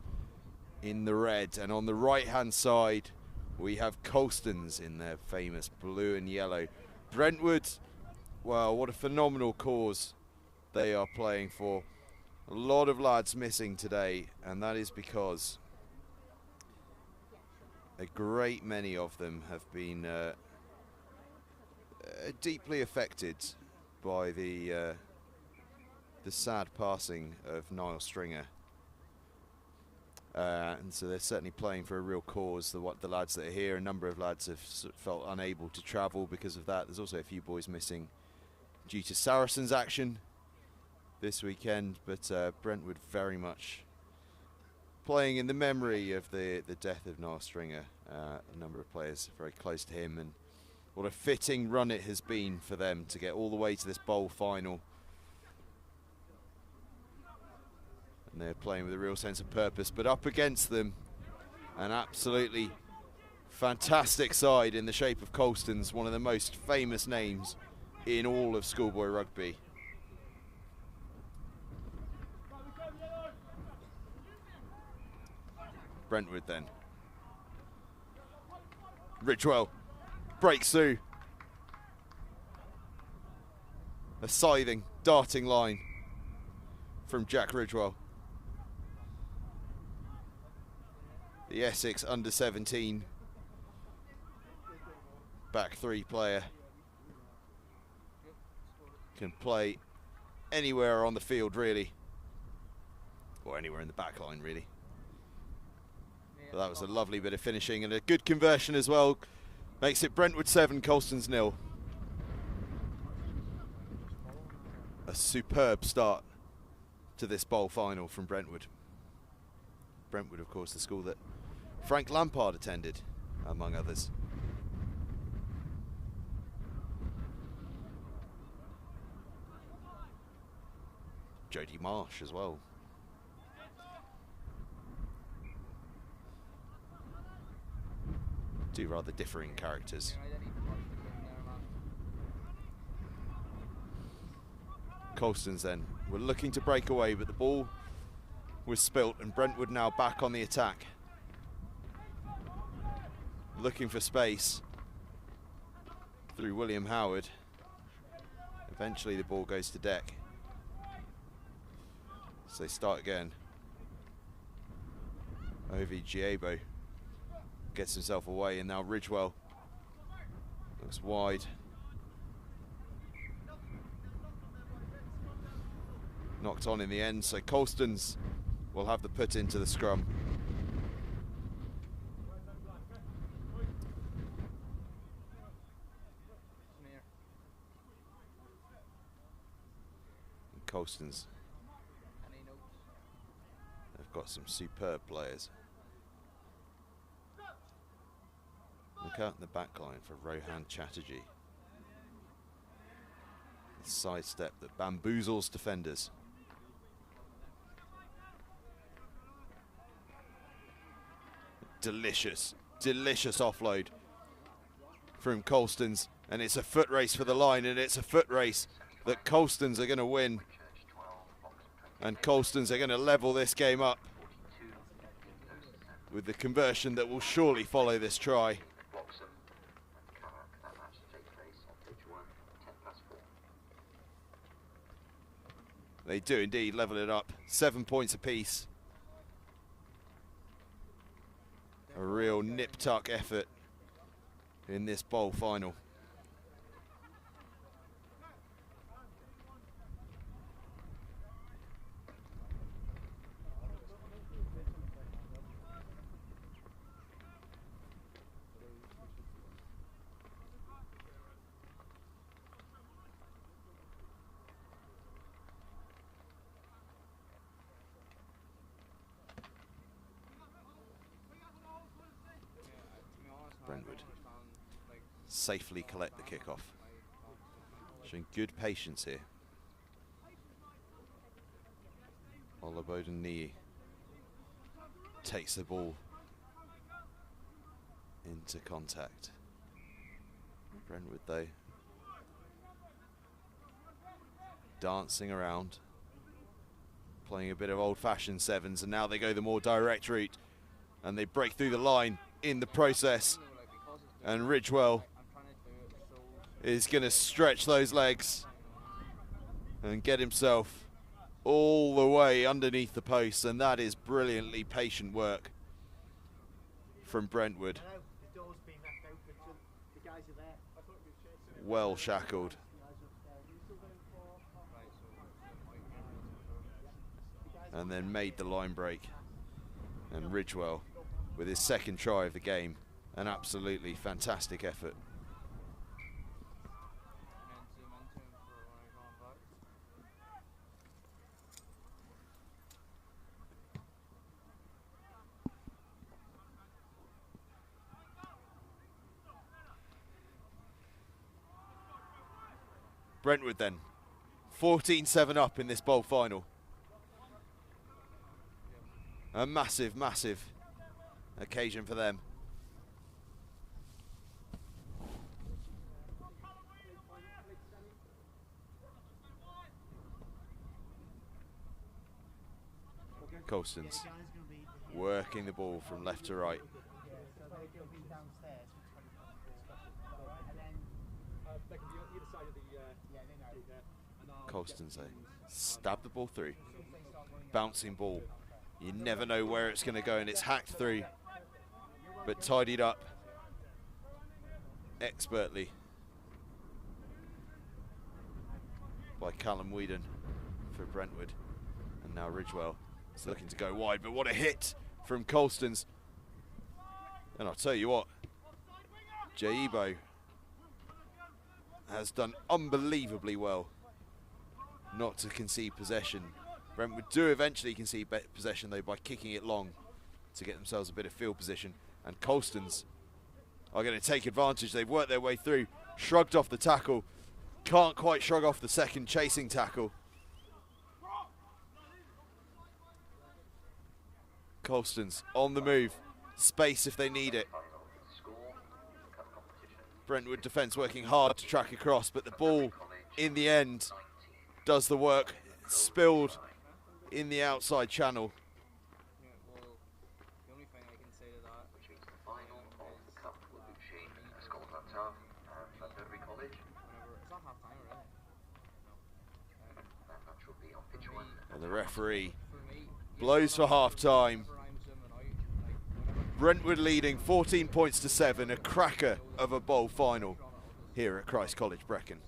in the red, and on the right hand side we have Colston's in their famous blue and yellow. Brentwood, well, what a phenomenal cause they are playing for. A lot of lads missing today, and that is because a great many of them have been deeply affected by the sad passing of Niall Stringer. And so they're certainly playing for a real cause. The lads that are here, a number of lads have felt unable to travel because of that. There's also a few boys missing due to Saracens action this weekend, but Brentwood very much playing in the memory of the death of Niall Stringer. A number of players very close to him, and what a fitting run it has been for them to get all the way to this bowl final. And they're playing with a real sense of purpose, but up against them, an absolutely fantastic side in the shape of Colston's, one of the most famous names in all of schoolboy rugby. Brentwood then. Ridgewell breaks through. A scything, darting line from Jack Ridgewell. The Essex under-17 back three player can play anywhere on the field really, or anywhere in the back line really. But that was a lovely bit of finishing and a good conversion as well. Makes it Brentwood 7, Colston's 0. A superb start to this bowl final from Brentwood. Brentwood, of course, the school that Frank Lampard attended, among others. Jody Marsh as well. Two rather differing characters. Colston's then were looking to break away, but the ball was spilt, and Brentwood now back on the attack. Looking for space through William Howard. Eventually the ball goes to deck. So they start again. Ovi Giebo gets himself away, and now Ridgewell looks wide. Knocked on in the end, so Colston's will have the put into the scrum. And Colston's have got some superb players. Look out in the back line for Rohan Chatterjee. The sidestep that bamboozles defenders. Delicious, delicious offload from Colston's, and it's a foot race for the line, and it's a foot race that Colston's are going to win, and Colston's are going to level this game up with the conversion that will surely follow this try. They do indeed level it up, 7 points apiece. A real nip-tuck effort in this bowl final. Brentwood safely collect the kickoff, showing good patience here. Olabodun takes the ball into contact. Brentwood though dancing around, playing a bit of old-fashioned sevens, and now they go the more direct route. And they break through the line in the process. And Ridgewell is going to stretch those legs and get himself all the way underneath the post, and that is brilliantly patient work from Brentwood. Well shackled. And then made the line break. And Ridgewell, with his second try of the game, an absolutely fantastic effort. Brentwood then, 14-7 up in this bowl final. A massive, massive occasion for them. Colston's working the ball from left to right. Colston's stab the ball through. Bouncing ball. You never know where it's going to go, and it's hacked through, but tidied up expertly by Callum Whedon for Brentwood. And now Ridgewell is looking to go wide, but what a hit from Colston's. And I'll tell you what, Jaibo has done unbelievably well not to concede possession. Brentwood do eventually concede possession though by kicking it long to get themselves a bit of field position, and Colston's are going to take advantage. They've worked their way through, shrugged off the tackle, can't quite shrug off the second chasing tackle. Colston's on the move, space if they need it. Brentwood defence working hard to track across, but the ball in the end does the work. It's spilled in the outside channel. Yeah, well, the only thing I can say to that, which is the final of the cup will be changed at Glantaf and Landovery College. Whenever it's not half time already. No. That match will be on pitch 1. And the referee blows for half time. Brentwood leading 14 points to 7, a cracker of a bowl final here at Christ College Brecon.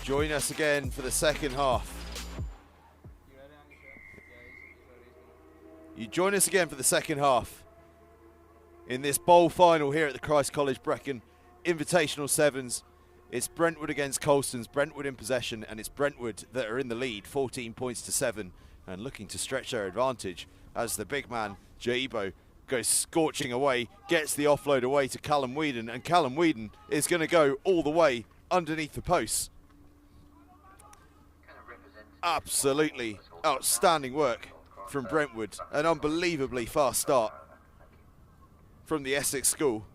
Join us again for the second half. You join us again for the second half in this bowl final here at the Christ College Brecon Invitational Sevens. It's Brentwood against Colston's. Brentwood in possession, and it's Brentwood that are in the lead, 14 points to 7, and looking to stretch their advantage as the big man, Jaibo, goes scorching away, gets the offload away to Callum Whedon, and Callum Whedon is going to go all the way underneath the posts. Absolutely outstanding work from Brentwood. An unbelievably fast start from the Essex school.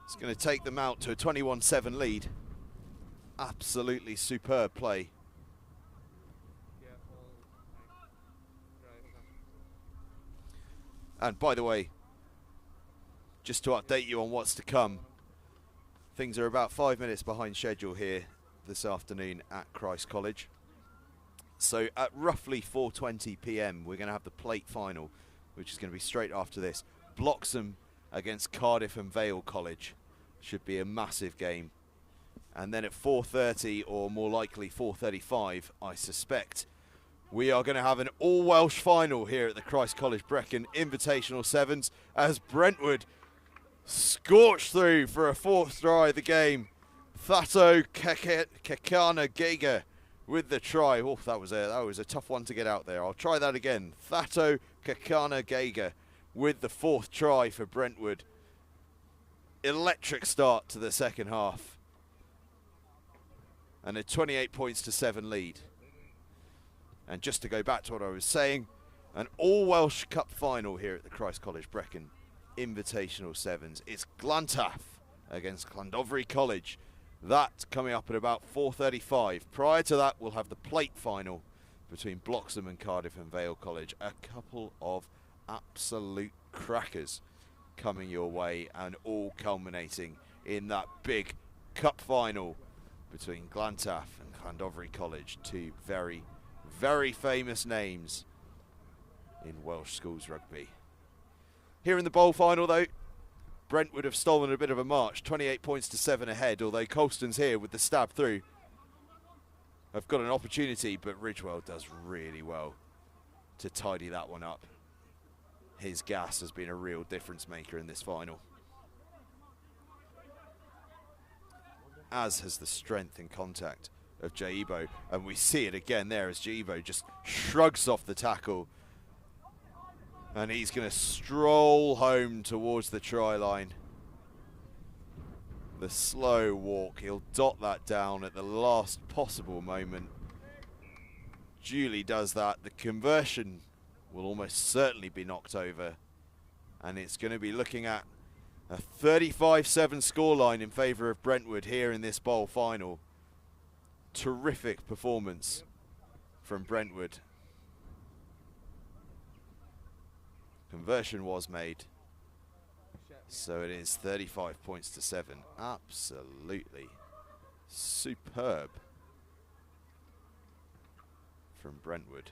It's going to take them out to a 21-7 lead. Absolutely superb play. And by the way, just to update you on what's to come, things are about 5 minutes behind schedule here this afternoon at Christ College. So at roughly 4:20 p.m. we're going to have the plate final, which is going to be straight after this. Bloxham against Cardiff and Vale College. Should be a massive game. And then at 4:30, or more likely 4:35, I suspect, we are going to have an all-Welsh final here at the Christ College Brecon Invitational Sevens as Brentwood scorched through for a fourth try of the game. Thato Kekana Geiger with the try. Oh, that was a tough one to get out there. I'll try that again. Thato Kekana Geiger with the fourth try for Brentwood. Electric start to the second half. And a 28 points to 7 lead. And just to go back to what I was saying, an all-Welsh Cup final here at the Christ College Brecon Invitational Sevens. It's Glantaf against Landovery College. That coming up at about 4:35. Prior to that, we'll have the plate final between Bloxham and Cardiff and Vale College. A couple of absolute crackers coming your way, and all culminating in that big cup final between Glantaf and Landovery College. Two very, very famous names in Welsh schools rugby. Here in the bowl final though, Brentwood have stolen a bit of a march, 28 points to 7 ahead, although Colston's here with the stab through. Have got an opportunity, but Ridgewell does really well to tidy that one up. His gas has been a real difference maker in this final. As has the strength and contact of Jaibo, and we see it again there as Jaibo just shrugs off the tackle, and he's going to stroll home towards the try line. The slow walk, he'll dot that down at the last possible moment. Julie does that. The conversion will almost certainly be knocked over, and it's going to be looking at a 35-7 scoreline in favour of Brentwood here in this bowl final. Terrific performance from Brentwood. Conversion was made, so it is 35 points to 7. Absolutely superb from Brentwood.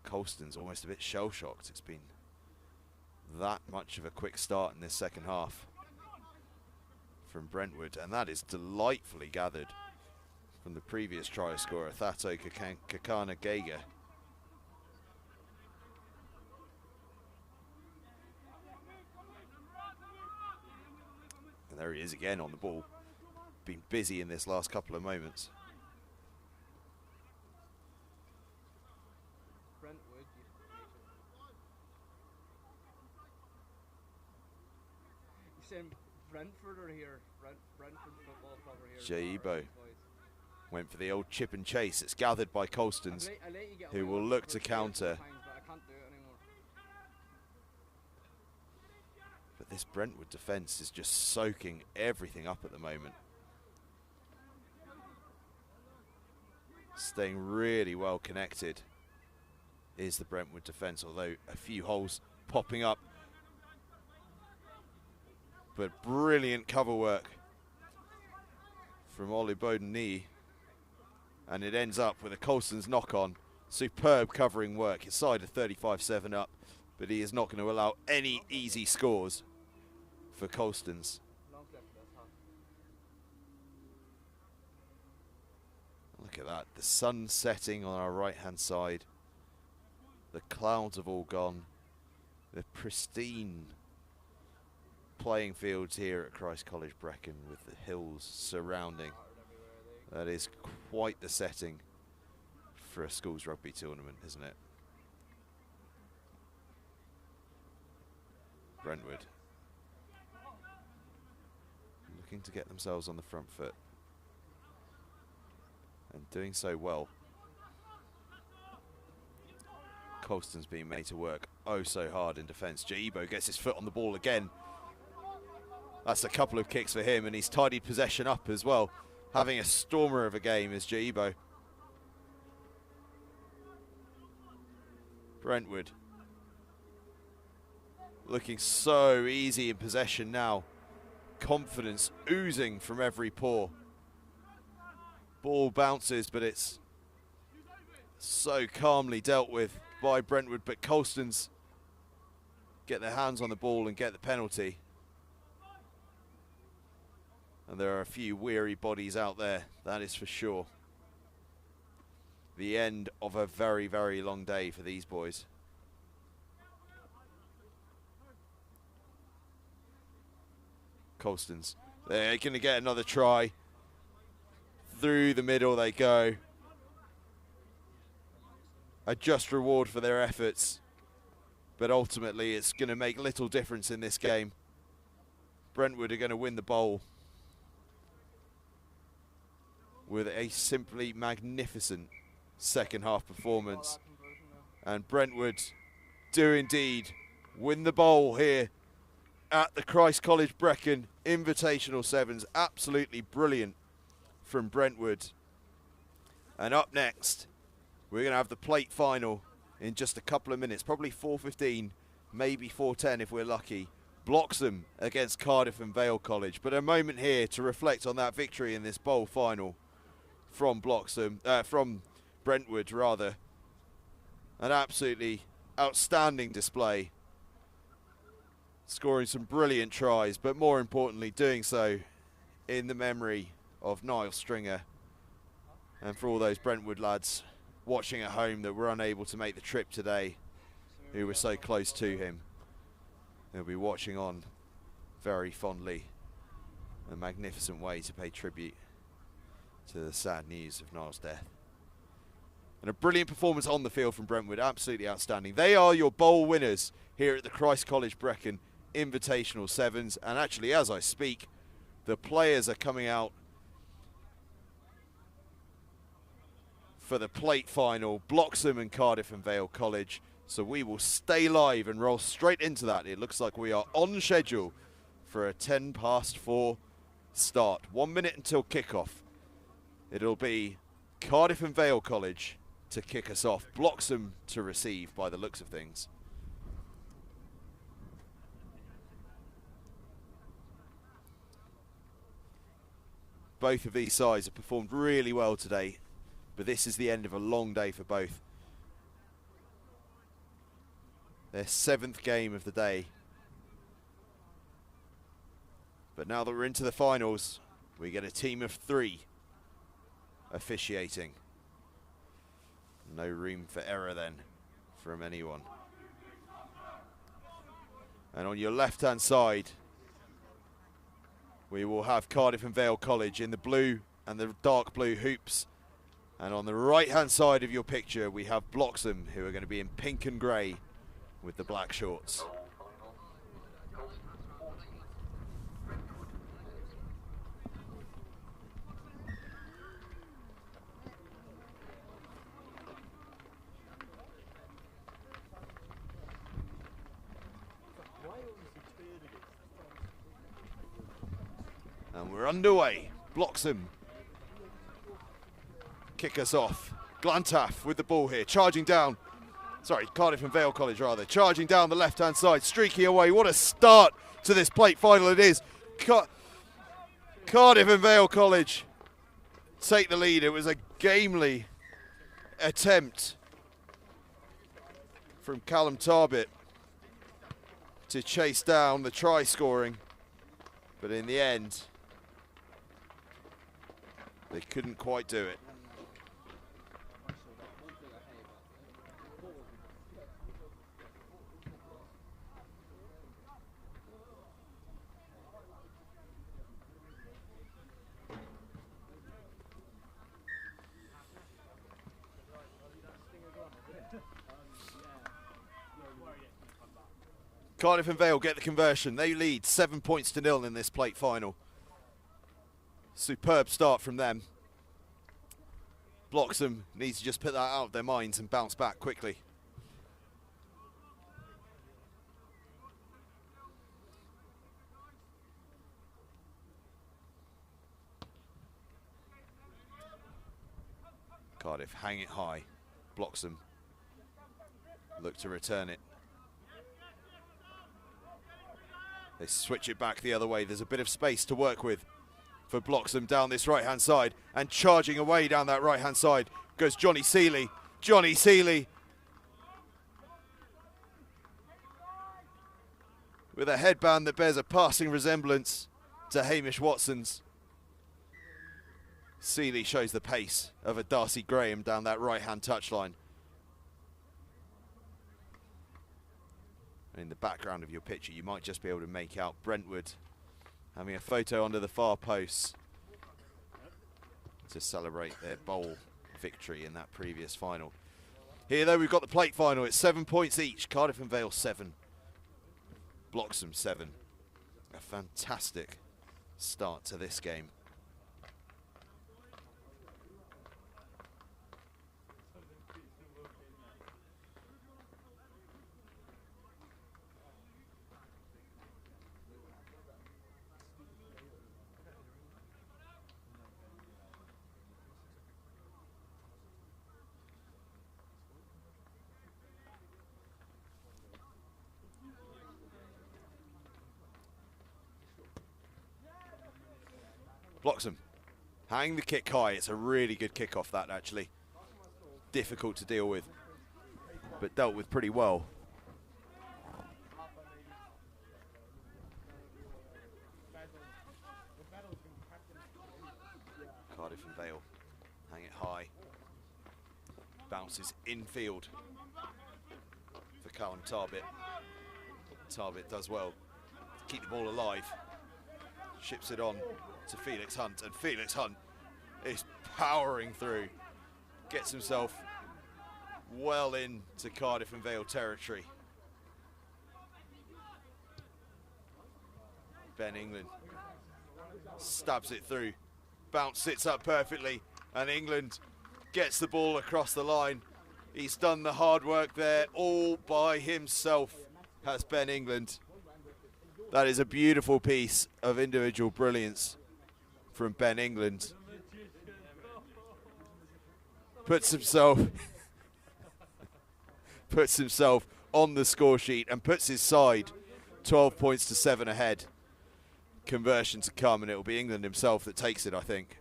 Colston's almost a bit shell-shocked. It's been that much of a quick start in this second half from Brentwood, and that is delightfully gathered from the previous try scorer, Thato Kekana Geiger. And there he is again on the ball. Been busy in this last couple of moments. Brentwood. You saying Brentford are here? Brentford Football Club are here. Jaibo went for the old chip and chase. It's gathered by Colston's, who will look to counter. But this Brentwood defence is just soaking everything up at the moment. Staying really well connected is the Brentwood defence, although a few holes popping up. But brilliant cover work from Ollie Bowden-Nee. And it ends up with a Colston's knock-on. Superb covering work. His side are 35-7 up, but he is not going to allow any easy scores for Colston's. Look at that. The sun setting on our right-hand side. The clouds have all gone. The pristine playing fields here at Christ College Brecon with the hills surrounding. That is quite the setting for a schools rugby tournament, isn't it? Brentwood looking to get themselves on the front foot and doing so well. Colston's being made to work oh so hard in defence. Jaibo gets his foot on the ball again. That's a couple of kicks for him, and he's tidied possession up as well. Having a stormer of a game is Jaibo. Brentwood looking so easy in possession now. Confidence oozing from every pore. Ball bounces, but it's so calmly dealt with by Brentwood, but Colston's get their hands on the ball and get the penalty. And there are a few weary bodies out there, that is for sure. The end of a very, very long day for these boys. Colston's, they're going to get another try. Through the middle they go. A just reward for their efforts, but ultimately it's going to make little difference in this game. Brentwood are going to win the bowl with a simply magnificent second half performance, and Brentwood do indeed win the bowl here at the Christ College Brecon Invitational Sevens. Absolutely brilliant from Brentwood. And up next, we're going to have the plate final in just a couple of minutes, probably 4:15, maybe 4:10 if we're lucky. Bloxham against Cardiff and Vale College. But a moment here to reflect on that victory in this bowl final from from Brentwood rather. An absolutely outstanding display. Scoring some brilliant tries, but more importantly doing so in the memory of Niall Stringer. And for all those Brentwood lads watching at home that were unable to make the trip today, who were so close to him, they'll be watching on very fondly. A magnificent way to pay tribute to the sad news of Niall's death. And a brilliant performance on the field from Brentwood, absolutely outstanding. They are your bowl winners here at the Christ College Brecon Invitational Sevens. And actually, as I speak, the players are coming out for the plate final, Bloxham and Cardiff and Vale College. So we will stay live and roll straight into that. It looks like we are on schedule for a 4:10 start. 1 minute until kickoff. It'll be Cardiff and Vale College to kick us off. Bloxham to receive by the looks of things. Both of these sides have performed really well today, but this is the end of a long day for both. Their 7th game of the day. But now that we're into the finals, we get a team of 3 officiating. No room for error then from anyone. And on your left-hand side, we will have Cardiff and Vale College in the blue and the dark blue hoops. And on the right-hand side of your picture, we have Bloxham, who are going to be in pink and grey with the black shorts. And we're underway. Bloxham kick us off. Glantaf with the ball here, charging down. Sorry, Cardiff and Vale College rather. Charging down the left-hand side, streaking away. What a start to this plate final it is. Cardiff and Vale College take the lead. It was a gamely attempt from Callum Tarbit to chase down the try scoring. But in the end, they couldn't quite do it. Cardiff and Vale get the conversion. They lead 7 points to 0 in this plate final. Superb start from them. Bloxham needs to just put that out of their minds and bounce back quickly. Cardiff hang it high. Bloxham look to return it. They switch it back the other way. There's a bit of space to work with for Bloxham down this right-hand side. And charging away down that right-hand side goes Johnny Seeley. Johnny Seeley with a headband that bears a passing resemblance to Hamish Watson's. Seeley shows the pace of a Darcy Graham down that right-hand touchline. In the background of your picture, you might just be able to make out Brentwood having a photo under the far posts to celebrate their bowl victory in that previous final. Here, though, we've got the plate final. It's 7 points each. Cardiff and Vale 7. Bloxham 7. A fantastic start to this game. Bloxham hang the kick high. It's a really good kickoff, that, actually. Difficult to deal with, but dealt with pretty well. Cardiff and Vale hang it high. Bounces infield for Callum Tarbit. Tarbit does well to keep the ball alive. Ships it on to Felix Hunt, and Felix Hunt is powering through. Gets himself well into Cardiff and Vale territory. Ben England stabs it through. Bounce sits up perfectly, and England gets the ball across the line. He's done the hard work there all by himself, has Ben England. That is a beautiful piece of individual brilliance from Ben England. Puts himself on the score sheet and puts his side 12 points to 7 ahead. Conversion to come, and it will be England himself that takes it, I think.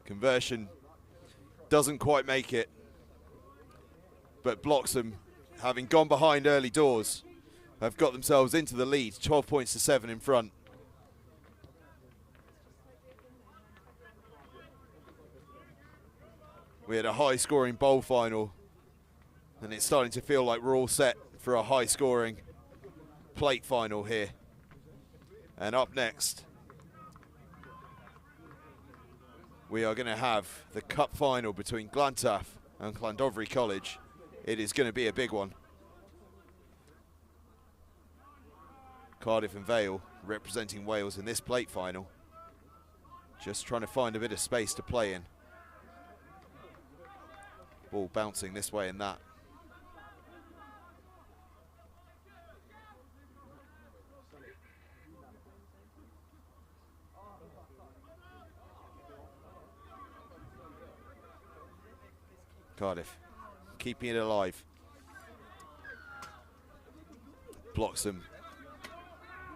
Conversion doesn't quite make it, but Bloxham, having gone behind early doors, have got themselves into the lead, 12 points to 7 in front. We had a high-scoring bowl final, and it's starting to feel like we're all set for a high-scoring plate final here. And up next, we are going to have the cup final between Glantaf and Landovery College. It is going to be a big one. Cardiff and Vale representing Wales in this plate final. Just trying to find a bit of space to play in. Ball bouncing this way and that. Cardiff keeping it alive. Bloxham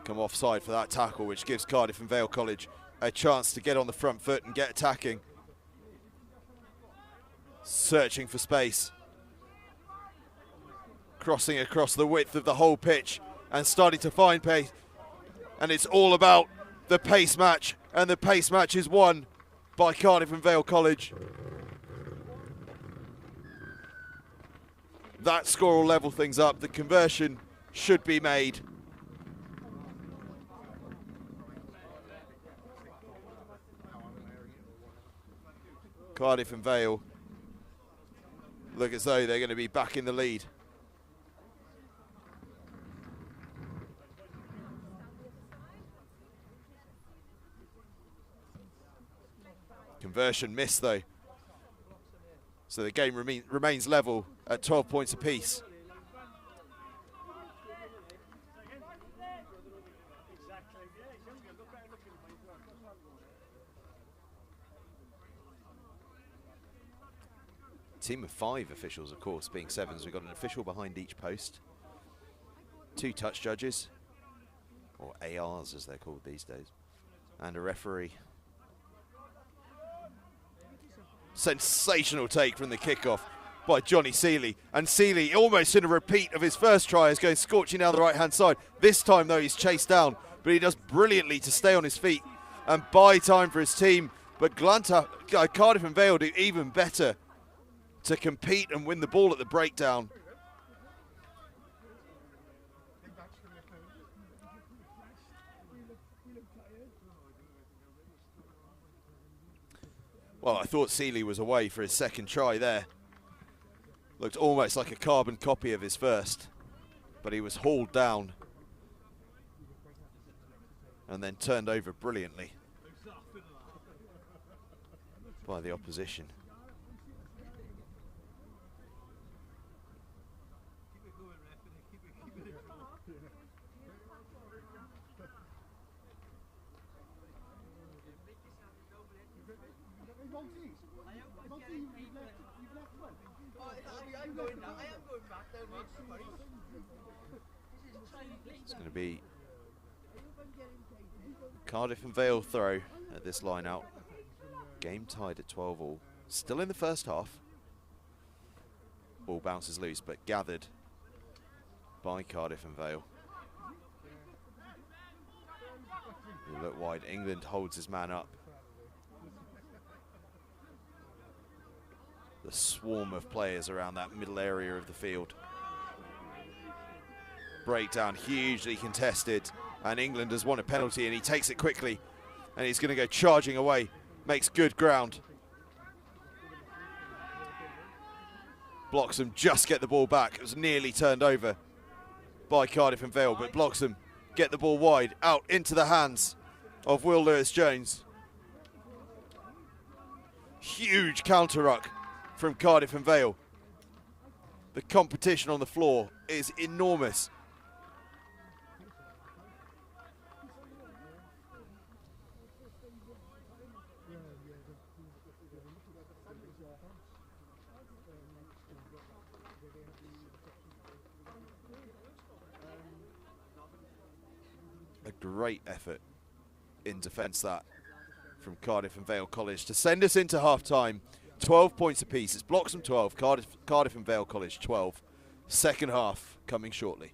come offside for that tackle, which gives Cardiff and Vale College a chance to get on the front foot and get attacking. Searching for space. Crossing across the width of the whole pitch and starting to find pace. And it's all about the pace match, and the pace match is won by Cardiff and Vale College. That score will level things up. The conversion should be made. Cardiff and Vale look as though they're going to be back in the lead. Conversion missed though. So the game remains level at 12 points apiece. Team of 5 officials, of course, being 7s. We've got an official behind each post. 2 touch judges, or ARs as they're called these days, and a referee. Sensational take from the kickoff by Johnny Seeley. And Seeley, almost in a repeat of his first try, is going scorching down the right-hand side. This time, though, he's chased down, but he does brilliantly to stay on his feet and buy time for his team. But Glantaf, Cardiff and Vale do even better to compete and win the ball at the breakdown. Well, I thought Seeley was away for his second try there. Looked almost like a carbon copy of his first, but he was hauled down and then turned over brilliantly by the opposition. It's going to be Cardiff and Vale throw at this line out. Game tied at 12-all. Still in the first half. Ball bounces loose, but gathered by Cardiff and Vale. You look wide. England holds his man up. The swarm of players around that middle area of the field. Breakdown hugely contested, and England has won a penalty, and he takes it quickly, and he's going to go charging away. Makes good ground. Bloxham just get the ball back. It was nearly turned over by Cardiff and Vale, but Bloxham get the ball wide out into the hands of Will Lewis-Jones. Huge counter ruck from Cardiff and Vale. The competition on the floor is enormous. A great effort in defence that from Cardiff and Vale College to send us into half-time. 12 points apiece. It's Bloxham 12, Cardiff and Vale College 12. Second half coming shortly.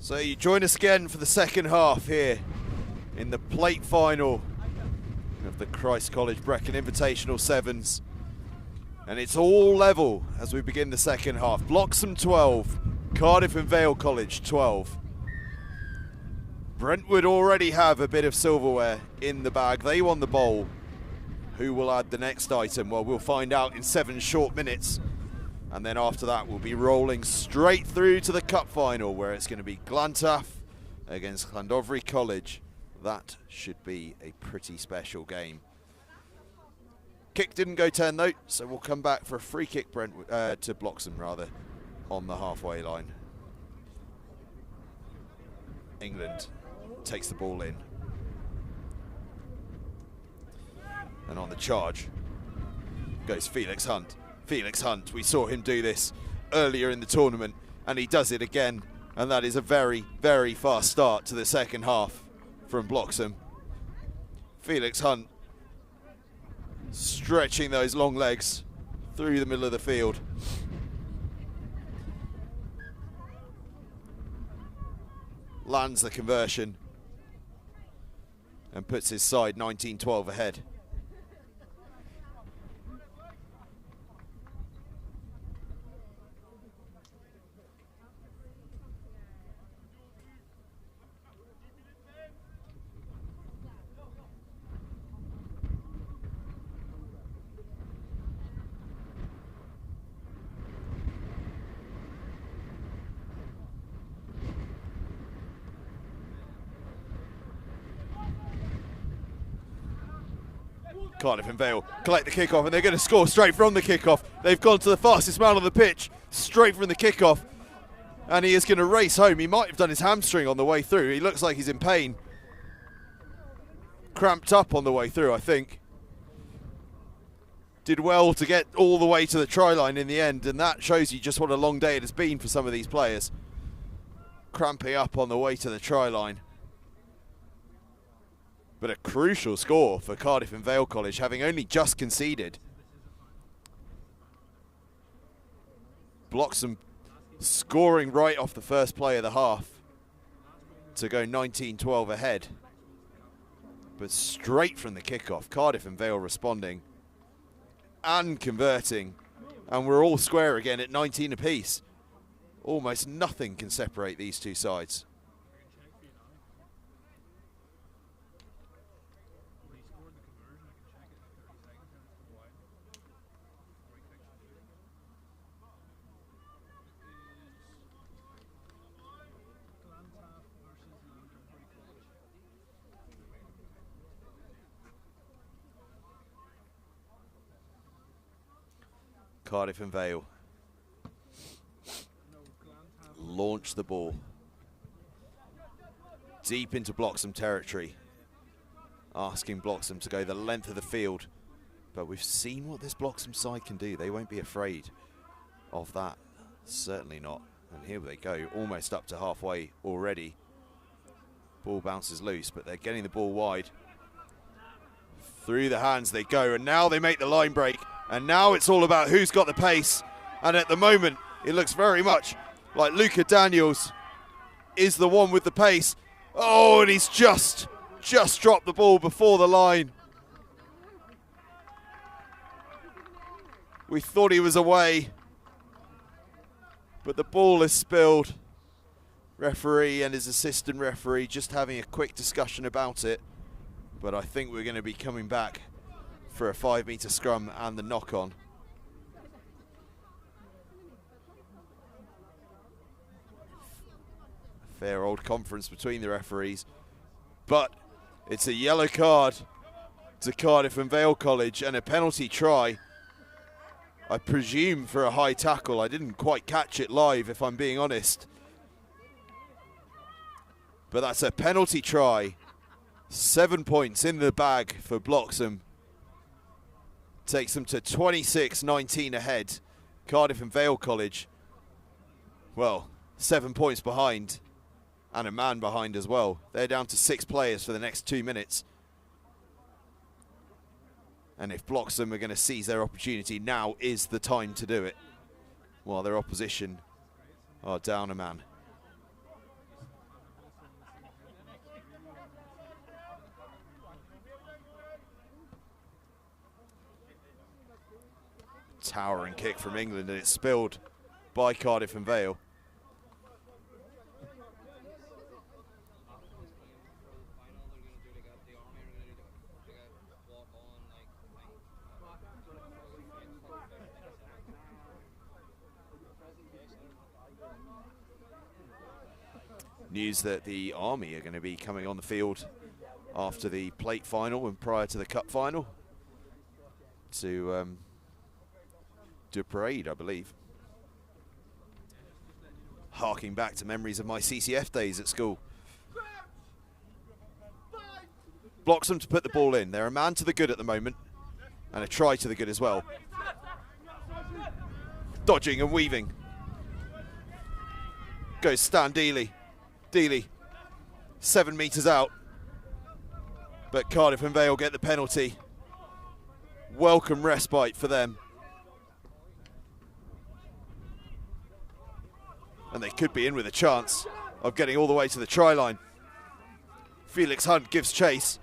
So you join us again for the second half here in the plate final of the Christ College Brecon Invitational Sevens. And it's all level as we begin the second half. Bloxham 12, Cardiff and Vale College 12. Brentwood already have a bit of silverware in the bag. They won the bowl. Who will add the next item? Well, we'll find out in 7 short minutes. And then after that, we'll be rolling straight through to the cup final, where it's going to be Glantaf against Landovery College. That should be a pretty special game. Kick didn't go 10 though, so we'll come back for a free kick to Bloxham rather, on the halfway line. England takes the ball in. And on the charge goes Felix Hunt. Felix Hunt, we saw him do this earlier in the tournament, and he does it again, and that is a very, very fast start to the second half from Bloxham. Felix Hunt stretching those long legs through the middle of the field. Lands the conversion and puts his side 19-12 ahead. Cardiff and Vale collect the kickoff, and they're going to score straight from the kickoff. They've gone to the fastest man on the pitch, straight from the kickoff, and he is going to race home. He might have done his hamstring on the way through. He looks like he's in pain. Cramped up on the way through, I think. Did well to get all the way to the try line in the end, and that shows you just what a long day it has been for some of these players. Cramping up on the way to the try line. But a crucial score for Cardiff and Vale College, having only just conceded. Bloxham scoring right off the first play of the half to go 19-12 ahead. But straight from the kickoff, Cardiff and Vale responding and converting. And we're all square again at 19 apiece. Almost nothing can separate these two sides. Cardiff and Vale launch the ball deep into Bloxham territory, asking Bloxham to go the length of the field. But we've seen what this Bloxham side can do. They won't be afraid of that, certainly not. And here they go, almost up to halfway already. Ball bounces loose, but they're getting the ball wide. Through the hands they go, and now they make the line break. And now it's all about who's got the pace. And at the moment, it looks very much like Luca Daniels is the one with the pace. Oh, and he's just dropped the ball before the line. We thought he was away, but the ball is spilled. Referee and his assistant referee just having a quick discussion about it. But I think we're going to be coming back for a 5-metre scrum and the knock-on. Fair old conference between the referees. But it's a yellow card to Cardiff and Vale College and a penalty try. I presume for a high tackle. I didn't quite catch it live, if I'm being honest. But that's a penalty try. 7 points in the bag for Bloxham. Takes them to 26-19 ahead. Cardiff and Vale College, well, 7 points behind and a man behind as well. They're down to 6 players for the next 2 minutes. And if Bloxham are going to seize their opportunity, now is the time to do it. While their opposition are down a man. towering kick from England, and it's spilled by Cardiff and Vale. News that the Army are going to be coming on the field after the plate final and prior to the cup final to do a parade, I believe. Harking back to memories of my CCF days at school. Bloxham to put the ball in. They're a man to the good at the moment, and a try to the good as well. Dodging and weaving. Goes Stan Dealey. Dealey, 7 metres out. But Cardiff and Vale get the penalty. Welcome respite for them. And they could be in with a chance of getting all the way to the try line. Felix Hunt gives chase,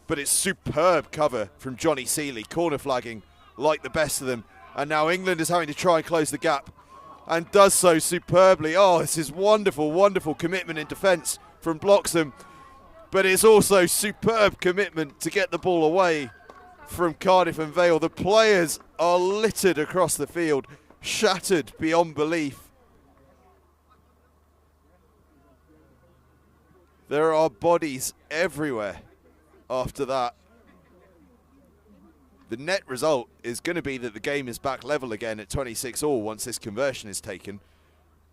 but it's superb cover from Johnny Seeley, corner flagging like the best of them. And now England is having to try and close the gap, and does so superbly. Oh, this is wonderful, wonderful commitment in defence from Bloxham, but it's also superb commitment to get the ball away from Cardiff and Vale. The players are littered across the field, shattered beyond belief. There are bodies everywhere after that. The net result is going to be that the game is back level again at 26-all once this conversion is taken.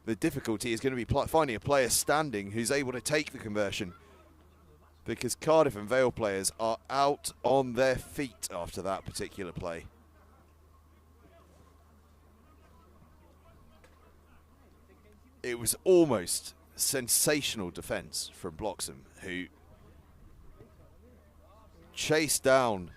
The difficulty is going to be finding a player standing who's able to take the conversion, because Cardiff and Vale players are out on their feet after that particular play. It was almost sensational defence from Bloxham, who chased down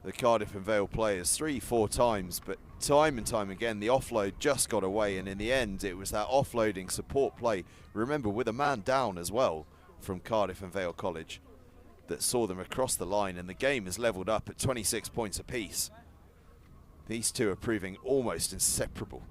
the Cardiff and Vale players 3-4 times, but time and time again the offload just got away, and in the end it was that offloading support play, remember with a man down as well from Cardiff and Vale College, that saw them across the line, and the game is levelled up at 26 points apiece. These two are proving almost inseparable.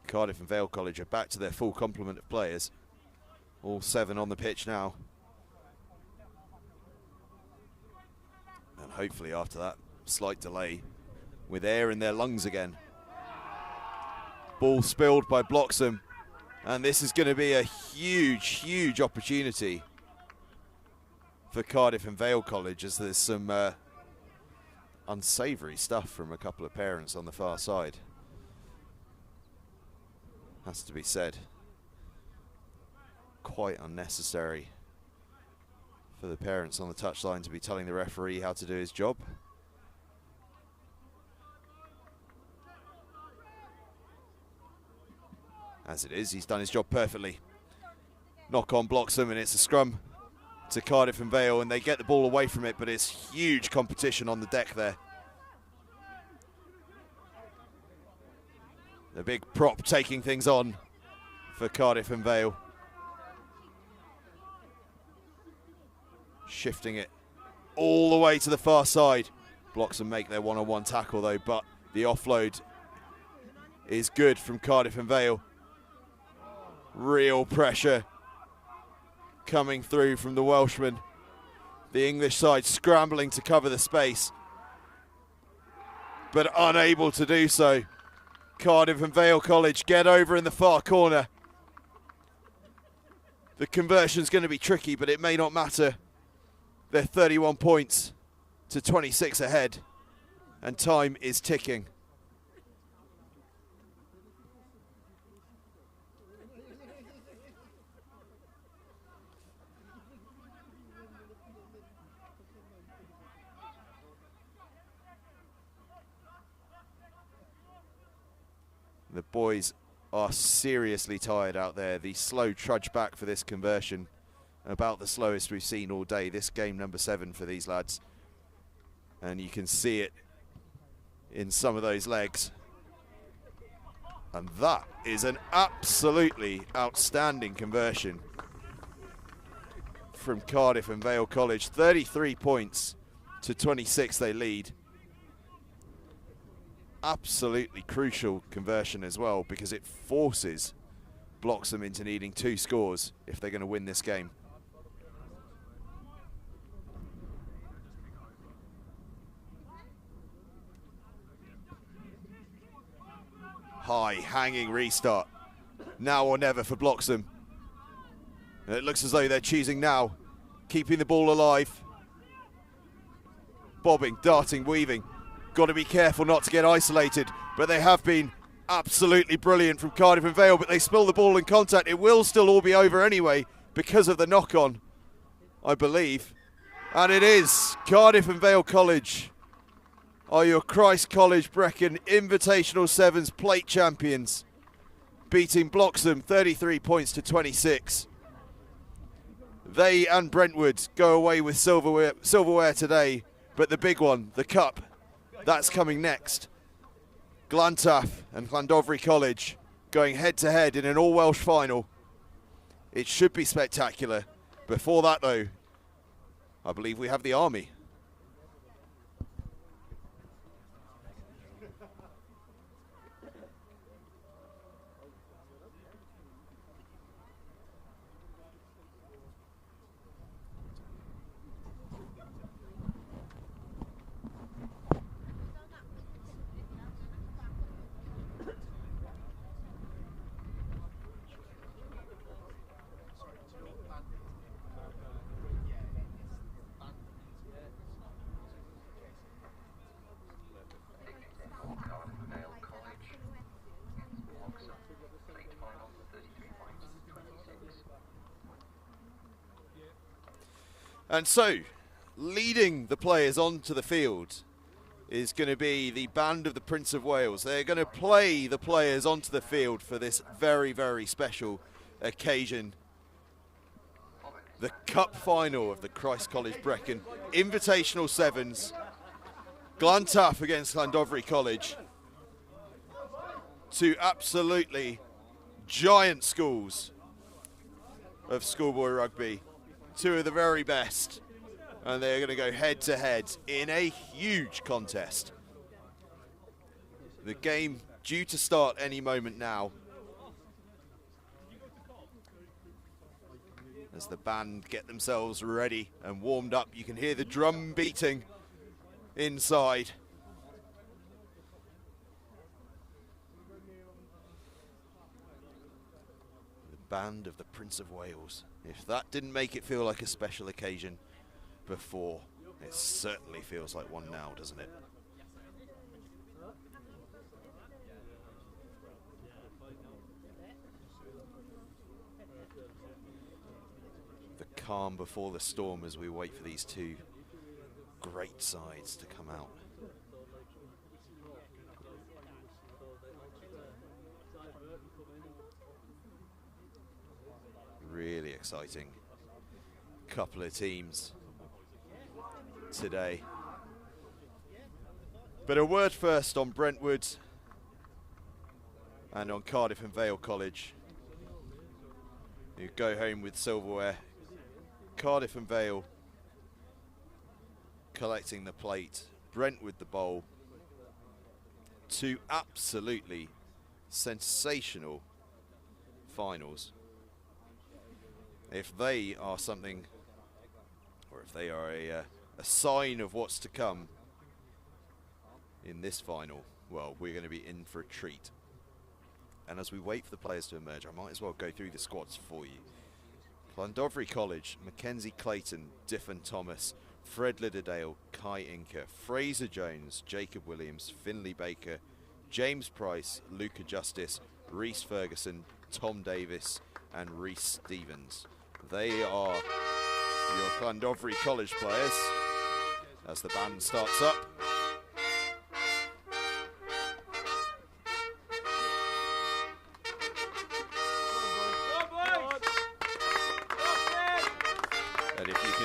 Cardiff and Vale College are back to their full complement of players. All 7 on the pitch now. And hopefully after that slight delay, with air in their lungs again. Ball spilled by Bloxham. And this is going to be a huge, huge opportunity for Cardiff and Vale College, as there's some unsavoury stuff from a couple of parents on the far side. Has to be said. Quite unnecessary for the parents on the touchline to be telling the referee how to do his job. As it is, he's done his job perfectly. Knock on Bloxham, and it's a scrum to Cardiff and Vale, and they get the ball away from it, but it's huge competition on the deck there. The big prop taking things on for Cardiff and Vale. Shifting it all the way to the far side. Bloxham make their one-on-one tackle though, but the offload is good from Cardiff and Vale. Real pressure coming through from the Welshman. The English side scrambling to cover the space, but unable to do so. Cardiff and Vale College get over in the far corner. The conversion's going to be tricky, but it may not matter. They're 31 points to 26 ahead, and time is ticking. The boys are seriously tired out there. The slow trudge back for this conversion about the slowest we've seen all day. This game number 7 for these lads. And you can see it in some of those legs. And that is an absolutely outstanding conversion from Cardiff and Vale College. 33 points to 26 they lead. Absolutely crucial conversion as well, because it forces Bloxham into needing 2 scores if they're going to win this game. High hanging restart. Now or never for Bloxham. And it looks as though they're choosing now, keeping the ball alive. Bobbing, darting, weaving. Got to be careful not to get isolated, but they have been absolutely brilliant from Cardiff and Vale, but they spill the ball in contact. It will still all be over anyway because of the knock-on, I believe. And it is. Cardiff and Vale College are your Christ College Brecon Invitational Sevens plate champions, beating Bloxham 33 points to 26. They and Brentwood go away with silverware today, but the big one, the cup, that's coming next. Glantaf and Landovery College going head-to-head in an all-Welsh final. It should be spectacular. Before that, though, I believe we have the Army. And so, leading the players onto the field is going to be the band of the Prince of Wales. They're going to play the players onto the field for this very, very special occasion. The cup final of the Christ College Brecon Invitational Sevens. Glantaf against Landovery College. 2 absolutely giant schools of schoolboy rugby. 2 of the very best, and they're going to go head to head in a huge contest. The game due to start any moment now, as the band get themselves ready and warmed up. You can hear the drum beating inside. The band of the Prince of Wales. If that didn't make it feel like a special occasion before, it certainly feels like one now, doesn't it? The calm before the storm as we wait for these 2 great sides to come out. Really exciting couple of teams today. But a word first on Brentwood and on Cardiff and Vale College, who go home with silverware. Cardiff and Vale collecting the plate, Brentwood the bowl. 2 absolutely sensational finals. If they are something, or if they are a sign of what's to come in this final, well, we're going to be in for a treat. And as we wait for the players to emerge, I might as well go through the squads for you. Landovery College, Mackenzie Clayton, Diffin Thomas, Fred Lidderdale, Kai Inker, Fraser Jones, Jacob Williams, Finley Baker, James Price, Luca Justice, Reese Ferguson, Tom Davis, and Reese Stevens. They are your Landovery College players as the band starts up.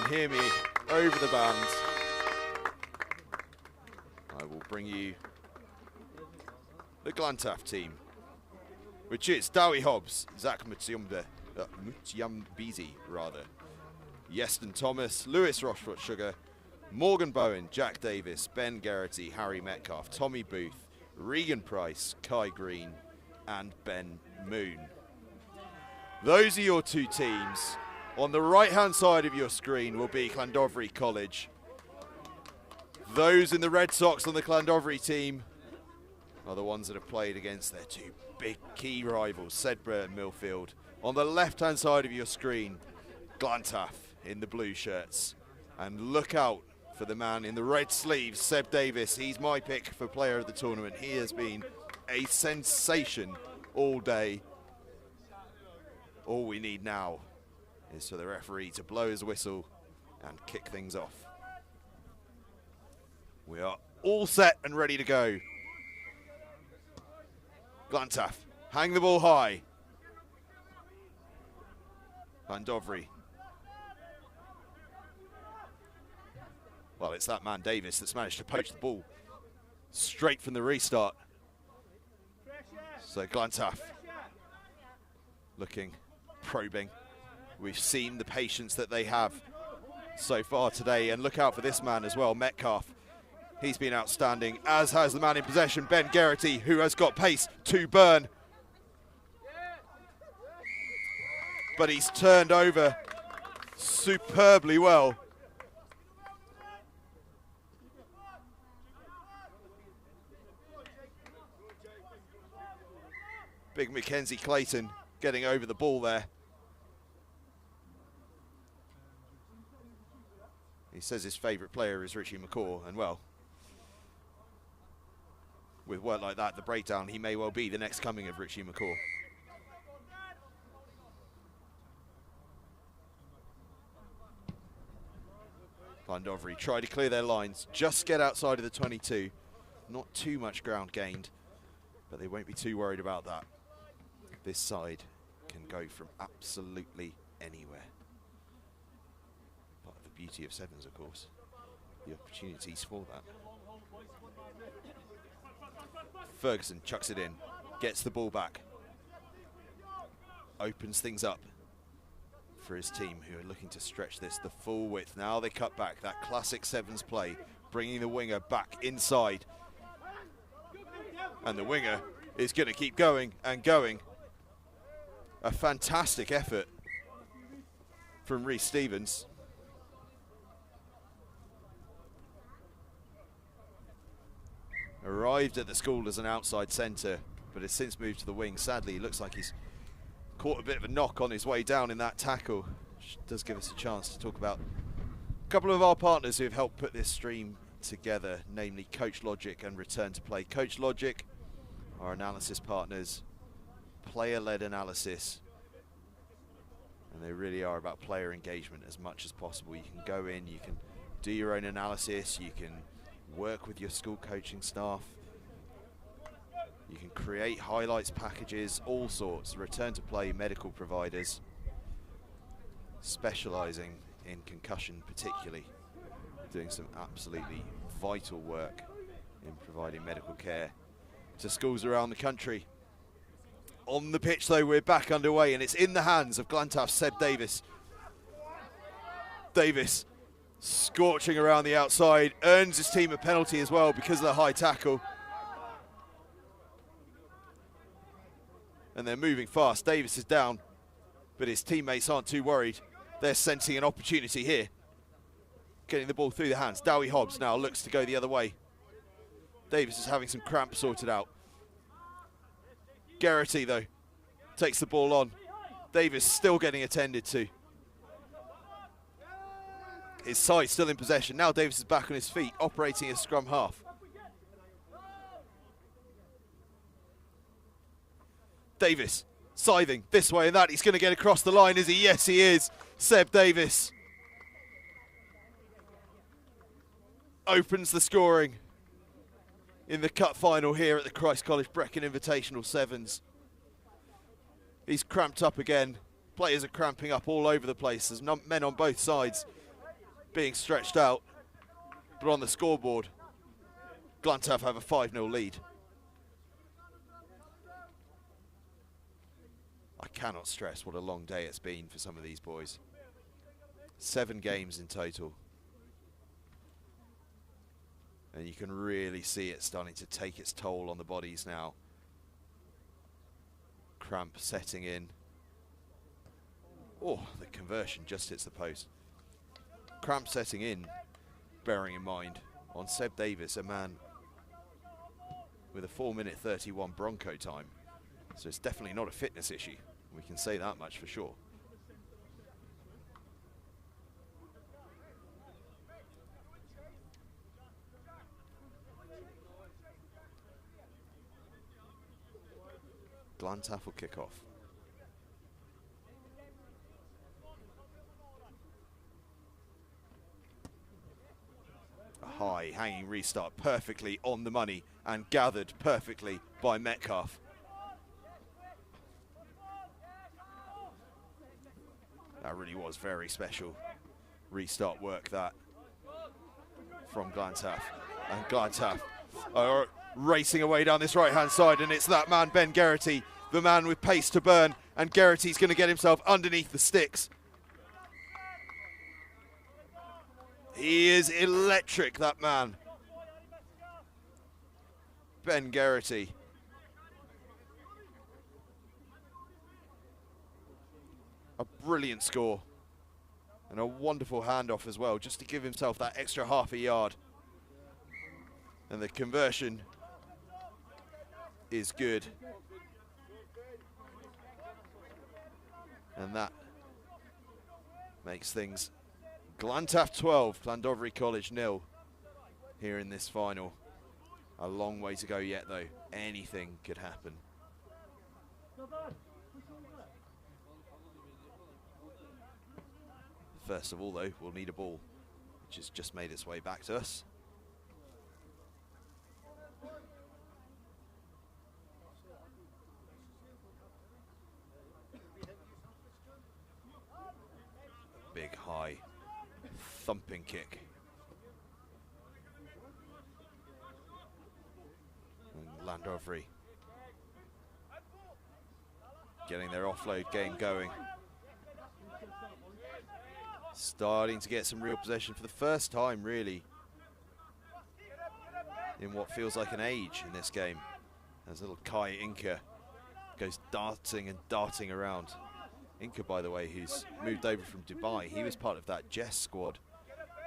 hear me over the band, I will bring you the Glantaf team, which is Dowie Hobbs, Zach Mutyambizi, Yeston Thomas, Lewis Rochford Sugar, Morgan Bowen, Jack Davis, Ben Garrity, Harry Metcalf, Tommy Booth, Regan Price, Kai Green, and Ben Moon. Those are your two teams. On the right-hand side of your screen will be Landovery College. Those in the red socks on the Landovery team are the ones that have played against their two big key rivals, Sedbergh and Millfield. On the left-hand side of your screen, Glantaf in the blue shirts. And look out for the man in the red sleeves, Seb Davis. He's my pick for player of the tournament. He has been a sensation all day. All we need now is for the referee to blow his whistle and kick things off. We are all set and ready to go. Glantaf, hang the ball high. Landovery. Well, it's that man Davis that's managed to poach the ball straight from the restart. So Glantaf looking, probing. We've seen the patience that they have so far today, and look out for this man as well, Metcalf. He's been outstanding, as has the man in possession, Ben Garrity, who has got pace to burn. But he's turned over superbly well. Big Mackenzie Clayton getting over the ball there. He says his favourite player is Richie McCaw, and well, with work like that, the breakdown, he may well be the next coming of Richie McCaw. Landovery try to clear their lines, just get outside of the 22. Not too much ground gained, but they won't be too worried about that. This side can go from absolutely anywhere. Part of the beauty of sevens, of course, the opportunities for that. Ferguson chucks it in, gets the ball back, opens things up for his team, who are looking to stretch this the full width. Now they cut back, that classic sevens play, bringing the winger back inside. And the winger is going to keep going and going. A fantastic effort from Rhys Stevens. Arrived at the school as an outside centre, but has since moved to the wing. Sadly, he looks like he's caught a bit of a knock on his way down in that tackle, which does give us a chance to talk about a couple of our partners who have helped put this stream together, namely Coach Logic and Return to Play. Coach Logic, our analysis partners, player-led analysis, and they really are about player engagement as much as possible. You can go in, you can do your own analysis, you can work with your school coaching staff, you can create highlights packages, all sorts. Return to Play medical providers specialising in concussion particularly, doing some absolutely vital work in providing medical care to schools around the country. On the pitch though, we're back underway, and it's in the hands of Glantaf's Seb Davis. Davis scorching around the outside, earns his team a penalty as well because of the high tackle. And they're moving fast. Davis is down, but his teammates aren't too worried. They're sensing an opportunity here. Getting the ball through the hands. Dowie Hobbs now looks to go the other way. Davis is having some cramp sorted out. Garrity, though, takes the ball on. Davis still getting attended to. His side still in possession. Now Davis is back on his feet, operating as scrum half. Davis, scything this way and that. He's going to get across the line, is he? Yes, he is. Seb Davis opens the scoring in the cup final here at the Christ College Brecon Invitational Sevens. He's cramped up again. Players are cramping up all over the place. There's men on both sides. being stretched out. But on the scoreboard, Glantaf have a 5-0 lead. I cannot stress what a long day it's been for some of these boys. 7 games in total. And you can really see it starting to take its toll on the bodies now. Cramp setting in. Oh, the conversion just hits the post. Cramp setting in, bearing in mind, on Seb Davis, a man with a 4-minute 31 Bronco time. So it's definitely not a fitness issue. We can say that much for sure. Glantaf will kick off. A high hanging restart, perfectly on the money and gathered perfectly by Metcalf. That really was very special restart work, that, from Glantaf. And Glantaf are racing away down this right-hand side, and it's that man, Ben Geraghty, the man with pace to burn, and Geraghty's going to get himself underneath the sticks. He is electric, that man. Ben Geraghty. A brilliant score. And a wonderful handoff as well, just to give himself that extra half a yard. And the conversion is good. And that makes things Glantaf 12, Landovery College 0 here in this final. A long way to go yet though. Anything could happen. First of all though, we'll need a ball, which has just made its way back to us. Big high thumping kick. And Landovery getting their offload game going. Starting to get some real possession for the first time, really, in what feels like an age in this game. As little Kai Inca goes darting and darting around. Inca, by the way, who's moved over from Dubai, he was part of that Jess squad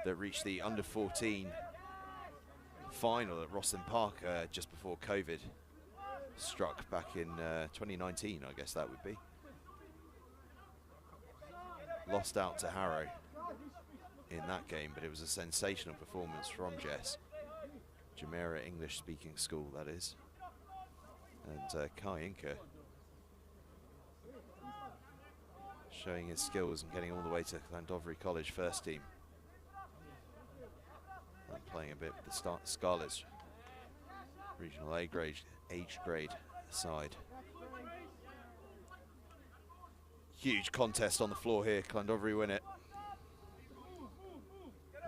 that reached the under-14 final at Rosslyn Park just before COVID struck back in 2019, I guess that would be. Lost out to Harrow in that game, but it was a sensational performance from Jess. Jumeirah English-speaking school, that is. And Kai Inca showing his skills and getting all the way to Landovery College first team. And playing a bit with the Scarlets regional age grade side. Huge contest on the floor here. Landovery win it.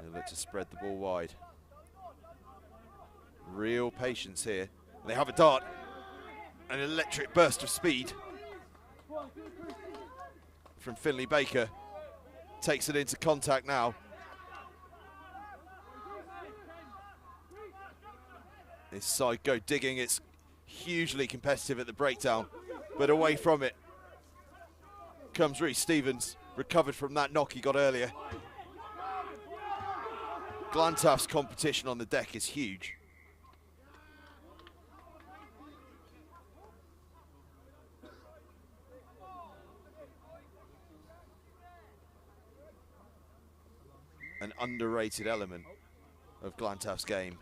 They look to spread the ball wide. Real patience here. And they have a dart. An electric burst of speed from Finley Baker. Takes it into contact now. This side go digging. It's hugely competitive at the breakdown, but away from it comes Reece Stevens, recovered from that knock he got earlier. Glantaf's competition on the deck is huge. An underrated element of Glantaf's game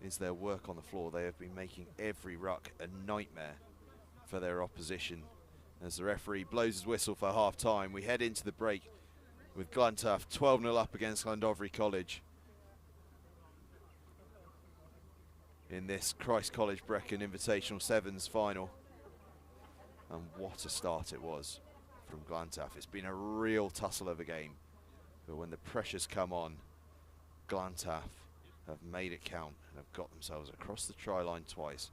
is their work on the floor. They have been making every ruck a nightmare for their opposition. As the referee blows his whistle for half time, we head into the break with Glantaf 12-0 up against Landovery College in this Christ College Brecon Invitational Sevens final. And what a start it was from Glantaf. It's been a real tussle of a game But when the pressures come on, Glantaf have made it count and have got themselves across the try line twice.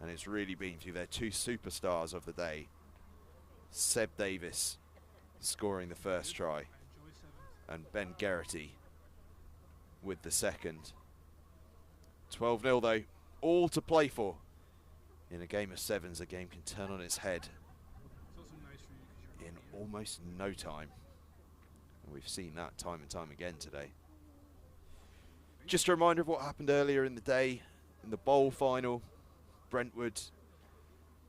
And it's really been through their two superstars of the day. Seb Davis scoring the first try and Ben Geraghty with the second. 12-0 though, all to play for. In a game of sevens, a game can turn on its head in almost no time. And we've seen that time and time again today. Just a reminder of what happened earlier in the day. In the bowl final, Brentwood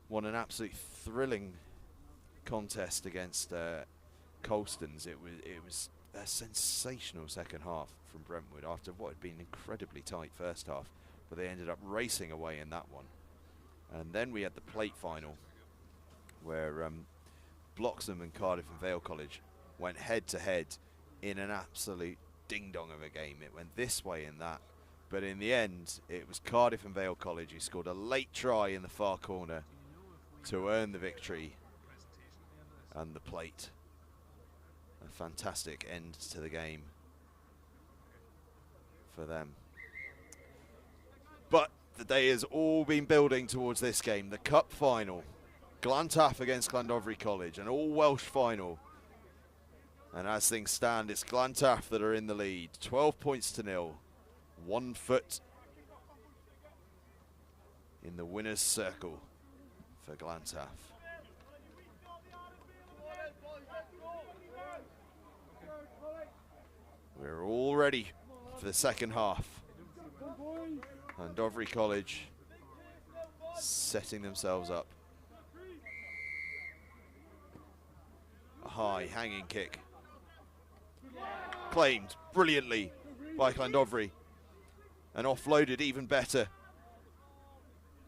won an absolute thrilling contest against Colston's. It was a sensational second half from Brentwood after what had been an incredibly tight first half, but they ended up racing away in that one. And then we had the plate final where Bloxham and Cardiff and Vale College went head to head in an absolute ding-dong of a game. It went this way and that, but in the end it was Cardiff and Vale College who scored a late try in the far corner to earn the victory and the plate. A fantastic end to the game for them. But the day has all been building towards this game, the cup final. Glantaf against Landovery College, an all-Welsh final. And as things stand, it's Glantaf that are in the lead. 12 points to 0. 1 foot in the winner's circle for Glantaf. We're all ready for the second half. Landovery College setting themselves up. A high hanging kick. Claimed brilliantly by Landovery and offloaded even better.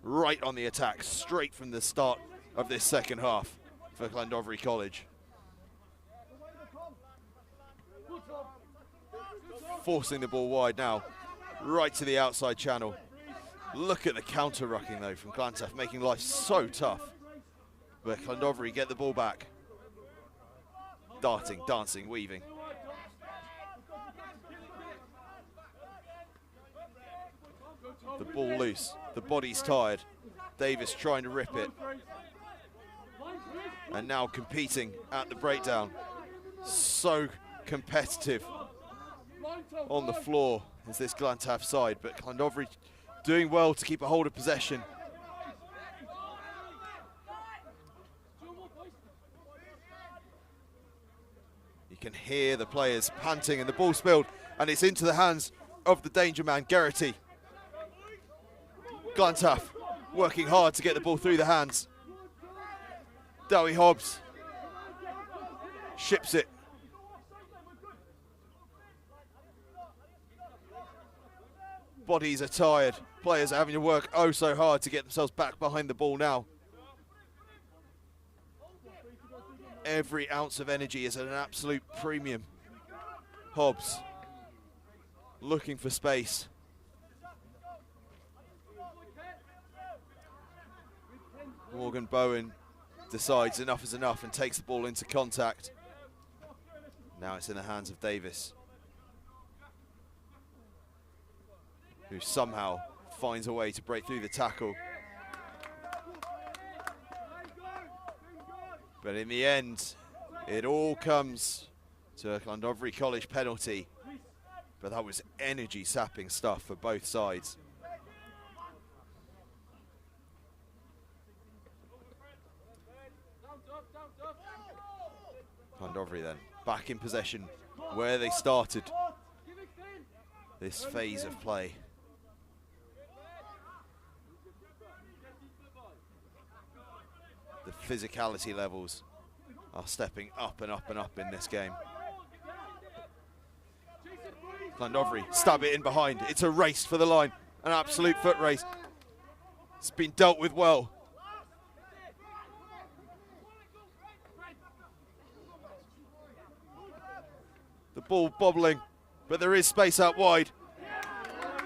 Right on the attack, straight from the start of this second half for Landovery College. Forcing the ball wide now, right to the outside channel. Look at the counter-rucking though from Glantaf, making life so tough. But Landovery get the ball back. Darting, dancing, weaving. The ball loose, the body's tired. Davis trying to rip it. And now competing at the breakdown. So competitive on the floor is this Glantaf side, but Landovery doing well to keep a hold of possession. You can hear the players panting and the ball spilled, and it's into the hands of the danger man, Geraghty. Glantaf working hard to get the ball through the hands. Dowie Hobbs ships it. Bodies are tired. Players are having to work oh so hard to get themselves back behind the ball now. Every ounce of energy is at an absolute premium. Hobbs looking for space. Morgan Bowen decides enough is enough and takes the ball into contact. Now it's in the hands of Davis, who somehow finds a way to break through the tackle. But in the end, it all comes to a Landovery College penalty. But that was energy-sapping stuff for both sides. Landovery then back in possession where they started this phase of play. The physicality levels are stepping up and up and up in this game. Landovery stab it in behind. It's a race for the line, an absolute foot race. It's been dealt with well. The ball bobbling, but there is space out wide.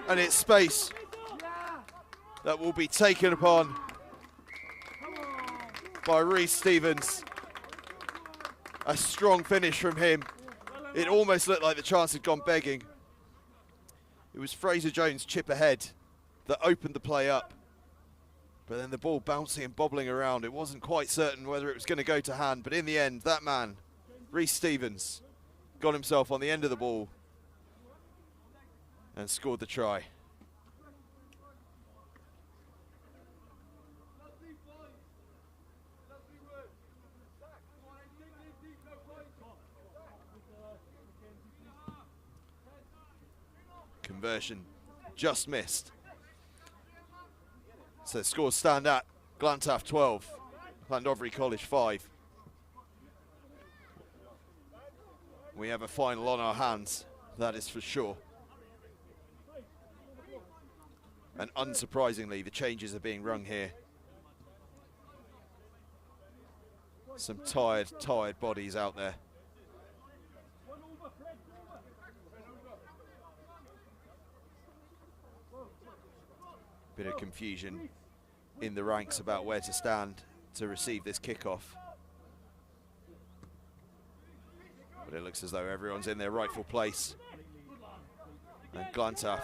And it's space that will be taken upon by Reece Stevens. A strong finish from him. It almost looked like the chance had gone begging. It was Fraser Jones' chip ahead that opened the play up. But then the ball bouncing and bobbling around. It wasn't quite certain whether it was going to go to hand. But in the end, that man, Rhys Stevens, got himself on the end of the ball and scored the try. Conversion just missed. So scores stand at Glantaf 12, Landovery College 5. We have a final on our hands, that is for sure. And unsurprisingly, the changes are being rung here. Some tired bodies out there. Bit of confusion in the ranks about where to stand to receive this kickoff. But it looks as though everyone's in their rightful place. And Glantaf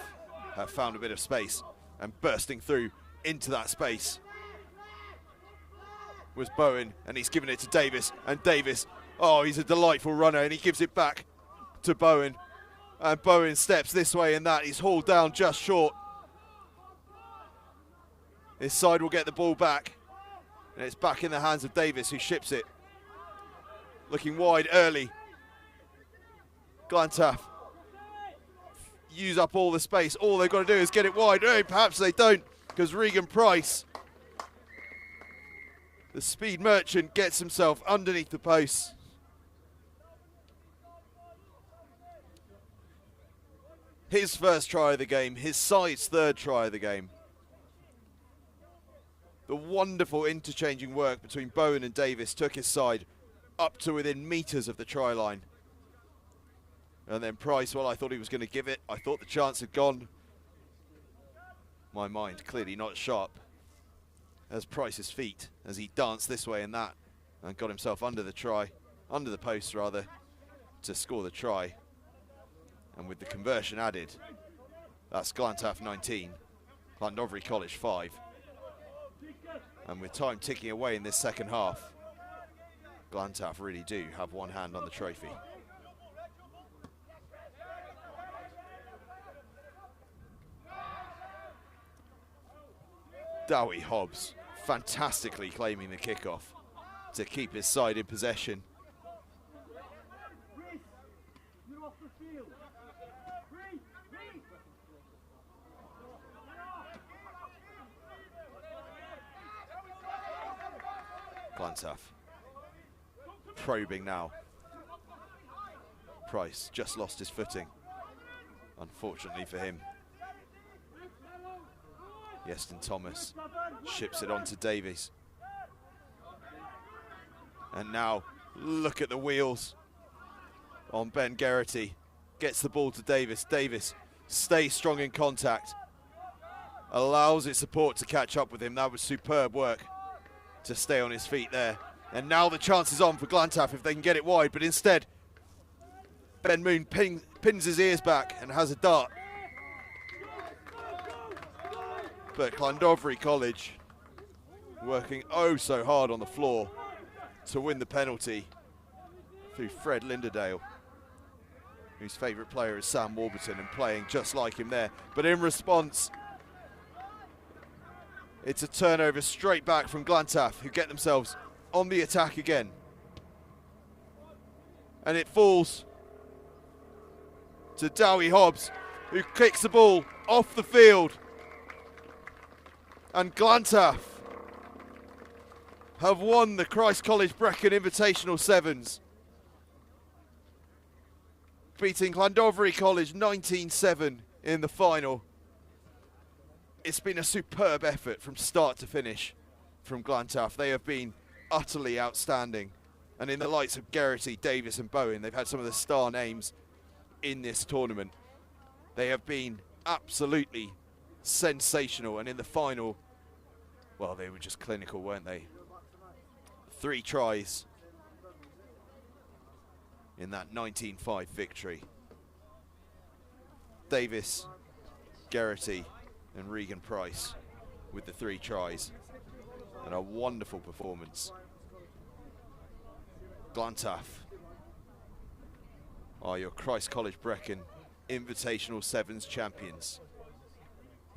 have found a bit of space, and bursting through into that space was Bowen, and he's given it to Davis, and Davis, oh, he's a delightful runner, and he gives it back to Bowen, and Bowen steps this way and that. He's hauled down just short. His side will get the ball back, and it's back in the hands of Davis, who ships it. Looking wide early. Glantaf use up all the space. All they've got to do is get it wide. Oh, perhaps they don't, because Regan Price, the speed merchant, gets himself underneath the posts. His first try of the game, his side's third try of the game. The wonderful interchanging work between Bowen and Davis took his side up to within metres of the try line. And then Price, well, I thought he was going to give it. I thought the chance had gone. My mind clearly not sharp as Price's feet, as he danced this way and that and got himself under the post rather, to score the try. And with the conversion added, that's Glantaf 19, Landovery College 5. And with time ticking away in this second half, Glantaf really do have one hand on the trophy. Dowie Hobbs fantastically claiming the kickoff to keep his side in possession. Glantaf probing now. Price just lost his footing, unfortunately for him. Yeston Thomas ships it on to Davies. And now look at the wheels on Ben Geraghty. Gets the ball to Davis. Davis stays strong in contact. Allows its support to catch up with him. That was superb work to stay on his feet there. And now the chance is on for Glantaf if they can get it wide. But instead, Ben Moon pins his ears back and has a dart. But Landovery College working oh so hard on the floor to win the penalty through Fred Linderdale, whose favourite player is Sam Warburton, and playing just like him there. But in response, it's a turnover straight back from Glantaf, who get themselves on the attack again. And it falls to Dowie Hobbs, who kicks the ball off the field. And Glantaf have won the Christ College Brecon Invitational Sevens, beating Landovery College 19-7 in the final. It's been a superb effort from start to finish from Glantaf. They have been utterly outstanding. And in the likes of Geraghty, Davis and Bowen, they've had some of the star names in this tournament. They have been absolutely sensational, and in the final, well, they were just clinical, weren't they? 3 tries in that 19-5 victory. Davis, Geraghty and Regan Price with the 3 tries, and a wonderful performance. Glantaf are your Christ College Brecon Invitational Sevens champions.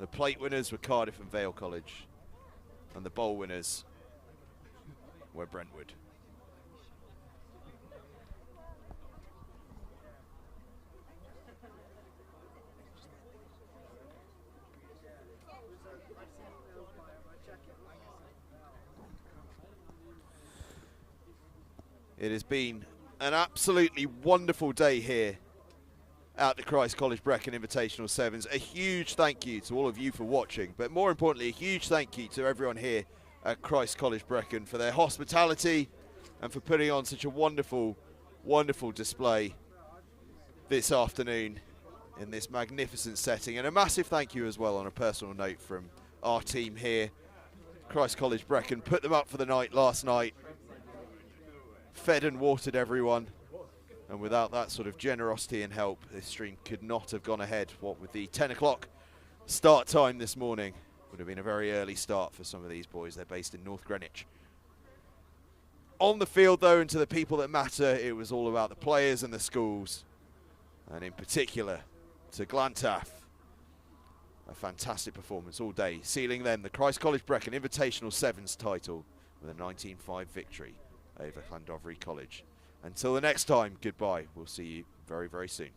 The plate winners were Cardiff and Vale College, and the bowl winners were Brentwood. It has been an absolutely wonderful day here at the Christ College Brecon Invitational Sevens. A huge thank you to all of you for watching, but more importantly, a huge thank you to everyone here at Christ College Brecon for their hospitality and for putting on such a wonderful, wonderful display this afternoon in this magnificent setting. And a massive thank you as well, on a personal note, from our team here. Christ College Brecon put them up for the night last night, fed and watered everyone, and without that sort of generosity and help, this stream could not have gone ahead. What with the 10 o'clock start time this morning, would have been a very early start for some of these boys. They're based in North Greenwich. On the field though, and to the people that matter, it was all about the players and the schools, and in particular to Glantaf. A fantastic performance all day, sealing then the Christ College Brecon Invitational Sevens title with a 19-5 victory over Landovery College. Until the next time, goodbye. We'll see you very, very soon.